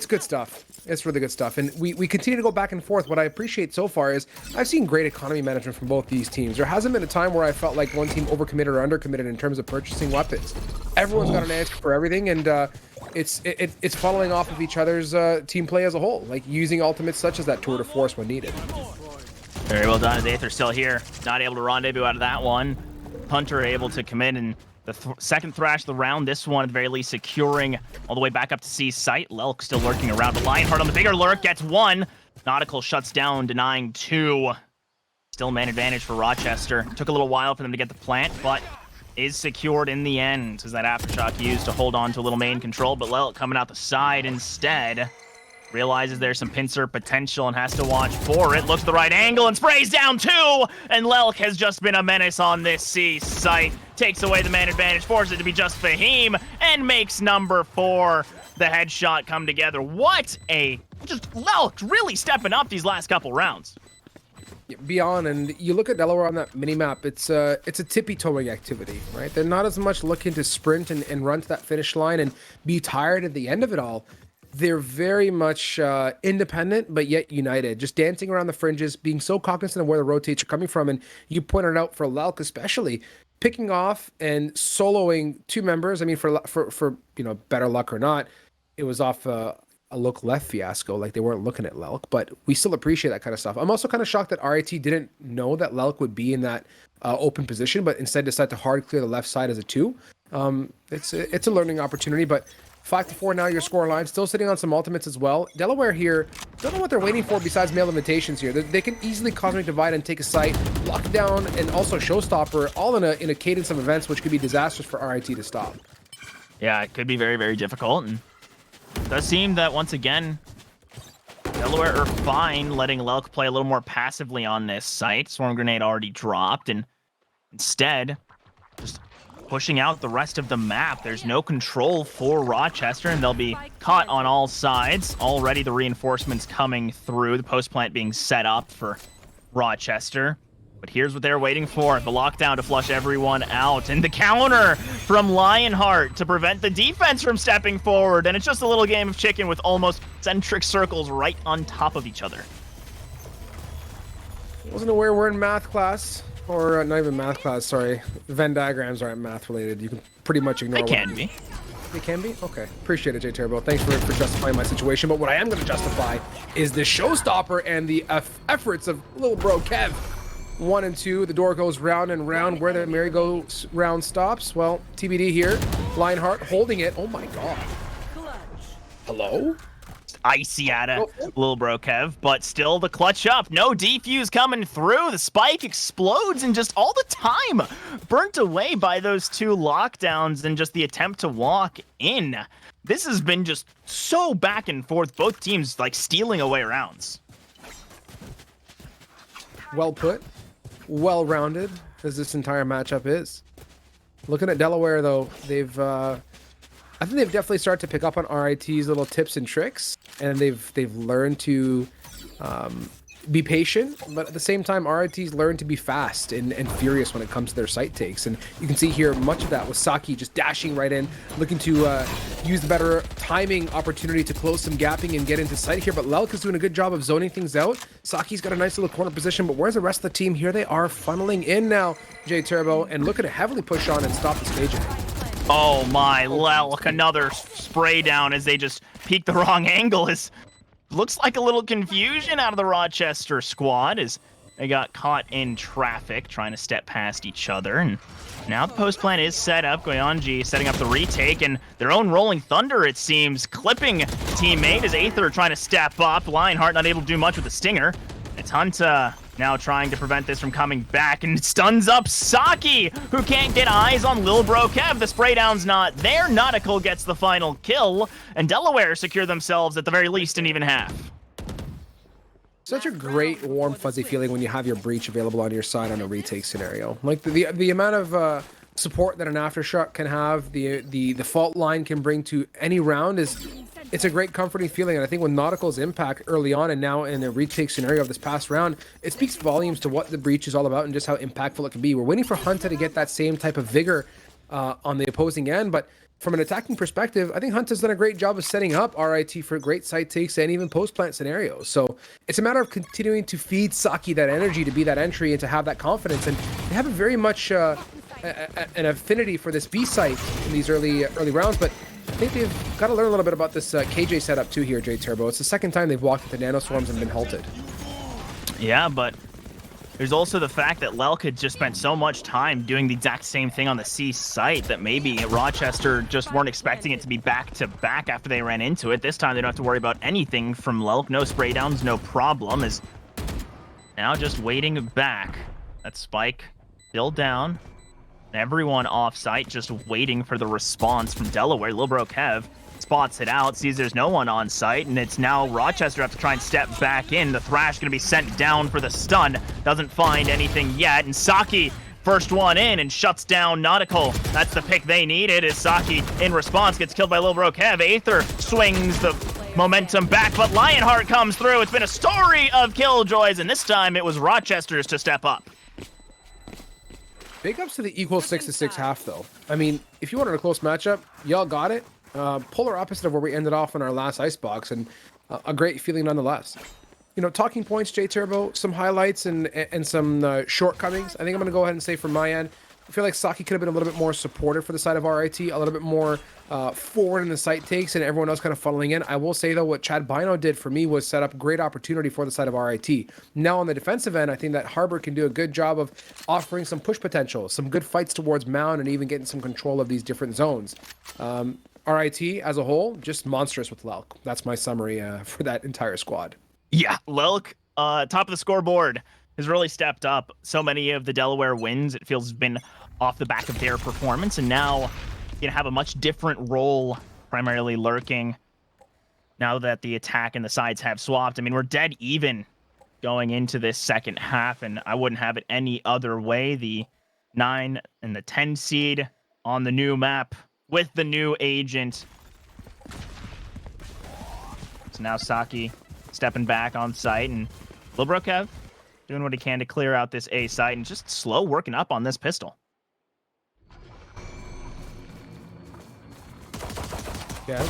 good stuff. It's really good stuff, and we continue to go back and forth. What I appreciate so far is I've seen great economy management from both these teams. There hasn't been a time where I felt like one team overcommitted or undercommitted in terms of purchasing weapons. Everyone's got an answer for everything, and it's following off of each other's team play as a whole, like using ultimates such as that tour de force when needed. Very well done. Aether still here, not able to rendezvous out of that one. Hunter able to commit in the second thrash of the round. This one, at the very least, securing all the way back up to C site. Lelk still lurking around, but Lionheart on the bigger lurk gets 1. Nautical shuts down, denying 2. Still man advantage for Rochester. Took a little while for them to get the plant, but is secured in the end as that Aftershock used to hold on to a little main control, but Lelk coming out the side instead. Realizes there's some pincer potential and has to watch for it. Looks the right angle and sprays down 2! And Lelk has just been a menace on this C site. Takes away the man advantage, forces it to be just Fahim, and makes number 4. The headshot come together. What a... Just Lelk really stepping up these last couple rounds. Beyond, and you look at Delaware on that minimap, it's a tippy-toeing activity, right? They're not as much looking to sprint and run to that finish line and be tired at the end of it all. They're very much independent, but yet united, just dancing around the fringes, being so cognizant of where the rotates are coming from. And you pointed out for Lelk especially, picking off and soloing 2 members. I mean, for you know, better luck or not, it was off a look left fiasco, like they weren't looking at Lelk, but we still appreciate that kind of stuff. I'm also kind of shocked that RIT didn't know that Lelk would be in that open position, but instead decided to hard clear the left side as a 2. It's a learning opportunity, but 5-4 now your score line. Still sitting on some ultimates as well. Delaware here, don't know what they're waiting for besides male limitations here. They can easily Cosmic Divide and take a site, lock down, and also Showstopper, all in a cadence of events, which could be disastrous for RIT to stop. Yeah, it could be very, very difficult. And it does seem that, once again, Delaware are fine letting Lelk play a little more passively on this site. Swarm Grenade already dropped, and instead, just pushing out the rest of the map. There's no control for Rochester, and they'll be caught on all sides. Already the reinforcements coming through, the post plant being set up for Rochester. But here's what they're waiting for, the lockdown to flush everyone out, and the counter from Lionheart to prevent the defense from stepping forward, and it's just a little game of chicken with almost centric circles right on top of each other. Wasn't aware we're in math class, or not even math class, sorry. Venn diagrams aren't math related. You can pretty much ignore They can be. They can be? Okay. Appreciate it, J Turbo. Thanks for justifying my situation. But what I am going to justify is the showstopper and the efforts of little bro Kev. 1 and 2, the door goes round and round. Where the merry-go-round stops, well, TBD here. Lionheart holding it. Oh my god. Hello? Icy at a little bro Kev, but still the clutch up. No defuse coming through. The spike explodes and just all the time burnt away by those two lockdowns and just the attempt to walk in. This has been just so back and forth. Both teams like stealing away rounds. Well put. Well-rounded as this entire matchup is. Looking at Delaware, though, I think they've definitely started to pick up on RIT's little tips and tricks, and they've learned to be patient, but at the same time, RIT's learned to be fast and furious when it comes to their site takes. And you can see here much of that with Saki just dashing right in, looking to use the better timing opportunity to close some gapping and get into site here. But Lelk is doing a good job of zoning things out. Saki's got a nice little corner position, but where's the rest of the team? Here they are funneling in now, J Turbo, and looking to heavily push on and stop this KJ. Oh my, Lelk, another spray down as they just peek the wrong angle. Looks like a little confusion out of the Rochester squad as they got caught in traffic trying to step past each other. And now the post plant is set up. Goyonji setting up the retake, and their own Rolling Thunder, it seems, clipping teammate as Aether trying to step up. Lionheart not able to do much with the stinger. It's Hunta now trying to prevent this from coming back, and it stuns up Saki, who can't get eyes on Lil Bro Kev. The spray down's not there. Nautical gets the final kill, and Delaware secure themselves at the very least an even half. Such a great warm fuzzy feeling when you have your breach available on your side on a retake scenario. Like the amount of support that an aftershock can have, the fault line can bring to any round it's a great comforting feeling. And I think with Nautical's impact early on and now in the retake scenario of this past round, it speaks volumes to what the breach is all about and just how impactful it can be. We're waiting for Hunta to get that same type of vigor on the opposing end, but from an attacking perspective, I think Hunta's done a great job of setting up RIT for great site takes and even post-plant scenarios. So it's a matter of continuing to feed Saki that energy to be that entry and to have that confidence. And they have a very much an affinity for this B site in these early rounds, but I think they've got to learn a little bit about this KJ setup too here, J Turbo. It's the second time they've walked into nanoswarms and been halted. Yeah, but there's also the fact that Lelk had just spent so much time doing the exact same thing on the C site that maybe Rochester just weren't expecting it to be back-to-back after they ran into it. This time they don't have to worry about anything from Lelk. No spray downs, no problem. Is now just waiting back. That spike still down. Everyone off-site just waiting for the response from Delaware. Lil Bro Kev spots it out, sees there's no one on site, and it's now Rochester have to try and step back in. The Thrash going to be sent down for the stun. Doesn't find anything yet, and Saki first one in and shuts down Nautical. That's the pick they needed as Saki in response gets killed by Lil Bro Kev. Aether swings the momentum back, but Lionheart comes through. It's been a story of killjoys, and this time it was Rochester's to step up. Big ups to the equal 6-6 half, though. I mean, if you wanted a close matchup, y'all got it. Polar opposite of where we ended off in our last Icebox, and a great feeling nonetheless. You know, talking points, J Turbo, some highlights and some shortcomings. I think I'm going to go ahead and say from my end, I feel like Saki could have been a little bit more supportive for the side of RIT, a little bit more forward in the site takes, and everyone else kind of funneling in. I will say, though, what Chad Bino did for me was set up great opportunity for the side of RIT. Now, on the defensive end, I think that Harbor can do a good job of offering some push potential, some good fights towards Mound, and even getting some control of these different zones. RIT as a whole, just monstrous with Lelk. That's my summary for that entire squad. Yeah, Lelk, top of the scoreboard, has really stepped up. So many of the Delaware wins, it feels, has been off the back of their performance, and now have a much different role, primarily lurking. Now that the attack and the sides have swapped, I mean, we're dead even going into this second half, and I wouldn't have it any other way. The 9 and the 10 seed on the new map with the new agent. So now Saki stepping back on site, and Lilbrokev doing what he can to clear out this A site and just slow working up on this pistol. Yeah.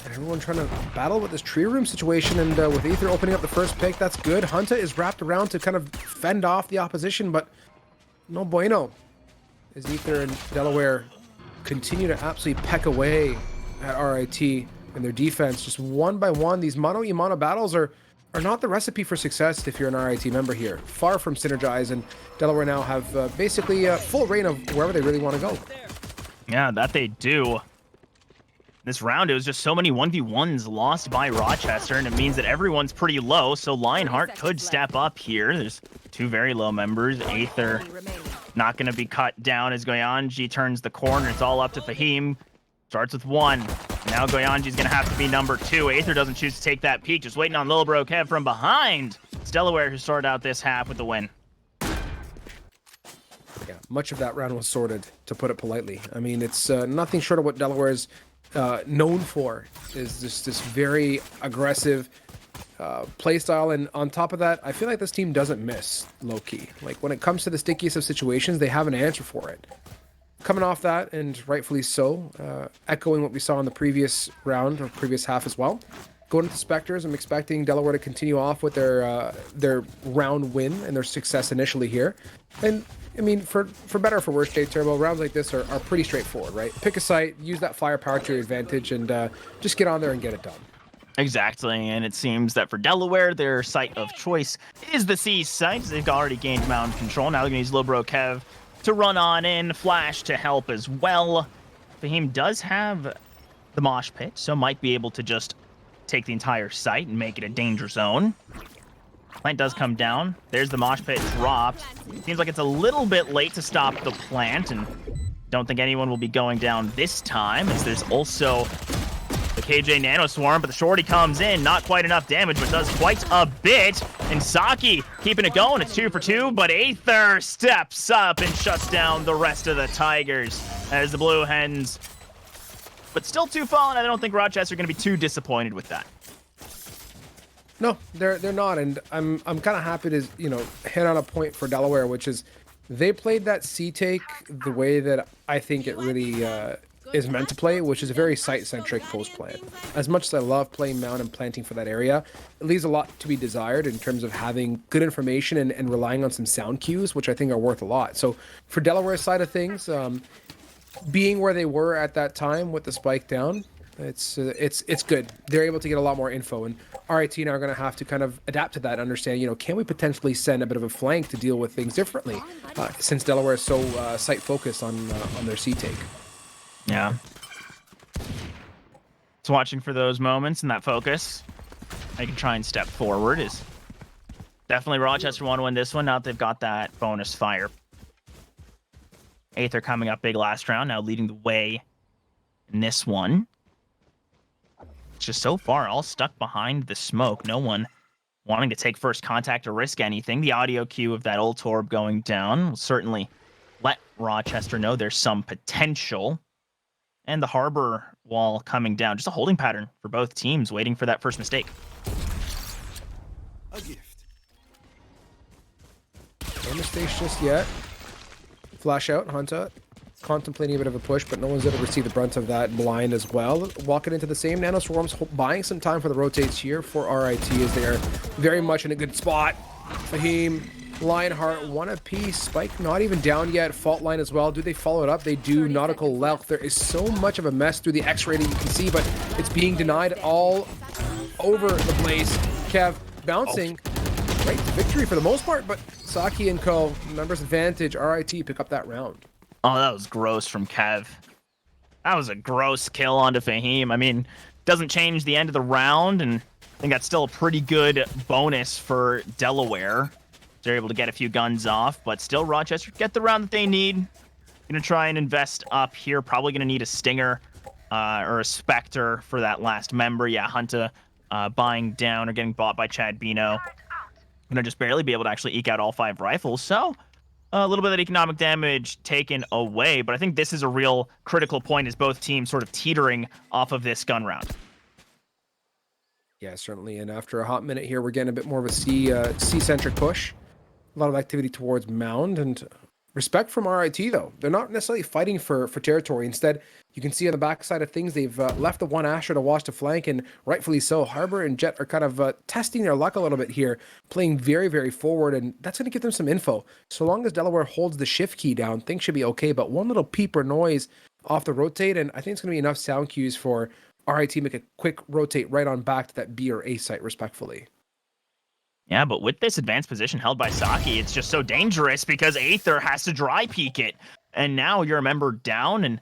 And everyone trying to battle with this tree room situation, and with Aether opening up the first pick, that's good. Hunta is wrapped around to kind of fend off the opposition, but no bueno. As Aether and Delaware continue to absolutely peck away at RIT and their defense, just one by one. These mono-e-mono battles are not the recipe for success if you're an RIT member here. Far from synergize, and Delaware now have basically full reign of wherever they really want to go. Yeah, that they do. This round, it was just so many 1v1s lost by Rochester, and it means that everyone's pretty low, so Lionheart could step up here. There's 2 very low members. Aether not going to be cut down as Goyanji turns the corner. It's all up to Fahim. Starts with 1. Now Goyanji's going to have to be number 2. Aether doesn't choose to take that peek, just waiting on Lilbrokev from behind. It's Delaware who sorted out this half with the win. Yeah, much of that round was sorted, to put it politely. I mean, it's nothing short of what Delaware's known for, is just this very aggressive play style, and on top of that, I feel like this team doesn't miss low-key. Like, when it comes to the stickiest of situations, they have an answer for it. Coming off that, and rightfully so, echoing what we saw in the previous round, or previous half as well. Going into Spectres, I'm expecting Delaware to continue off with their round win and their success initially here. And I mean, for better or for worse, J Turbo, rounds like this are pretty straightforward, right? Pick a site, use that firepower to your advantage, and just get on there and get it done. Exactly, and it seems that for Delaware, their site of choice is the C site. They've already gained mound control. Now they're going to use Lilbrokev to run on in, Flash to help as well. Fahim does have the mosh pit, so might be able to just take the entire site and make it a danger zone. Plant does come down. There's the mosh pit dropped. Seems like it's a little bit late to stop the plant, and don't think anyone will be going down this time, as there's also the KJ Nano Swarm, but the shorty comes in. Not quite enough damage, but does quite a bit. And Saki keeping it going. It's 2 for 2, but Aether steps up and shuts down the rest of the Tigers as the Blue Hens. But still 2 fallen. I don't think Rochester are going to be too disappointed with that. No, they're not, and I'm kind of happy to hit on a point for Delaware, which is they played that C take the way that I think it really is meant to play, which is a very site-centric post plant. As much as I love playing mound and planting for that area, it leaves a lot to be desired in terms of having good information and relying on some sound cues, which I think are worth a lot. So for Delaware's side of things, being where they were at that time with the spike down, it's good. They're able to get a lot more info, and RIT now are going to have to kind of adapt to that and understand, can we potentially send a bit of a flank to deal with things differently, since Delaware is so site focused on their C take. Yeah. It's watching for those moments and that focus. They can try and step forward. Is definitely Rochester want to win this one. Now that they've got that bonus fire. Aether coming up big last round, now leading the way in this one. It's just so far all stuck behind the smoke. No one wanting to take first contact or risk anything. The audio cue of that ult orb going down will certainly let Rochester know there's some potential. And the harbor wall coming down. Just a holding pattern for both teams, waiting for that first mistake. A gift. No mistakes just yet. Flash out, Hunta. Contemplating a bit of a push, but no one's able to receive the brunt of that blind as well. Walking into the same Nano Swarms, buying some time for the rotates here for RIT as they are very much in a good spot. Fahim, Lionheart, one apiece. Spike not even down yet. Fault line as well. Do they follow it up? They do. Nautical Lelk. There is so much of a mess through the X-rating you can see, but it's being denied all over the place. Kev bouncing right to victory for the most part, but Saki and co, numbers advantage. RIT pick up that round. Oh, that was gross from Kev. That was a gross kill onto Fahim. I mean, doesn't change the end of the round, and I think that's still a pretty good bonus for Delaware. They're able to get a few guns off, but still Rochester get the round that they need. Gonna try and invest up here. Probably gonna need a Stinger or a Spectre for that last member. Yeah, Hunter buying down or getting bought by Chad Bino. Gonna just barely be able to actually eke out all 5 rifles. So a little bit of that economic damage taken away, but I think this is a real critical point as both teams sort of teetering off of this gun round. Yeah, certainly. And after a hot minute here, we're getting a bit more of a C-centric push. A lot of activity towards Mound, and respect from RIT, though. They're not necessarily fighting for territory. Instead, you can see on the backside of things, they've left the one Asher to watch the flank, and rightfully so. Harbor and Jet are kind of testing their luck a little bit here, playing very, very forward, and that's going to give them some info. So long as Delaware holds the shift key down, things should be okay, but one little peep or noise off the rotate, and I think it's going to be enough sound cues for RIT to make a quick rotate right on back to that B or A site, respectfully. Yeah, but with this advanced position held by Saki, it's just so dangerous because Aether has to dry peek it. And now you're a member down and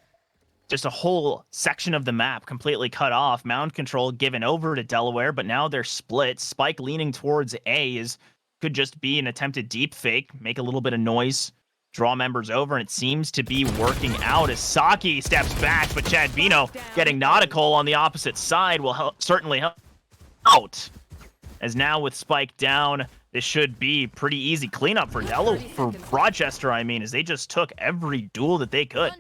just a whole section of the map completely cut off. Mound control given over to Delaware, but now they're split. Spike leaning towards A could just be an attempted deep fake, make a little bit of noise, draw members over, and it seems to be working out as Saki steps back, but Chad Bino getting Nautical on the opposite side will certainly help out. As now with Spike down, this should be pretty easy cleanup for Rochester, as they just took every duel that they could.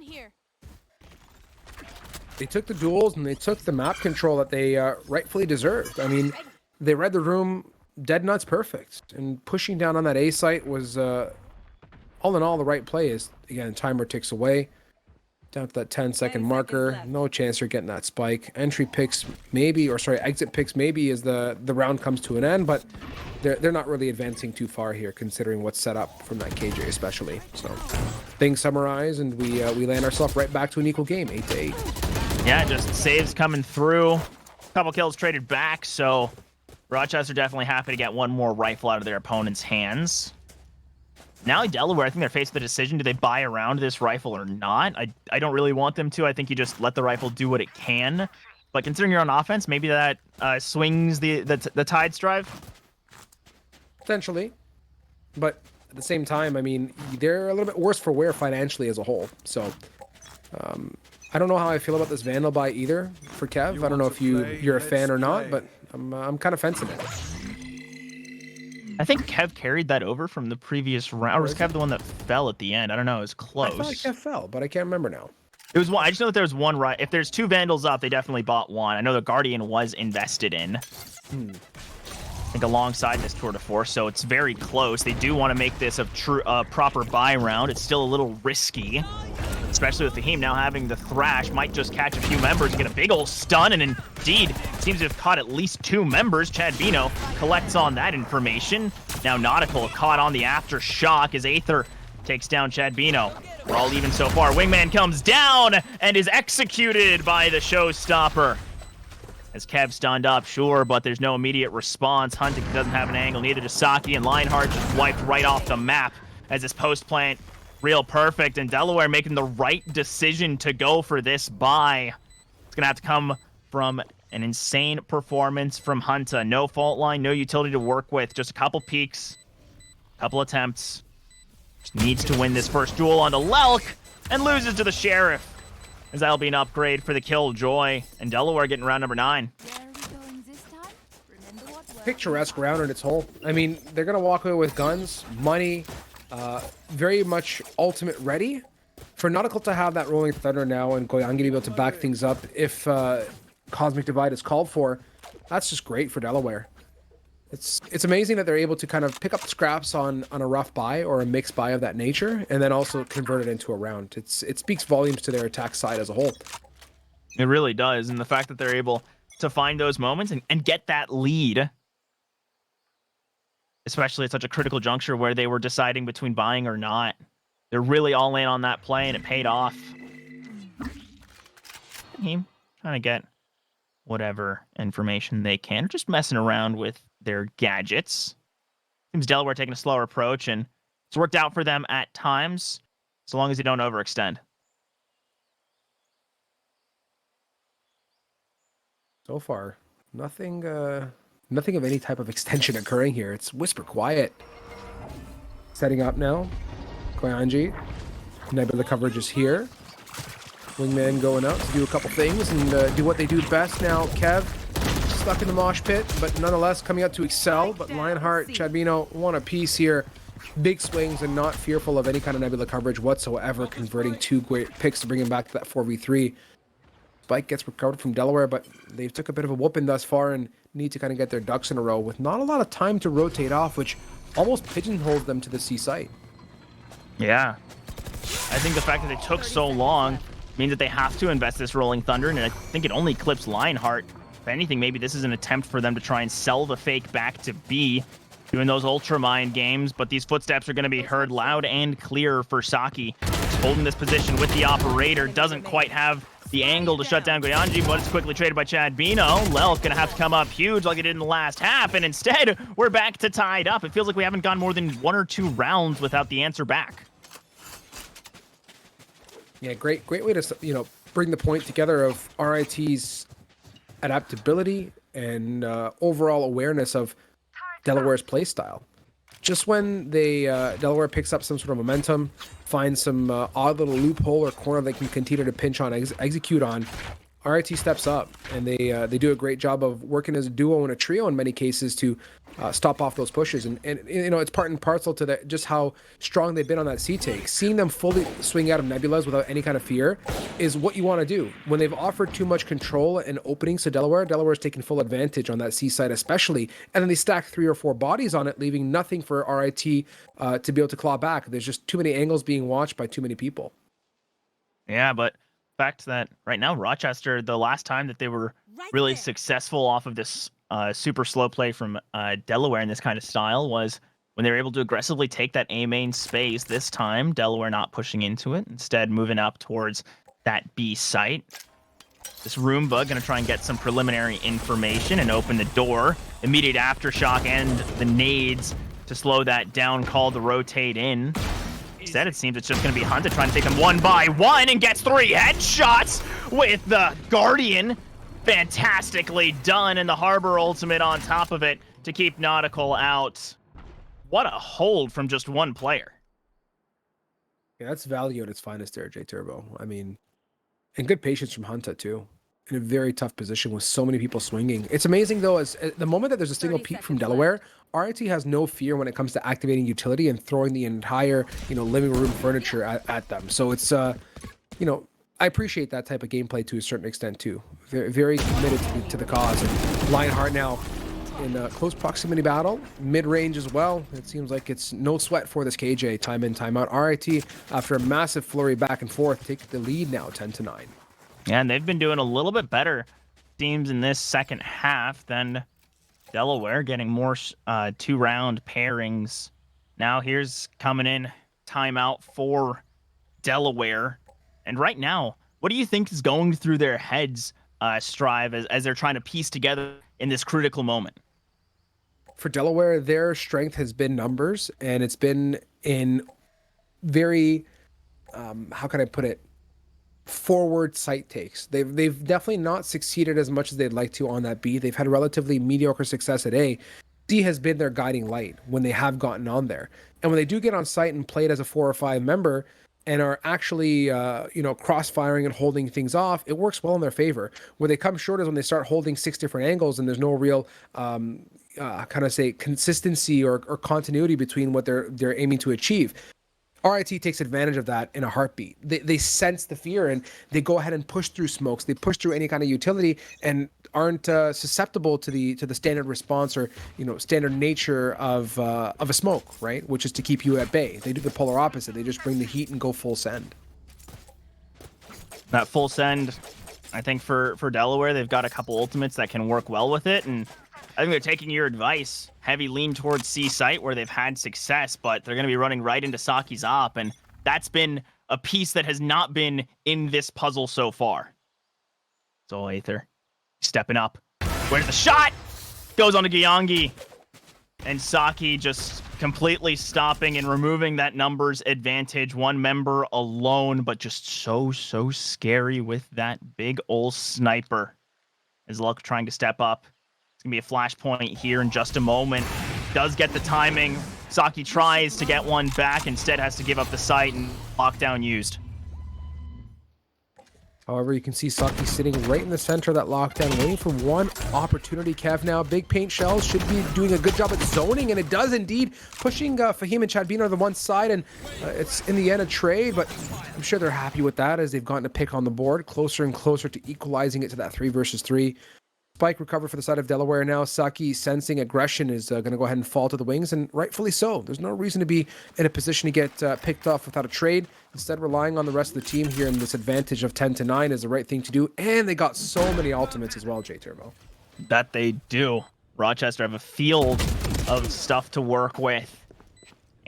They took the duels and they took the map control that they rightfully deserved. I mean, they read the room dead nuts perfect, and pushing down on that A site was all in all the right play. Is again, timer ticks away down to that 10-second marker. No chance you're getting that spike. Entry picks maybe, or sorry, exit picks maybe as the round comes to an end, but they're not really advancing too far here considering what's set up from that KJ especially. So things summarize, and we land ourselves right back to an equal game, 8-8. Yeah, just saves coming through. Couple kills traded back, so Rochester definitely happy to get one more rifle out of their opponent's hands. Now Delaware, I think they're faced with the decision, do they buy around this rifle or not? I don't really want them to. I think you just let the rifle do what it can. But considering you're on offense, maybe that swings the tides drive? Potentially. But at the same time, I mean, they're a little bit worse for wear financially as a whole. So I don't know how I feel about this Vandal buy either for Kev. I don't know if you're a fan or not, but I'm kind of fencing it. I think Kev carried that over from the previous round. Or was Kev the one that fell at the end? I don't know. It was close. I thought Kev fell, but I can't remember now. It was one. I just know that there was one right. If there's 2 Vandals up, they definitely bought one. I know the Guardian was invested in. I think alongside this tour de force, so it's very close. They do want to make this a proper buy round. It's still a little risky, especially with Fahim now having the Thrash. Might just catch a few members, get a big old stun, and indeed seems to have caught at least 2 members. Chad Bino collects on that information. Now Nautical caught on the aftershock as Aether takes down Chad Bino. We're all even so far. Wingman comes down and is executed by the showstopper. As Kev stunned up, sure, but there's no immediate response. Hunting doesn't have an angle, neither does Saki, and Lionheart just wiped right off the map as this post plant real perfect, and Delaware making the right decision to go for this buy. It's going to have to come from an insane performance from Hunta. No fault line, no utility to work with, just a couple peeks, couple attempts. Just needs to win this first duel on the Lelk and loses to the Sheriff. As that'll be an upgrade for the Killjoy, and Delaware getting round number 9. Picturesque round in its whole. I mean, they're going to walk away with guns, money, very much ultimate ready. For Nautical to have that Rolling Thunder now and Goyangi to be able to back things up if Cosmic Divide is called for, that's just great for Delaware. It's amazing that they're able to kind of pick up scraps on a rough buy or a mixed buy of that nature, and then also convert it into a round. It speaks volumes to their attack side as a whole. It really does, and the fact that they're able to find those moments and get that lead, especially at such a critical juncture where they were deciding between buying or not. They're really all in on that play, and it paid off. Trying to get whatever information they can, just messing around with their gadgets. Seems Delaware taking a slower approach, and it's worked out for them at times, so long as they don't overextend. So far, nothing of any type of extension occurring here. It's whisper quiet. Setting up now. Koyanji. Nebula coverage is here. Wingman going out to do a couple things and do what they do best now. Kev stuck in the mosh pit, but nonetheless coming out to excel. But Lionheart, Chadbino, one apiece here. Big swings and not fearful of any kind of Nebula coverage whatsoever, converting 2 great picks to bring him back to that 4v3. Spike gets recovered from Delaware, but they took a bit of a whooping thus far and need to kind of get their ducks in a row with not a lot of time to rotate off, which almost pigeonholes them to the C site. Yeah. I think the fact that they took so long means that they have to invest this Rolling Thunder, and I think it only clips Lionheart. If anything, maybe this is an attempt for them to try and sell the fake back to B, doing those Ultra Mind games, but these footsteps are going to be heard loud and clear for Saki. He's holding this position with the operator, doesn't quite have the angle to shut down Goyanji, but it's quickly traded by Chadbino. Lelf gonna have to come up huge like he did in the last half, and instead, we're back to tied up. It feels like we haven't gone more than 1 or 2 rounds without the answer back. Yeah, great way to bring the point together of RIT's adaptability and overall awareness of Delaware's playstyle. Just when they Delaware picks up some sort of momentum, finds some odd little loophole or corner they can continue to pinch on, execute on, RIT steps up, and they do a great job of working as a duo and a trio in many cases to stop off those pushes. And it's part and parcel to that, just how strong they've been on that C take. Seeing them fully swing out of Nebulas without any kind of fear is what you want to do. When they've offered too much control and openings to Delaware's taking full advantage on that C side especially, and then they stack 3 or 4 bodies on it, leaving nothing for RIT to be able to claw back. There's just too many angles being watched by too many people. Yeah, but fact that right now Rochester, the last time that they were really successful off of this super slow play from Delaware in this kind of style was when they were able to aggressively take that A main space. This time, Delaware not pushing into it, instead moving up towards that B site. This Roomba going to try and get some preliminary information and open the door. Immediate aftershock and the nades to slow that down, call the rotate in. Instead, it seems it's just going to be Hunter trying to take them 1 by 1 and gets 3 headshots with the Guardian. Fantastically done, and the Harbor Ultimate on top of it to keep Nautical out. What a hold from just one player. Yeah, that's value at its finest there, J Turbo. I mean, and good patience from Hunter too. In a very tough position with so many people swinging. It's amazing though, as the moment that there's a single peek from Delaware, RIT has no fear when it comes to activating utility and throwing the entire, living room furniture at them. So it's, I appreciate that type of gameplay to a certain extent too. Very, very committed to the cause. And Lionheart now in a close proximity battle, mid-range as well. It seems like it's no sweat for this KJ, time in, time out. RIT, after a massive flurry back and forth, take the lead now, 10-9. Yeah, and they've been doing a little bit better teams in this second half than Delaware, getting more 2-round pairings. Now here's coming in timeout for Delaware. And right now, what do you think is going through their heads, Strive, as they're trying to piece together in this critical moment? For Delaware, their strength has been numbers, and it's been in very, how can I put it, forward site takes. They've definitely not succeeded as much as they'd like to on that B. They've had relatively mediocre success at A. C has been their guiding light when they have gotten on there. And when they do get on site and play it as a 4 or 5 member and are actually, cross-firing and holding things off, it works well in their favor. Where they come short is when they start holding 6 different angles and there's no real, consistency or continuity between what they're aiming to achieve. RIT takes advantage of that in a heartbeat. They sense the fear and they go ahead and push through smokes. They push through any kind of utility and aren't susceptible to the standard response or standard nature of a smoke, right? Which is to keep you at bay. They do the polar opposite. They just bring the heat and go full send. That full send, I think for Delaware, they've got a couple ultimates that can work well with it, and I think they're taking your advice. Heavy lean towards C site where they've had success, but they're going to be running right into Saki's op, and that's been a piece that has not been in this puzzle so far. So Aether stepping up. Where's the shot? Goes on to Gyeonggi. And Saki just completely stopping and removing that numbers advantage. One member alone, but just so scary with that big ol' sniper. Is Luck trying to step up? It's gonna be a flashpoint here in just a moment. Does get the timing. Saki tries to get one back, instead has to give up the site, and lockdown used. However, you can see Saki sitting right in the center of that lockdown, waiting for one opportunity. Kev now, big paint shells, should be doing a good job at zoning, and it does indeed, pushing Fahim and Chadbino to the one side, and it's in the end a trade, but I'm sure they're happy with that as they've gotten a pick on the board, closer and closer to equalizing it to that 3 versus 3. Spike recovered for the side of Delaware now. Saki, sensing aggression, is going to go ahead and fall to the wings, and rightfully so. There's no reason to be in a position to get picked off without a trade. Instead, relying on the rest of the team here, and this advantage of 10-9 is the right thing to do. And they got so many ultimates as well, J-Turbo. That they do. Rochester have a field of stuff to work with.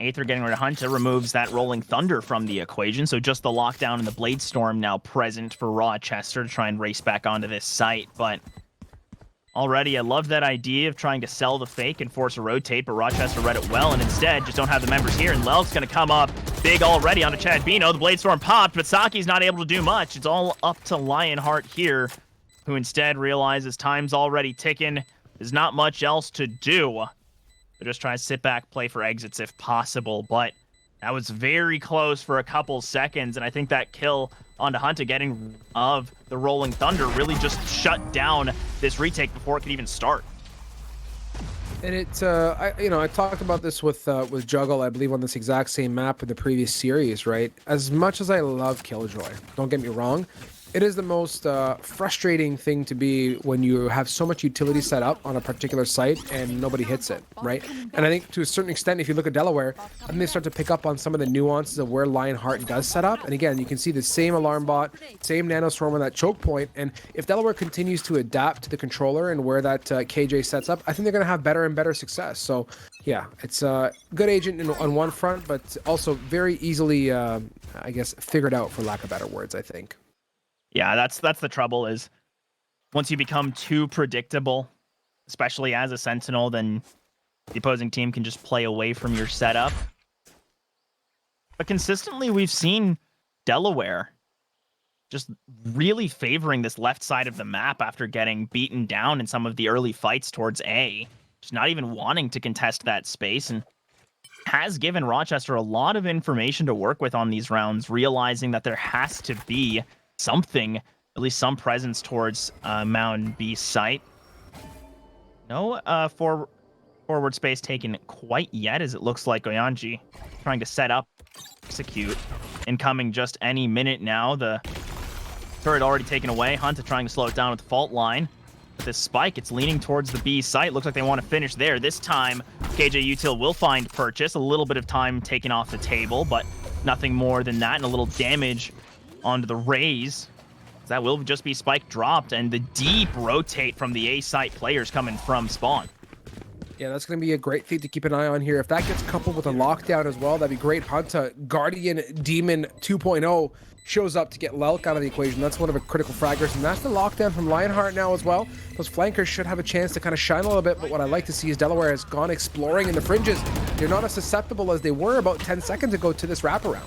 Aether getting rid of Hunter removes that Rolling Thunder from the equation, so just the lockdown and the Blade Storm now present for Rochester to try and race back onto this site, but already, I love that idea of trying to sell the fake and force a rotate, but Rochester read it well, and instead just don't have the members here, and Lelk's going to come up big already onto Chadbino. The Blade Storm popped, but Saki's not able to do much. It's all up to Lionheart here, who instead realizes time's already ticking. There's not much else to do. They're just trying to sit back, play for exits if possible, but that was very close for a couple seconds, and I think that kill onto Hunter getting of the Rolling Thunder really just shut down this retake before it could even start. And it, I talked about this with Juggle, I believe, on this exact same map in the previous series, right? As much as I love Killjoy, don't get me wrong, it is the most frustrating thing to be when you have so much utility set up on a particular site and nobody hits it, right? And I think to a certain extent, if you look at Delaware, I think they start to pick up on some of the nuances of where Lionheart does set up. And again, you can see the same alarm bot, same nanoswarm on that choke point. And if Delaware continues to adapt to the controller and where that KJ sets up, I think they're going to have better and better success. So yeah, it's a good agent on one front, but also very easily, I guess, figured out, for lack of better words, I think. Yeah, that's the trouble, is once you become too predictable, especially as a Sentinel, then the opposing team can just play away from your setup. But consistently, we've seen Delaware just really favoring this left side of the map after getting beaten down in some of the early fights towards A. Just not even wanting to contest that space, and has given Rochester a lot of information to work with on these rounds, realizing that there has to be something, at least some presence towards Mountain B site. No forward space taken quite yet, as it looks like Goyanji trying to set up, execute, incoming just any minute now. The turret already taken away. Hunter trying to slow it down with the fault line. With this spike, it's leaning towards the B site. Looks like they want to finish there. This time, KJ Util will find purchase. A little bit of time taken off the table, but nothing more than that, and a little damage onto the Rays. That will just be spike dropped, and the deep rotate from the A site players coming from spawn. Yeah, that's going to be a great thing to keep an eye on here. If that gets coupled with a lockdown as well, that'd be great. Hunter, Guardian Demon 2.0 shows up to get Lelk out of the equation. That's one of the critical fraggers, and that's the lockdown from Lionheart now as well. Those flankers should have a chance to kind of shine a little bit, but what I like to see is Delaware has gone exploring in the fringes. They're not as susceptible as they were about 10 seconds ago to this wraparound.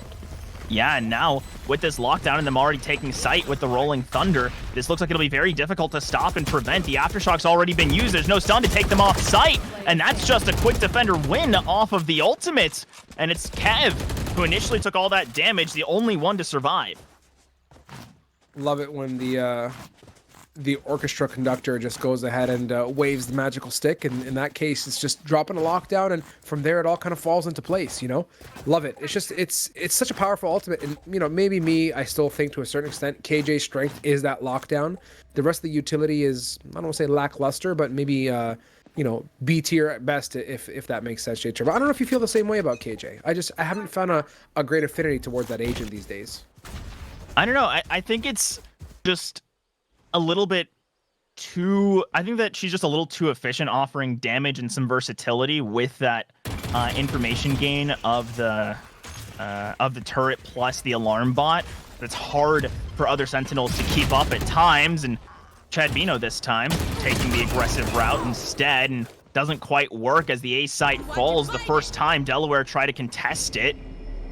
Yeah, and now with this lockdown and them already taking sight with the Rolling Thunder, this looks like it'll be very difficult to stop and prevent. The Aftershock's already been used. There's no stun to take them off site, and that's just a quick defender win off of the ultimate. And it's Kev, who initially took all that damage, the only one to survive. Love it when the orchestra conductor just goes ahead and waves the magical stick, and in that case it's just dropping a lockdown, and from there it all kind of falls into place, you know. Love it. It's just it's such a powerful ultimate, and you know, maybe I still think to a certain extent KJ's strength is that lockdown. The rest of the utility is, I don't want to say lackluster, but maybe you know, B tier at best, if that makes sense, J-Turbo. I don't know if you feel the same way about KJ. I haven't found a great affinity towards that agent these days. I don't know. I think it's just a little bit too, I think that she's just a little too efficient, offering damage and some versatility with that information gain of the turret plus the alarm bot. But it's hard for other Sentinels to keep up at times, and Chadbino this time taking the aggressive route instead, and doesn't quite work as the A site falls the first time Delaware try to contest it.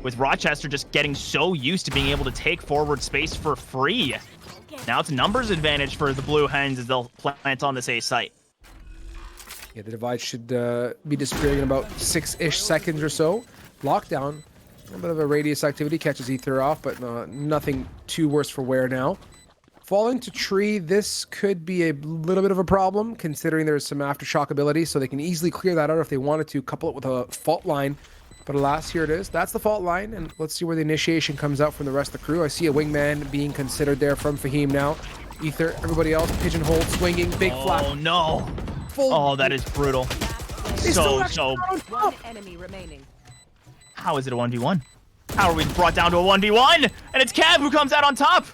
with Rochester just getting so used to being able to take forward space for free. Now it's a numbers advantage for the Blue Hens as they'll plant on this A site. Yeah, the divide should be disappearing in about 6-ish seconds or so. Lockdown, a bit of a radius activity, catches Ether off, but nothing too worse for wear now. Falling to tree, this could be a little bit of a problem, considering there's some aftershock ability, so they can easily clear that out if they wanted to, couple it with a fault line. But alas, here it is. That's the fault line, and let's see where the initiation comes out from the rest of the crew. I see a wingman being considered there from Fahim now. Ether, everybody else, pigeonhole, swinging, big flash. Oh, no. Oh, that is brutal. So. One enemy remaining. How is it a 1v1? How are we brought down to a 1v1? And it's Kev who comes out on top.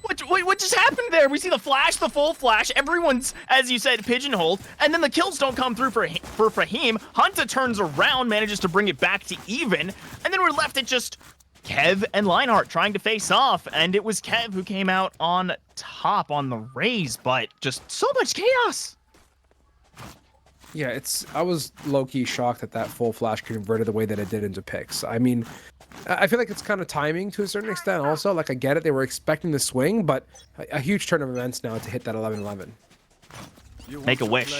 What just happened there? We see the flash, the full flash. Everyone's, as you said, pigeonholed. And then the kills don't come through for Fahim. Hunta turns around, manages to bring it back to even. And then we're left at just Kev and Lionheart trying to face off. And it was Kev who came out on top on the raise, but just so much chaos. Yeah, I was low-key shocked that full flash converted the way that it did into picks. I mean, I feel like it's kind of timing to a certain extent also. Like, I get it, they were expecting the swing, but a huge turn of events now to hit that 11-11. Make a wish.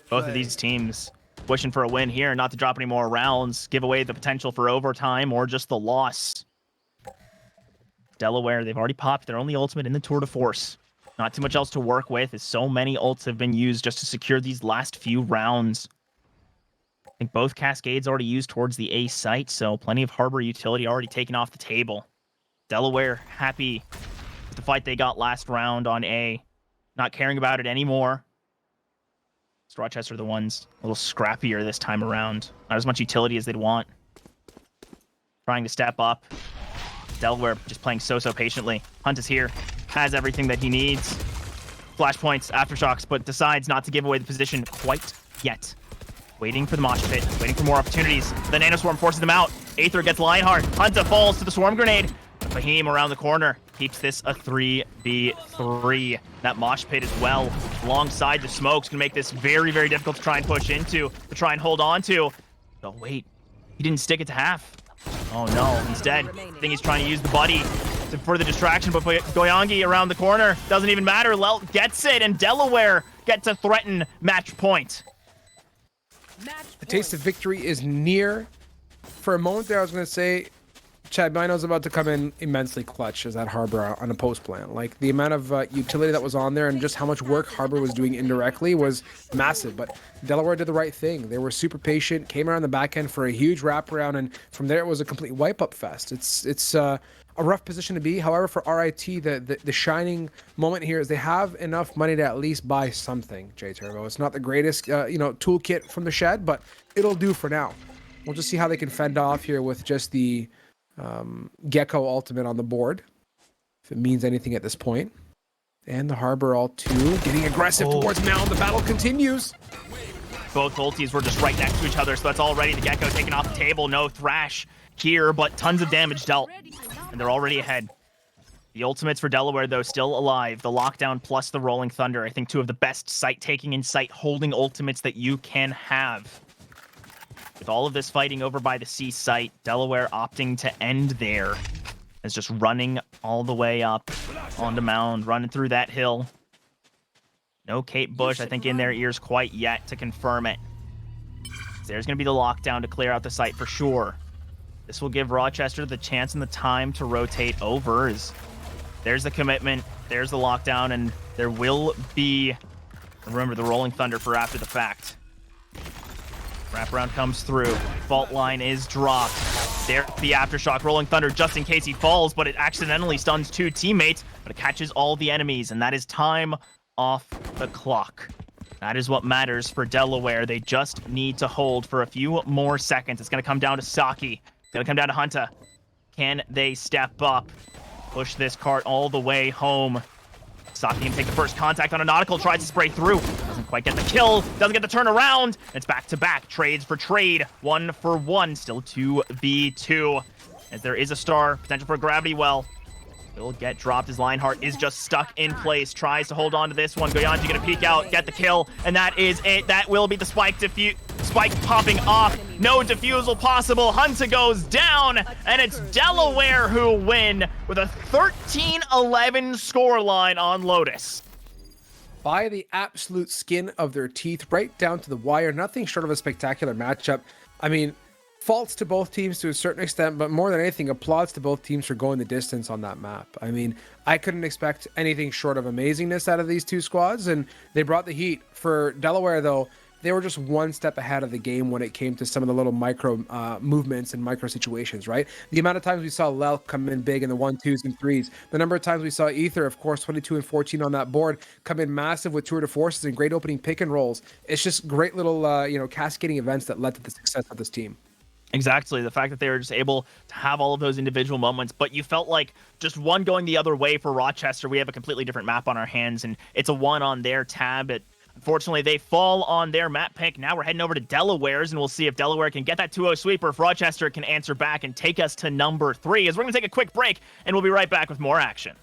Both of these teams wishing for a win here, not to drop any more rounds, give away the potential for overtime or just the loss. Delaware, they've already popped their only ultimate in the Tour de Force. Not too much else to work with, as so many ults have been used just to secure these last few rounds. I think both Cascades already used towards the A site, so plenty of Harbor utility already taken off the table. Delaware happy with the fight they got last round on A. Not caring about it anymore. It's Rochester the ones a little scrappier this time around. Not as much utility as they'd want. Trying to step up. Delaware just playing so patiently. Hunt is here. Has everything that he needs. Flashpoints, aftershocks, but decides not to give away the position quite yet. Waiting for the mosh pit, waiting for more opportunities. The nanoswarm forces them out. Aether gets Lionheart. Hunta falls to the swarm grenade. Fahim around the corner keeps this a 3v3. That mosh pit as well, alongside the smokes, can make this very difficult to try and push into, to try and hold on to. Oh wait, he didn't stick it to half. Oh no, instead, I think he's trying to use the buddy for the distraction, but Goyangi around the corner doesn't even matter. Lelt gets it, and Delaware get to threaten match point. The taste of victory is near. For a moment there, I was going to say, Chad Bino's about to come in immensely clutch as that Harbor on a post plan. Like, the amount of utility that was on there and just how much work Harbor was doing indirectly was massive. But Delaware did the right thing. They were super patient, came around the back end for a huge wraparound, and from there it was a complete wipe-up fest. It's a rough position to be. However, for RIT, the shining moment here is they have enough money to at least buy something, J-Turbo. It's not the greatest toolkit from the shed, but it'll do for now. We'll just see how they can fend off here with just the Gecko ultimate on the board, if it means anything at this point. And the Harbor ult too, getting aggressive towards Mound. The battle continues. Both ultis were just right next to each other, so that's already the Gecko taken off the table. No Thrash here, but tons of damage dealt, and they're already ahead. The ultimates for Delaware, though, still alive. The Lockdown plus the Rolling Thunder. I think two of the best site-taking and site-holding ultimates that you can have. With all of this fighting over by the C site, Delaware opting to end there. As just running all the way up onto Mound, running through that hill. No Kate Bush, I think, in their ears quite yet to confirm it. There's going to be the lockdown to clear out the site for sure. This will give Rochester the chance and the time to rotate over. As there's the commitment, there's the lockdown, and there will be, remember, the Rolling Thunder for after the fact. Wraparound comes through. Fault line is dropped. There, the Aftershock. Rolling Thunder just in case he falls, but it accidentally stuns two teammates, but it catches all the enemies, and that is time off the clock. That is what matters for Delaware. They just need to hold for a few more seconds. It's going to come down to Saki. It's going to come down to Hunta. Can they step up? Push this cart all the way home. Saki can take the first contact on a Nautical, tries to spray through. Doesn't quite get the kill, doesn't get the turnaround. It's back-to-back, trades for trade, 1-for-1, still 2v2. As there is a star, potential for a gravity well. will get dropped as Lionheart is just stuck in place. Tries to hold on to this one. Goyanji gonna peek out, get the kill, and that is it. That will be the spike popping off. No defusal possible. Hunter goes down, and it's Delaware who win with a 13-11 scoreline on Lotus. By the absolute skin of their teeth, right down to the wire. Nothing short of a spectacular matchup. I mean, faults to both teams to a certain extent, but more than anything, applauds to both teams for going the distance on that map. I mean, I couldn't expect anything short of amazingness out of these two squads, and they brought the heat. For Delaware, though, they were just one step ahead of the game when it came to some of the little micro movements and micro situations, right? The amount of times we saw Lelk come in big in the 1-2s and 3s, the number of times we saw Ether, of course, 22 and 14 on that board, come in massive with tour de forces and great opening pick and rolls. It's just great little, cascading events that led to the success of this team. Exactly. The fact that they were just able to have all of those individual moments, but you felt like just one going the other way for Rochester. We have a completely different map on our hands, and it's a 1 on their tab. Unfortunately, they fall on their map pick. Now we're heading over to Delaware's, and we'll see if Delaware can get that 2-0 sweep, or if Rochester can answer back and take us to number 3. As we're going to take a quick break, and we'll be right back with more action.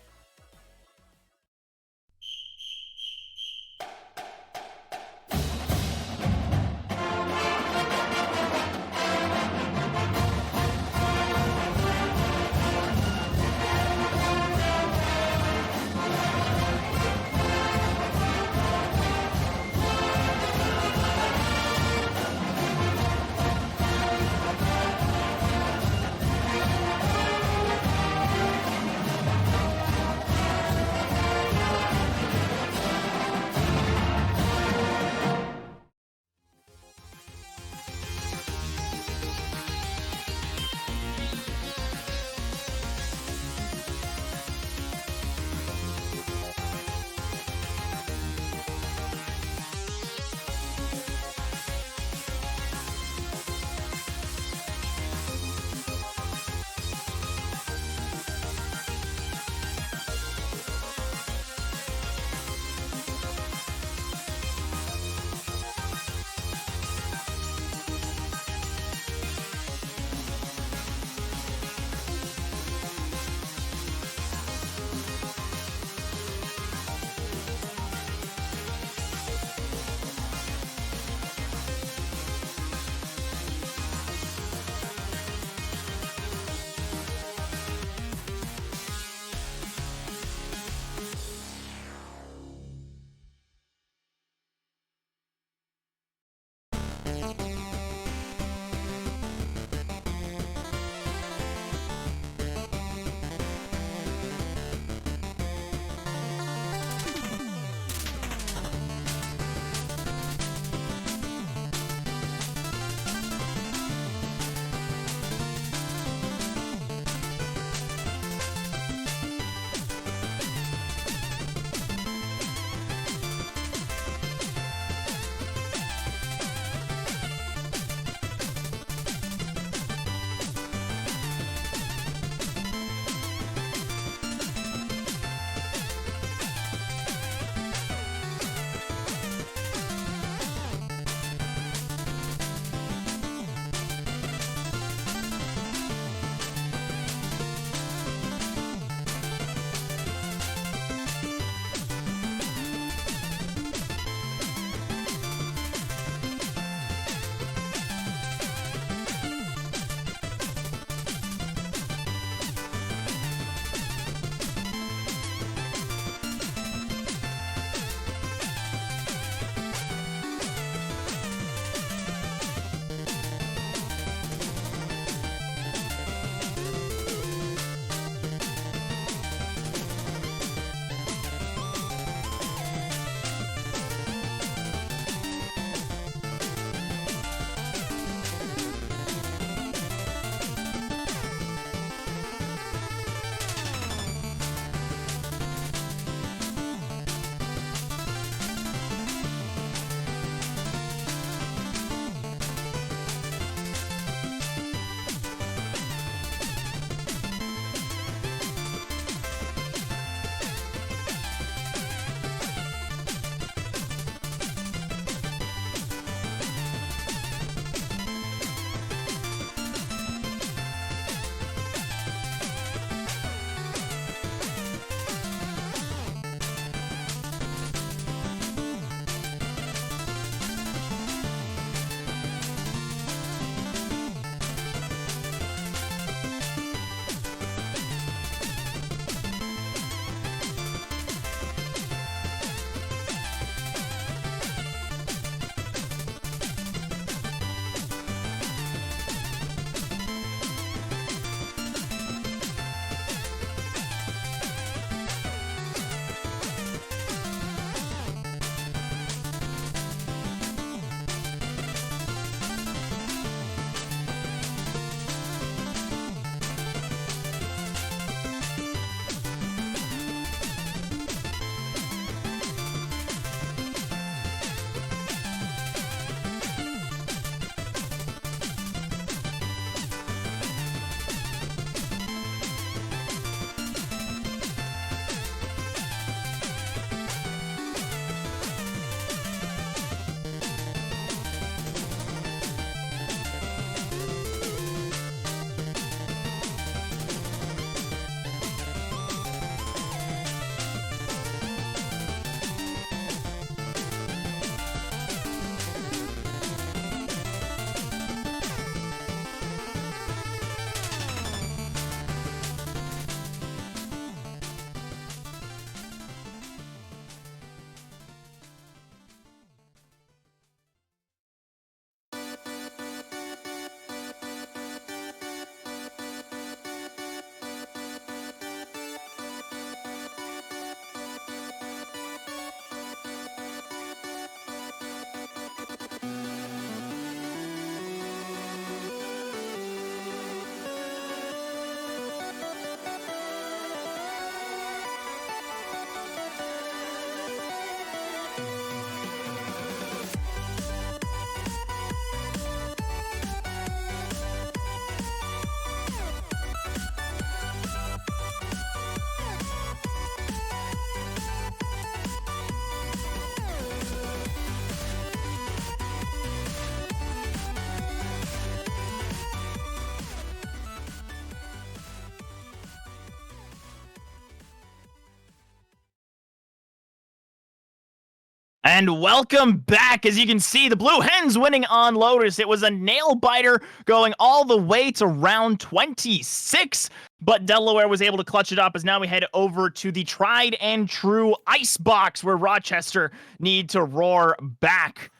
And welcome back. As you can see, the Blue Hens winning on Lotus. It was a nail biter going all the way to round 26, but Delaware was able to clutch it up as now we head over to the tried and true Icebox where Rochester need to roar back.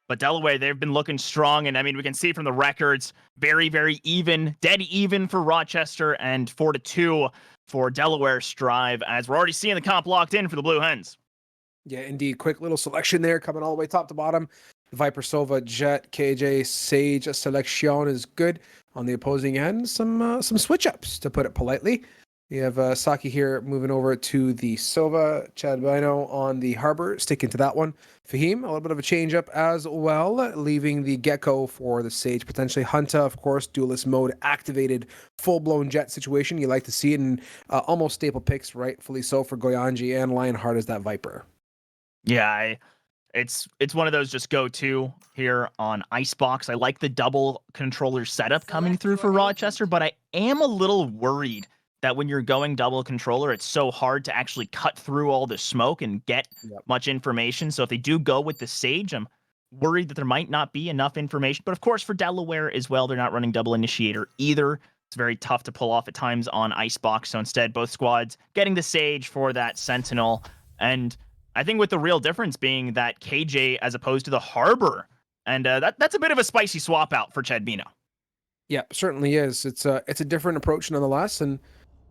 But Delaware, they've been looking strong, and I mean, we can see from the records, very, very even, dead even for Rochester, and 4-2 for Delaware Strive, as we're already seeing the comp locked in for the Blue Hens. Yeah, indeed. Quick little selection there, coming all the way top to bottom. Viper, Sova, Jet, KJ, Sage selection is good. On the opposing end, some switch ups, to put it politely. We have Saki here moving over to the Sova, Chad Bino on the Harbor, sticking to that one. Fahim, a little bit of a change up as well, leaving the Gecko for the Sage, potentially Hunter, of course, duelist mode activated, full-blown Jet situation. You like to see it in almost staple picks, rightfully so, for Goyanji and Lionheart as that Viper. Yeah, it's one of those just go-to here on Icebox. I like the double controller setup coming through for Rochester, but I am a little worried that when you're going double controller, it's so hard to actually cut through all the smoke and get much information. So if they do go with the Sage, I'm worried that there might not be enough information. But of course, for Delaware as well, they're not running double initiator either. It's very tough to pull off at times on Icebox. So instead, both squads getting the Sage for that Sentinel. And I think with the real difference being that KJ as opposed to the Harbor. And that's a bit of a spicy swap out for Chad Bino. Yeah, certainly is. It's a different approach nonetheless, and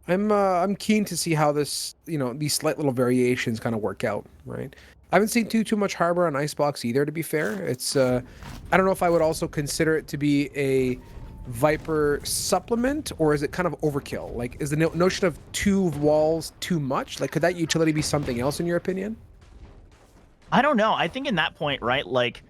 I'm keen to see how this, these slight little variations kind of work out, right? I haven't seen too much Harbor on Icebox either, to be fair. It's I don't know if I would also consider it to be a Viper supplement, or is it kind of overkill? Like, is the notion of 2 walls too much? Like, could that utility be something else in your opinion? I don't know. I think in that point, right, like,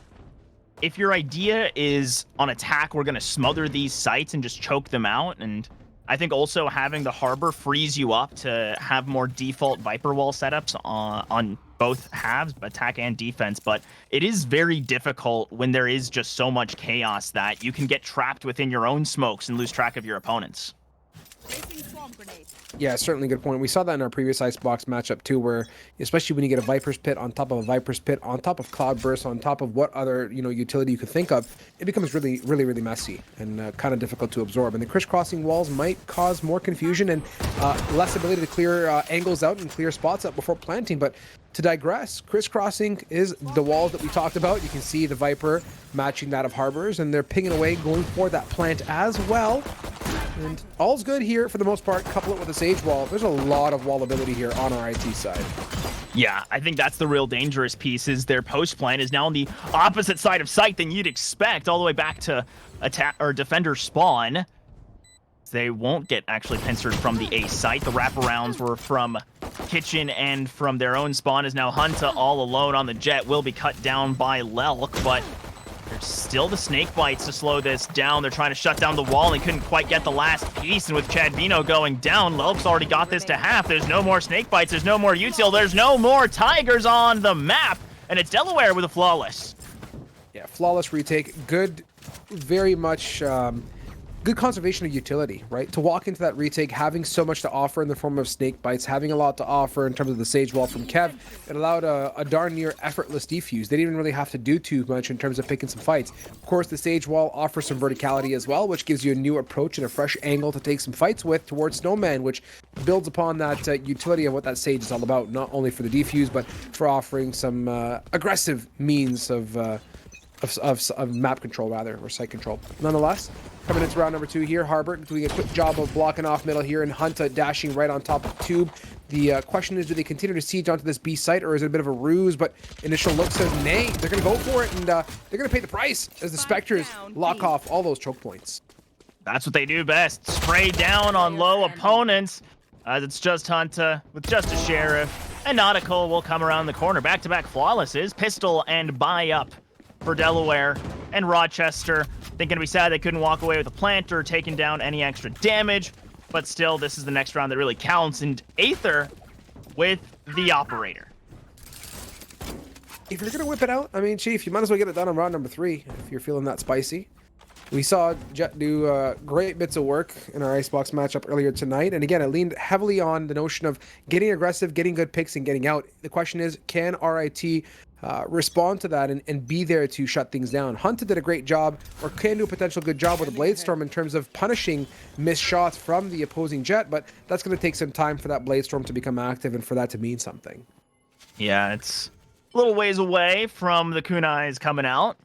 if your idea is on attack, we're going to smother these sites and just choke them out, and I think also having the Harbor frees you up to have more default Viper wall setups on both halves, attack and defense, but it is very difficult when there is just so much chaos that you can get trapped within your own smokes and lose track of your opponents. Yeah, certainly a good point. We saw that in our previous Icebox matchup too, where especially when you get a Viper's Pit on top of a Viper's Pit, on top of Cloudburst, on top of what other utility you could think of, it becomes really, really, really messy and kind of difficult to absorb. And the crisscrossing walls might cause more confusion and less ability to clear angles out and clear spots up before planting. But to digress, crisscrossing is the walls that we talked about. You can see the Viper matching that of Harbors, and they're pinging away, going for that plant as well. And all's good here for the most part. Couple it with a Sage wall. There's a lot of wall ability here on our IT side. Yeah, I think that's the real dangerous piece, is their post plan is now on the opposite side of site than you'd expect, all the way back to attack or defender spawn. They won't get actually pincered from the A site. The wraparounds were from Kitchen and from their own spawn, is now Hunta all alone on the Jet, will be cut down by Lelk, but there's still the snake bites to slow this down. They're trying to shut down the wall, and they couldn't quite get the last piece, and with Chad Bino going down, Lelk's already got this to half. There's no more snake bites, there's no more util, there's no more Tigers on the map, and it's Delaware with a flawless. Yeah, flawless retake. Good, very much good conservation of utility, right? To walk into that retake, having so much to offer in the form of snake bites, having a lot to offer in terms of the Sage wall from Kev, it allowed a darn near effortless defuse. They didn't even really have to do too much in terms of picking some fights. Of course, the Sage wall offers some verticality as well, which gives you a new approach and a fresh angle to take some fights with towards Snowman, which builds upon that utility of what that Sage is all about, not only for the defuse, but for offering some aggressive means of map control, rather, or site control. Nonetheless, coming into round number 2 here, Harbor doing a quick job of blocking off middle here, and Hunta dashing right on top of Tube. The question is, do they continue to siege onto this B site, or is it a bit of a ruse? But initial look says nay. They're going to go for it, and they're going to pay the price as the Spectres lock off all those choke points. That's what they do best. Spray down on low opponents, as it's just Hunta with just a Sheriff. And Nautical will come around the corner. Back-to-back flawlesses, pistol and buy up for Delaware, and Rochester thinking to be sad they couldn't walk away with a planter, taking down any extra damage, but still, this is the next round that really counts, and Aether with the operator. If you're gonna whip it out, I mean, Chief, you might as well get it done on round number 3 if you're feeling that spicy. We saw Jet do great bits of work in our Icebox matchup earlier tonight, and again, it leaned heavily on the notion of getting aggressive, getting good picks, and getting out. The question is, can RIT respond to that and be there to shut things down. Hunter did a great job, or can do a potential good job with the Blade Storm in terms of punishing missed shots from the opposing Jet, but that's going to take some time for that Blade Storm to become active and for that to mean something. Yeah, it's a little ways away from the kunais coming out.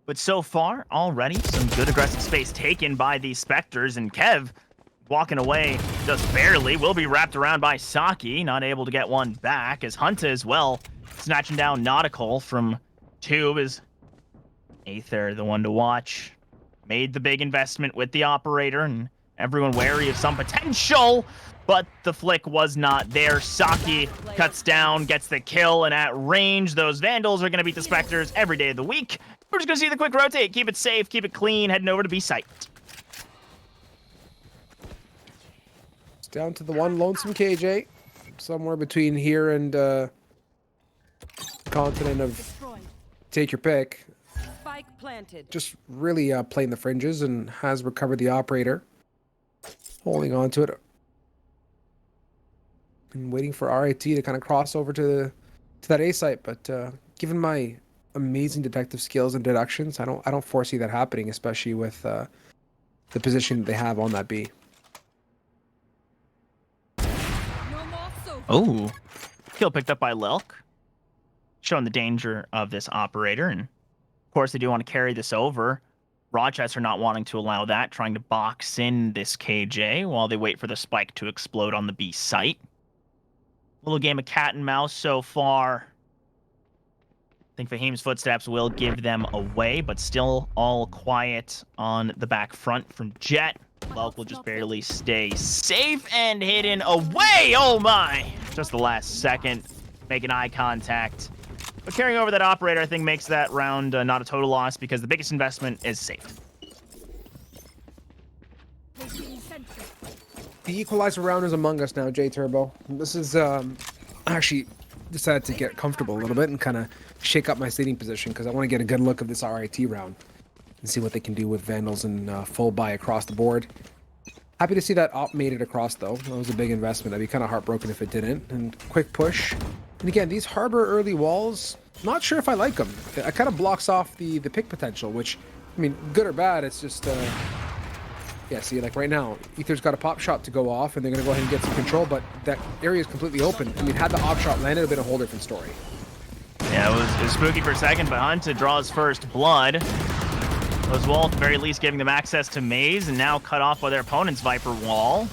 But so far, already, some good aggressive space taken by these Spectres, and Kev walking away just barely. Will be wrapped around by Saki, not able to get one back, as Hunter as well snatching down Nautical from Tube. Is Aether the one to watch? Made the big investment with the operator, and everyone wary of some potential, but the flick was not there. Saki cuts down, gets the kill, and at range, those Vandals are going to beat the Spectres every day of the week. We're just going to see the quick rotate, keep it safe, keep it clean, heading over to B site. It's down to the one lonesome KJ, somewhere between here and continent of take your pick. Spike planted. Just really playing the fringes and has recovered the operator. Holding on to it. And waiting for RIT to kind of cross over to that A site, but given my amazing detective skills and deductions, I don't foresee that happening, especially with the position they have on that B. Oh, kill picked up by Lelk, showing the danger of this operator, and of course they do want to carry this over. Rochester not wanting to allow that, trying to box in this KJ while they wait for the spike to explode on the B site. Little game of cat and mouse so far. I think Fahim's footsteps will give them away, but still all quiet on the back front from Jet. Lelk will just barely stay safe and hidden away. Oh my! Just the last second, making eye contact. But carrying over that operator, I think, makes that round not a total loss because the biggest investment is safe. The equalizer round is among us now, J Turbo. This is actually decided to get comfortable a little bit and kind of shake up my seating position because I want to get a good look of this RIT round and see what they can do with Vandals and full buy across the board. Happy to see that op made it across, though. That was a big investment. I'd be kind of heartbroken if it didn't. And quick push. And again, these harbor early walls, not sure if I like them. It kind of blocks off the pick potential, which, I mean, good or bad, it's just... yeah, see, like right now, Ether's got a pop shot to go off, and they're going to go ahead and get some control, but that area is completely open. I mean, had the op shot landed, it would have been a whole different story. Yeah, it was spooky for a second, but Hunter draws first blood. Those walls, at the very least, giving them access to Maze, and now cut off by their opponent's Viper wall.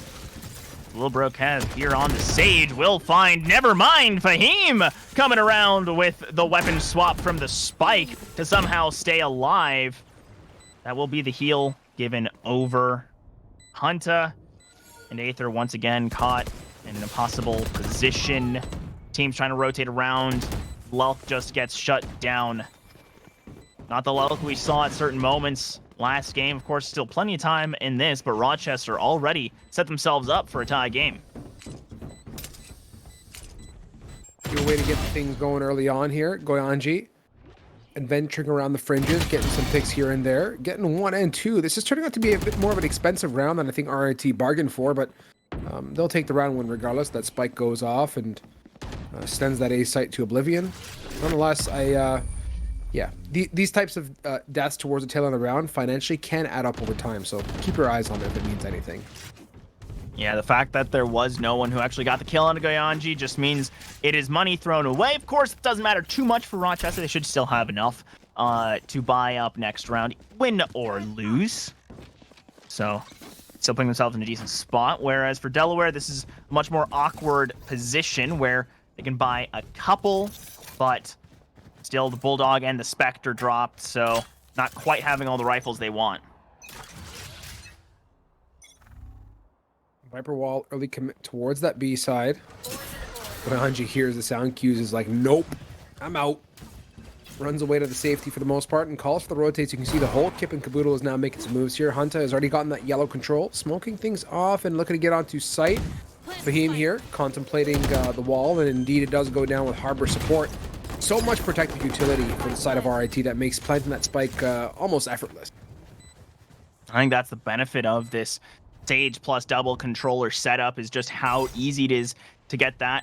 Lil Bro Kev here on the Sage will find, never mind, Fahim coming around with the weapon swap from the Spike to somehow stay alive. That will be the heal given over. Hunter and Aether once again caught in an impossible position. Teams trying to rotate around. Lelk just gets shut down. Not the Lelk we saw at certain moments last game. Of course, still plenty of time in this, but Rochester already set themselves up for a tie game. Good way to get things going early on here. Goyanji adventuring around the fringes, getting some picks here and there, getting 1 and 2. This is turning out to be a bit more of an expensive round than I think RIT bargained for, but they'll take the round win regardless. That spike goes off and sends that A site to oblivion. Nonetheless, yeah, these types of deaths towards the tail end of the round financially can add up over time, so keep your eyes on it if it means anything. Yeah, the fact that there was no one who actually got the kill on Goyanji just means it is money thrown away. Of course, it doesn't matter too much for Rochester. They should still have enough to buy up next round, win or lose. So, still putting themselves in a decent spot. Whereas for Delaware, this is a much more awkward position where they can buy a couple, but still the Bulldog and the Spectre dropped, so not quite having all the rifles they want. Viper wall early commit towards that B side. But Hanji hears the sound cues, is like, nope, I'm out. Runs away to the safety for the most part and calls for the rotates. You can see the whole Kip and Caboodle is now making some moves here. Hunter has already gotten that yellow control, smoking things off and looking to get onto site. Fahim here contemplating the wall, and indeed it does go down with harbor support. So much protective utility for the side of RIT that makes planting that spike almost effortless. I think that's the benefit of this Sage plus double controller setup, is just how easy it is to get that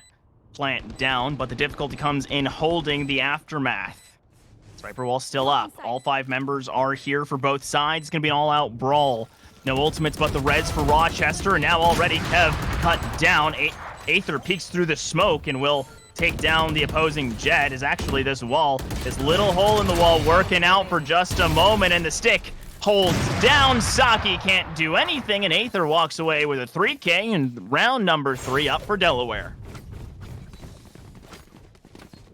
plant down, but the difficulty comes in holding the aftermath. Sniper wall still up. All 5 members are here for both sides. It's going to be an all-out brawl. No ultimates but the res for Rochester, and now already Kev cut down. Aether peeks through the smoke and will take down the opposing Jet. Is actually this wall, this little hole in the wall working out for just a moment, and the stick holds down. Saki can't do anything, and Aether walks away with a 3K, and round number 3 up for Delaware.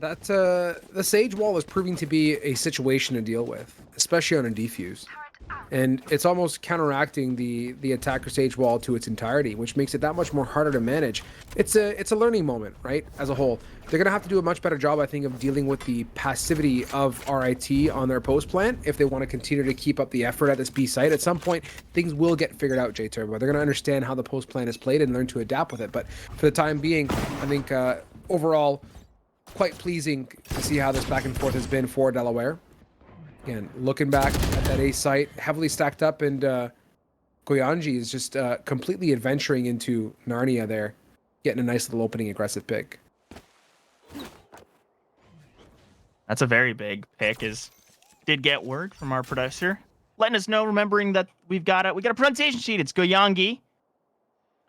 That the Sage Wall is proving to be a situation to deal with, especially on a defuse. And it's almost counteracting the attacker Sage Wall to its entirety, which makes it that much more harder to manage. It's a learning moment, right? As a whole, they're gonna have to do a much better job, I think, of dealing with the passivity of RIT on their post plant if they want to continue to keep up the effort at this B site. At some point, things will get figured out, J-Turbo. They're gonna understand how the post plant is played and learn to adapt with it. But for the time being, I think overall, quite pleasing to see how this back and forth has been for Delaware. Again, looking back at that A site, heavily stacked up, and Goyanji is just completely adventuring into Narnia there, getting a nice little opening aggressive pick. That's a very big pick. Did get word from our producer letting us know, remembering that we got a pronunciation sheet. It's Goyangi,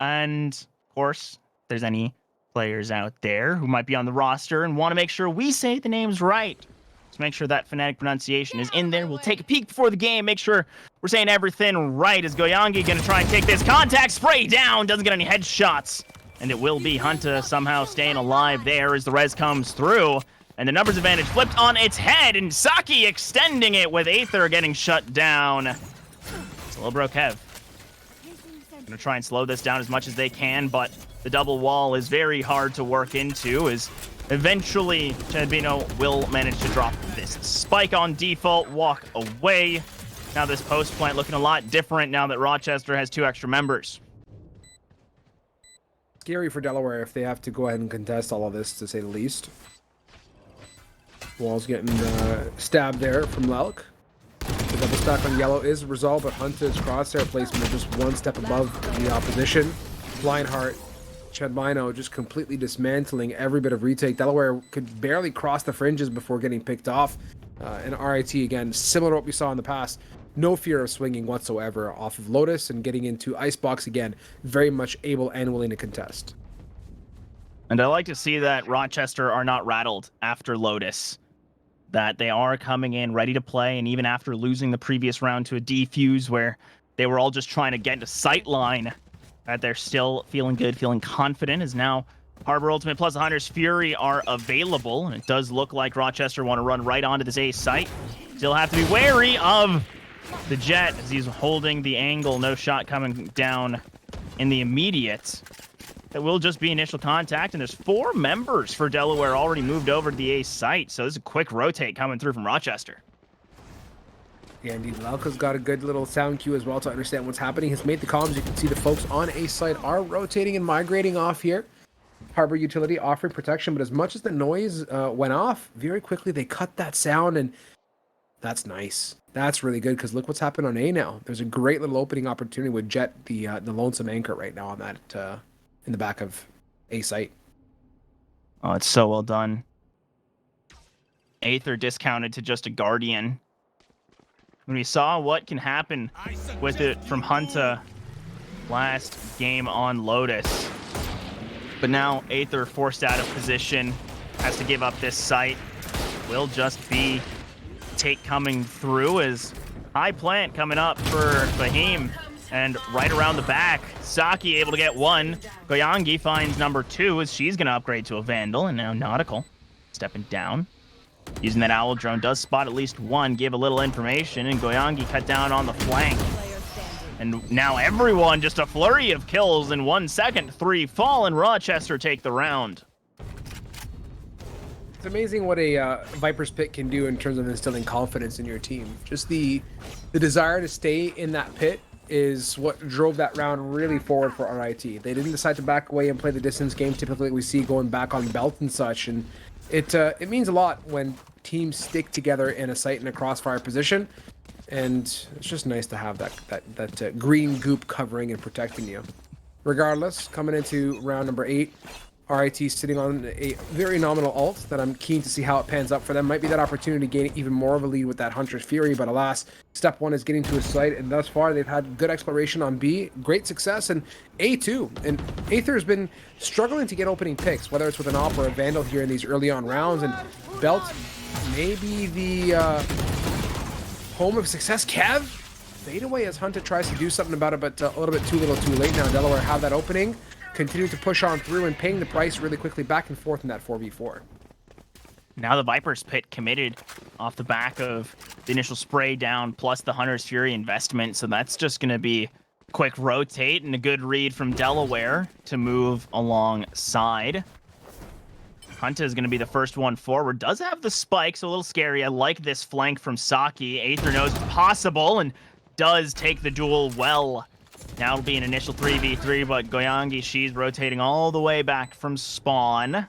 and of course, if there's any players out there who might be on the roster and want to make sure we say the names right, so make sure that phonetic pronunciation is in there. We'll take a peek before the game, make sure we're saying everything right. Is Goyangi going to try and take this contact spray down? Doesn't get any headshots. And it will be Hunta somehow staying alive there as the res comes through. And the numbers advantage flipped on its head, and Saki extending it with Aether getting shut down. Slow bro Kev. Gonna try and slow this down as much as they can, but the double wall is very hard to work into, as eventually Chadbino will manage to drop this spike on default, walk away. Now this post plant looking a lot different now that Rochester has 2 extra members. Scary for Delaware if they have to go ahead and contest all of this, to say the least. Wall's getting stabbed there from Lelk. The double stack on yellow is resolved, but Hunter's crosshair placement is just one step above the opposition. Blindheart, Chadbino just completely dismantling every bit of retake. Delaware could barely cross the fringes before getting picked off. And RIT, again, similar to what we saw in the past, no fear of swinging whatsoever off of Lotus and getting into Icebox again, very much able and willing to contest. And I like to see that Rochester are not rattled after Lotus, that they are coming in ready to play, and even after losing the previous round to a defuse where they were all just trying to get into sight line, that they're still feeling good, feeling confident, as now Harbor Ultimate plus the Hunter's Fury are available, and it does look like Rochester want to run right onto this A site. Still have to be wary of the Jet as he's holding the angle. No shot coming down in the immediate. It will just be initial contact, and there's 4 members for Delaware already moved over to the A site, so this is a quick rotate coming through from Rochester. Yeah, indeed. Lalka's got a good little sound cue as well to understand what's happening. He's made the comms. You can see the folks on A site are rotating and migrating off here. Harbor Utility offering protection, but as much as the noise went off, very quickly they cut that sound, and that's nice. That's really good, because look what's happened on A now. There's a great little opening opportunity with Jet, the lonesome anchor right now on that in the back of A site. Oh, it's so well done. Aether discounted to just a Guardian. When we saw what can happen with it from Hunta last game on Lotus. But now Aether forced out of position, has to give up this site. Will just be take coming through as high plant coming up for Fahim. And right around the back, Saki able to get 1. Goyangi finds number 2 as she's going to upgrade to a Vandal. And now Nautical stepping down. Using that owl drone, does spot at least 1, give a little information, and Goyangi cut down on the flank. And now everyone, just a flurry of kills in 1 second. 3 fall, and Rochester take the round. It's amazing what a Viper's pit can do in terms of instilling confidence in your team. Just the desire to stay in that pit is what drove that round really forward for RIT. They didn't decide to back away and play the distance game typically we see going back on belt and such, and it means a lot when teams stick together in a site in a crossfire position, and it's just nice to have that green goop covering and protecting you. Regardless, coming into round number 8, RIT sitting on a very nominal ult that I'm keen to see how it pans out for them. Might be that opportunity to gain even more of a lead with that Hunter's Fury, but alas, step one is getting to his site, and thus far they've had good exploration on B, great success, and A2. And Aether has been struggling to get opening picks, whether it's with an Op or a Vandal here in these early on rounds, and Belt maybe the home of success. Kev, fade away as Hunter tries to do something about it, but a little bit too little too late now. Delaware have that opening. Continue to push on through and paying the price really quickly back and forth in that 4v4. Now the Viper's Pit committed off the back of the initial spray down plus the Hunter's Fury investment. So that's just going to be a quick rotate and a good read from Delaware to move alongside. Hunter is going to be the first one forward. Does have the spike, so a little scary. I like this flank from Saki. Aether knows it's possible and does take the duel well. Now it'll be an initial 3v3, but Goyangi, she's rotating all the way back from spawn.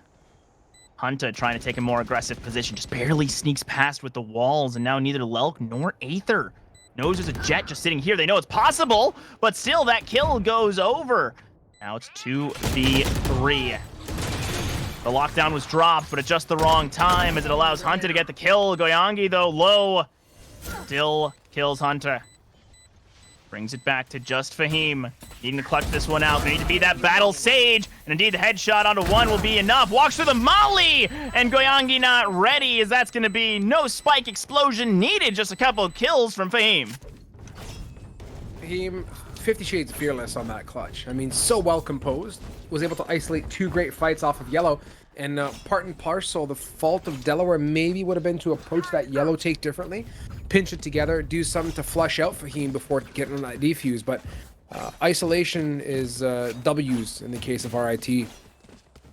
Hunter trying to take a more aggressive position, just barely sneaks past with the walls, and now neither Lelk nor Aether knows there's a Jet just sitting here. They know it's possible, but still that kill goes over. Now it's 2v3. The lockdown was dropped, but at just the wrong time as it allows Hunter to get the kill. Goyangi, though, low, still kills Hunter. Brings it back to just Fahim. Needing to clutch this one out. They need to be that battle sage. And indeed, the headshot onto one will be enough. Walks through the molly. And Goyangi not ready, as that's going to be no spike explosion needed. Just a couple of kills from Fahim. Fahim, 50 Shades fearless on that clutch. I mean, so well composed. Was able to isolate two great fights off of Yellow. And part and parcel, the fault of Delaware maybe would have been to approach that Yellow take differently. Pinch it together, do something to flush out Fahim before getting on that defuse. But isolation is W's in the case of RIT.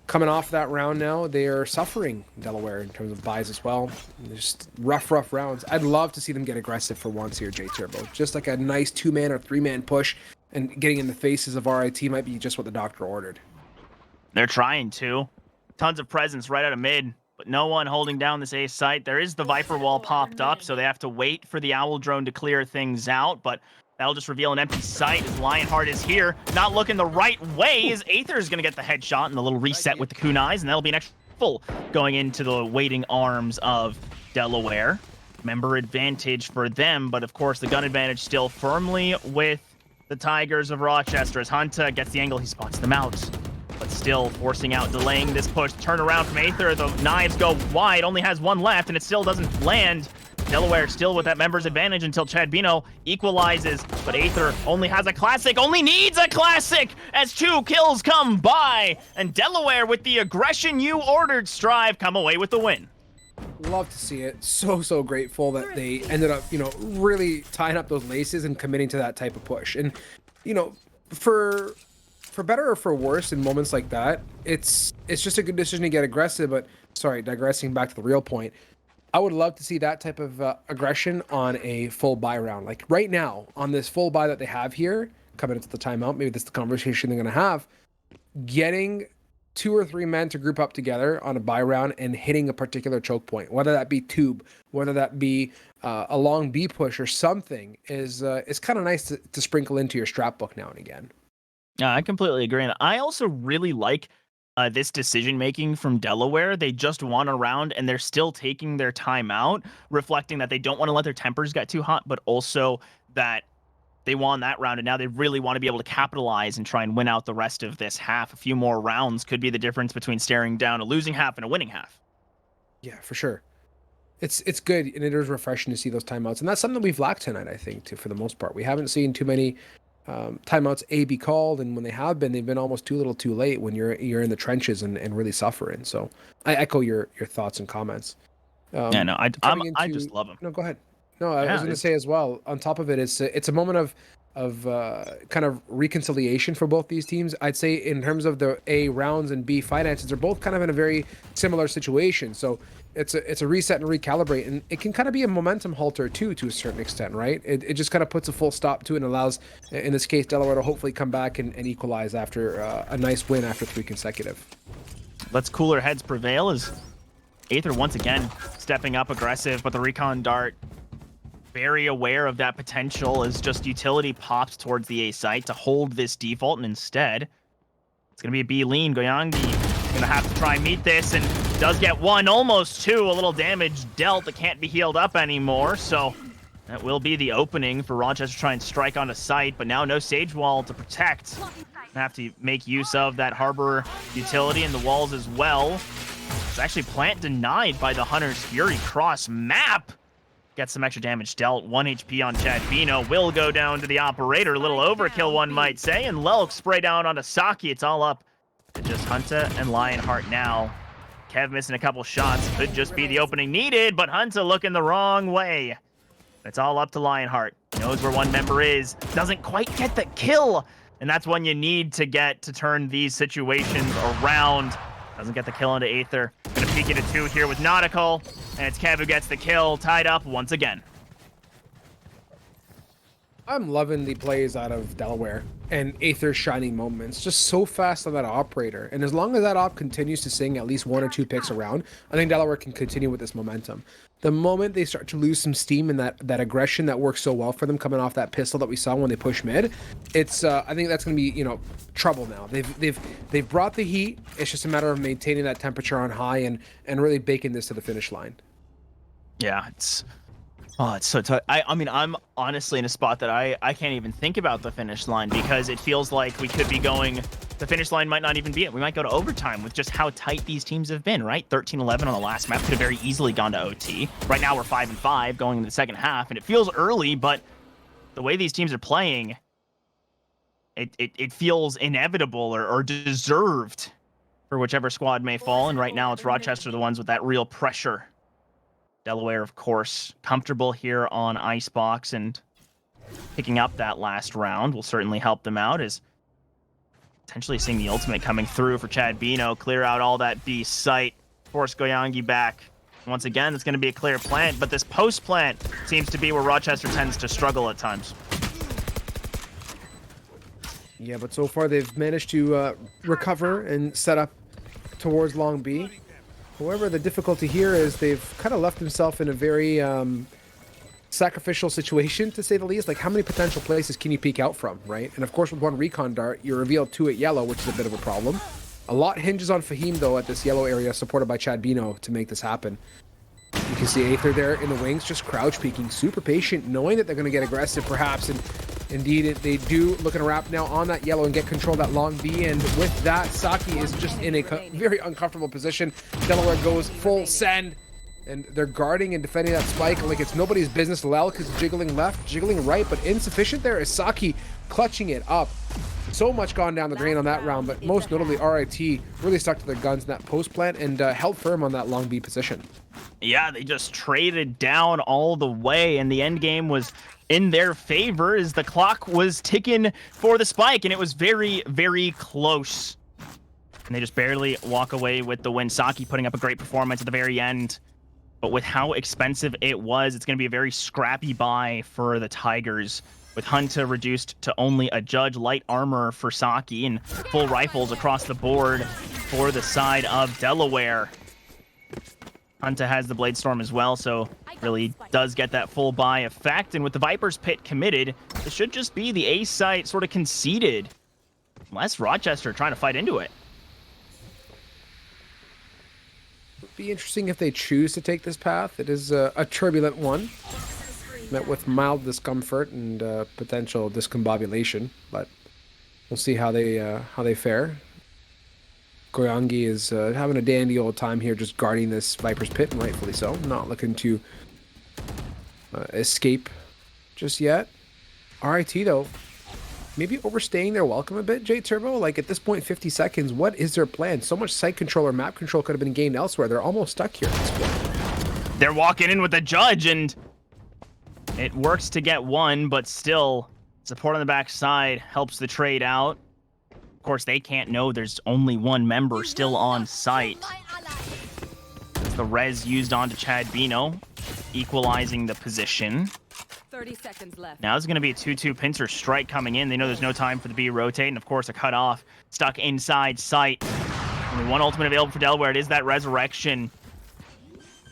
Coming off that round now, they are suffering Delaware in terms of buys as well. Just rough rounds. I'd love to see them get aggressive for once here, J-Turbo. Just like a nice 2-man or 3-man push, and getting in the faces of RIT might be just what the doctor ordered. They're trying to. Tons of presence right out of mid, but no one holding down this A site. There is the Viper wall popped up, so they have to wait for the Owl drone to clear things out, but that'll just reveal an empty site as Lionheart is here. Not looking the right way as Aether is going to get the headshot and the little reset with the kunais, and that'll be an extra full going into the waiting arms of Delaware. Member advantage for them, but of course the gun advantage still firmly with the Tigers of Rochester as Hunter gets the angle, he spots them out. But still forcing out, delaying this push. Turn around from Aether, the knives go wide, only has one left, and it still doesn't land. Delaware still with that member's advantage until Chad Bino equalizes, but Aether only has a classic, only needs a classic as 2 kills come by, and Delaware with the aggression you ordered, Strive, come away with the win. Love to see it. So grateful that they ended up, really tying up those laces and committing to that type of push. And, for better or for worse in moments like that, it's just a good decision to get aggressive. But sorry, digressing back to the real point, I would love to see that type of aggression on a full buy round. Like right now, on this full buy that they have here, coming into the timeout, maybe this is the conversation they're going to have, getting 2 or 3 men to group up together on a buy round and hitting a particular choke point, whether that be tube, whether that be a long B push or something, is kind of nice to sprinkle into your strat book now and again. Yeah, I completely agree. And I also really like this decision-making from Delaware. They just won a round, and they're still taking their time out, reflecting that they don't want to let their tempers get too hot, but also that they won that round, and now they really want to be able to capitalize and try and win out the rest of this half. A few more rounds could be the difference between staring down a losing half and a winning half. Yeah, for sure. It's good, and it is refreshing to see those timeouts, and that's something that we've lacked tonight, I think, too, for the most part. We haven't seen too many timeouts be called, and when they have been, they've been almost too little too late when you're in the trenches and really suffering. So I echo your thoughts and comments. I just love them. No, go ahead. No, I was going to say as well, on top of it, it's a moment of kind of reconciliation for both these teams. I'd say in terms of the A rounds and B finances, they're both kind of in a very similar situation. So it's a reset and recalibrate, and it can kind of be a momentum halter too, to a certain extent, right? It just kind of puts a full stop to it and allows, in this case, Delaware to hopefully come back and equalize after a nice win after 3 consecutive. Let's cooler heads prevail as Aether once again stepping up aggressive, but the recon dart very aware of that potential as just utility pops towards the A site to hold this default, and instead it's going to be a B lean. Goyangi Gonna have to try and meet this, and does get one, almost two. A little damage dealt that can't be healed up anymore, so that will be the opening for Rochester to try and strike onto site, but now no Sage Wall to protect. Have to make use of that Harbor utility and the walls as well. It's actually plant denied by the Hunter's Fury cross map. Gets some extra damage dealt. 1 HP on Chad Bino. Will go down to the operator. A little overkill, one might say. And Lelk spray down onto Saki. It's all up to just Hunter and Lionheart now. Kev missing a couple shots. Could just be the opening needed, but Hunter looking the wrong way. It's all up to Lionheart. Knows where one member is. Doesn't quite get the kill. And that's one you need to get to turn these situations around. Doesn't get the kill into Aether. Gonna peek into 2 here with Nautical. And it's Kev who gets the kill, tied up once again. I'm loving the plays out of Delaware and Aether's shining moments. Just so fast on that operator. And as long as that op continues to sing at least 1 or 2 picks around, I think Delaware can continue with this momentum. The moment they start to lose some steam and that aggression that works so well for them coming off that pistol that we saw when they push mid, it's I think that's going to be, trouble now. They've brought the heat. It's just a matter of maintaining that temperature on high and really baking this to the finish line. Yeah, it's so tough. I mean, I'm honestly in a spot that I can't even think about the finish line because it feels like we could be going. The finish line might not even be it. We might go to overtime with just how tight these teams have been, right? 13-11 on the last map. Could have very easily gone to OT. Right now we're 5-5 going into the second half, and it feels early, but the way these teams are playing, it feels inevitable or deserved for whichever squad may fall. And right now it's Rochester, the ones with that real pressure. Delaware, of course, comfortable here on Icebox, and picking up that last round will certainly help them out, as potentially seeing the ultimate coming through for Chad Bino, clear out all that B site, force Goyangi back. Once again, it's going to be a clear plant, but this post plant seems to be where Rochester tends to struggle at times. Yeah, but so far they've managed to recover and set up towards Long B. However, the difficulty here is they've kind of left themselves in a very sacrificial situation, to say the least. Like, how many potential places can you peek out from, right? And of course, with 1 recon dart, you reveal 2 at yellow, which is a bit of a problem. A lot hinges on Fahim, though, at this yellow area, supported by Chad Bino, to make this happen. You can see Aether there in the wings, just crouch peeking, super patient, knowing that they're going to get aggressive, perhaps. And indeed, they do looking to wrap now on that yellow and get control of that long B. And with that, Saki is just in a very uncomfortable position. Delaware goes full send, and they're guarding and defending that spike like it's nobody's business. Lelk is jiggling left, jiggling right, but insufficient there is Saki clutching it up. So much gone down the drain on that round, but most notably RIT really stuck to their guns in that post plant and held firm on that long B position. Yeah, they just traded down all the way, and the end game was in their favor as the clock was ticking for the spike, and it was very, very close. And they just barely walk away with the win. Saki putting up a great performance at the very end, but with how expensive it was, it's going to be a very scrappy buy for the Tigers, with Hunter reduced to only a judge, light armor for Saki, and full rifles across the board for the side of Delaware. Hunter has the Blade Storm as well, so really does get that full buy effect. And with the Viper's Pit committed, it should just be the A site sort of conceded, unless Rochester trying to fight into it. It'd be interesting if they choose to take this path. It is a turbulent one, met with mild discomfort and potential discombobulation, but we'll see how they fare. Goyangi is having a dandy old time here, just guarding this Viper's Pit, and rightfully so. Not looking to escape just yet. RIT, though, maybe overstaying their welcome a bit, J Turbo. Like, at this point, 50 seconds, what is their plan? So much site control or map control could have been gained elsewhere. They're almost stuck here at this point. They're walking in with the judge, and it works to get one, but still, support on the backside helps the trade out. Of course, they can't know there's only one member still on site. It's the res used onto Chad Bino, equalizing the position. 30 seconds left. Now it's going to be a 2-2 pincer strike coming in. They know there's no time for the B rotate, and of course a cutoff stuck inside sight. Only one ultimate available for Delaware. It is that resurrection.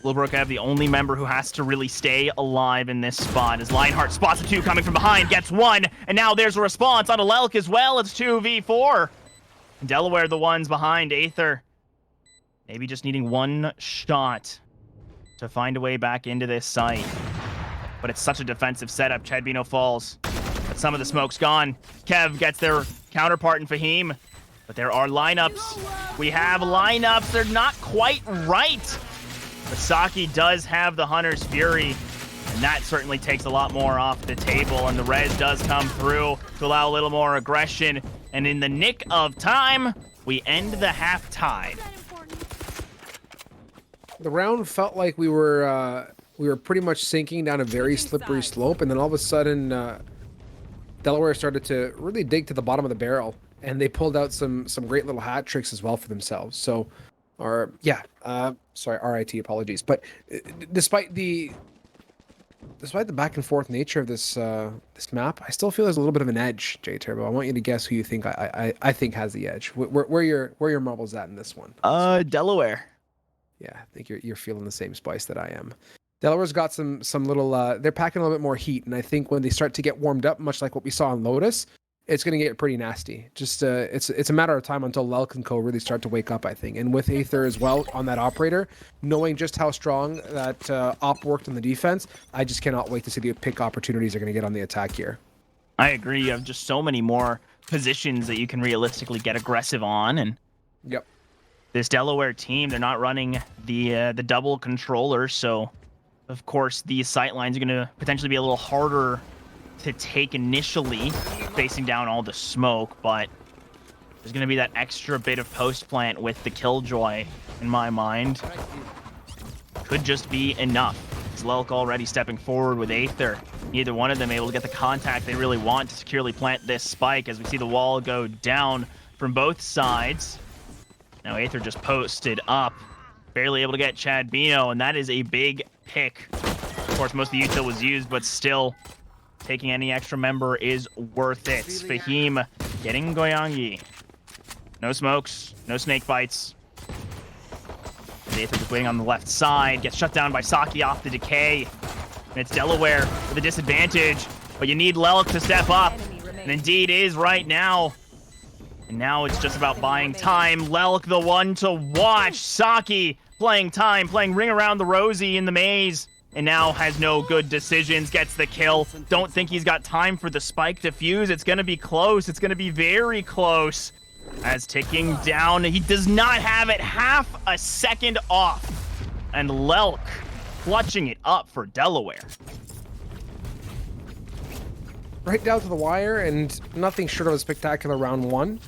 Willbrook have the only member who has to really stay alive in this spot, as Lionheart spots the 2 coming from behind, gets 1, and now there's a response on Lelk as well. It's 2v4. Delaware the ones behind. Aether Maybe just needing one shot to find a way back into this site. But it's such a defensive setup. Chadbino falls. But some of the smoke's gone. Kev gets their counterpart in Fahim. But there are lineups. We have lineups. They're not quite right. But Saki does have the Hunter's Fury. And that certainly takes a lot more off the table. And the res does come through to allow a little more aggression. And in the nick of time, we end the half tied. The round felt like we were pretty much sinking down a very slippery slope, and then all of a sudden, Delaware started to really dig to the bottom of the barrel, and they pulled out some great little hat tricks as well for themselves. So, sorry, RIT, apologies. But despite the back and forth nature of this this map, I still feel there's a little bit of an edge, J Turbo. I want you to guess who you think I think has the edge. Where your marbles at in this one? Delaware. Yeah, I think you're feeling the same spice that I am. Delaware's got some little they're packing a little bit more heat, and I think when they start to get warmed up, much like what we saw in Lotus, it's going to get pretty nasty. Just it's a matter of time until Lelk and Co really start to wake up, I think. And with Aether as well on that operator, knowing just how strong that op worked on the defense, I just cannot wait to see the pick opportunities they're going to get on the attack here. I agree. You have just so many more positions that you can realistically get aggressive on, and yep. This Delaware team, they're not running the double controller, so of course these sight lines are going to potentially be a little harder to take initially, facing down all the smoke, but there's going to be that extra bit of post plant with the Killjoy, in my mind. Could just be enough. Lelk already stepping forward with Aether. Neither one of them able to get the contact they really want to securely plant this spike, as we see the wall go down from both sides. Now Aether just posted up, barely able to get Chadbino, and that is a big pick. Of course, most of the util was used, but still, taking any extra member is worth it. Fahim getting Goyangi. No smokes, no snake bites. Aether just waiting on the left side, gets shut down by Saki off the decay. And it's Delaware with a disadvantage, but you need Lelk to step up, and indeed is right now. And now it's just about buying time. Lelk, the one to watch. Saki playing time, playing Ring Around the Rosie in the maze. And now has no good decisions, gets the kill. Don't think he's got time for the spike defuse. It's going to be close. It's going to be very close. As ticking down, he does not have it half a second off. And Lelk clutching it up for Delaware. Right down to the wire, and nothing short of a spectacular round one.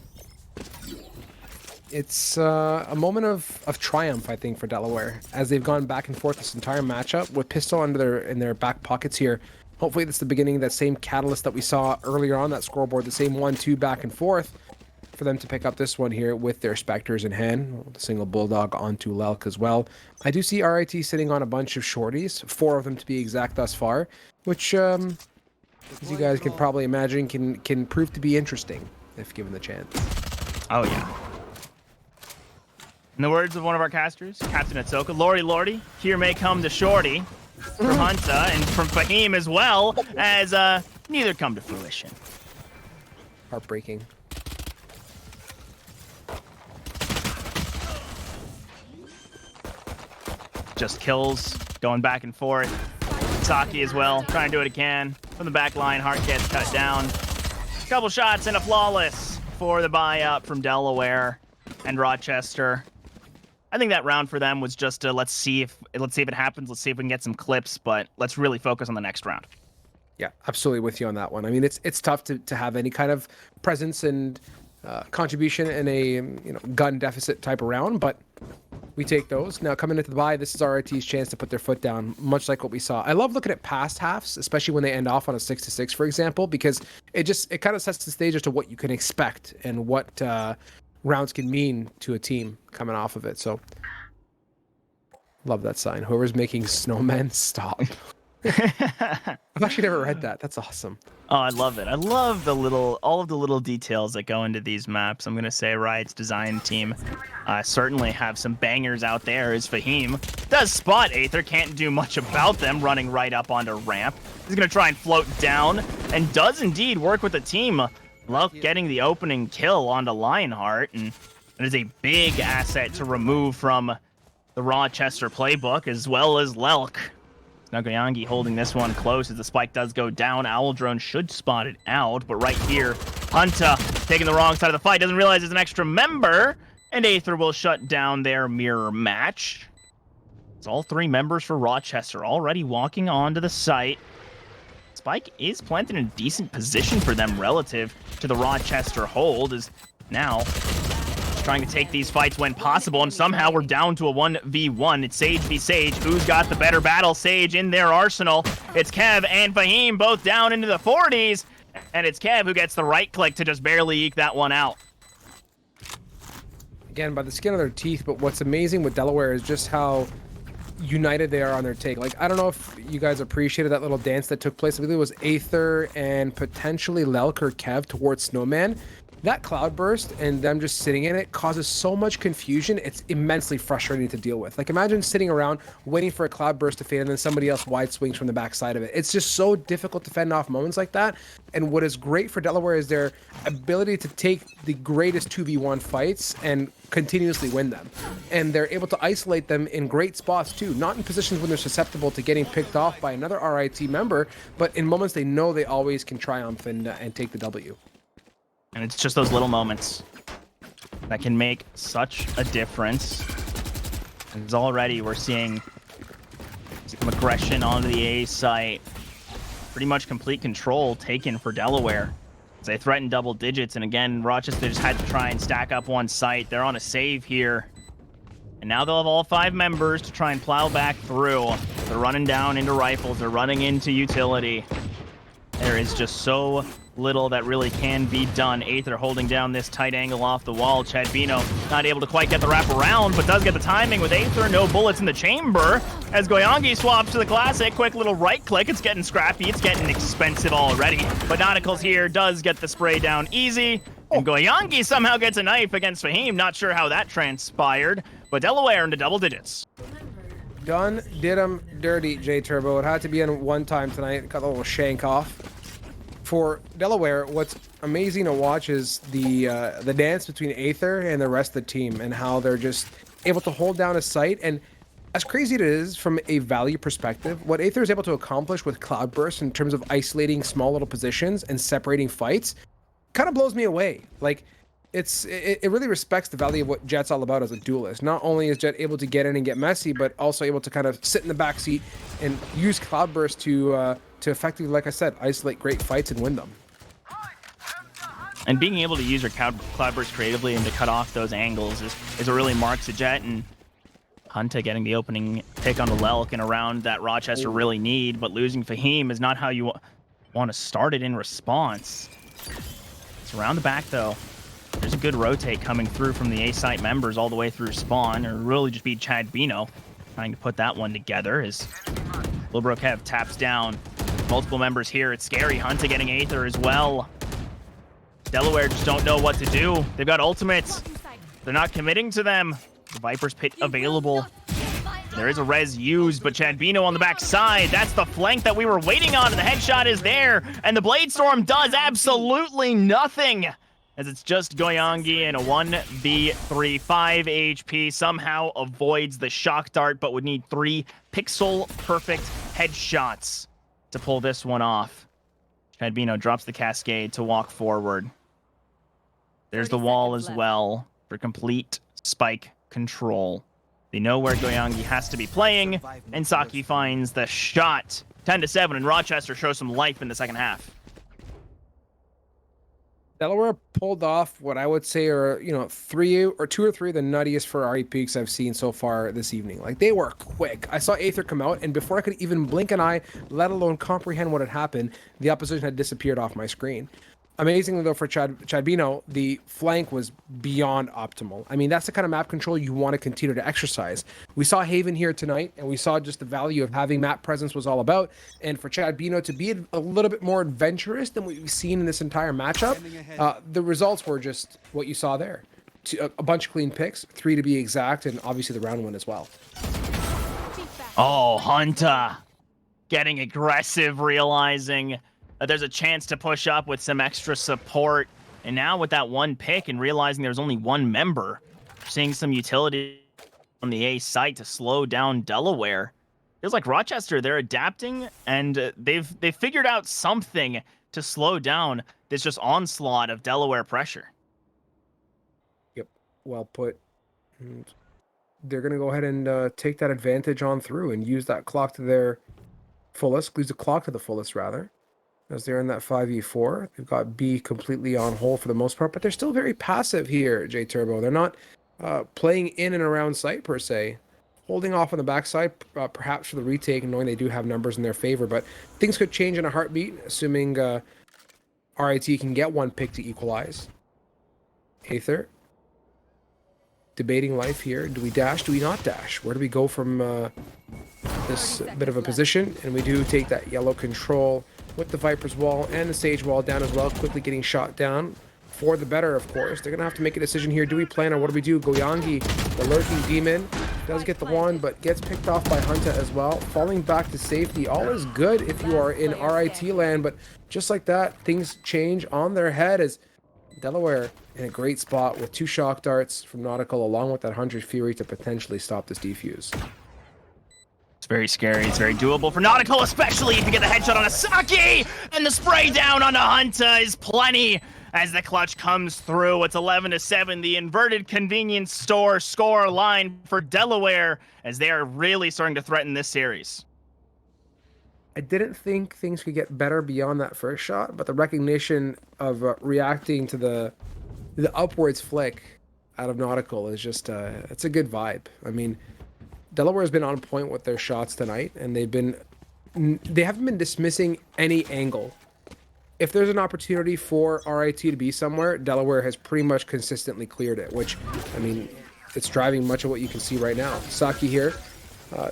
It's a moment of triumph, I think, for Delaware, as they've gone back and forth this entire matchup with pistol in their back pockets here. Hopefully that's the beginning of that same catalyst that we saw earlier on that scoreboard, the same 1-2 back and forth, for them to pick up this one here with their Spectres in hand. The single Bulldog onto Lelk as well. I do see RIT sitting on a bunch of shorties, 4 of them to be exact thus far, which, as you guys can probably imagine, can prove to be interesting if given the chance. Oh, yeah. In the words of one of our casters, Captain Atsoka, Lordy, here may come the shorty from Hunta and from Fahim as well, as neither come to fruition. Heartbreaking. Just kills, going back and forth. Saki as well, trying to do what he can. From the back line, Hart gets cut down. Couple shots and a flawless for the buy-up from Delaware and Rochester. I think that round for them was just let's see if it happens. Let's see if we can get some clips, but let's really focus on the next round. Yeah, absolutely with you on that one. I mean, it's tough to have any kind of presence and contribution in a gun deficit type of round, but we take those. Now coming into the bye, this is RIT's chance to put their foot down, much like what we saw. I love looking at past halves, especially when they end off on a 6-6, for example, because it kind of sets the stage as to what you can expect and what rounds can mean to a team coming off of it. So love that sign. Whoever's making snowmen, stop. I've actually never read that. That's awesome. Oh, I love it. I love all of the little details that go into these maps. I'm gonna say Riot's design team certainly have some bangers out there. As Fahim does spot Aether, can't do much about them running right up onto ramp. He's gonna try and float down, and does indeed work with the team. Lelk getting the opening kill onto Lionheart, and It is a big asset to remove from the Rochester playbook, as well as Lelk. Now Goyangi holding this one close as the spike does go down. Owl Drone should spot it out, but right here, Hunta taking the wrong side of the fight. Doesn't realize there's an extra member, and Aether will shut down their mirror match. It's all 3 members for Rochester already walking onto the site. Spike is planted in a decent position for them relative to the Rochester hold, as now trying to take these fights when possible, and somehow we're down to a 1v1. It's Sage v Sage. Who's got the better battle? Sage in their arsenal. It's Kev and Fahim both down into the 40s, and it's Kev who gets the right click to just barely eke that one out. Again, by the skin of their teeth, but what's amazing with Delaware is just how united they are on their take. Like, I don't know if you guys appreciated that little dance that took place. I believe it was Aether and potentially Lelk or Kev towards Snowman. That cloudburst and them just sitting in it causes so much confusion. It's immensely frustrating to deal with. Like, imagine sitting around waiting for a cloudburst to fade and then somebody else wide swings from the backside of it. It's just so difficult to fend off moments like that. And what is great for Delaware is their ability to take the greatest 2v1 fights and continuously win them. And they're able to isolate them in great spots too. Not in positions when they're susceptible to getting picked off by another RIT member, but in moments they know they always can triumph and take the W. And it's just those little moments that can make such a difference. As already we're seeing some aggression onto the A site. Pretty much complete control taken for Delaware. As they threaten double digits, and again, Rochester just had to try and stack up one site. They're on a save here. And now they'll have all 5 members to try and plow back through. They're running down into rifles. They're running into utility. There is just so little that really can be done. Aether holding down this tight angle off the wall. Chadbino not able to quite get the wrap around, but does get the timing with Aether. No bullets in the chamber as Goyangi swaps to the classic. Quick little right click. It's getting scrappy. It's getting expensive already. But Nauticals here does get the spray down easy. And Goyangi somehow gets a knife against Fahim. Not sure how that transpired, but Delaware into double digits. Done did him dirty, J-Turbo. It had to be in one time tonight. Cut a little shank off. For Delaware, what's amazing to watch is the dance between Aether and the rest of the team and how they're just able to hold down a site. And as crazy it is from a value perspective, what Aether is able to accomplish with Cloudburst in terms of isolating small little positions and separating fights kind of blows me away. Like, it really respects the value of what Jet's all about as a duelist. Not only is Jet able to get in and get messy, but also able to kind of sit in the backseat and use Cloudburst to effectively, like I said, isolate great fights and win them. And being able to use your Cloudburst creatively and to cut off those angles is what really marks a Jet. And Hunta getting the opening pick on the Lelk and around that Rochester really need, but losing Fahim is not how you want to start it in response. It's around the back though. There's a good rotate coming through from the A-site members all the way through spawn, or really just be Chadbino trying to put that one together as Librokev taps down. Multiple members here. It's scary. Hunta getting Aether as well. Delaware just don't know what to do. They've got ultimates. They're not committing to them. The Viper's Pit available. There is a res used, but Chadbino on the back side. That's the flank that we were waiting on, and the headshot is there. And the Blade Storm does absolutely nothing, as it's just Goyangi in a 1v3, 5 HP. Somehow avoids the shock dart, but would need 3 pixel-perfect headshots to pull this one off. Chadbino drops the cascade to walk forward. There's the wall as well for complete spike control. They know where Goyangi has to be playing, and Saki finds the shot. 10-7, and Rochester shows some life in the second half. Delaware pulled off what I would say are, you know, 2 or 3 of the nuttiest Ferrari peaks I've seen so far this evening. Like, they were quick. I saw Aether come out, and before I could even blink an eye, let alone comprehend what had happened, the opposition had disappeared off my screen. Amazingly, though, for Chadbino, the flank was beyond optimal. I mean, that's the kind of map control you want to continue to exercise. We saw Haven here tonight, and we saw just the value of having map presence was all about. And for Chadbino to be a little bit more adventurous than what we've seen in this entire matchup, the results were just what you saw there. A bunch of clean picks, 3 to be exact, and obviously the round 1 as well. Oh, Hunta getting aggressive, realizing that there's a chance to push up with some extra support. And now with that one pick and realizing there's only one member, seeing some utility on the A site to slow down Delaware. Feels like Rochester, they're adapting, and they've figured out something to slow down this just onslaught of Delaware pressure. Yep, well put. And they're going to go ahead and take that advantage on through and use that clock to their fullest, use the clock to the fullest, rather, as they're in that 5v4. They've got B completely on hold for the most part, but they're still very passive here, J Turbo. They're not playing in and around site, per se. Holding off on the backside, perhaps for the retake, knowing they do have numbers in their favor, but things could change in a heartbeat, assuming RIT can get one pick to equalize. Aether. Debating life here. Do we dash? Do we not dash? Where do we go from this bit of a position? And we do take that yellow control with the Viper's wall and the Sage wall down as well, quickly getting shot down. For the better, of course. They're going to have to make a decision here. Do we plan or what do we do? Goyangi, the lurking demon, does get the one, but gets picked off by Hunta as well. Falling back to safety. All is good if you are in RIT land, but just like that, things change on their head as Delaware in a great spot with 2 shock darts from Nautical along with that 100 Fury to potentially stop this defuse. It's very scary. It's very doable for Nautical, especially if you get the headshot on Asaki, and the spray down on Hunta is plenty. As the clutch comes through, it's 11-7, the inverted convenience store score line for Delaware, as they are really starting to threaten this series. I didn't think things could get better beyond that first shot, but the recognition of reacting to the upwards flick out of Nautical is just, it's a good vibe. I mean, Delaware's been on point with their shots tonight, and they haven't been dismissing any angle. If there's an opportunity for RIT to be somewhere, Delaware has pretty much consistently cleared it, which, I mean, it's driving much of what you can see right now. Saki here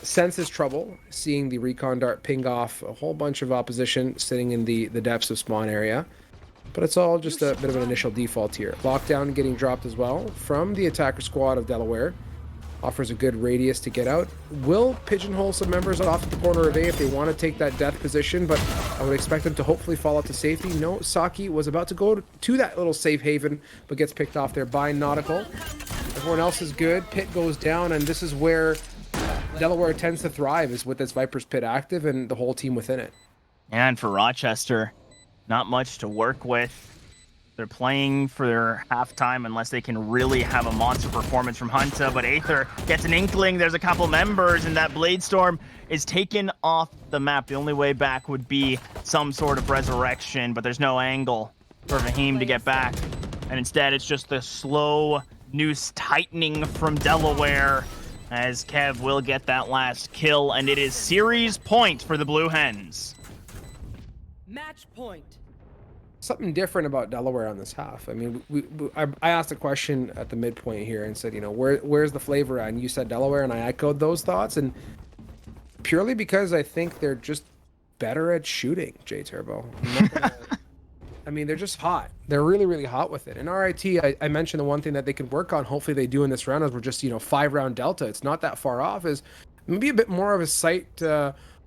senses trouble, seeing the recon dart ping off a whole bunch of opposition sitting in the depths of spawn area. But it's all just a bit of an initial default here. Lockdown getting dropped as well from the attacker squad of Delaware. Offers a good radius to get out. Will pigeonhole some members off at the corner of A if they want to take that death position, but I would expect them to hopefully fall out to safety. No, Saki was about to go to that little safe haven, but gets picked off there by Nautical. Everyone else is good. Pit goes down, and this is where Delaware tends to thrive, is with its Viper's Pit active and the whole team within it. And for Rochester, not much to work with. They're playing for their halftime unless they can really have a monster performance from Hunta, but Aether gets an inkling. There's a couple members, and that Blade Storm is taken off the map. The only way back would be some sort of resurrection, but there's no angle for Vahim to get back. And instead, it's just the slow noose tightening from Delaware, as Kev will get that last kill, and it is series point for the Blue Hens. Match point. Something different about Delaware on this half. I mean, I asked a question at the midpoint here and said, you know, where's the flavor at? And you said Delaware, and I echoed those thoughts. And purely because I think they're just better at shooting, J Turbo. I mean, they're just hot. They're really, really hot with it. And RIT, I mentioned the one thing that they could work on, hopefully they do in this round, as we're just, 5-round delta. It's not that far off, is maybe a bit more of a sight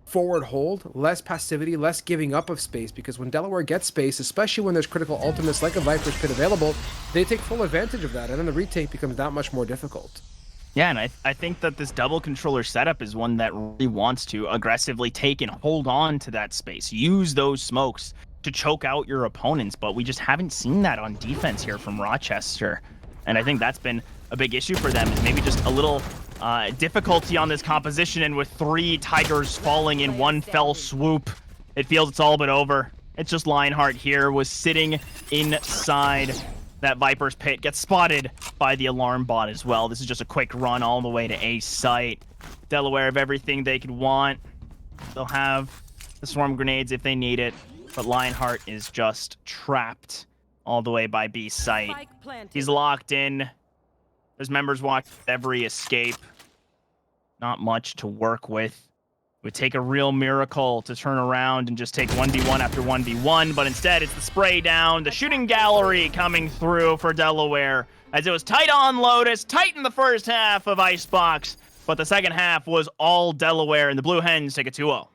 forward hold, less passivity, less giving up of space, because when Delaware gets space, especially when there's critical ultimates like a Viper's Pit available, they take full advantage of that, and then the retake becomes that much more difficult. Yeah, and I think that this double controller setup is one that really wants to aggressively take and hold on to that space. Use those smokes to choke out your opponents, but we just haven't seen that on defense here from Rochester. And I think that's been a big issue for them, is maybe just a little difficulty on this composition, and with 3 Tigers falling in one fell swoop, it feels it's all but over. It's just Lionheart here, was sitting inside that Viper's Pit, gets spotted by the alarm bot as well. This is just a quick run all the way to A site. Delaware have everything they could want. They'll have the swarm grenades if they need it, but Lionheart is just trapped all the way by B site. He's locked in. There's members watching every escape. Not much to work with. It would take a real miracle to turn around and just take 1v1 after 1v1, but instead it's the spray down, the shooting gallery coming through for Delaware, as it was tight on Lotus, tight in the first half of Icebox, but the second half was all Delaware, and the Blue Hens take a 2-0.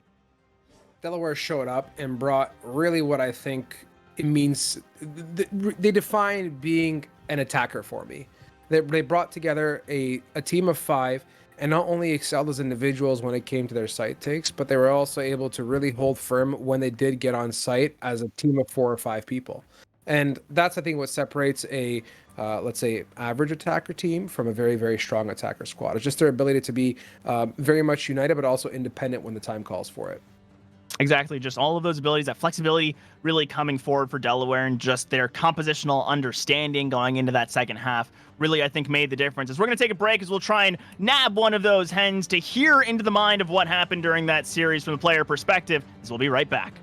Delaware showed up and brought really what I think it means. They define being an attacker for me. They brought together a team of 5 and not only excelled as individuals when it came to their site takes, but they were also able to really hold firm when they did get on site as a team of 4 or 5 people. And that's, I think, what separates a, let's say, average attacker team from a very, very strong attacker squad. It's just their ability to be very much united, but also independent when the time calls for it. Exactly. Just all of those abilities, that flexibility really coming forward for Delaware, and just their compositional understanding going into that second half really, I think, made the difference. As we're going to take a break, as we'll try and nab one of those hens to hear into the mind of what happened during that series from the player perspective, as we'll be right back.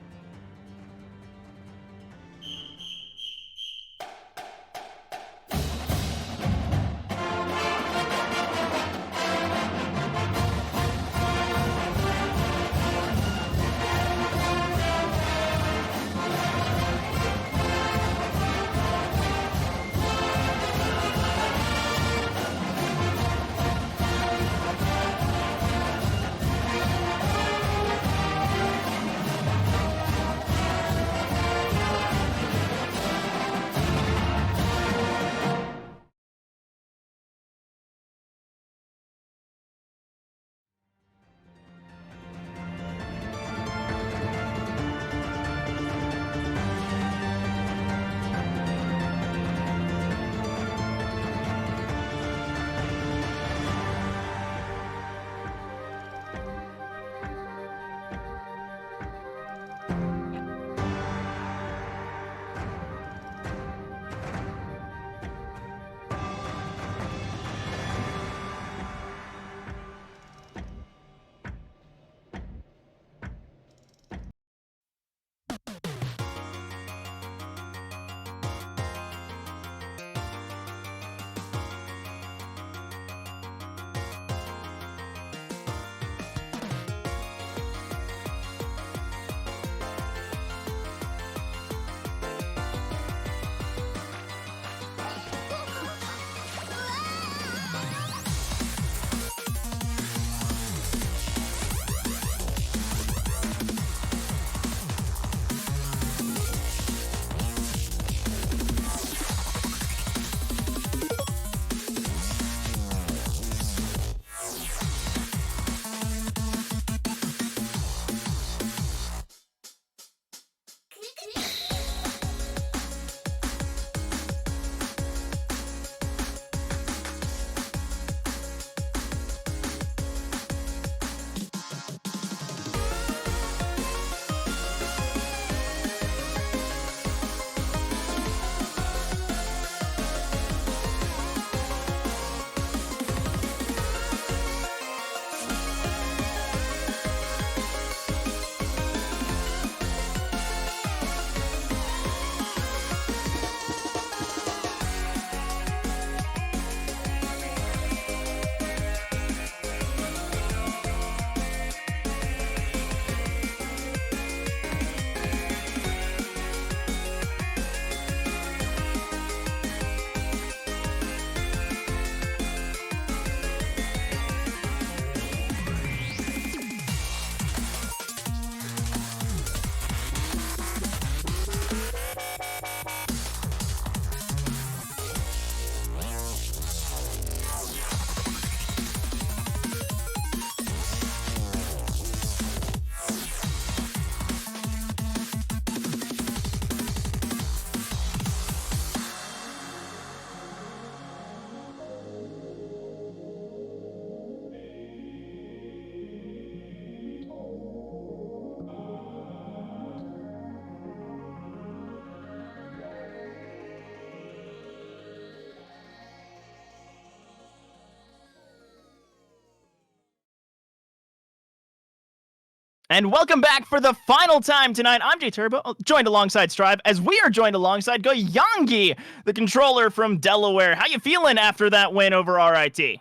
And welcome back for the final time tonight. I'm J Turbo, joined alongside Strive, as we are joined alongside Goyangi, the controller from Delaware. How you feeling after that win over RIT?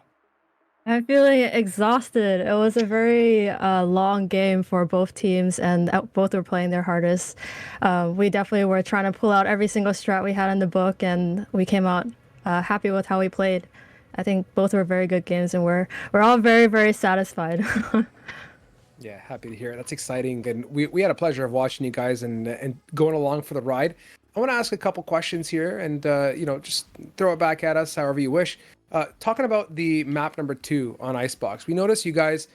I'm feeling exhausted. It was a very long game for both teams, and both were playing their hardest. We definitely were trying to pull out every single strat we had in the book, and we came out happy with how we played. I think both were very good games, and we're all very, very satisfied. Yeah, happy to hear it. That's exciting. And we had a pleasure of watching you guys and going along for the ride. I want to ask a couple questions here, and just throw it back at us however you wish. Talking about the map number 2 on Icebox, we noticed you guys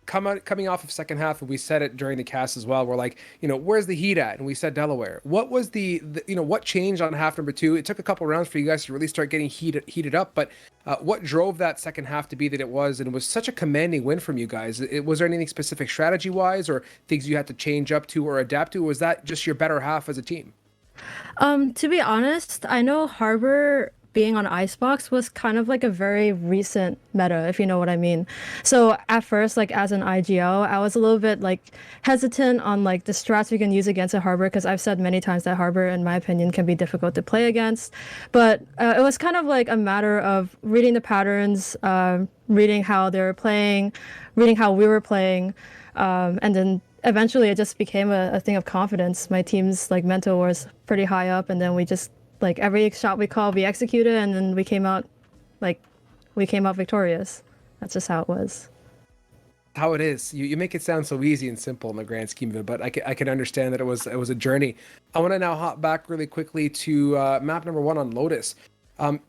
coming off of second half, and we said it during the cast as well. We're like, where's the heat at? And we said Delaware. What was the what changed on half number 2? It took a couple rounds for you guys to really start getting heated up, but what drove that second half to be that it was, and it was such a commanding win from you guys? Was there anything specific strategy wise, or things you had to change up to or adapt to? Or was that just your better half as a team? To be honest, I know Harbor being on Icebox was kind of like a very recent meta, if you know what I mean. So at first, like as an IGL, I was a little bit like hesitant on like the strats we can use against a Harbor, because I've said many times that Harbor, in my opinion, can be difficult to play against. But it was kind of like a matter of reading the patterns, reading how they were playing, reading how we were playing, and then eventually it just became a thing of confidence. My team's like mental was pretty high up, and then we just like every shot we called, we executed, and then we came out victorious. That's just how it was. How it is. You make it sound so easy and simple in the grand scheme of it, but I can understand that it was a journey. I want to now hop back really quickly to map number 1 on Lotus.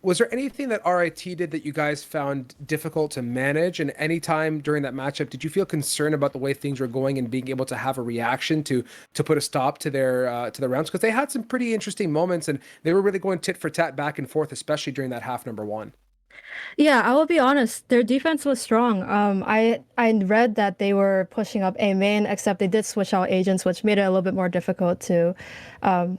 Was there anything that RIT did that you guys found difficult to manage? And any time during that matchup, did you feel concerned about the way things were going and being able to have a reaction to put a stop to their rounds? Because they had some pretty interesting moments, and they were really going tit for tat back and forth, especially during that half number 1. Yeah, I will be honest. Their defense was strong. I read that they were pushing up A main, except they did switch out agents, which made it a little bit more difficult to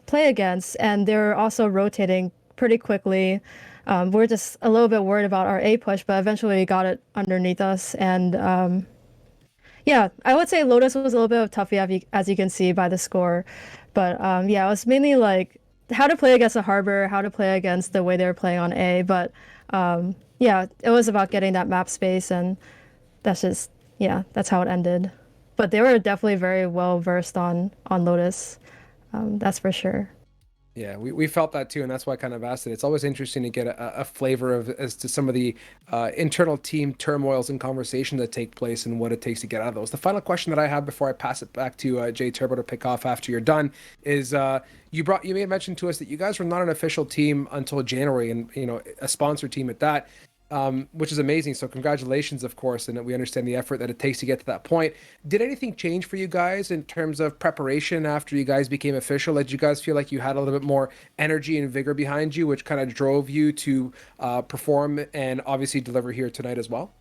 play against. And they're also rotating pretty quickly. We're just a little bit worried about our A push, but eventually we got it underneath us. And yeah, I would say Lotus was a little bit of a toughie, as you can see by the score. But yeah, it was mainly like how to play against a Harbor, how to play against the way they were playing on A. But yeah, it was about getting that map space, and that's just, yeah, that's how it ended. But they were definitely very well versed on Lotus. That's for sure. Yeah, we felt that too, and that's why I kind of asked it. It's always interesting to get a flavor of as to some of the internal team turmoils and conversation that take place and what it takes to get out of those. The final question that I have before I pass it back to Jay Turbo to pick off after you're done is you made mention to us that you guys were not an official team until January, and a sponsor team at that. Which is amazing. So congratulations, of course, and we understand the effort that it takes to get to that point. Did anything change for you guys in terms of preparation after you guys became official? Did you guys feel like you had a little bit more energy and vigor behind you, which kind of drove you to perform and obviously deliver here tonight as well?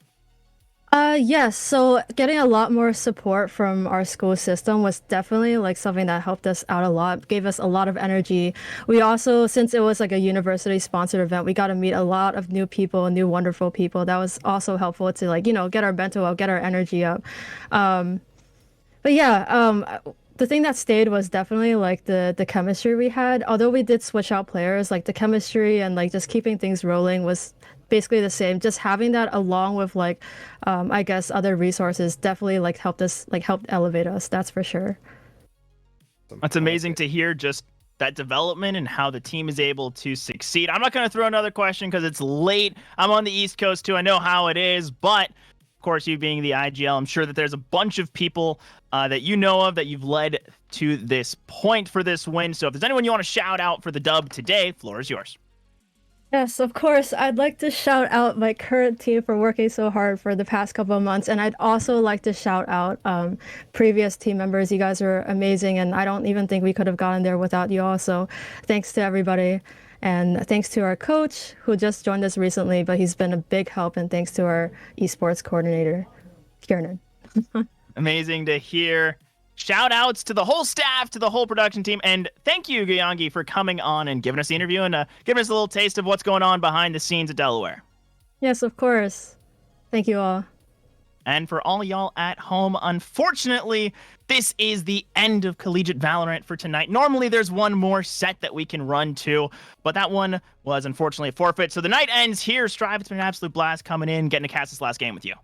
Yes, so getting a lot more support from our school system was definitely like something that helped us out a lot, gave us a lot of energy. We also, since it was like a university sponsored event, we got to meet a lot of new people, new wonderful people. That was also helpful to like, get our bento up, get our energy up. But yeah, the thing that stayed was definitely like the chemistry we had. Although we did switch out players, like the chemistry and like just keeping things rolling was basically the same. Just having that along with like I guess other resources definitely like helped elevate us, that's for sure. That's amazing to hear, just that development and how the team is able to succeed. I'm not going to throw another question because it's late. I'm on the East Coast too. I know how it is, but of course, you being the IGL, I'm sure that there's a bunch of people that you know of that you've led to this point for this win. So if there's anyone you want to shout out for the dub today, floor is yours. Yes, of course. I'd like to shout out my current team for working so hard for the past couple of months. And I'd also like to shout out previous team members. You guys are amazing, and I don't even think we could have gotten there without you all. So thanks to everybody. And thanks to our coach, who just joined us recently, but he's been a big help. And thanks to our esports coordinator, Kiernan. Amazing to hear. Shout outs to the whole staff, to the whole production team, and thank you, Guyangi, for coming on and giving us the interview and giving us a little taste of what's going on behind the scenes at Delaware. Yes, of course. Thank you all. And for all y'all at home, unfortunately, this is the end of Collegiate Valorant for tonight. Normally, there's one more set that we can run to, but that one was unfortunately a forfeit. So the night ends here. Strive, it's been an absolute blast coming in, getting to cast this last game with you.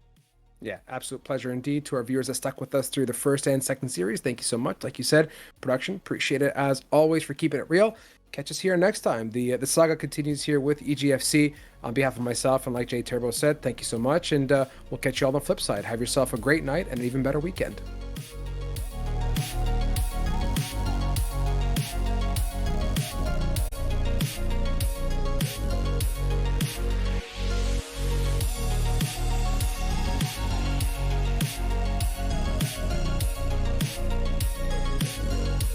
Yeah, absolute pleasure indeed. To our viewers that stuck with us through the first and second series, thank you so much. Like you said, production, appreciate it as always for keeping it real. Catch us here next time. The saga continues here with EGFC. On behalf of myself and like Jay Turbo said, thank you so much, and we'll catch you all on the flip side. Have yourself a great night and an even better weekend.